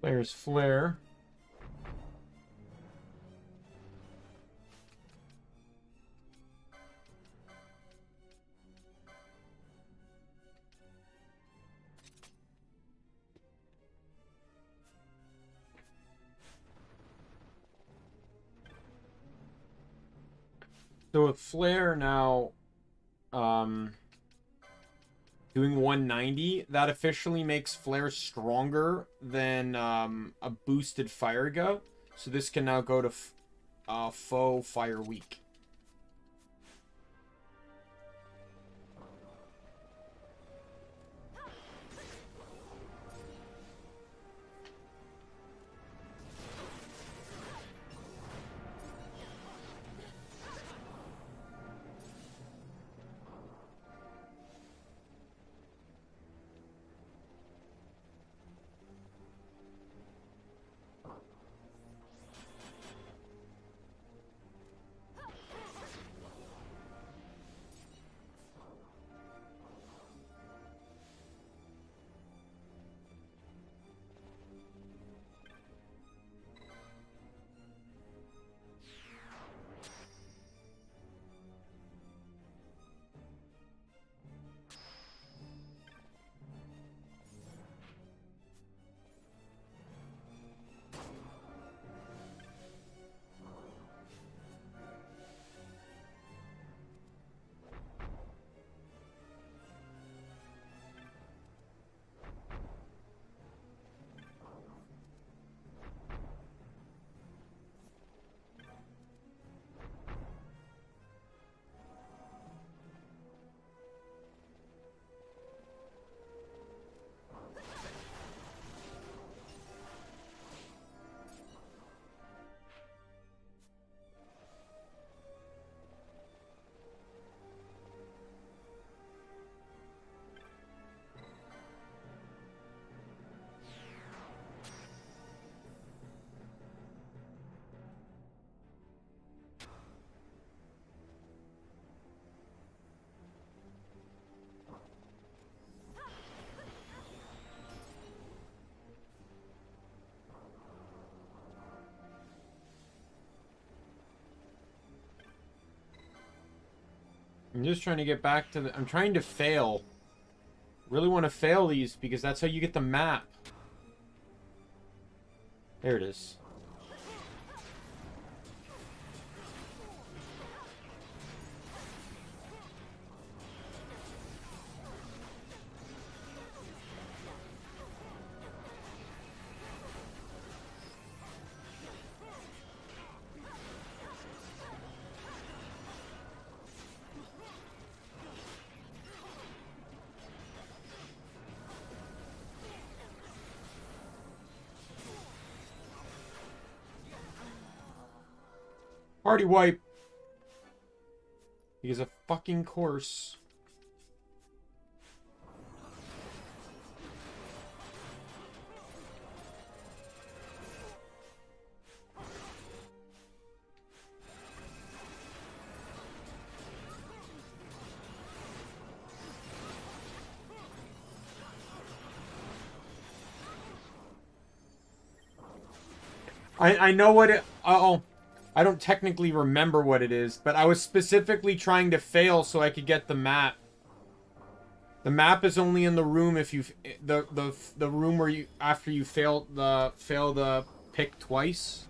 There's Flare. So with Flare now, doing 190, that officially makes Flare stronger than a boosted Fire Go. So this can now go to faux Fire Weak. I'm just trying to get back to the... I'm trying to fail. Really want to fail these because that's how you get the map. There it is. Party wipe. Because of fucking course. I know what it... Uh-oh. I don't technically remember what it is, but I was specifically trying to fail so I could get the map. The map is only in the room if you the room where you after you fail the pick twice.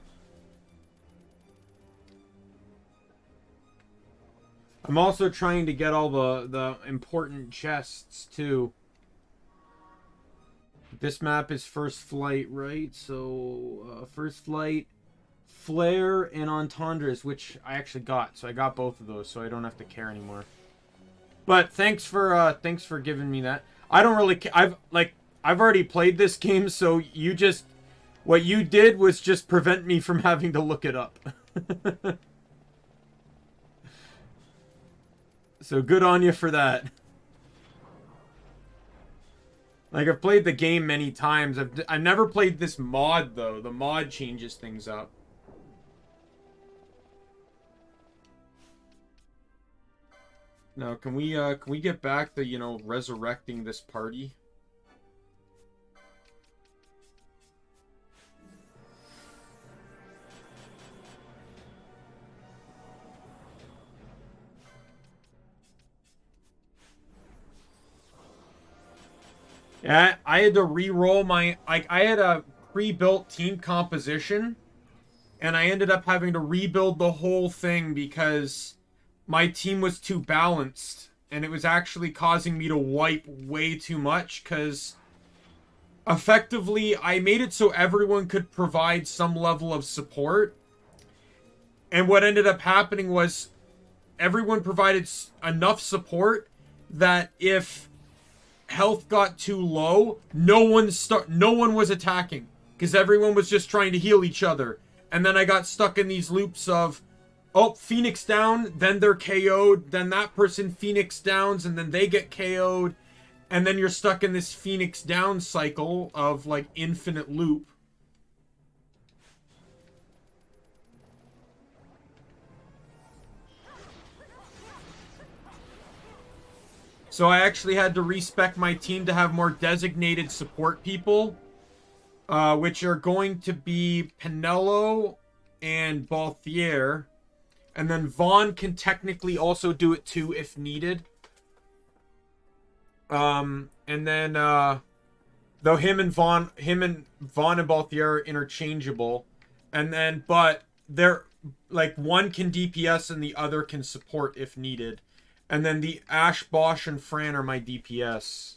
I'm also trying to get all the important chests too. This map is first flight, right? So first flight, Flare, and Entendres, which I actually got. So I got both of those, so I don't have to care anymore. But thanks for giving me that. I don't really I've already played this game, so you just... What you did was just prevent me from having to look it up. So good on you for that. Like, I've played the game many times. I've never played this mod, though. The mod changes things up. Now, can we get back to, you know, resurrecting this party? Yeah, I had to re-roll my... I had a pre-built team composition, and I ended up having to rebuild the whole thing because my team was too balanced. and it was actually causing me to wipe way too much, because effectively I made it so everyone could provide some level of support, and what ended up happening was everyone provided enough support that if health got too low, no one was attacking, because everyone was just trying to heal each other. And then I got stuck in these loops of, oh, Phoenix down, then they're KO'd, then that person Phoenix downs, and then they get KO'd, and then you're stuck in this Phoenix down cycle of, like, infinite loop. So I actually had to respec my team to have more designated support people, which are going to be Pinello and Balthier. And then Vaughn can technically also do it too if needed. And then though him and Vaughn and Balthier are interchangeable. And then but they're like one can DPS and the other can support if needed. And then the Ash, Bosch, and Fran are my DPS.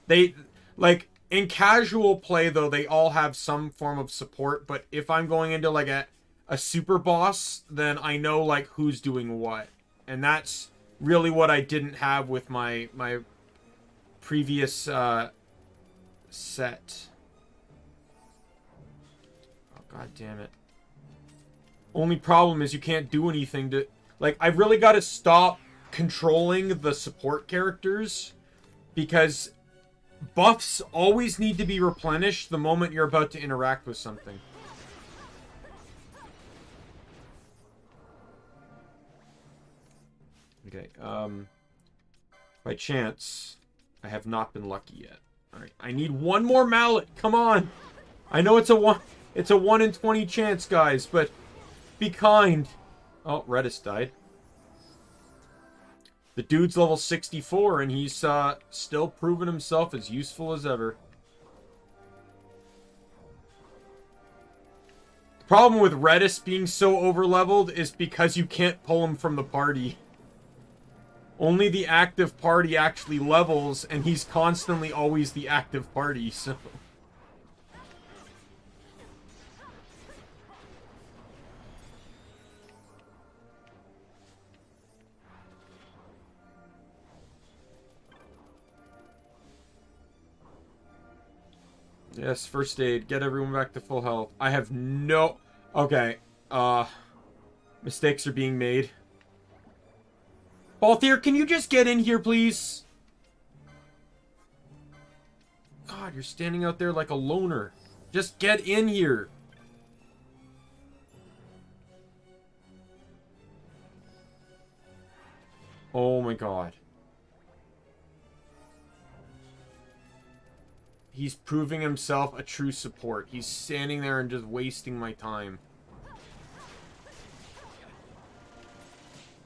They like in casual play, though, they all have some form of support, but if I'm going into, like, a super boss, then I know, like, who's doing what. And that's really what I didn't have with my previous, set. Oh, god damn it. Only problem is you can't do anything to... Like, I've really got to stop controlling the support characters, because buffs always need to be replenished the moment you're about to interact with something. Okay, by chance, I have not been lucky yet. Alright, I need one more mallet, come on! I know it's a 1 in 20 chance, guys, but be kind. Oh, Redis died. The dude's level 64, and he's still proving himself as useful as ever. The problem with Redis being so overleveled is because you can't pull him from the party. Only the active party actually levels, and he's constantly always the active party, so... Yes, first aid. Get everyone back to full health. I have no... Okay. Mistakes are being made. Balthier, can you just get in here, please? God, you're standing out there like a loner. Just get in here. Oh my god. He's proving himself a true support. He's standing there and just wasting my time.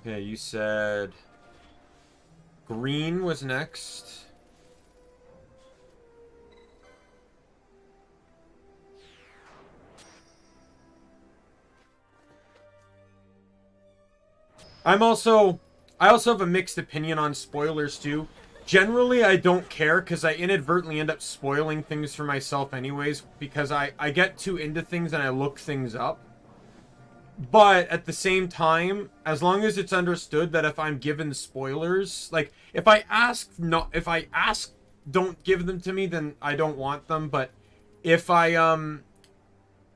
Okay, you said... Green was next. I also have a mixed opinion on spoilers too. Generally, I don't care, because I inadvertently end up spoiling things for myself anyways, because I get too into things and I look things up. But, at the same time, as long as it's understood that if I'm given spoilers, like, if I ask, don't give them to me, then I don't want them, but if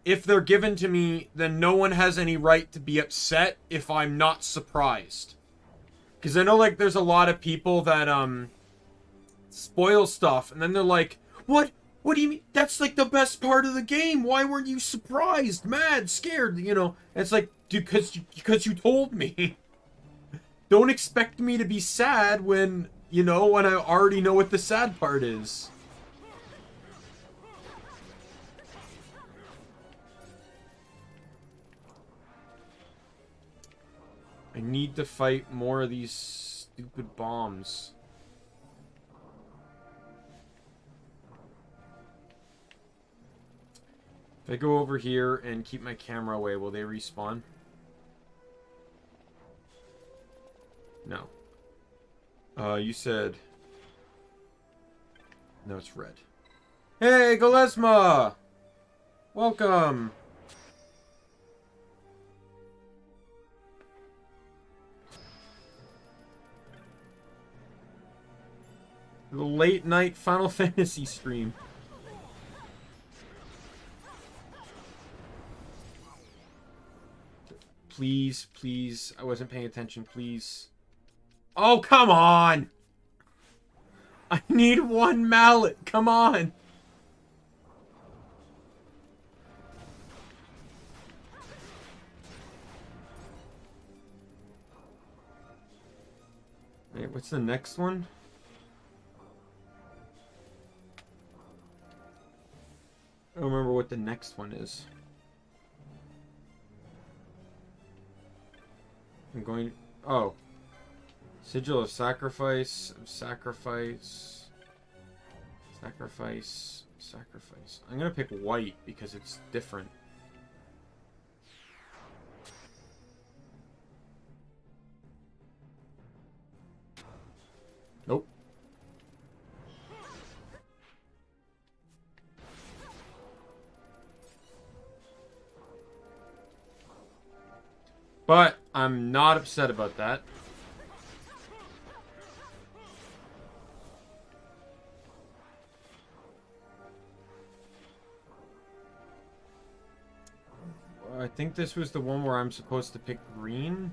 if they're given to me, then no one has any right to be upset if I'm not surprised. Because I know, like, there's a lot of people that, spoil stuff, and then they're like, what do you mean? That's like the best part of the game. Why weren't you surprised, mad, scared, you know? And it's like, dude, because you told me. Don't expect me to be sad when, you know, when I already know what the sad part is. I need to fight more of these stupid bombs. If I go over here and keep my camera away, will they respawn? No. You said... No, it's red. Hey, Galesma! Welcome! The late night Final Fantasy stream. Please, please. I wasn't paying attention, please. Oh, come on! I need one mallet. Come on! Wait, what's the next one? I don't remember what the next one is. I'm going... Oh. Sigil of Sacrifice. Sacrifice. Sacrifice. Sacrifice. I'm gonna pick white because it's different. Nope. But I'm not upset about that. I think this was the one where I'm supposed to pick green.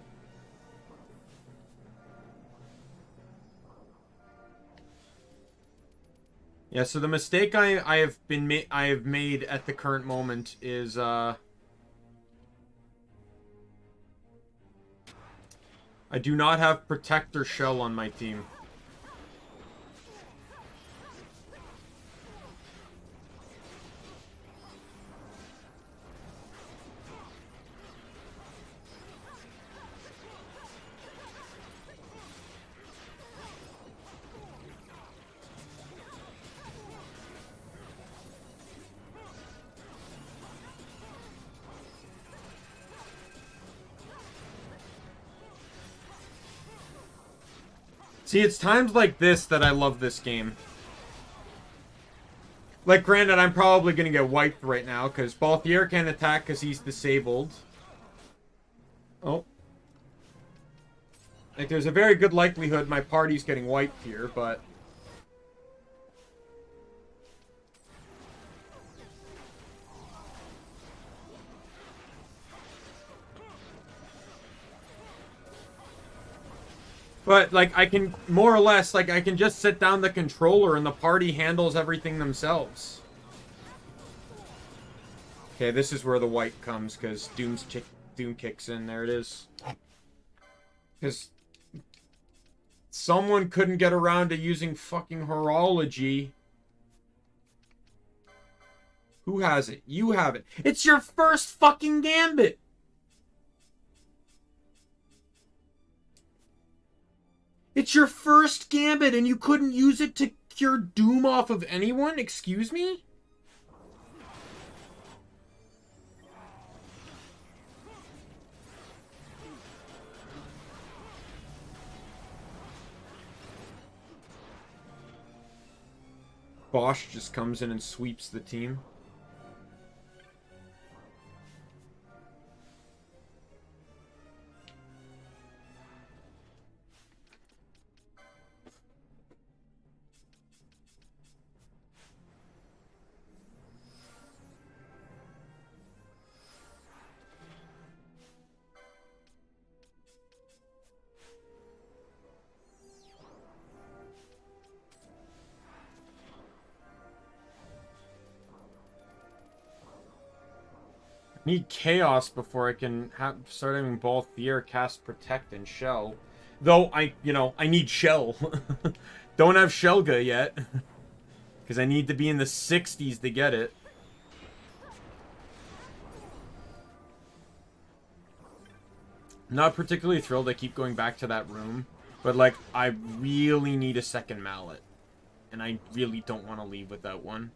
Yeah, so the mistake I have made at the current moment is I do not have Protector Shell on my team. See, it's times like this that I love this game. Like, granted, I'm probably going to get wiped right now, because Balthier can't attack because he's disabled. Oh. Like, there's a very good likelihood my party's getting wiped here, but... But, like, I can, more or less, like, I can just sit down the controller and the party handles everything themselves. Okay, this is where the white comes, because Doom kicks in. There it is. Because someone couldn't get around to using fucking horology. Who has it? You have it. It's your first fucking gambit! It's your first gambit and you couldn't use it to cure Doom off of anyone? Excuse me? Bosch just comes in and sweeps the team. Need Chaos before I can start having Balthier cast Protect and Shell. Though, I need Shell. Don't have Shelga yet. Because I need to be in the 60s to get it. Not particularly thrilled I keep going back to that room. But, like, I really need a second mallet. And I really don't want to leave without one.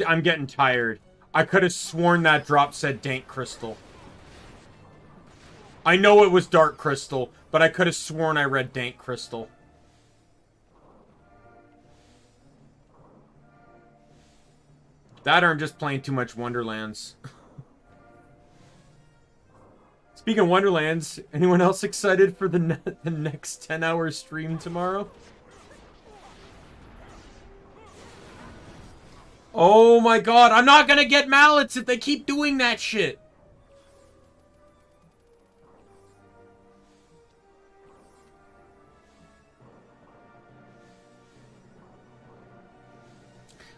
I'm getting tired. I could have sworn that drop said Dank Crystal. I know it was Dark Crystal, but I could have sworn I read Dank Crystal. That or I'm just playing too much Wonderlands. Speaking of Wonderlands, anyone else excited for the next 10-hour stream tomorrow? Oh my god, I'm not gonna get mallets if they keep doing that shit!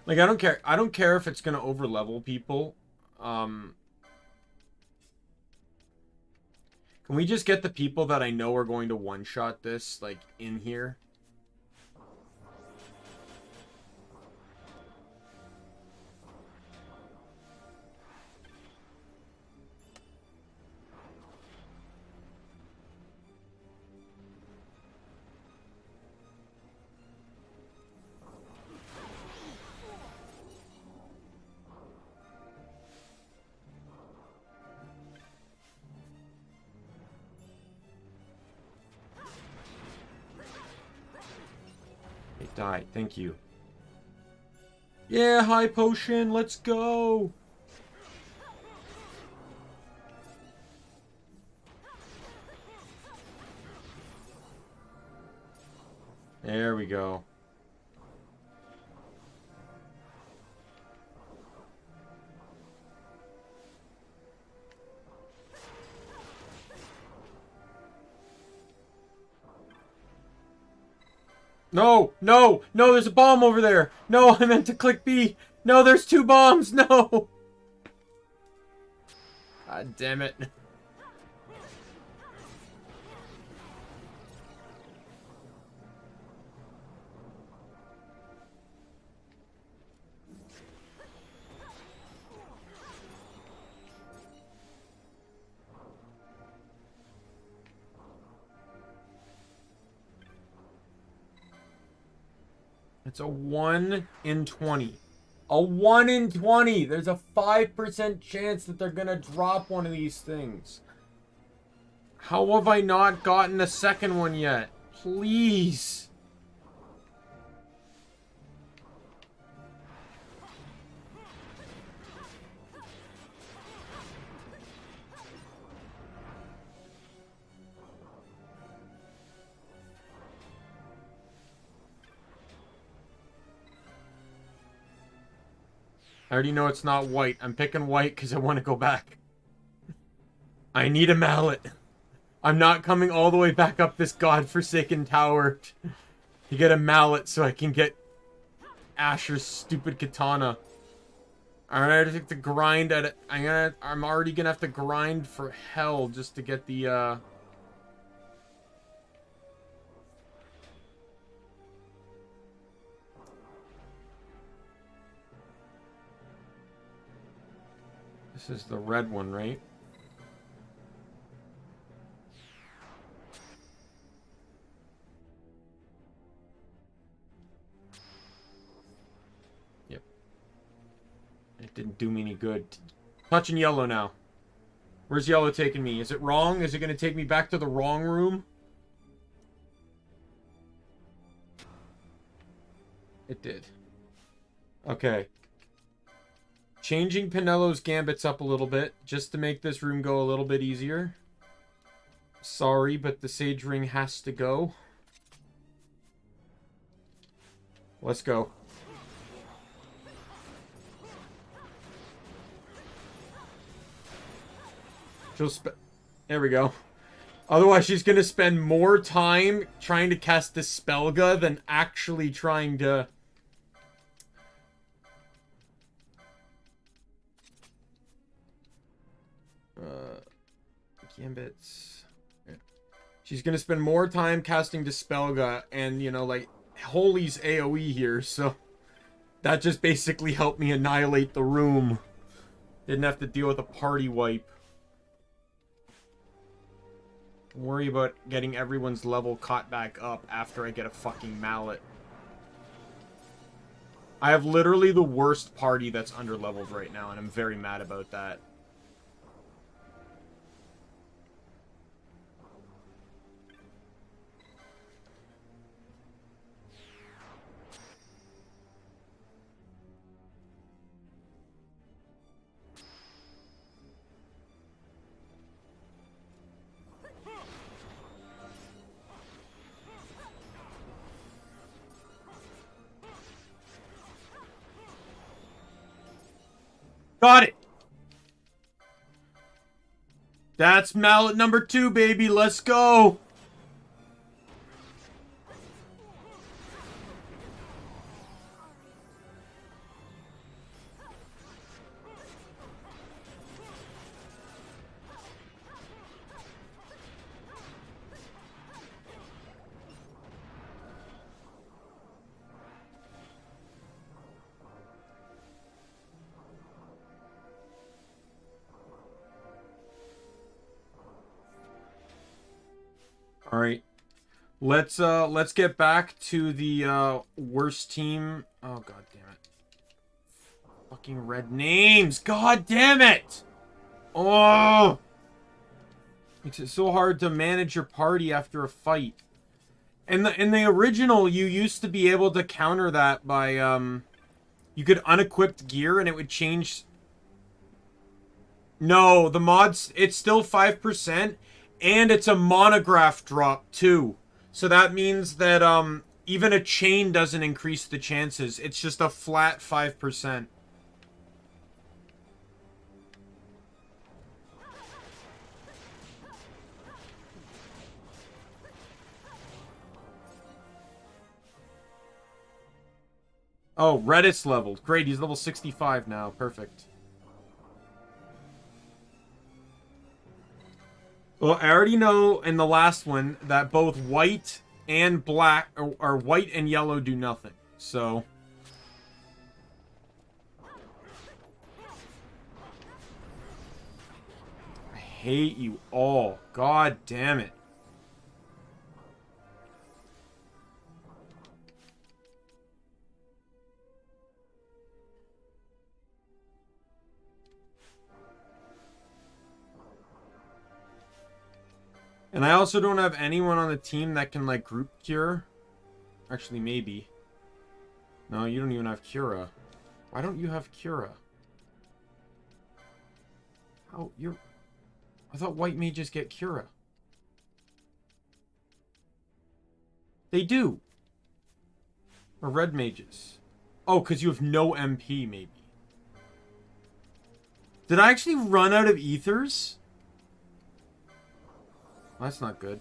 Like, I don't care. I don't care if it's gonna overlevel people. Can we just get the people that I know are going to one-shot this, like, in here? Die. Thank you. Yeah, high potion. Let's go. There we go. No, no, no, there's a bomb over there. No, I meant to click B. No, there's 2 bombs. No. God damn it. It's a 1 in 20. A 1 in 20! There's a 5% chance that they're gonna drop one of these things. How have I not gotten a second one yet? Please! I already know it's not white. I'm picking white because I want to go back. I need a mallet. I'm not coming all the way back up this godforsaken tower to get a mallet so I can get Asher's stupid katana. I'm gonna have to grind at it. I'm already gonna have to grind for hell just to get the This is the red one, right? Yep. It didn't do me any good. Touching yellow now. Where's yellow taking me? Is it wrong? Is it going to take me back to the wrong room? It did. Okay. Changing Pinello's gambits up a little bit, just to make this room go a little bit easier. Sorry, but the Sage Ring has to go. Let's go. There we go. Otherwise, she's going to spend more time trying to cast Dispelga than actually trying to... Gambits. Yeah. She's gonna spend more time casting Dispelga, and, you know, like, Holy's AoE here, so... That just basically helped me annihilate the room. Didn't have to deal with a party wipe. Don't worry about getting everyone's level caught back up after I get a fucking mallet. I have literally the worst party that's underleveled right now, and I'm very mad about that. Got it! That's mallet number 2, baby. Let's go! All right, let's get back to the worst team. Oh god damn it! Fucking red names. God damn it! Oh, makes it so hard to manage your party after a fight. In the original, you used to be able to counter that by you could unequip gear and it would change. No, the mods, it's still 5%. And it's a monograph drop, too. So that means that even a chain doesn't increase the chances. It's just a flat 5%. Oh, Reddit's leveled. Great, he's level 65 now. Perfect. Well, I already know in the last one that both white and black, or white and yellow do nothing. So... I hate you all. God damn it. And I also don't have anyone on the team that can, like, group cure. Actually, maybe. No, you don't even have Cura. Why don't you have Cura? Oh, you're... I thought white mages get Cura. They do. Or red mages. Oh, because you have no MP, maybe. Did I actually run out of ethers? That's not good.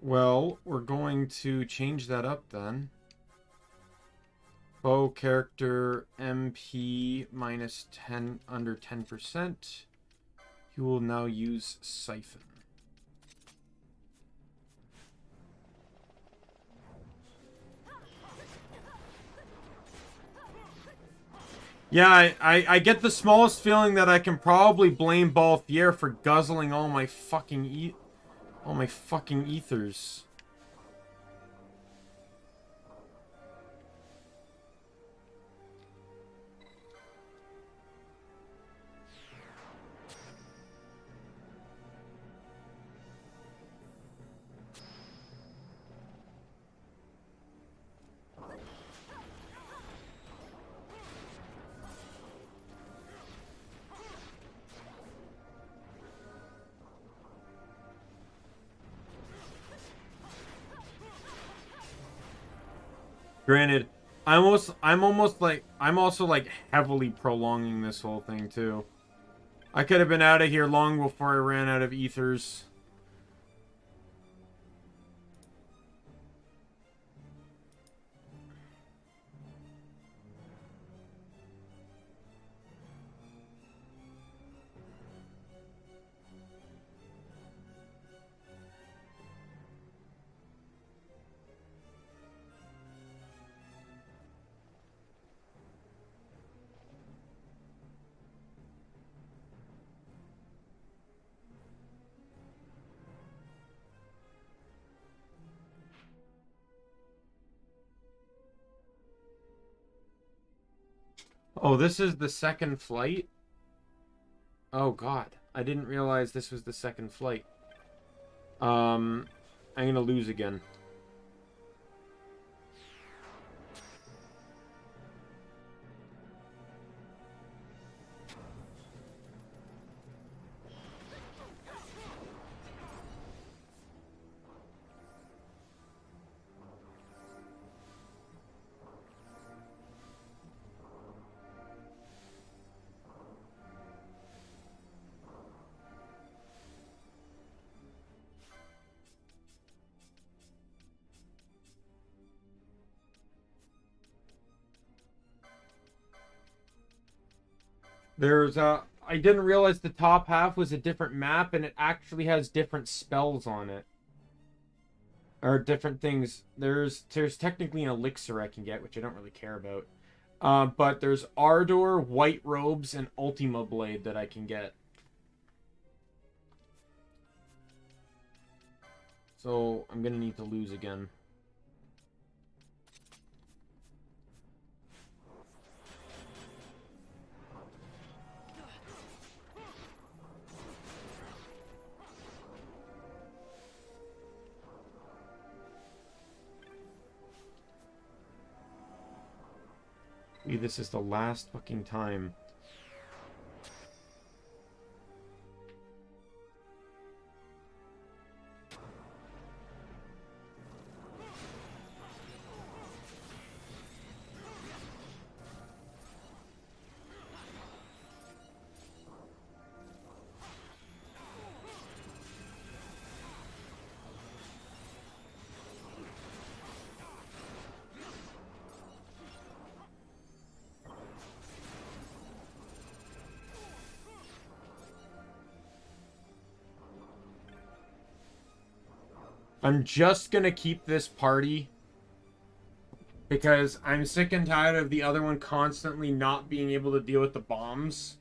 Well, we're going to change that up then. Bow character MP minus 10 under 10%. You will now use Siphon. Yeah, I get the smallest feeling that I can probably blame Balthier for guzzling all my fucking ethers. Granted, I'm also like heavily prolonging this whole thing too. I could have been out of here long before I ran out of ethers. Oh, this is the second flight? Oh god, I didn't realize this was the second flight. I'm gonna lose again. There's I didn't realize the top half was a different map, and it actually has different spells on it. Or different things. There's technically an elixir I can get, which I don't really care about. But there's Ardor, White Robes, and Ultima Blade that I can get. So I'm gonna need to lose again. Maybe this is the last fucking time. I'm just gonna keep this party because I'm sick and tired of the other one constantly not being able to deal with the bombs.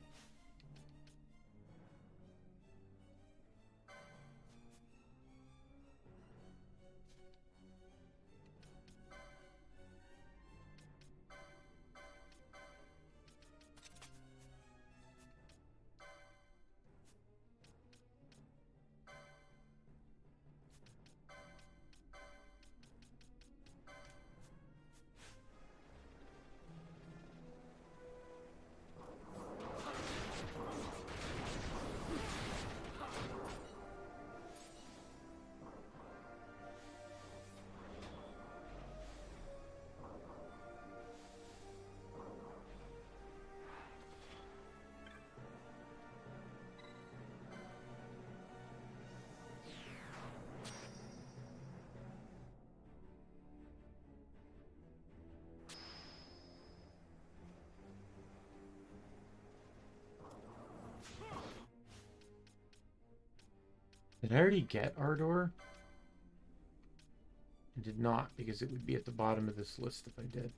Did I already get Ardor? I did not, because it would be at the bottom of this list if I did.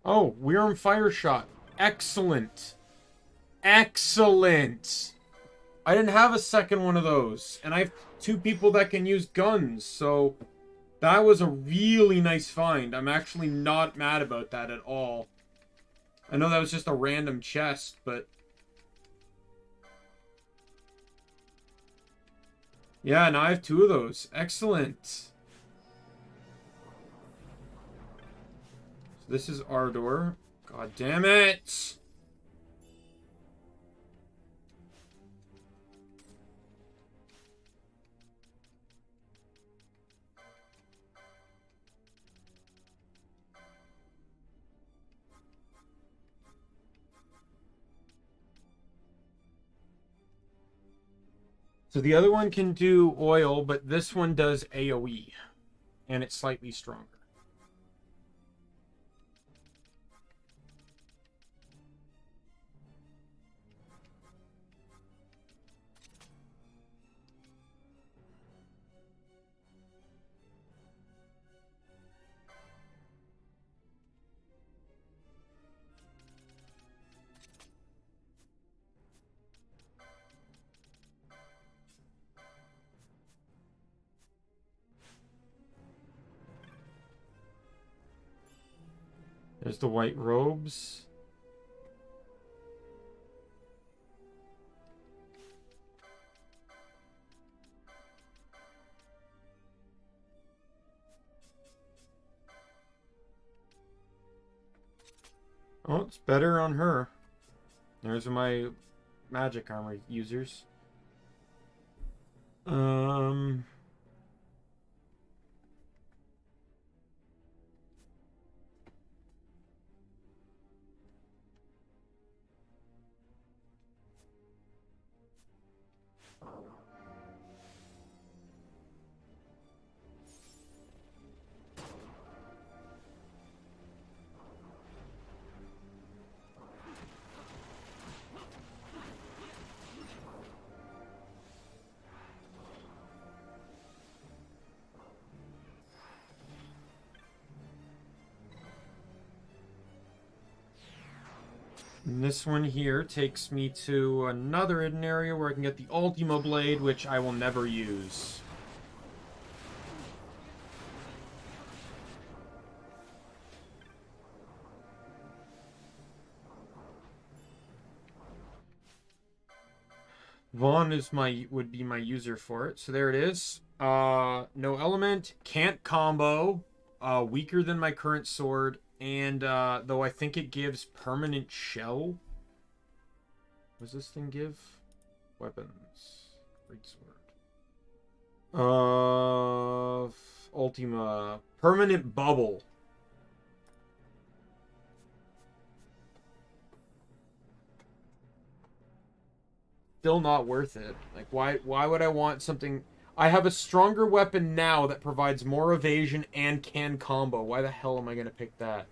Oh, Wyrm Fire Shot. Excellent. Excellent. I didn't have a second one of those. And I have two people that can use guns. So that was a really nice find. I'm actually not mad about that at all. I know that was just a random chest, but... yeah, now I have two of those. Excellent. So this is Ardor. God damn it! So the other one can do oil, but this one does AoE. and it's slightly stronger. There's the white robes. Oh, it's better on her. There's my magic armor users. And this one here takes me to another hidden area where I can get the Ultima Blade, which I will never use. Vaughn would be my user for it. So there it is. No element, can't combo, weaker than my current sword, and though I think it gives permanent shell. What does this thing give? Weapons. Greatsword. Ultima. Permanent bubble. Still not worth it. Like, why would I want something... I have a stronger weapon now that provides more evasion and can combo. Why the hell am I going to pick that?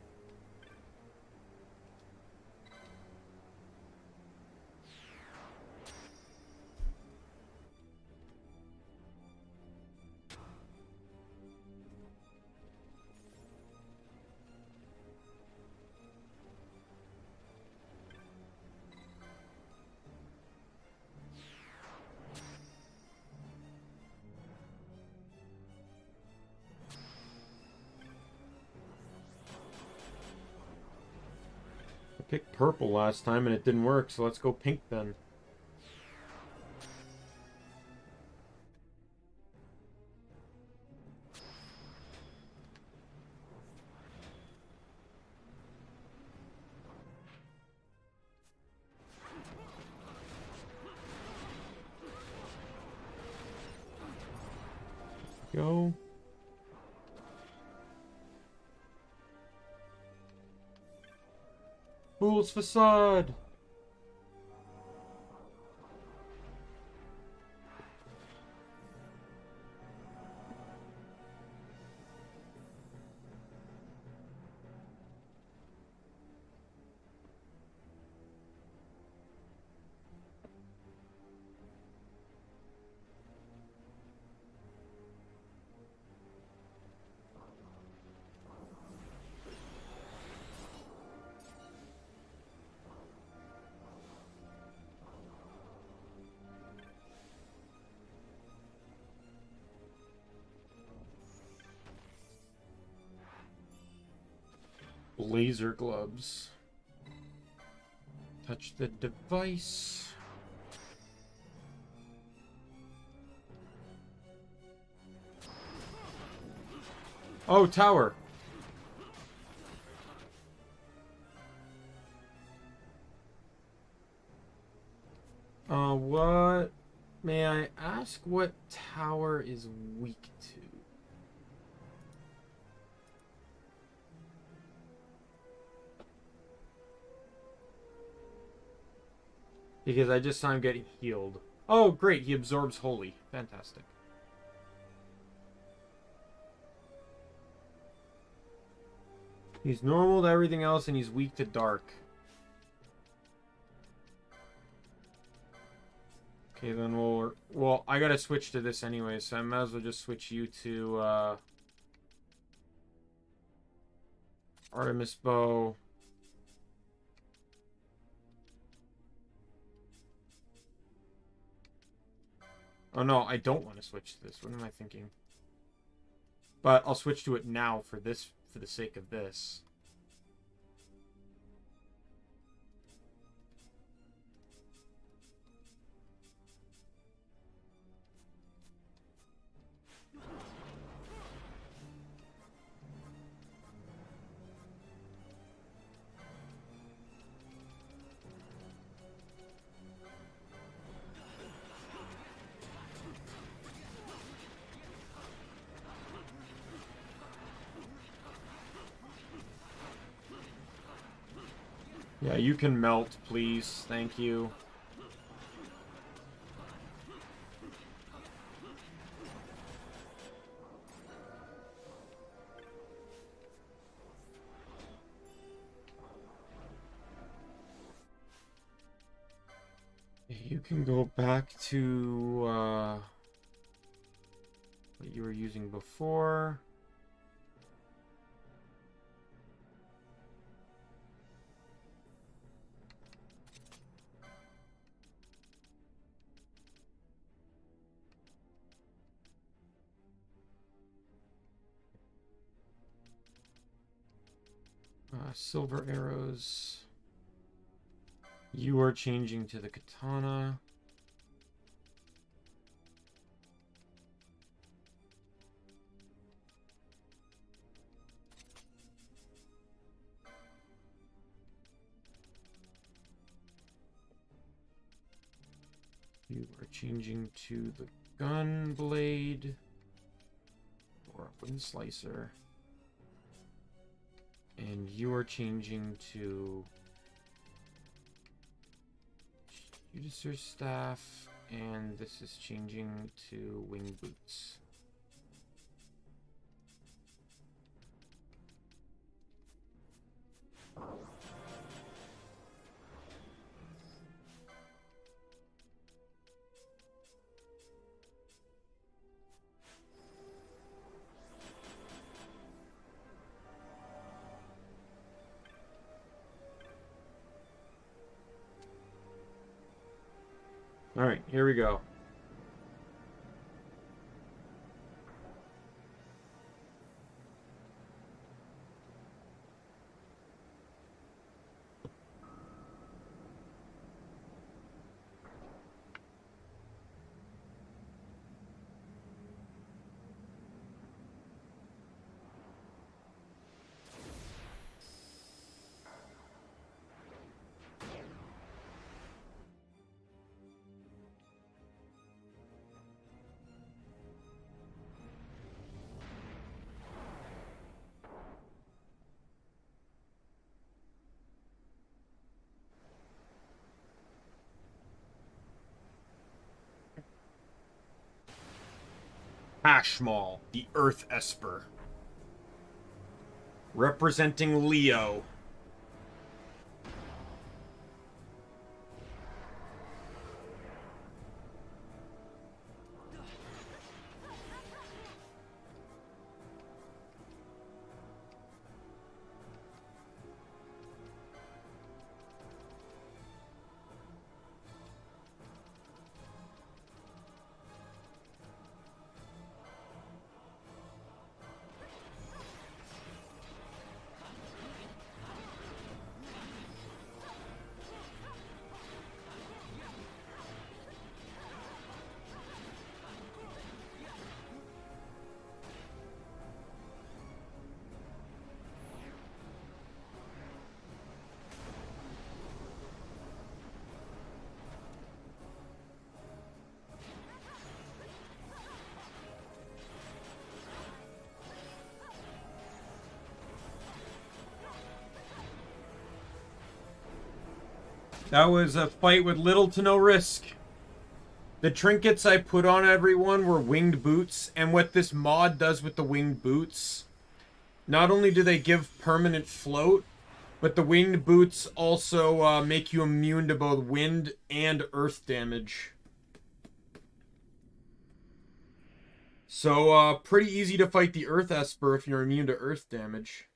Picked purple last time and it didn't work, so let's go pink then. Go. Fool's Facade! Laser gloves. Touch the device. Oh, tower. What? May I ask what tower is weak to? Because I just saw him getting healed. Oh, great. He absorbs holy. Fantastic. He's normal to everything else, and he's weak to dark. Okay, then we'll... Well, I gotta switch to this anyway, so I might as well just switch you to, Artemis Bow. Oh, no, I don't want to switch to this. What am I thinking? But I'll switch to it now for this, for the sake of this. Yeah, you can melt, please. Thank you. You can go back to what you were using before. Silver arrows. You are changing to the katana. You are changing to the gun blade or a wind slicer. And you are changing to Judicer's staff, and this is changing to wing boots. All right, here we go. Ashmal, the Earth Esper. Representing Leo. That was a fight with little to no risk. The trinkets I put on everyone were winged boots, and what this mod does with the winged boots Not only do they give permanent float, but the winged boots also make you immune to both wind and earth damage. So, pretty easy to fight the Earth Esper if you're immune to earth damage.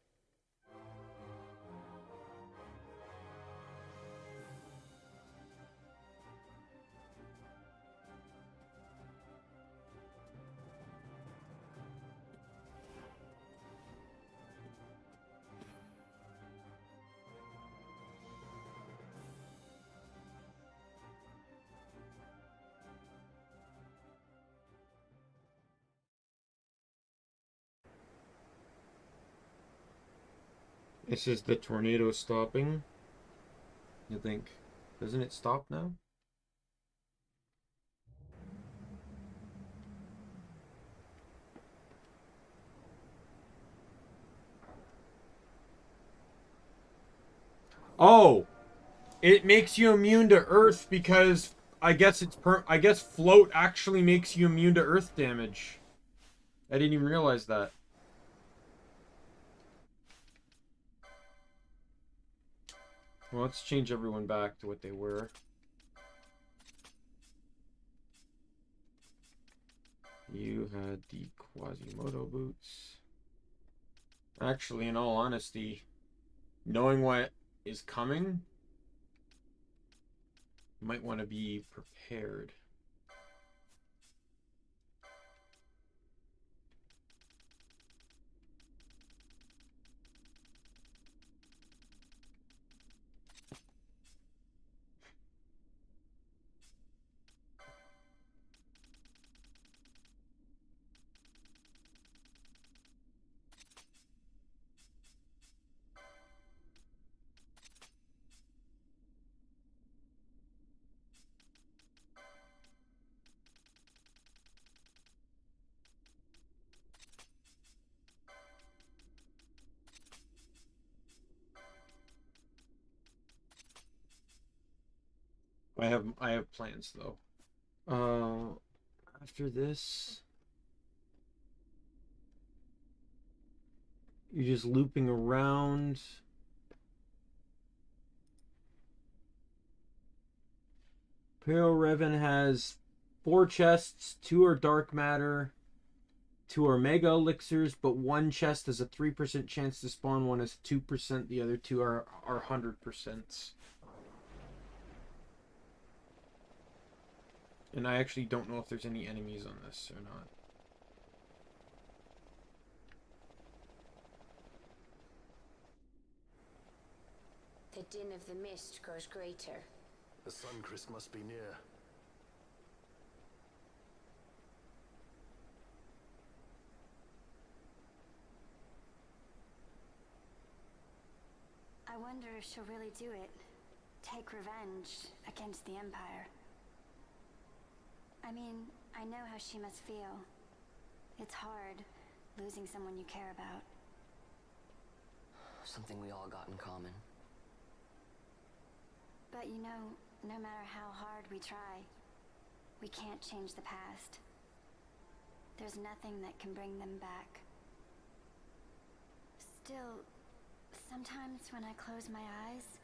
This is the tornado stopping. You think, doesn't it stop now? Oh, it makes you immune to earth because I guess I guess float actually makes you immune to earth damage. I didn't even realize that. Well, let's change everyone back to what they were. You had the Quasimodo boots. Actually, in all honesty, knowing what is coming, you might want to be prepared. I have plans though. After this, you're just looping around. Imperial Revan has 4 chests, 2 are dark matter, 2 are mega elixirs, but 1 chest has a 3% chance to spawn, 1 has 2%, the other 2 are 100%. And I actually don't know if there's any enemies on this or not. The din of the mist grows greater. The Suncrest must be near. I wonder if she'll really do it. Take revenge against the Empire. I mean, I know how she must feel. It's hard, losing someone you care about. Something we all got in common. But you know, no matter how hard we try, we can't change the past. There's nothing that can bring them back. Still, sometimes when I close my eyes,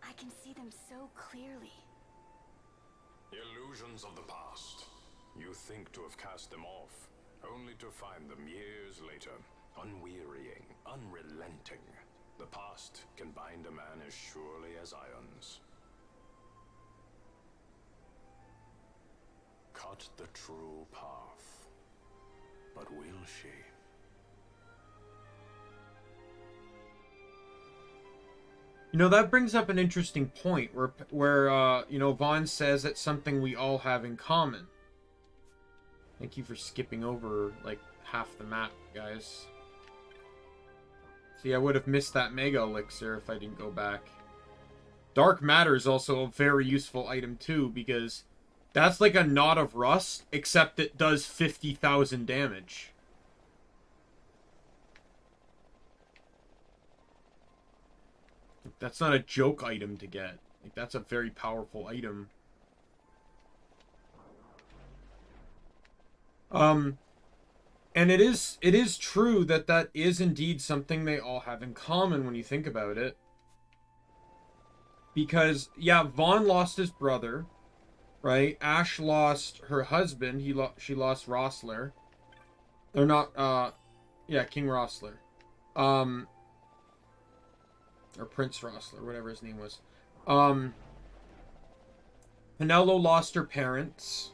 I can see them so clearly. Illusions of the past. You think to have cast them off, only to find them years later, unwearying, unrelenting. The past can bind a man as surely as irons. Cut the true path. But will she? You know, that brings up an interesting point where you know, Vaughn says it's something we all have in common. Thank you for skipping over, like, half the map, guys. See, I would have missed that Mega Elixir if I didn't go back. Dark Matter is also a very useful item, too, because that's like a Knot of Rust, except it does 50,000 damage. That's not a joke item to get. Like, that's a very powerful item. And it is true that that is indeed something they all have in common when you think about it. Because, yeah, Vaughn lost his brother, right? Ash lost her husband. She lost Rossler. They're not, yeah, King Rossler. Or Prince Rossler, whatever his name was. Penelo lost her parents.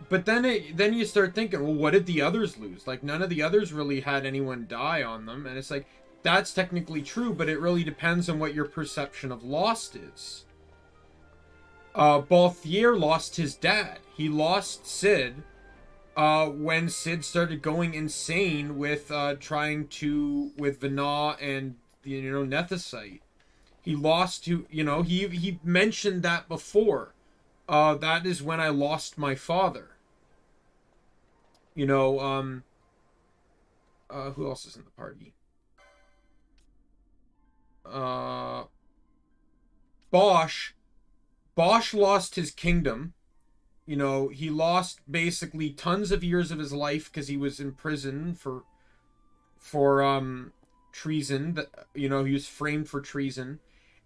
But then you start thinking, well, what did the others lose? Like, none of the others really had anyone die on them. And it's like, that's technically true, but it really depends on what your perception of lost is. Balthier lost his dad. He lost Sid when Sid started going insane with with Vana and Nethicite. He lost to, he mentioned that before. That is when I lost my father. Who else is in the party? Bosch lost his kingdom. He lost basically tons of years of his life because he was in prison for treason. That he was framed for treason.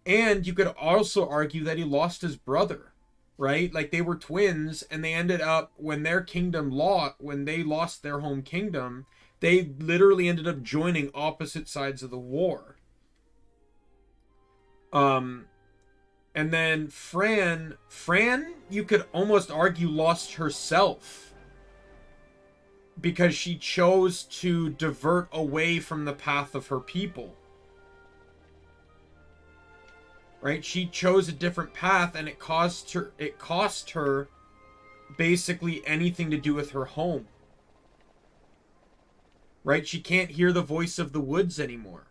And you could also argue that he lost his brother, right? Like, they were twins, and they ended up, when they lost their home kingdom, they literally ended up joining opposite sides of the war. And then Fran, you could almost argue lost herself because she chose to divert away from the path of her people. Right? She chose a different path, and it cost her basically anything to do with her home. Right? She can't hear the voice of the woods anymore.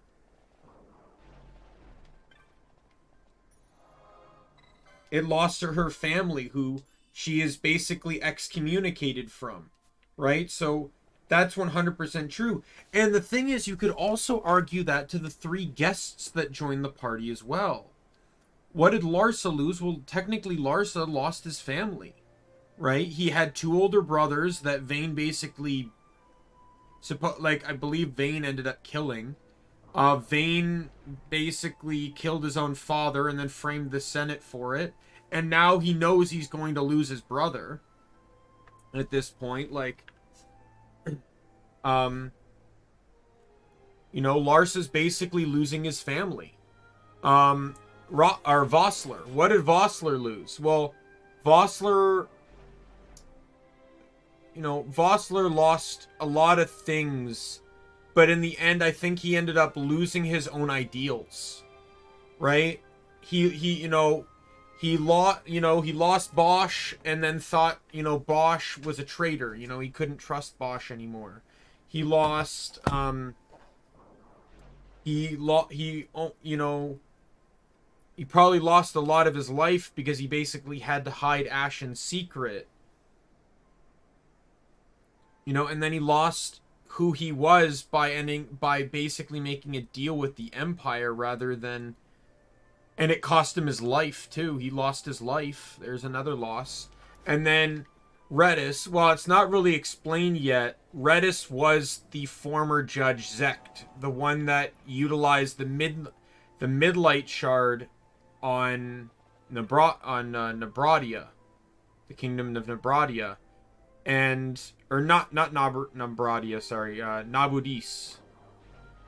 It lost her family, who she is basically excommunicated from. Right? So that's 100% true. And the thing is, you could also argue that to the 3 guests that joined the party as well. What did Larsa lose? Well, technically Larsa lost his family, right? He had 2 older brothers that Vane basically, I believe Vane ended up killing. Vane basically killed his own father and then framed the Senate for it. And now he knows he's going to lose his brother at this point. Larsa's basically losing his family. Vossler. What did Vossler lose? Well, Vossler lost a lot of things, but in the end, I think he ended up losing his own ideals, right? He lost Bosch, and then thought, Bosch was a traitor. He couldn't trust Bosch anymore. He lost, he probably lost a lot of his life because he basically had to hide Ash in secret. And then he lost who he was by basically making a deal with the Empire rather than... And it cost him his life, too. He lost his life. There's another loss. And then Redis, well, it's not really explained yet. Redis was the former Judge Zekt, the one that utilized the Midlight Shard on Nabradia, the Kingdom of Nabradia, Nabradia, sorry, Nabudis,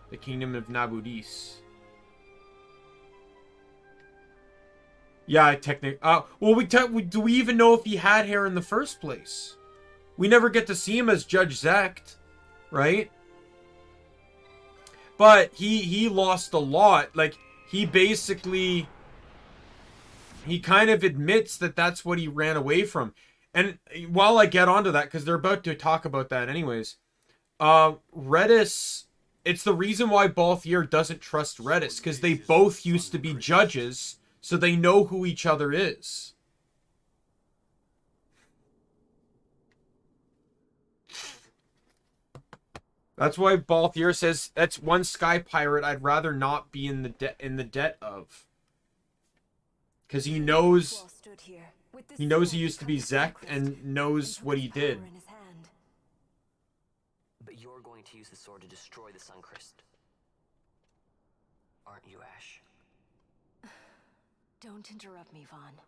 the Kingdom of Nabudis. Yeah, technically. Do we even know if he had hair in the first place? We never get to see him as Judge Zekt, right? But he lost a lot. Like, he basically... He kind of admits that that's what he ran away from. And while I get onto that, because they're about to talk about that anyways, Redis, it's the reason why Balthier doesn't trust Redis, because they both used to be judges, so they know who each other is. That's why Balthier says, that's one sky pirate I'd rather not be in the debt of. Because he knows... Stood here, He knows he used to be Zek and knows what he did. But you're going to use the sword to destroy the Suncrest. Aren't you, Ash? Don't interrupt me, Vaughn.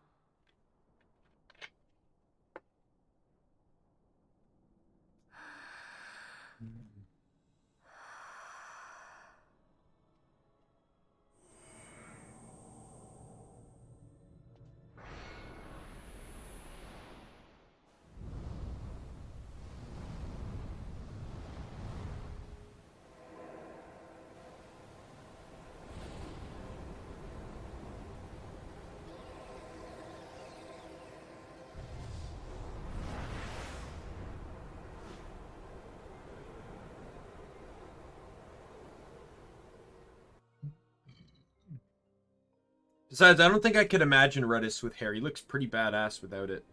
Besides, I don't think I could imagine Redis with hair. He looks pretty badass without it.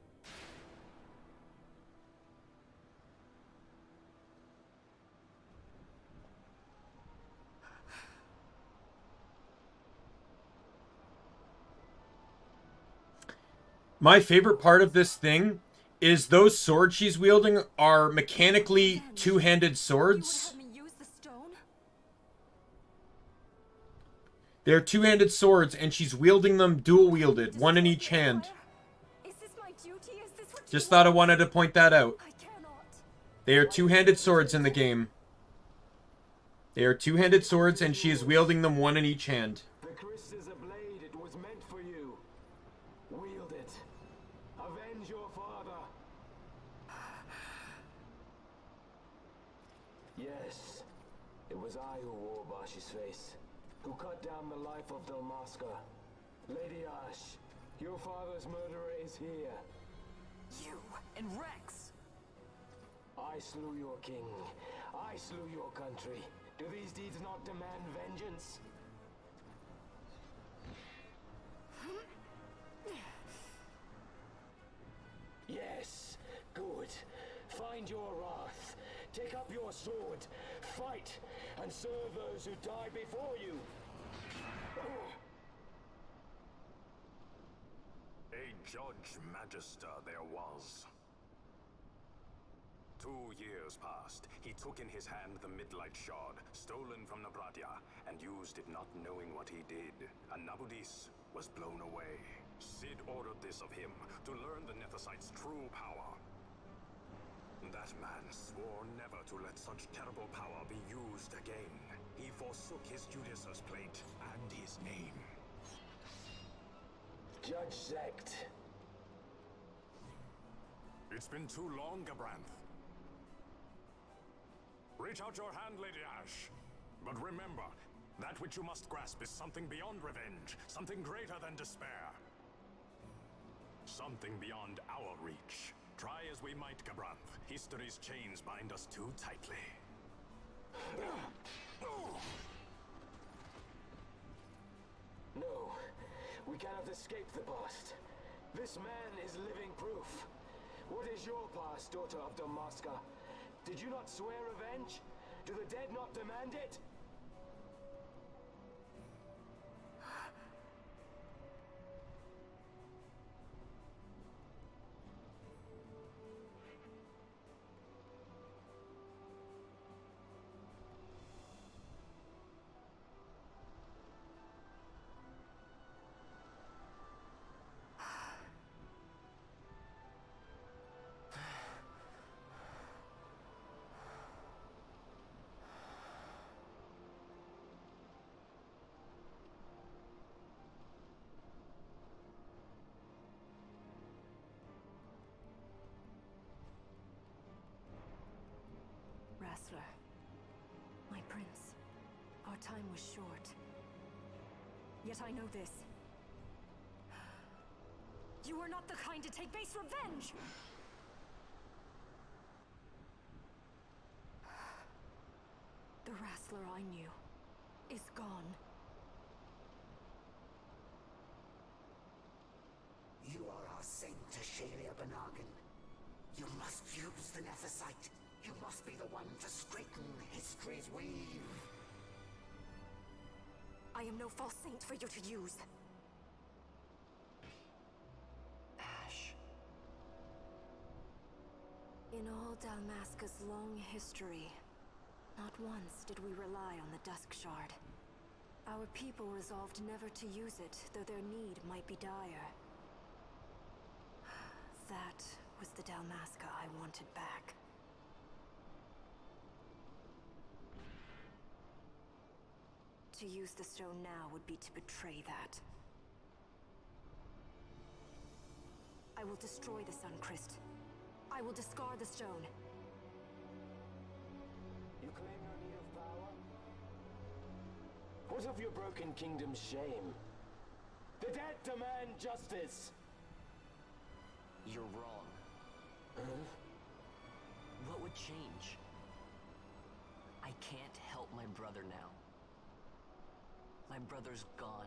My favorite part of this thing is those swords she's wielding are mechanically two-handed swords. They're two-handed swords, and she's wielding them dual-wielded, one in each hand. Just thought I wanted to point that out. They are two-handed swords in the game. They are two-handed swords, and she is wielding them one in each hand. The Christ is a blade. It was meant for you. Wield it. Avenge your father. Yes, it was I who wore Bashi's face, who cut down the life of Dalmasca. Lady Ash, your father's murderer is here. You and Rex! I slew your king. I slew your country. Do these deeds not demand vengeance? Yes, good. Find your wrath. Take up your sword. Fight, and serve those who died before you. A Judge Magister there was. 2 years passed. He took in his hand the Midlight Shard, stolen from Nabratia, and used it not knowing what he did. And Nabudis was blown away. Sid ordered this of him, to learn the Nethicite's true power. That man swore never to let such terrible power be used again. He forsook his Judicious plate and his name. Judge Zekt. It's been too long, Gabranth. Reach out your hand, Lady Ash. But remember, that which you must grasp is something beyond revenge, something greater than despair. Something beyond our reach. Try as we might, Gabranth, history's chains bind us too tightly. No, we cannot escape the past. This man is living proof. What is your past, daughter of Dalmasca? Did you not swear revenge? Do the dead not demand it? Wrestler, my prince, our time was short. Yet I know this. You are not the kind to take base revenge! The wrestler I knew is gone. You are our saint, Tashalia Benagan. You must use the Nethicite. You must be the one to straighten history's weave. I am no false saint for you to use. Ash. In all Dalmasca's long history, not once did we rely on the Dusk Shard. Our people resolved never to use it, though their need might be dire. That was the Dalmasca I wanted back. To use the stone now would be to betray that. I will destroy the Suncrest. I will discard the stone. You claim no need of power? What of your broken kingdom's shame? The dead demand justice! You're wrong. Huh? What would change? I can't help my brother now. My brother's gone.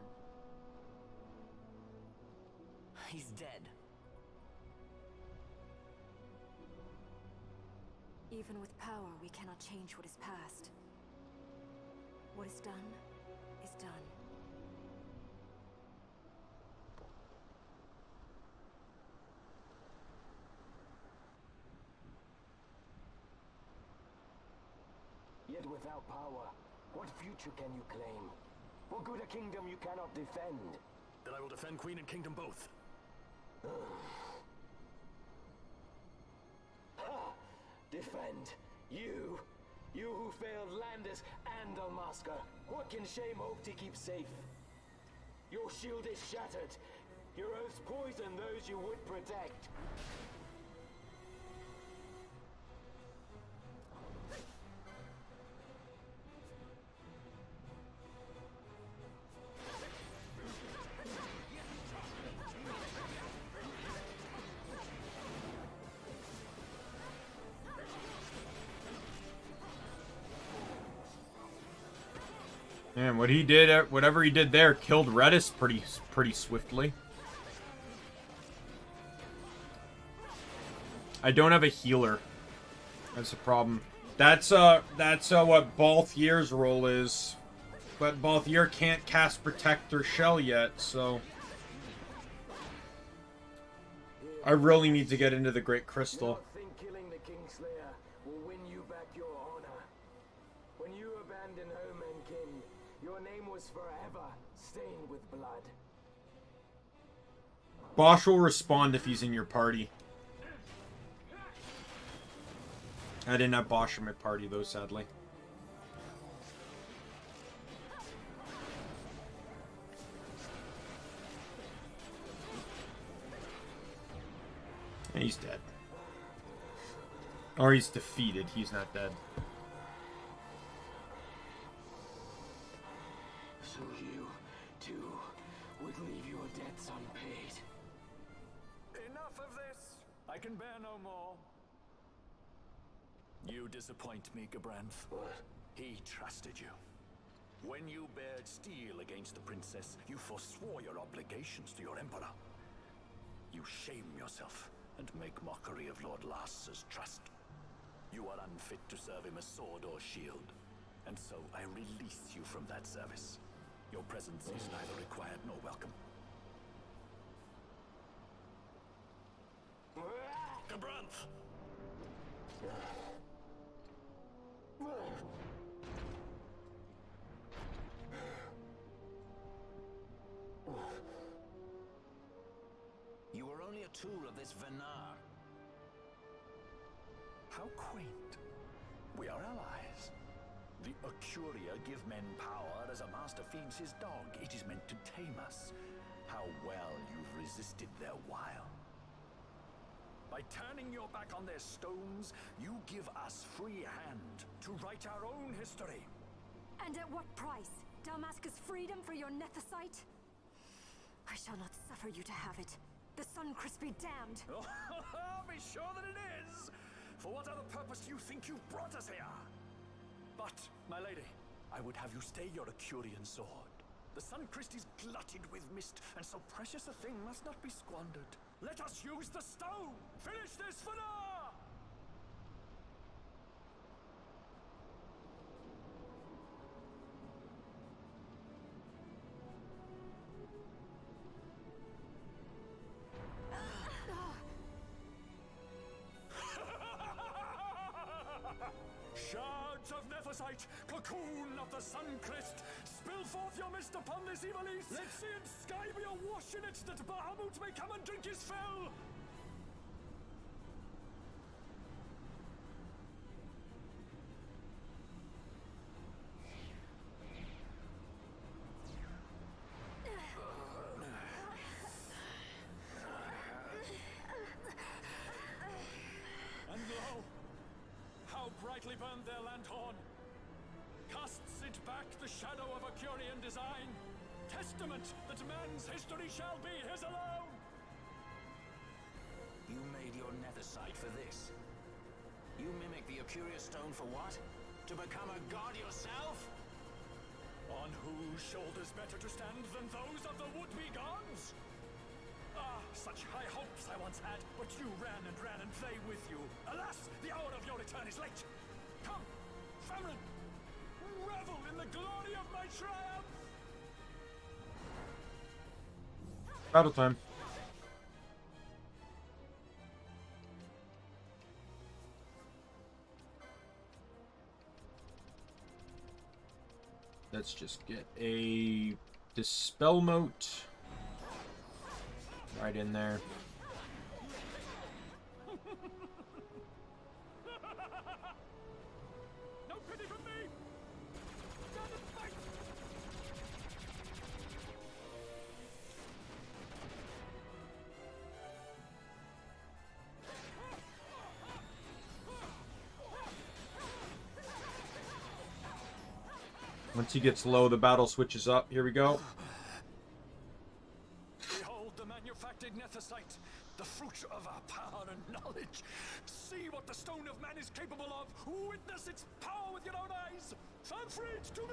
He's dead. Even with power, we cannot change what is past. What is done, is done. Yet without power, what future can you claim? What good a kingdom you cannot defend? Then I will defend Queen and Kingdom both. Ha! Defend? You? You who failed Landis and Dalmasca. What can shame hope to keep safe? Your shield is shattered. Your oaths poison those you would protect. Man, what he did, whatever he did there, killed Redis pretty swiftly. I don't have a healer. That's a problem. That's what Balthier's role is. But Balthier can't cast Protect or Shell yet, so I really need to get into the Great Crystal. You think killing the Kingslayer will win you back your honor? When you abandoned home and kin, your name was forever stained with blood. Bosch will respond if he's in your party. I didn't have Bosch in my party though, sadly. He's dead. Or he's defeated. He's not dead. So you, too, would leave your debts unpaid. Enough of this! I can bear no more. You disappoint me, Gabranth. What? He trusted you. When you bared steel against the princess, you forswore your obligations to your emperor. You shame yourself and make mockery of Lord Lars's trust. You are unfit to serve him as sword or shield, and so I release you from that service. Your presence is neither required nor welcome. Gabranth! You were only a tool of this Venar. How quaint. We are allies. The Ocuria give men power as a master feeds his dog. It is meant to tame us. How well you've resisted their wile. By turning your back on their stones, you give us free hand to write our own history. And at what price? Dalmasca's freedom for your Nethicite? I shall not suffer you to have it. The Suncrest be damned! Be sure that it is! For what other purpose do you think you brought us here? But, my lady, I would have you stay your Acurian sword. The Suncrest is glutted with mist, and so precious a thing must not be squandered. Let us use the stone! Finish this for now! nephesite, cocoon of the sun-crest, spill forth your mist upon this evil east. Let sea and sky be awash in it, that Bahamut may come and drink his fill. And lo, how brightly burned their lanthorn! Casts it back the shadow of a Curian design, testament that man's history shall be his alone! You made your nethersite for this? You mimic the Acuria stone for what? To become a god yourself? On whose shoulders better to stand than those of the would-be gods? Ah, such high hopes I once had, but you ran, and they with you. Alas, the hour of your return is late. Come, Famine, revel in the glory of my triumph! Battle time. Let's just get a dispel mote right in there. No pity from me! Stand and fight! Once he gets low, the battle switches up. Here we go. Behold the manufactured nethersite, the fruit of our power and knowledge. See what the stone of man is capable of. Witness its power with your own eyes. Fanfreed to me!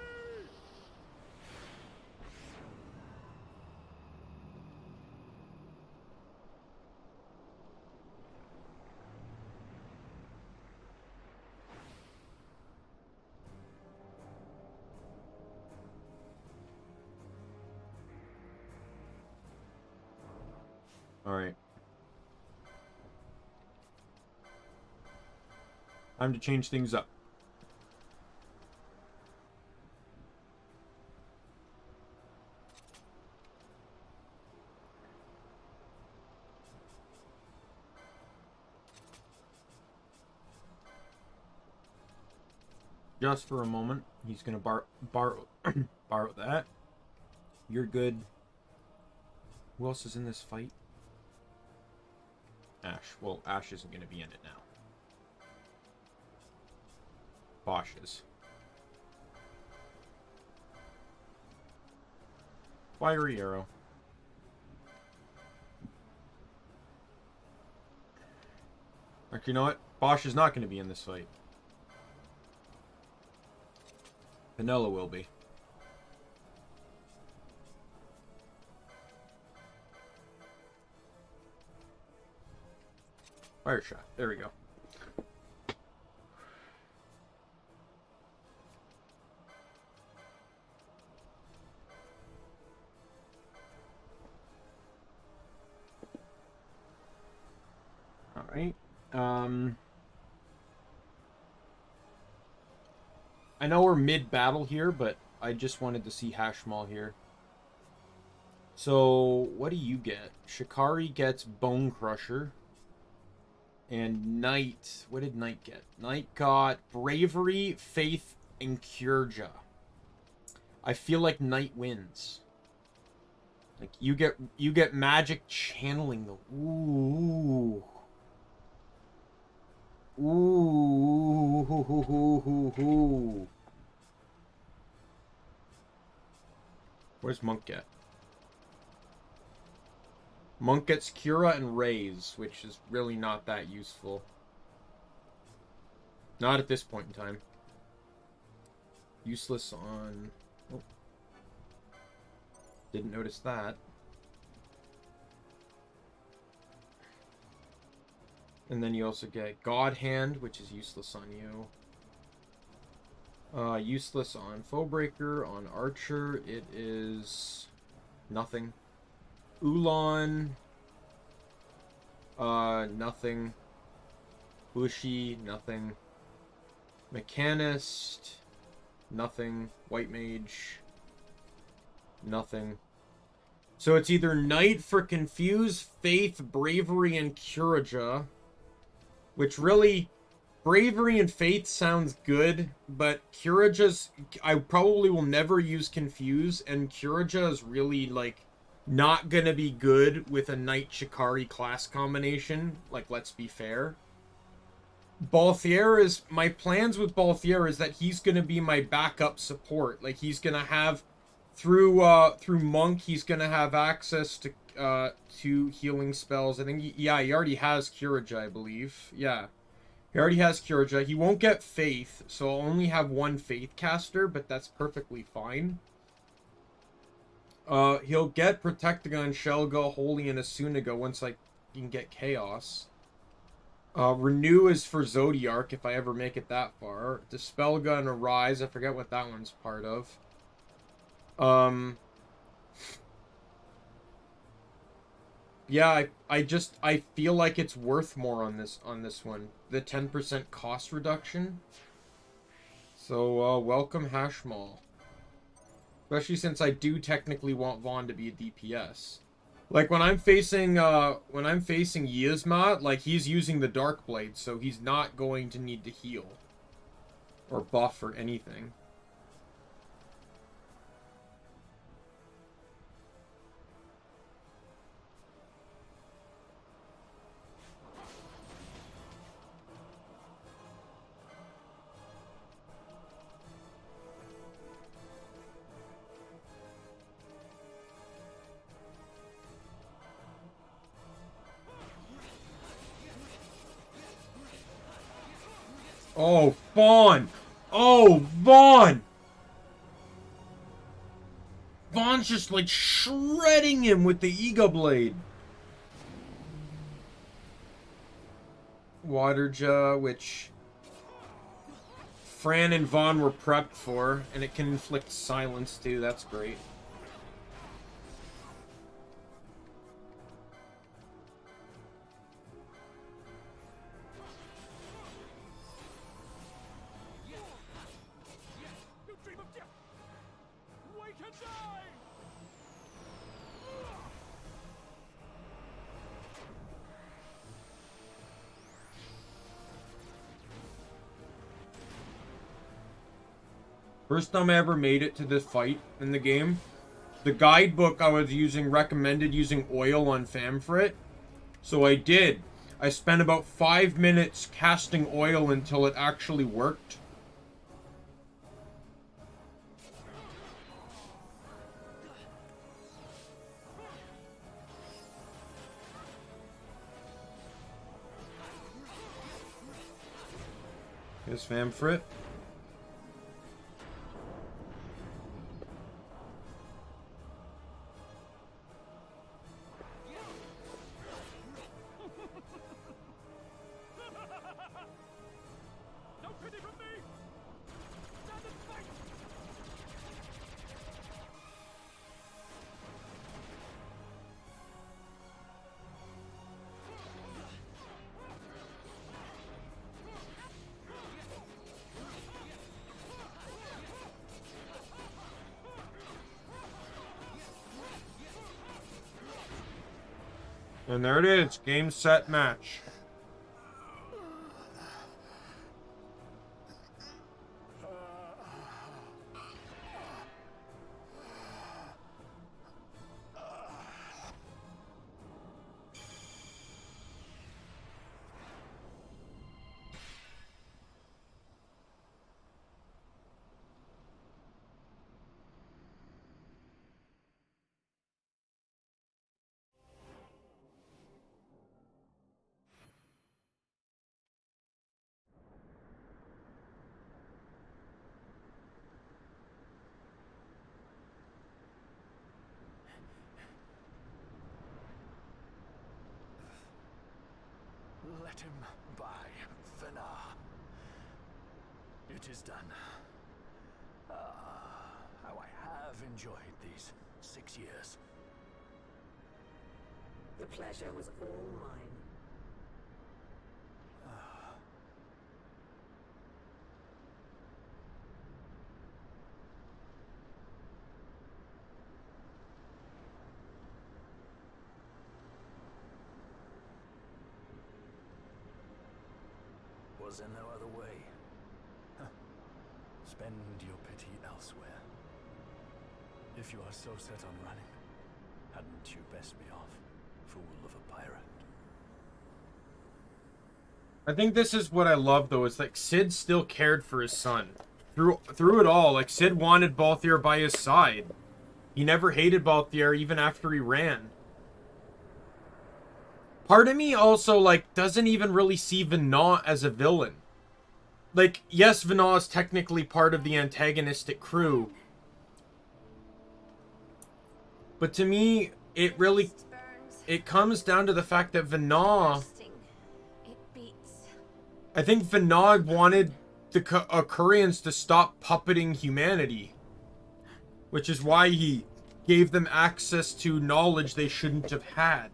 All right. Time to change things up. Just for a moment, he's gonna borrow that. You're good. Who else is in this fight? Ash. Well, Ash isn't going to be in it now. Bosch is. Fiery arrow. Actually, you know what? Bosch is not going to be in this fight. Vanilla will be. Fire shot. There we go. All right. I know we're mid-battle here, but I just wanted to see Hashmal here. So, what do you get? Shikari gets Bone Crusher. And Knight, what did Knight get? Knight got Bravery, Faith, and Kurja. I feel like Knight wins. Like you get magic channeling the ooh. Ooh. Where's Monk get? Monk gets Cura and Raise, which is really not that useful. Not at this point in time. Useless on... Oh. Didn't notice that. And then you also get God Hand, which is useless on you. Useless on Foebreaker. On Archer, it is... nothing. Ulan, nothing. Bushi, nothing. Mechanist, Nothing. White mage. Nothing. So it's either Knight for Confuse, Faith, Bravery, and Curaja. Which really... Bravery and Faith sounds good, but Curaja's... I probably will never use Confuse, and Curaja is really, like, not gonna be good with a Knight Shikari class combination. Like, let's be fair. Balthier is... My plans with Balthier is that he's gonna be my backup support. Like, he's gonna have... Through Monk, he's gonna have access to healing spells. I think, he already has Curaja, I believe. Yeah. He already has Curaja. He won't get Faith, so I'll only have one Faith caster, but that's perfectly fine. He'll get Protectagon, Shelga, Holy, and Asunaga once I can get Chaos. Renew is for Zodiark, if I ever make it that far. Dispelga and Arise, I forget what that one's part of. Yeah, I feel like it's worth more on this one. The 10% cost reduction. So, welcome Hashmal. Especially since I do technically want Vaughn to be a DPS. Like, when I'm facing Yzma, like, he's using the Dark Blade, so he's not going to need to heal. Or buff or anything. Oh, Vaughn! Oh, Vaughn! Vaughn's just, like, shredding him with the Ego Blade. Waterja, which Fran and Vaughn were prepped for, and it can inflict silence, too. That's great. First time I ever made it to this fight in the game, the guidebook I was using recommended using oil on Famfrit. So I did. I spent about 5 minutes casting oil until it actually worked. Here's Famfrit. And there it is. Game, set, match. Let him by for now. It is done. How I have enjoyed these 6 years. The pleasure was all mine. Was there no other way? Huh. Spend your pity elsewhere. If you are so set on running, hadn't you best be off, fool of a pirate? I think this is what I love, though, is like Sid still cared for his son. Through it all, like Sid wanted Balthier by his side. He never hated Balthier even after he ran. Part of me also, like, doesn't even really see Venat as a villain. Like, yes, Venat is technically part of the antagonistic crew. But to me, it really... It comes down to the fact that Venat... I think Venat wanted the Akurians to stop puppeting humanity. Which is why he gave them access to knowledge they shouldn't have had.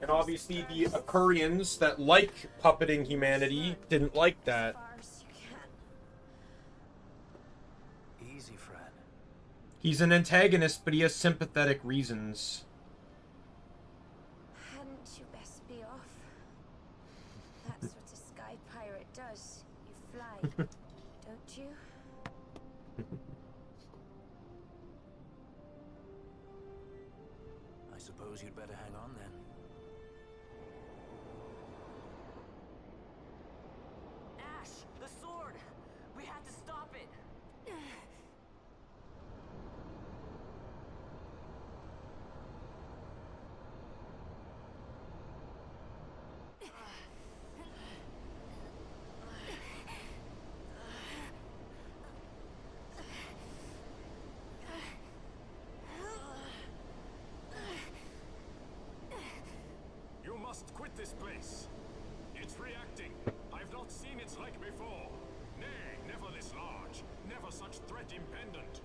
And obviously the Akurians that like puppeting humanity didn't like that. Easy, Fred. He's an antagonist, but he has sympathetic reasons. Hadn't you best be off? That's what a sky pirate does. You fly, don't you? I suppose you'd better hang on then. Ash, the sword! We have to stop it! You must quit this place. It's reacting. I've not seen its like before. Nay, never this large. Never such threat impendent.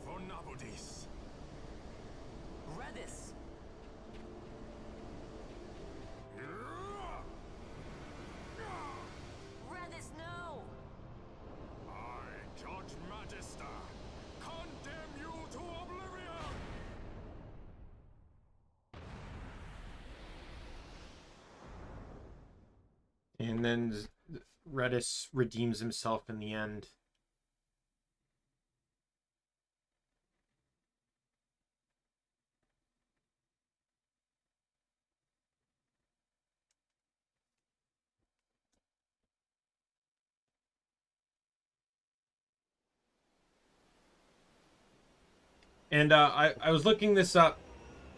For Nabudis. Redis! Redis, no! I, Judge Magister, condemn you to oblivion! And then Redis redeems himself in the end. And I was looking this up.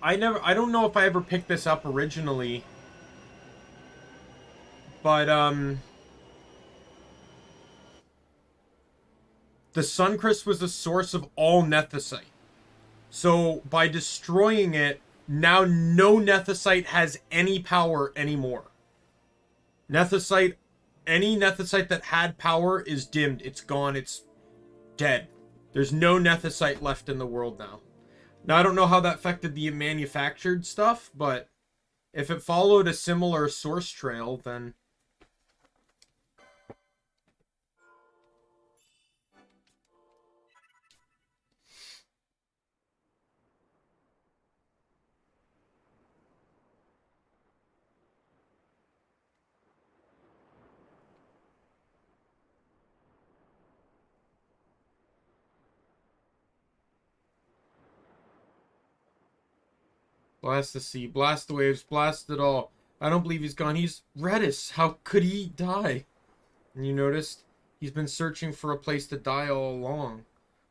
I don't know if I ever picked this up originally. But the Suncrest was the source of all Nethicite. So by destroying it, now no Nethicite has any power anymore. Nethicite, any Nethicite that had power is dimmed. It's gone. It's dead. There's no Nethicite left in the world now. Now, I don't know how that affected the manufactured stuff, but if it followed a similar source trail, then... Blast the sea, blast the waves, blast it all. I don't believe he's gone. He's Redis. How could he die? And you noticed? He's been searching for a place to die all along.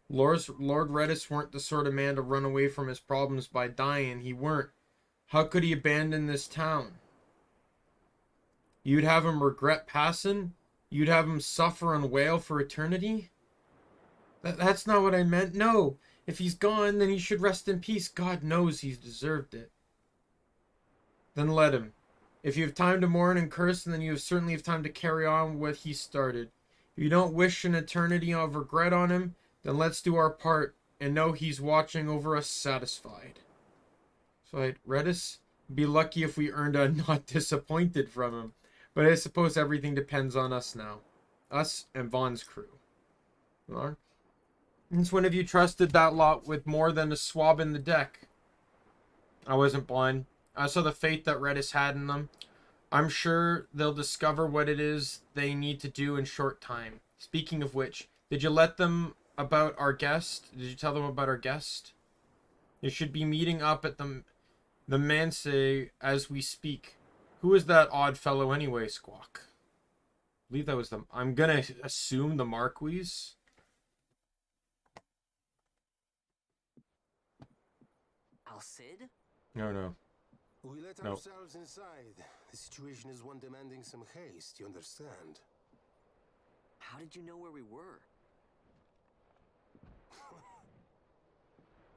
Lord Redis weren't the sort of man to run away from his problems by dying. He weren't. How could he abandon this town? You'd have him regret passing? You'd have him suffer and wail for eternity? That's not what I meant. No. If he's gone, then he should rest in peace. God knows he's deserved it. Then let him. If you have time to mourn and curse, then you certainly have time to carry on what he started. If you don't wish an eternity of regret on him, then let's do our part and know he's watching over us satisfied. So, Redis, be lucky if we earned a not disappointed from him. But I suppose everything depends on us now. Us and Vaughn's crew. Since when have you trusted that lot with more than a swab in the deck? I wasn't blind. So the fate that Redis had in them. I'm sure they'll discover what it is they need to do in short time. Speaking of which, did you let them about our guest? Did you tell them about our guest? You should be meeting up at the Manse as we speak. Who is that odd fellow anyway, Squawk? I believe that was the... I'm gonna assume the Marquis. Al-Cid? No. We let ourselves inside. The situation is one demanding some haste, you understand? How did you know where we were?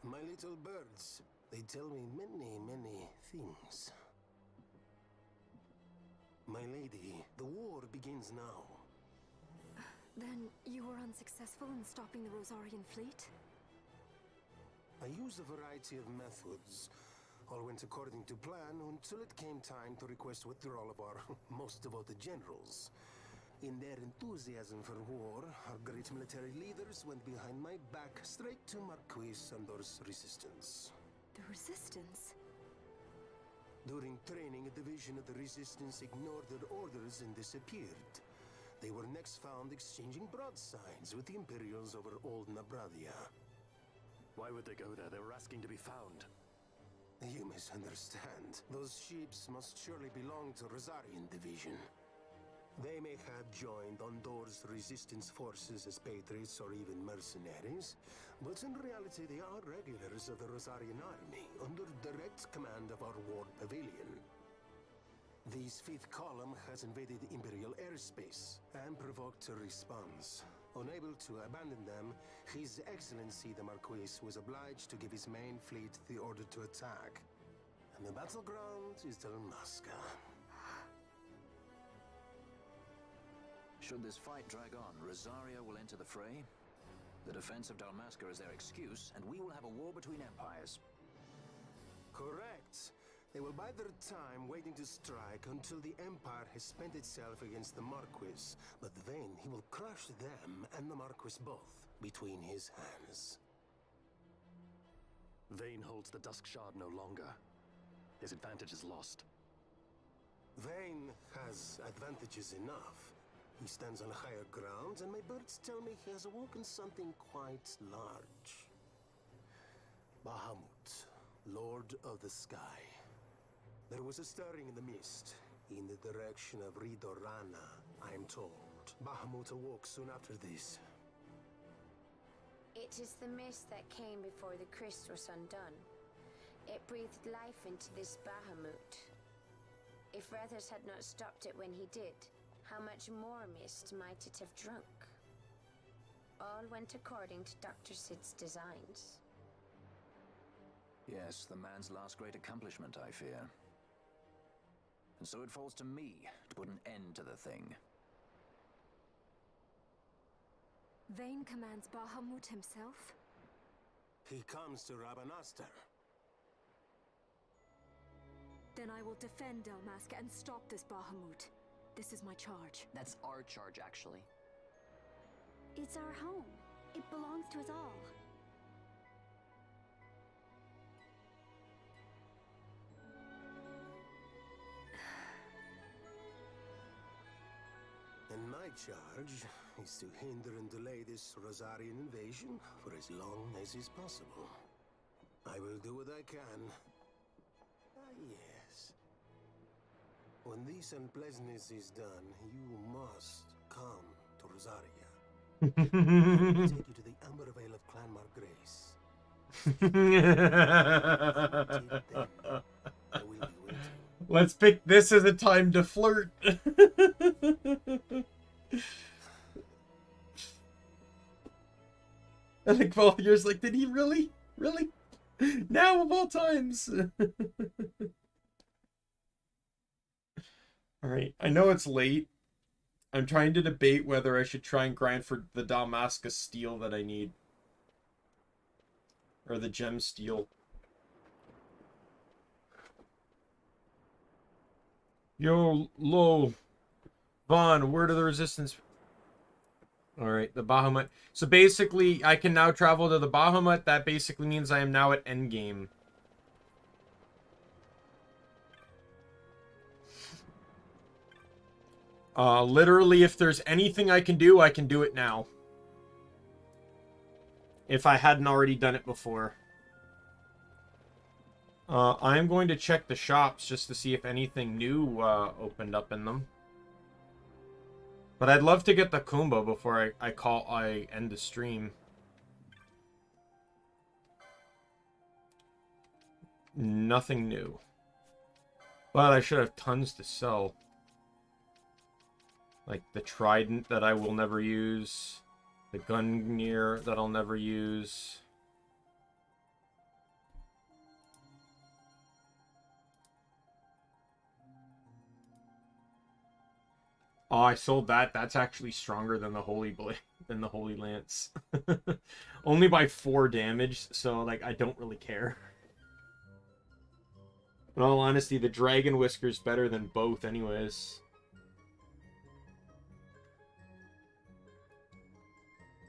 My little birds, they tell me many things. My lady, the war begins now. Then you were unsuccessful in stopping the Rosarian fleet? I used a variety of methods. All went according to plan until it came time to request withdrawal of our most devoted generals. In their enthusiasm for war, our great military leaders went behind my back straight to Marquis Sandor's resistance. The resistance? During training, a division of the resistance ignored their orders and disappeared. They were next found exchanging broadsides with the Imperials over Old Nabradia. Why would they go there? They were asking to be found. You misunderstand. Those ships must surely belong to Rosarian division. They may have joined Ondor's resistance forces as patriots or even mercenaries, but in reality they are regulars of the Rosarian army, under direct command of our war pavilion. This fifth column has invaded Imperial airspace and provoked a response. Unable to abandon them, His Excellency the Marquis was obliged to give his main fleet the order to attack. And the battleground is Dalmasca. Should this fight drag on, Rosaria will enter the fray. The defense of Dalmasca is their excuse, and we will have a war between empires. Correct. They will bide their time waiting to strike until the Empire has spent itself against the Marquis. But then he will crush them and the Marquis both between his hands. Vayne holds the Dusk Shard no longer. His advantage is lost. Vayne has advantages enough. He stands on higher ground, and my birds tell me he has awoken something quite large. Bahamut, Lord of the Sky. There was a stirring in the mist, in the direction of Ridorana, I am told. Bahamut awoke soon after this. It is the mist that came before the crystal was undone. It breathed life into this Bahamut. If Rethers had not stopped it when he did, how much more mist might it have drunk? All went according to Dr. Sid's designs. Yes, the man's last great accomplishment, I fear. And so it falls to me to put an end to the thing. Vayne commands Bahamut himself? He comes to Rabanastar. Then I will defend Dalmasca and stop this Bahamut. This is my charge. That's our charge, actually. It's our home. It belongs to us all. And my charge is to hinder and delay this Rosarian invasion for as long as is possible. I will do what I can. Ah, yes. When this unpleasantness is done, you must come to Rosaria. I will take you to the Amber Vale of Clan Margrace. I will be waiting. Let's pick this as a time to flirt. I think 12 years like, did he really? Really? Now of all times. Alright, I know it's late. I'm trying to debate whether I should try and grind for the Dalmasca steel that I need. Or the gem steel. Yo, Lo. Vaughn, word of the resistance. Alright, the Bahamut. So basically, I can now travel to the Bahamut. That basically means I am now at endgame. Literally, if there's anything I can do it now. If I hadn't already done it before. I'm going to check the shops just to see if anything new opened up in them. But I'd love to get the Kumba before I end the stream. Nothing new. But I should have tons to sell. Like the trident that I will never use. The Gungnir that I'll never use. Oh, I sold that. That's actually stronger than the Holy Blade, than the Holy Lance. Only by 4 damage, so like I don't really care. In all honesty, the Dragon Whisker's better than both anyways.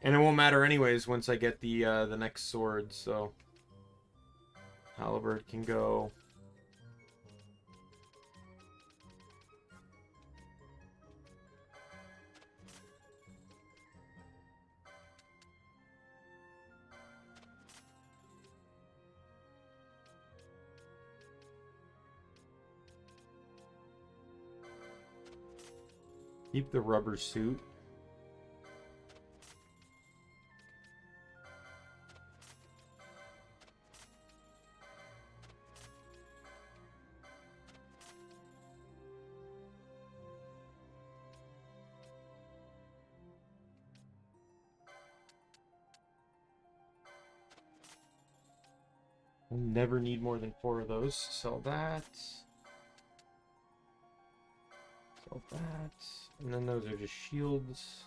And it won't matter anyways once I get the next sword, so Halberd can go. Keep the rubber suit. I'll never need more than 4 of those. Sell that. Sell that. And then those are just shields.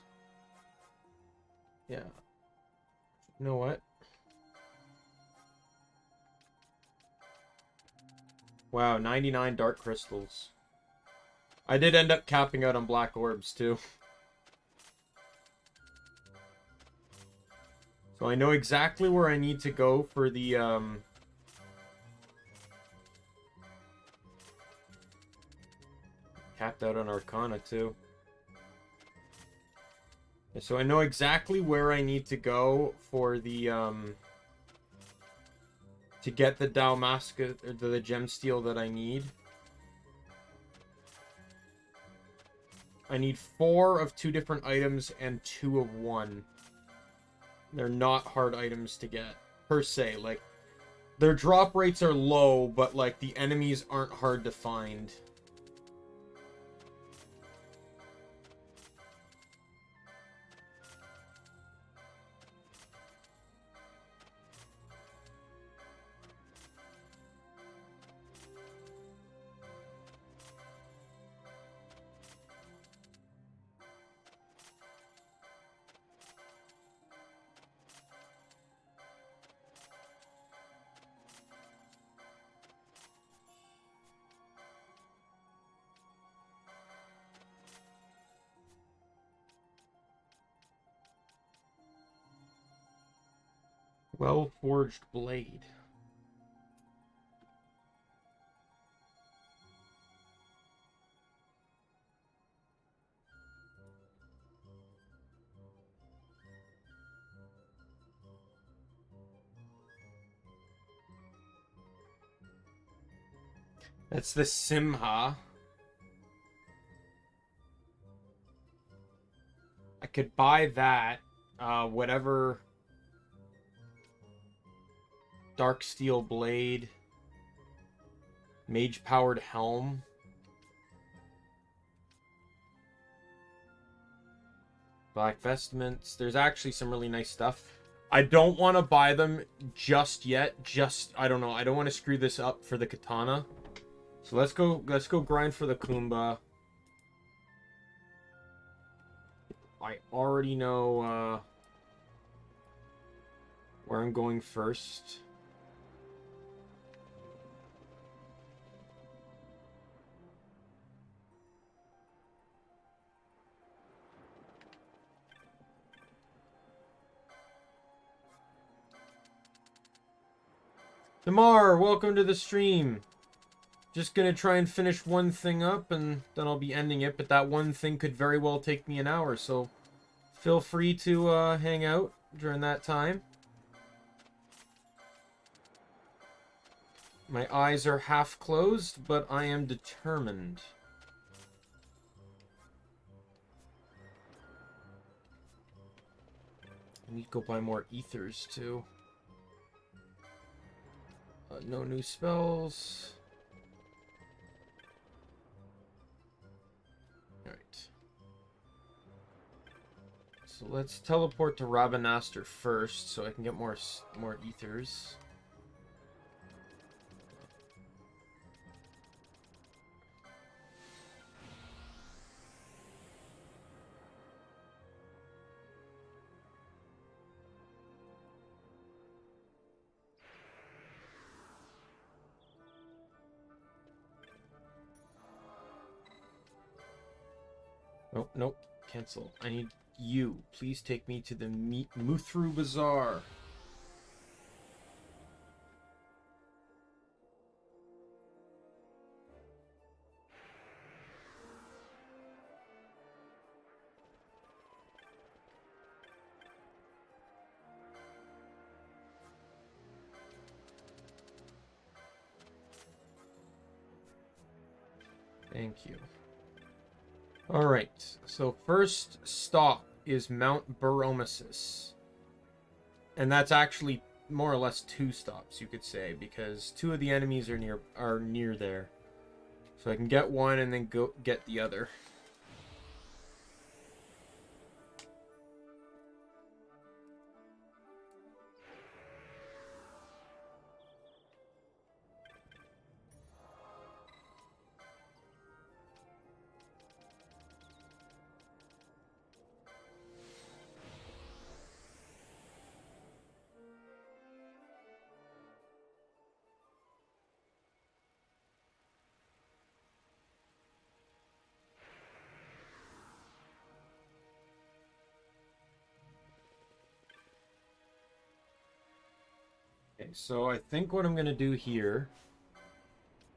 Yeah. You know what? Wow, 99 dark crystals. I did end up capping out on black orbs too. So I know exactly where I need to go for the capped out on Arcana too. So I know exactly where I need to go for the to get the Dalmasca or the gemsteel that I need. I need 4 of 2 different items and 2 of 1. They're not hard items to get per se. Like their drop rates are low, but like the enemies aren't hard to find. Well-forged blade. That's the Simha. I could buy that. Whatever. Dark steel blade. Mage powered helm. Black vestments. There's actually some really nice stuff. I don't want to buy them just yet. I don't know. I don't want to screw this up for the katana. So let's go grind for the Kumba. I already know where I'm going first. Damar, welcome to the stream. Just gonna try and finish one thing up, and then I'll be ending it, but that one thing could very well take me an hour, so feel free to hang out during that time. My eyes are half closed, but I am determined. I need to go buy more ethers, too. No new spells. Alright. So let's teleport to Rabanastre first, so I can get more ethers. Oh, nope. Cancel. I need you. Please take me to the Muthru Bazaar. Thank you. Alright, so first stop is Mount Baromesis. And that's actually more or less 2 stops, you could say, because 2 of the enemies are near there. So I can get one and then go get the other. Okay, so I think what I'm going to do here,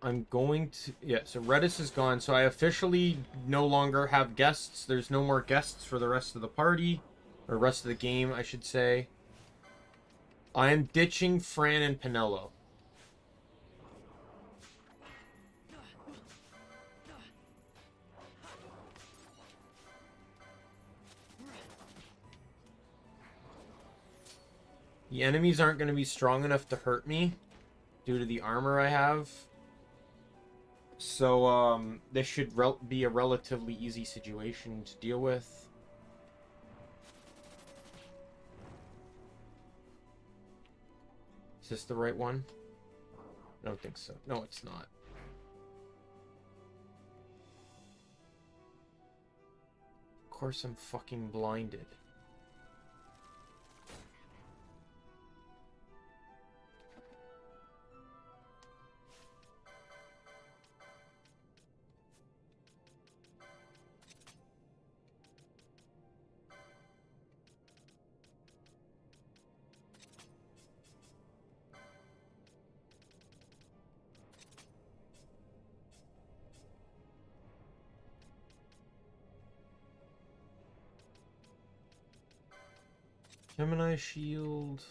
I'm going to... Yeah, so Redis is gone, so I officially no longer have guests. There's no more guests for the rest of the party, or rest of the game, I should say. I am ditching Fran and Pinello. The enemies aren't going to be strong enough to hurt me due to the armor I have. So, this should be a relatively easy situation to deal with. Is this the right one? I don't think so. No, it's not. Of course I'm fucking blinded. Gemini shield.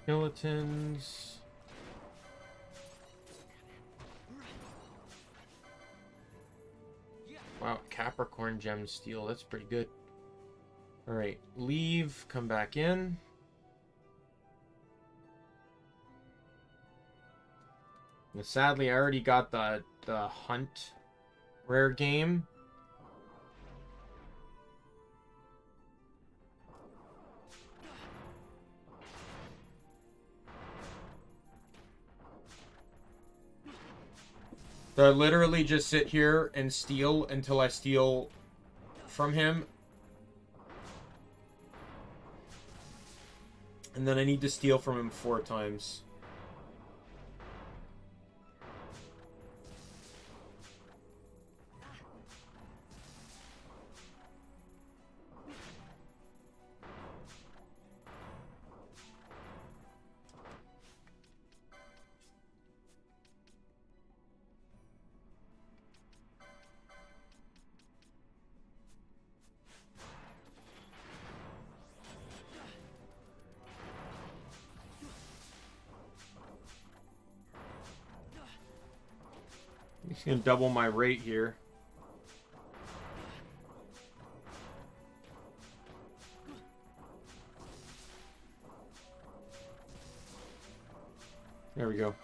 Skeletons. Wow, Capricorn gem steel. That's pretty good. Alright, leave, come back in. And sadly, I already got the hunt rare game. So I literally just sit here and steal until I steal from him. And then I need to steal from him 4 times. He's gonna double my rate here. There we go.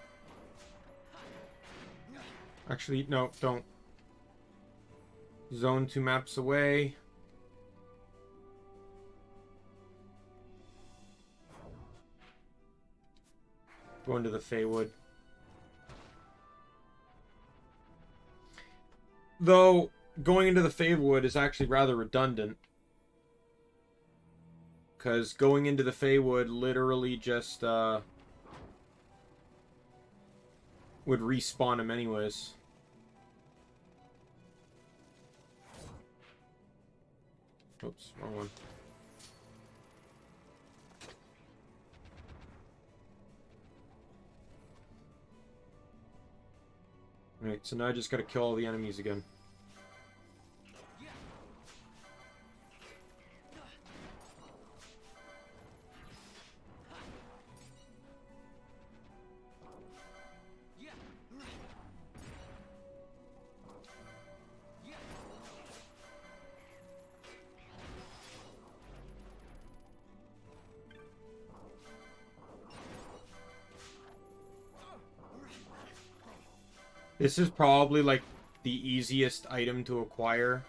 Actually, no, don't. Zone 2 maps away. Go into the Feywood. Though, going into the Feywood is actually rather redundant. Because going into the Feywood literally just, would respawn him anyways. Oops, wrong one. Alright, so now I just gotta kill all the enemies again. This is probably like the easiest item to acquire.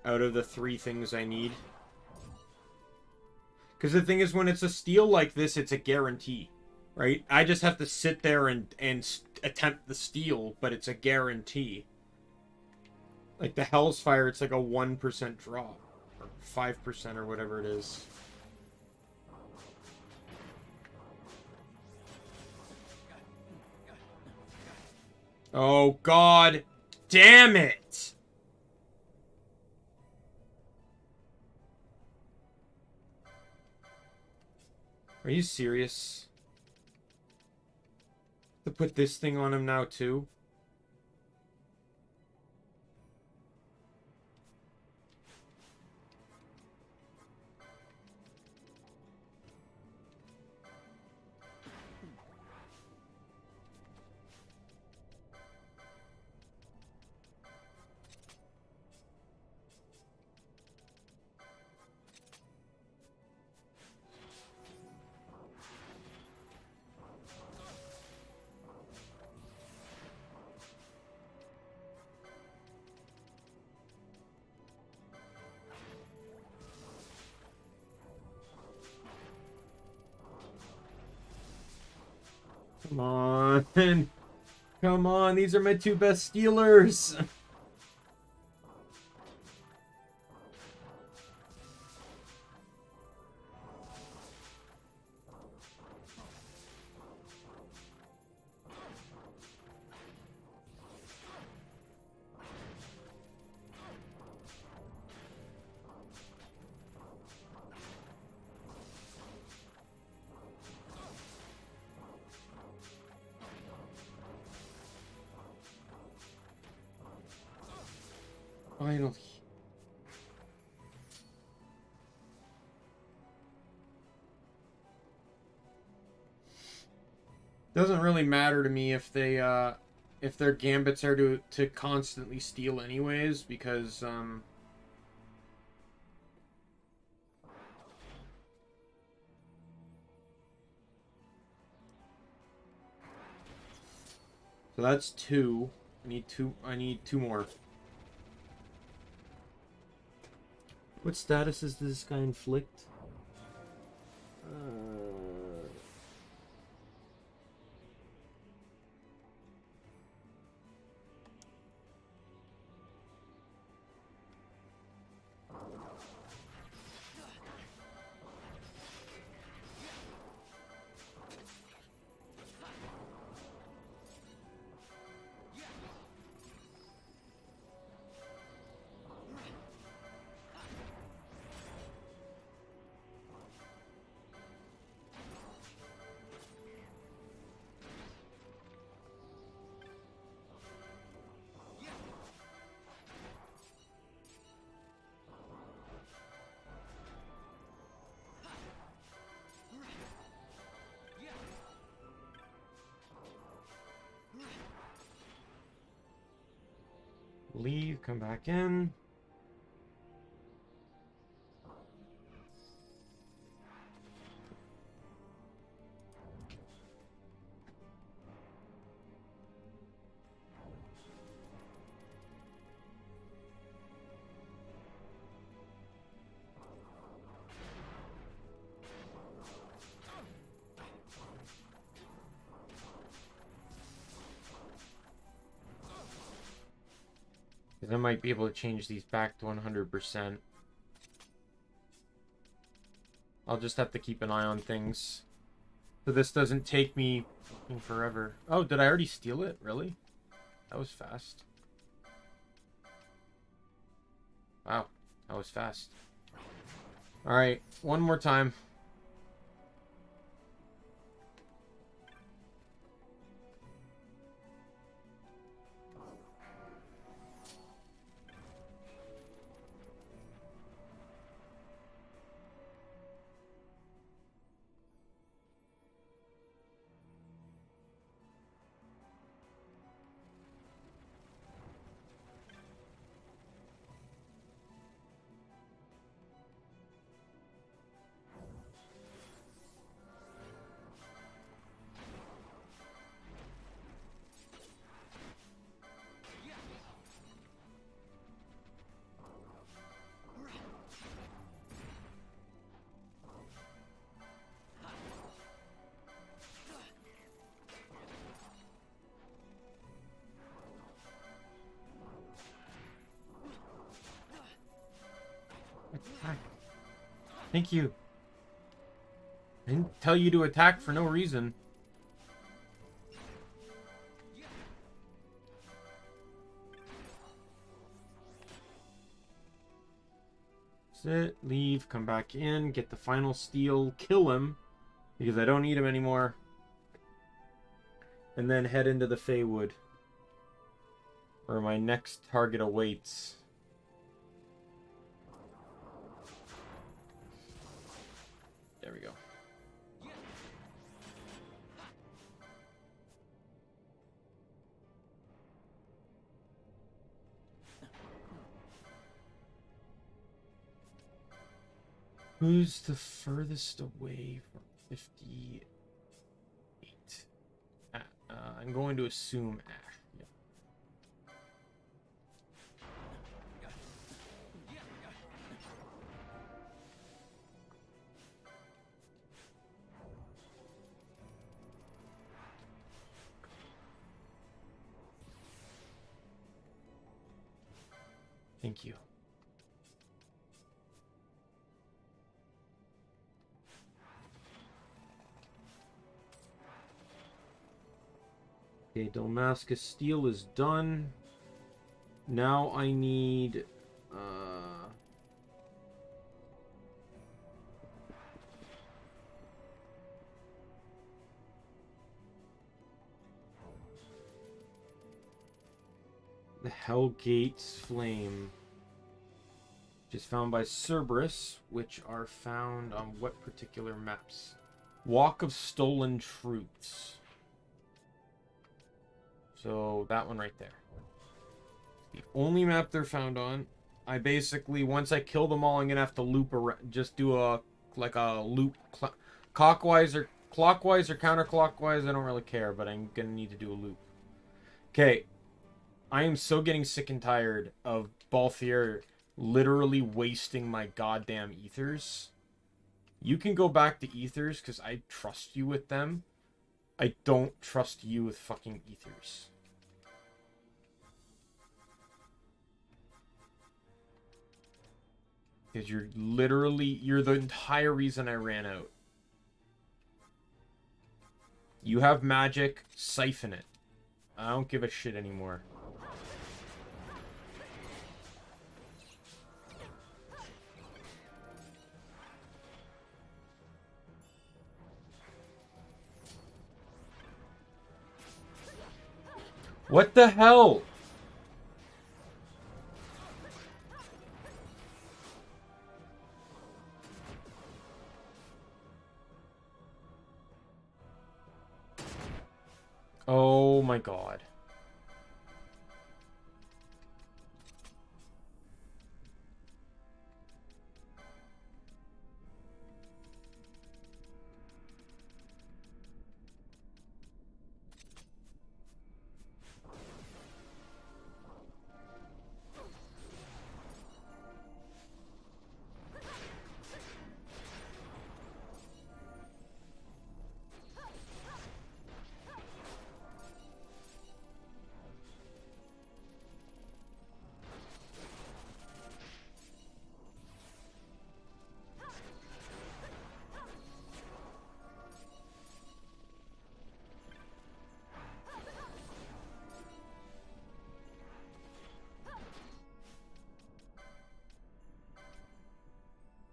Out of the 3 things I need. Because the thing is, when it's a steal like this, it's a guarantee. Right? I just have to sit there and attempt the steal, but it's a guarantee. Like the Hell's Fire, it's like a 1% drop. Or 5% or whatever it is. Oh, God damn it! Are you serious? To put this thing on him now, too? Come on. Come on, these are my 2 best stealers. Finally. Doesn't really matter to me if they if their gambits are to constantly steal anyways, because so that's 2. I need 2 more. What status is this guy inflict? Leave, come back in. I might be able to change these back to 100%. I'll just have to keep an eye on things. So this doesn't take me forever. Oh, did I already steal it? Really? That was fast. Wow, that was fast. Alright, one more time. Attack. Thank you. I didn't tell you to attack for no reason. Sit, leave, come back in, get the final steal, kill him, because I don't need him anymore. And then head into the Feywood, where my next target awaits. There we go. Who's the furthest away from 58? I'm going to assume Ash. Yeah. Thank you. Okay, Damascus Steel is done. Now I need the Hellgate's Flame, which is found by Cerberus, which are found on what particular maps? Walk of Stolen Truths. So that one right there. The only map they're found on. I basically, once I kill them all, I'm gonna have to loop around, just do a loop, clockwise or counterclockwise. I don't really care, but I'm gonna need to do a loop. Okay, I am so getting sick and tired of Balthier literally wasting my goddamn ethers. You can go back to ethers because I trust you with them. I don't trust you with fucking ethers. Because you're the entire reason I ran out. You have magic, siphon it. I don't give a shit anymore. What the hell? Oh my god.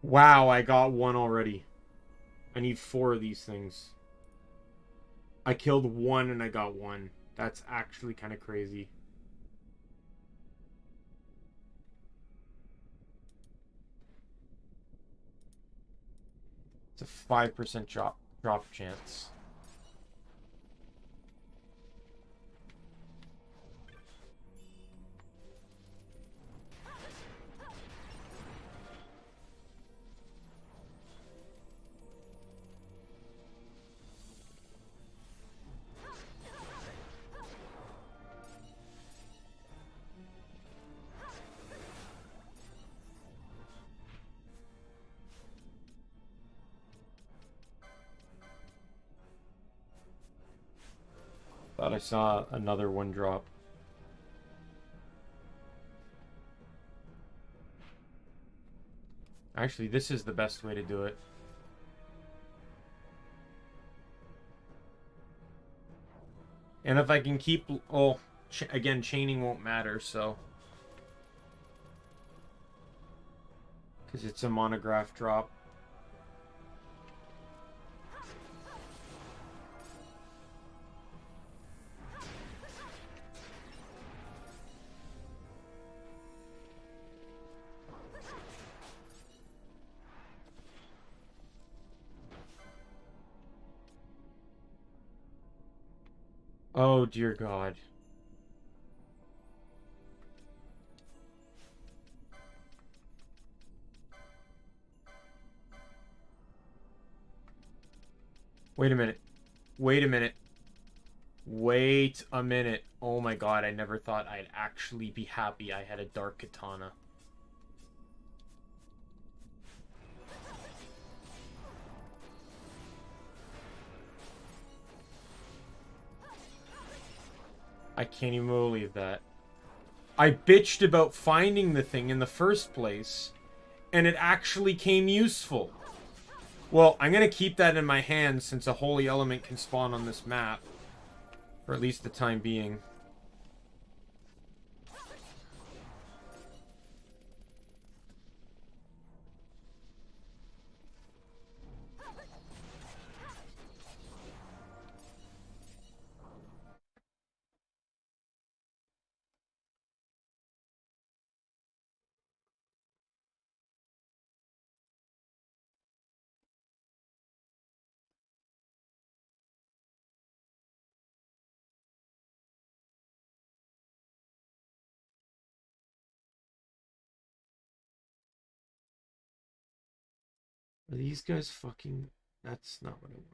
Wow, I got one already. I need 4 of these things. I killed one and I got one. That's actually kind of crazy. It's a 5% drop chance. Thought I saw another one drop. Actually, this is the best way to do it. And if I can keep... Oh, again, chaining won't matter, so... Because it's a monograph drop. Oh, dear God. Wait a minute. Wait a minute. Wait a minute. Oh my God, I never thought I'd actually be happy I had a dark katana. I can't even believe that. I bitched about finding the thing in the first place, and it actually came useful. Well, I'm going to keep that in my hand since a holy element can spawn on this map. For at least the time being. Are these guys fucking... That's not what I wanted.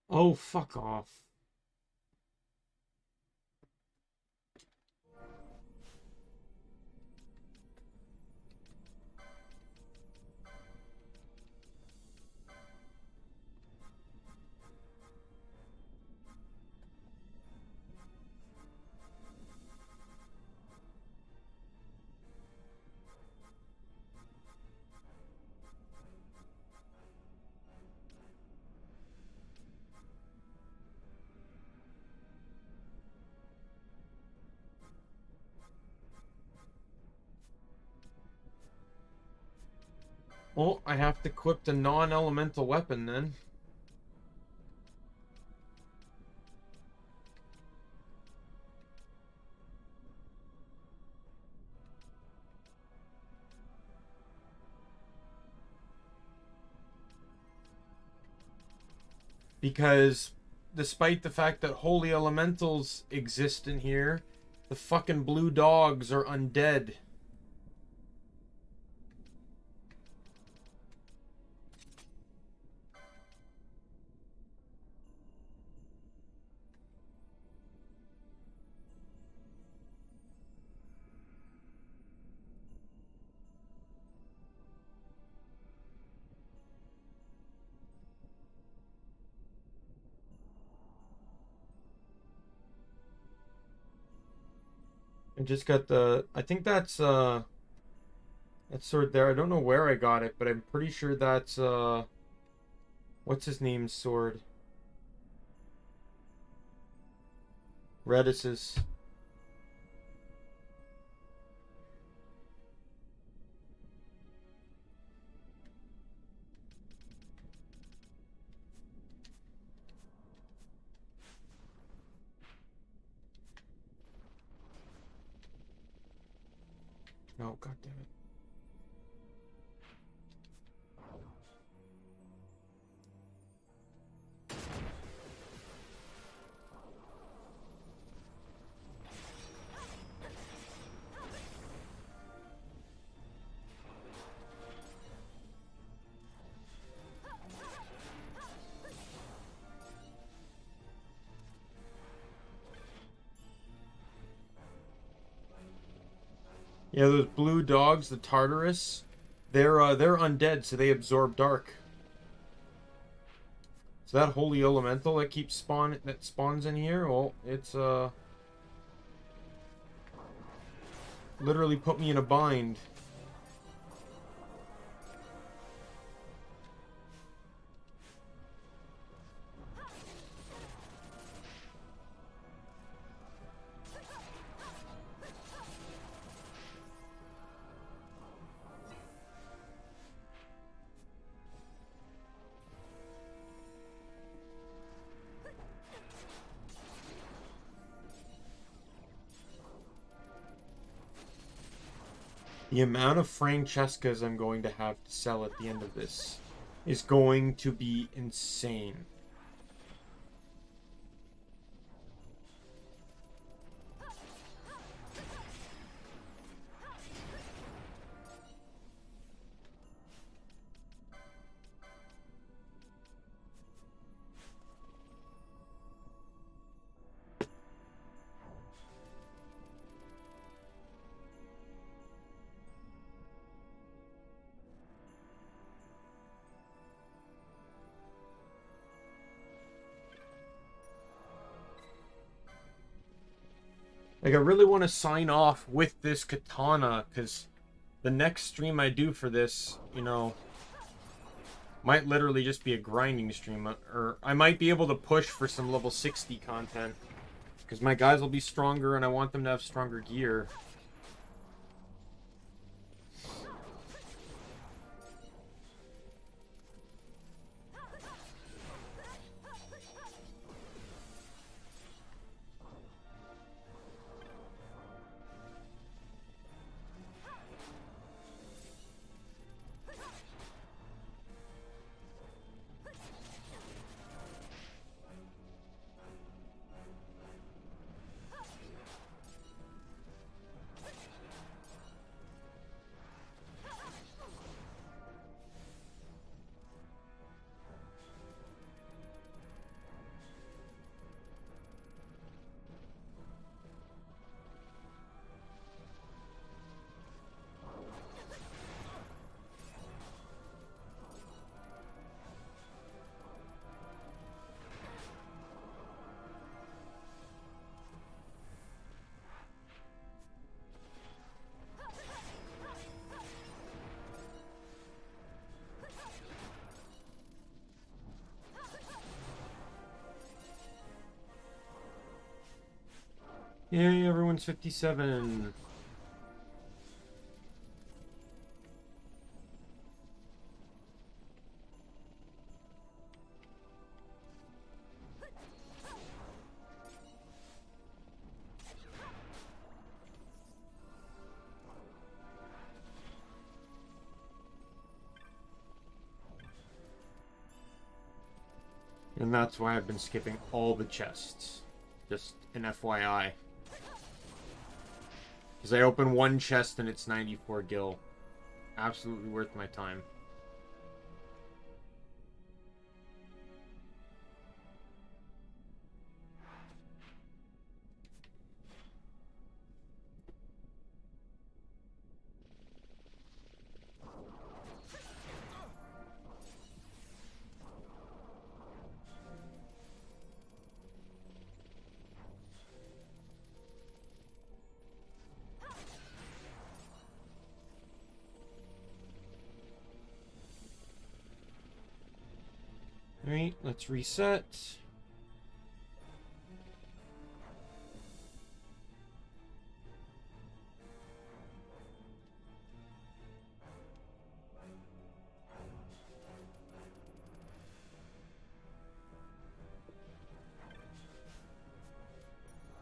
Oh, fuck off. Well, I have to equip the non-elemental weapon then. Because despite the fact that holy elementals exist in here, the fucking blue dogs are undead. I just got the... I think that's, that sword there. I don't know where I got it, but I'm pretty sure that's, what's his name's sword? Redis's. Oh, god damn it. Yeah, those blue dogs, the Tartarus, they're undead, so they absorb dark. So that holy elemental that spawns in here, well, it's literally put me in a bind. The amount of Francescas I'm going to have to sell at the end of this is going to be insane. Like, I really want to sign off with this katana, because the next stream I do for this, you know, might literally just be a grinding stream. Or I might be able to push for some level 60 content, because my guys will be stronger and I want them to have stronger gear. Yay, everyone's 57. And that's why I've been skipping all the chests. Just an FYI. Because I open one chest and it's 94 gil. Absolutely worth my time. Alright, let's reset.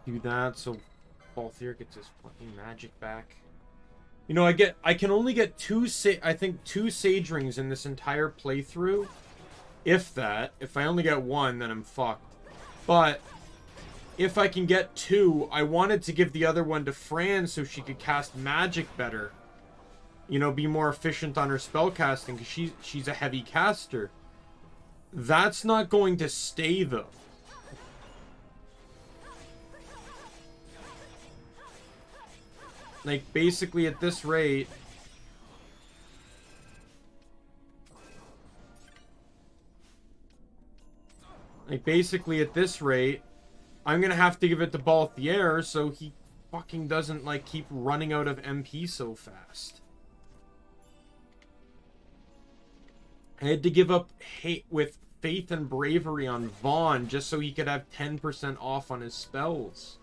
Do that so Balthier gets his fucking magic back. You know, I can only get two Sage Rings in this entire playthrough. If that. If I only get one, then I'm fucked. But if I can get two, I wanted to give the other one to Fran so she could cast magic better. You know, be more efficient on her spellcasting, because she's a heavy caster. That's not going to stay, though. Like, basically at this rate... Like, basically at this rate, I'm gonna have to give it to Balthier so he fucking doesn't, like, keep running out of MP so fast. I had to give up hate with Faith and Bravery on Vaughn just so he could have 10% off on his spells.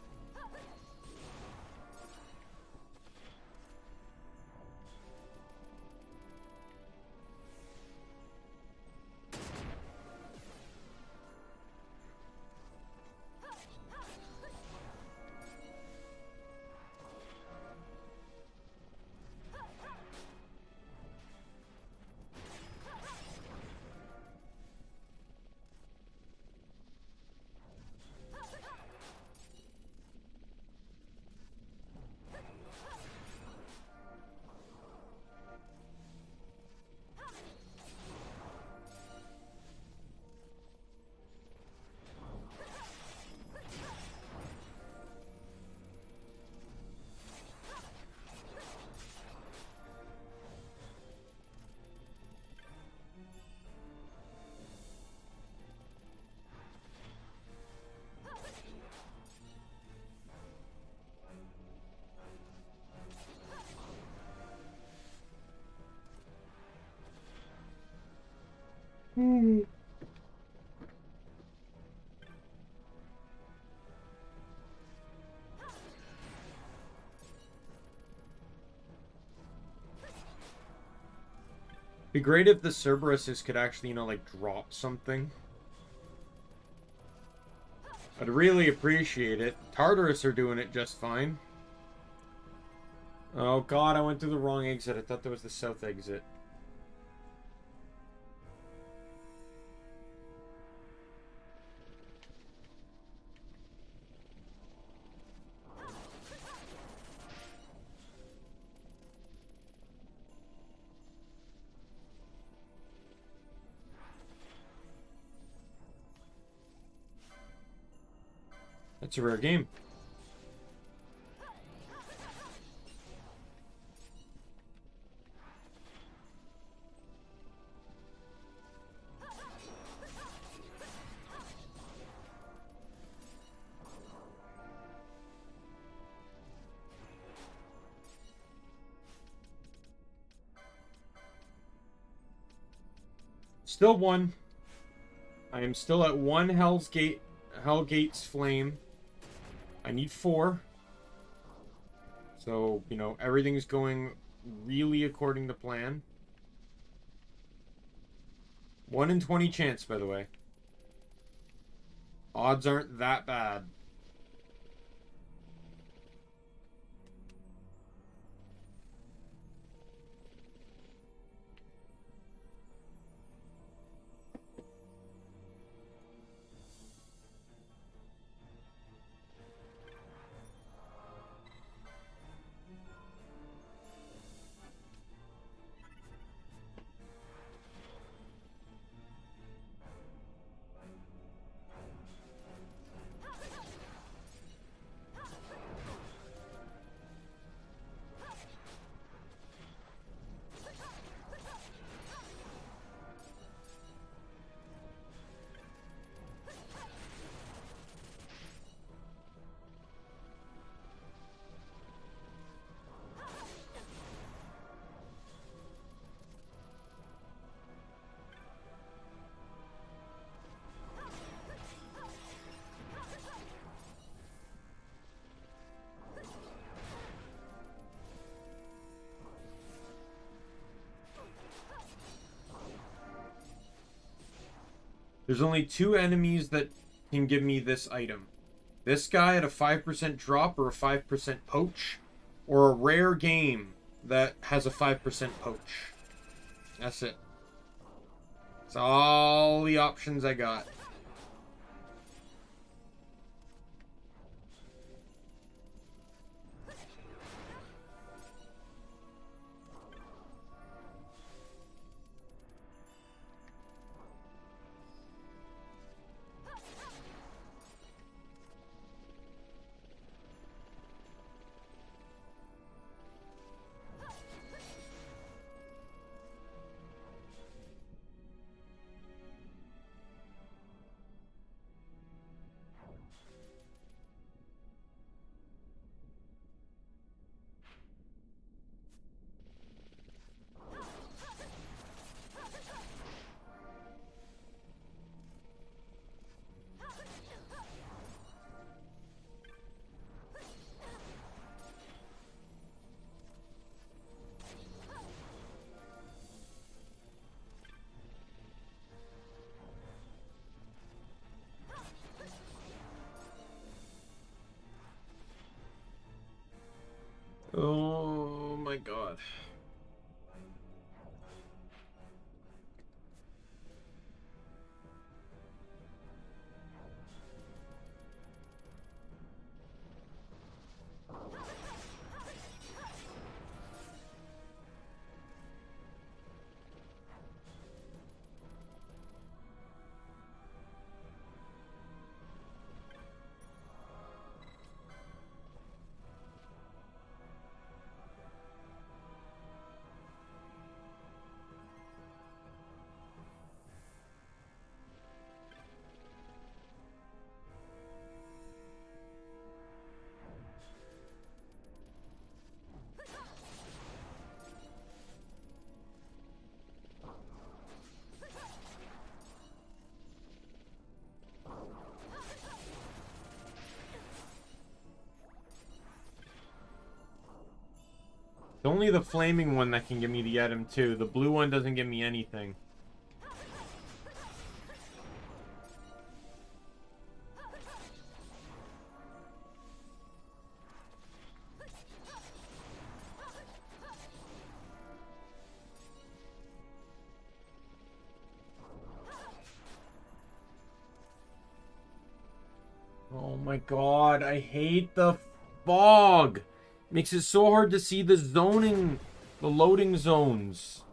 Be great if the Cerberuses could actually, you know, like, drop something. I'd really appreciate it. Tartarus are doing it just fine. Oh god, I went through the wrong exit. I thought that was the south exit. That's a rare game. Still one. I am still at one Hellgate's Flame. I need 4. So, you know, everything's going really according to plan. 1 in 20 chance, by the way. Odds aren't that bad. There's only 2 enemies that can give me this item. This guy at a 5% drop or a 5% poach, or a rare game that has a 5% poach. That's it. That's all the options I got. Oh my god. It's only the flaming one that can give me the item too. The blue one doesn't give me anything. Oh my god, I hate the fog. Makes it so hard to see the zoning, the loading zones.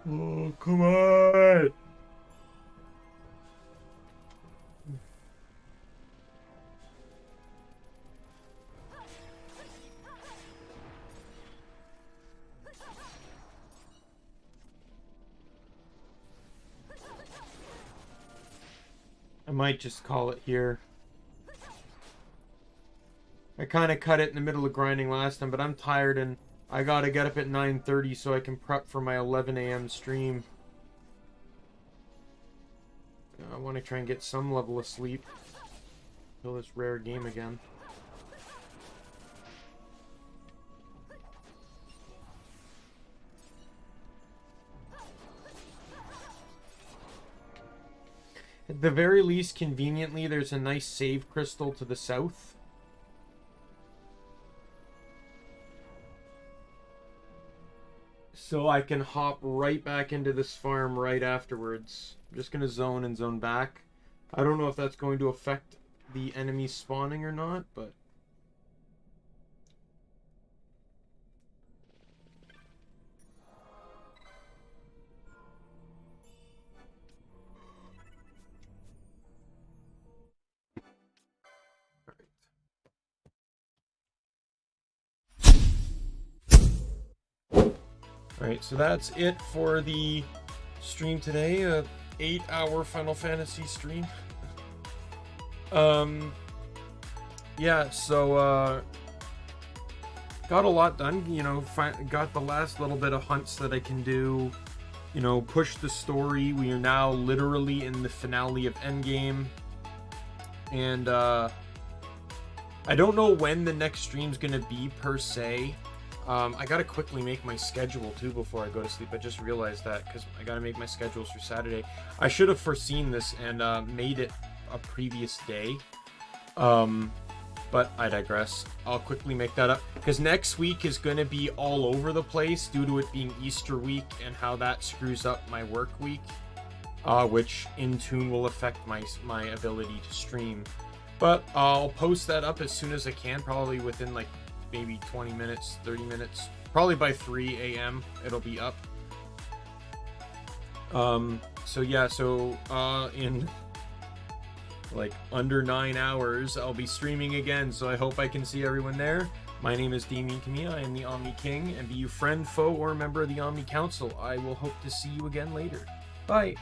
Oh, come on! I might just call it here. I kind of cut it in the middle of grinding last time, but I'm tired and I gotta get up at 9:30 so I can prep for my 11 a.m. stream. I want to try and get some level of sleep. Kill this rare game again. At the very least, conveniently, there's a nice save crystal to the south. so I can hop right back into this farm right afterwards. I'm just gonna zone and zone back. I don't know if that's going to affect the enemy spawning or not, but... Alright, so that's it for the stream today. A 8-hour Final Fantasy stream. Yeah, so, got a lot done, you know, got the last little bit of hunts that I can do, you know, push the story. We are now literally in the finale of Endgame, and, I don't know when the next stream's gonna be, per se. I gotta quickly make my schedule, too, before I go to sleep. I just realized that, because I gotta make my schedules for Saturday. I should have foreseen this and, made it a previous day. But I digress. I'll quickly make that up, because next week is going to be all over the place due to it being Easter week and how that screws up my work week, which in tune will affect my ability to stream. But I'll post that up as soon as I can, probably within like maybe 20 minutes, 30 minutes. Probably by 3 a.m. it'll be up. So yeah, so in like under 9 hours I'll be streaming again, so I hope I can see everyone there. My name is Daimien Kamiya, I am the Omni King, and be you friend, foe, or member of the Omni Council, I will hope to see you again later. Bye!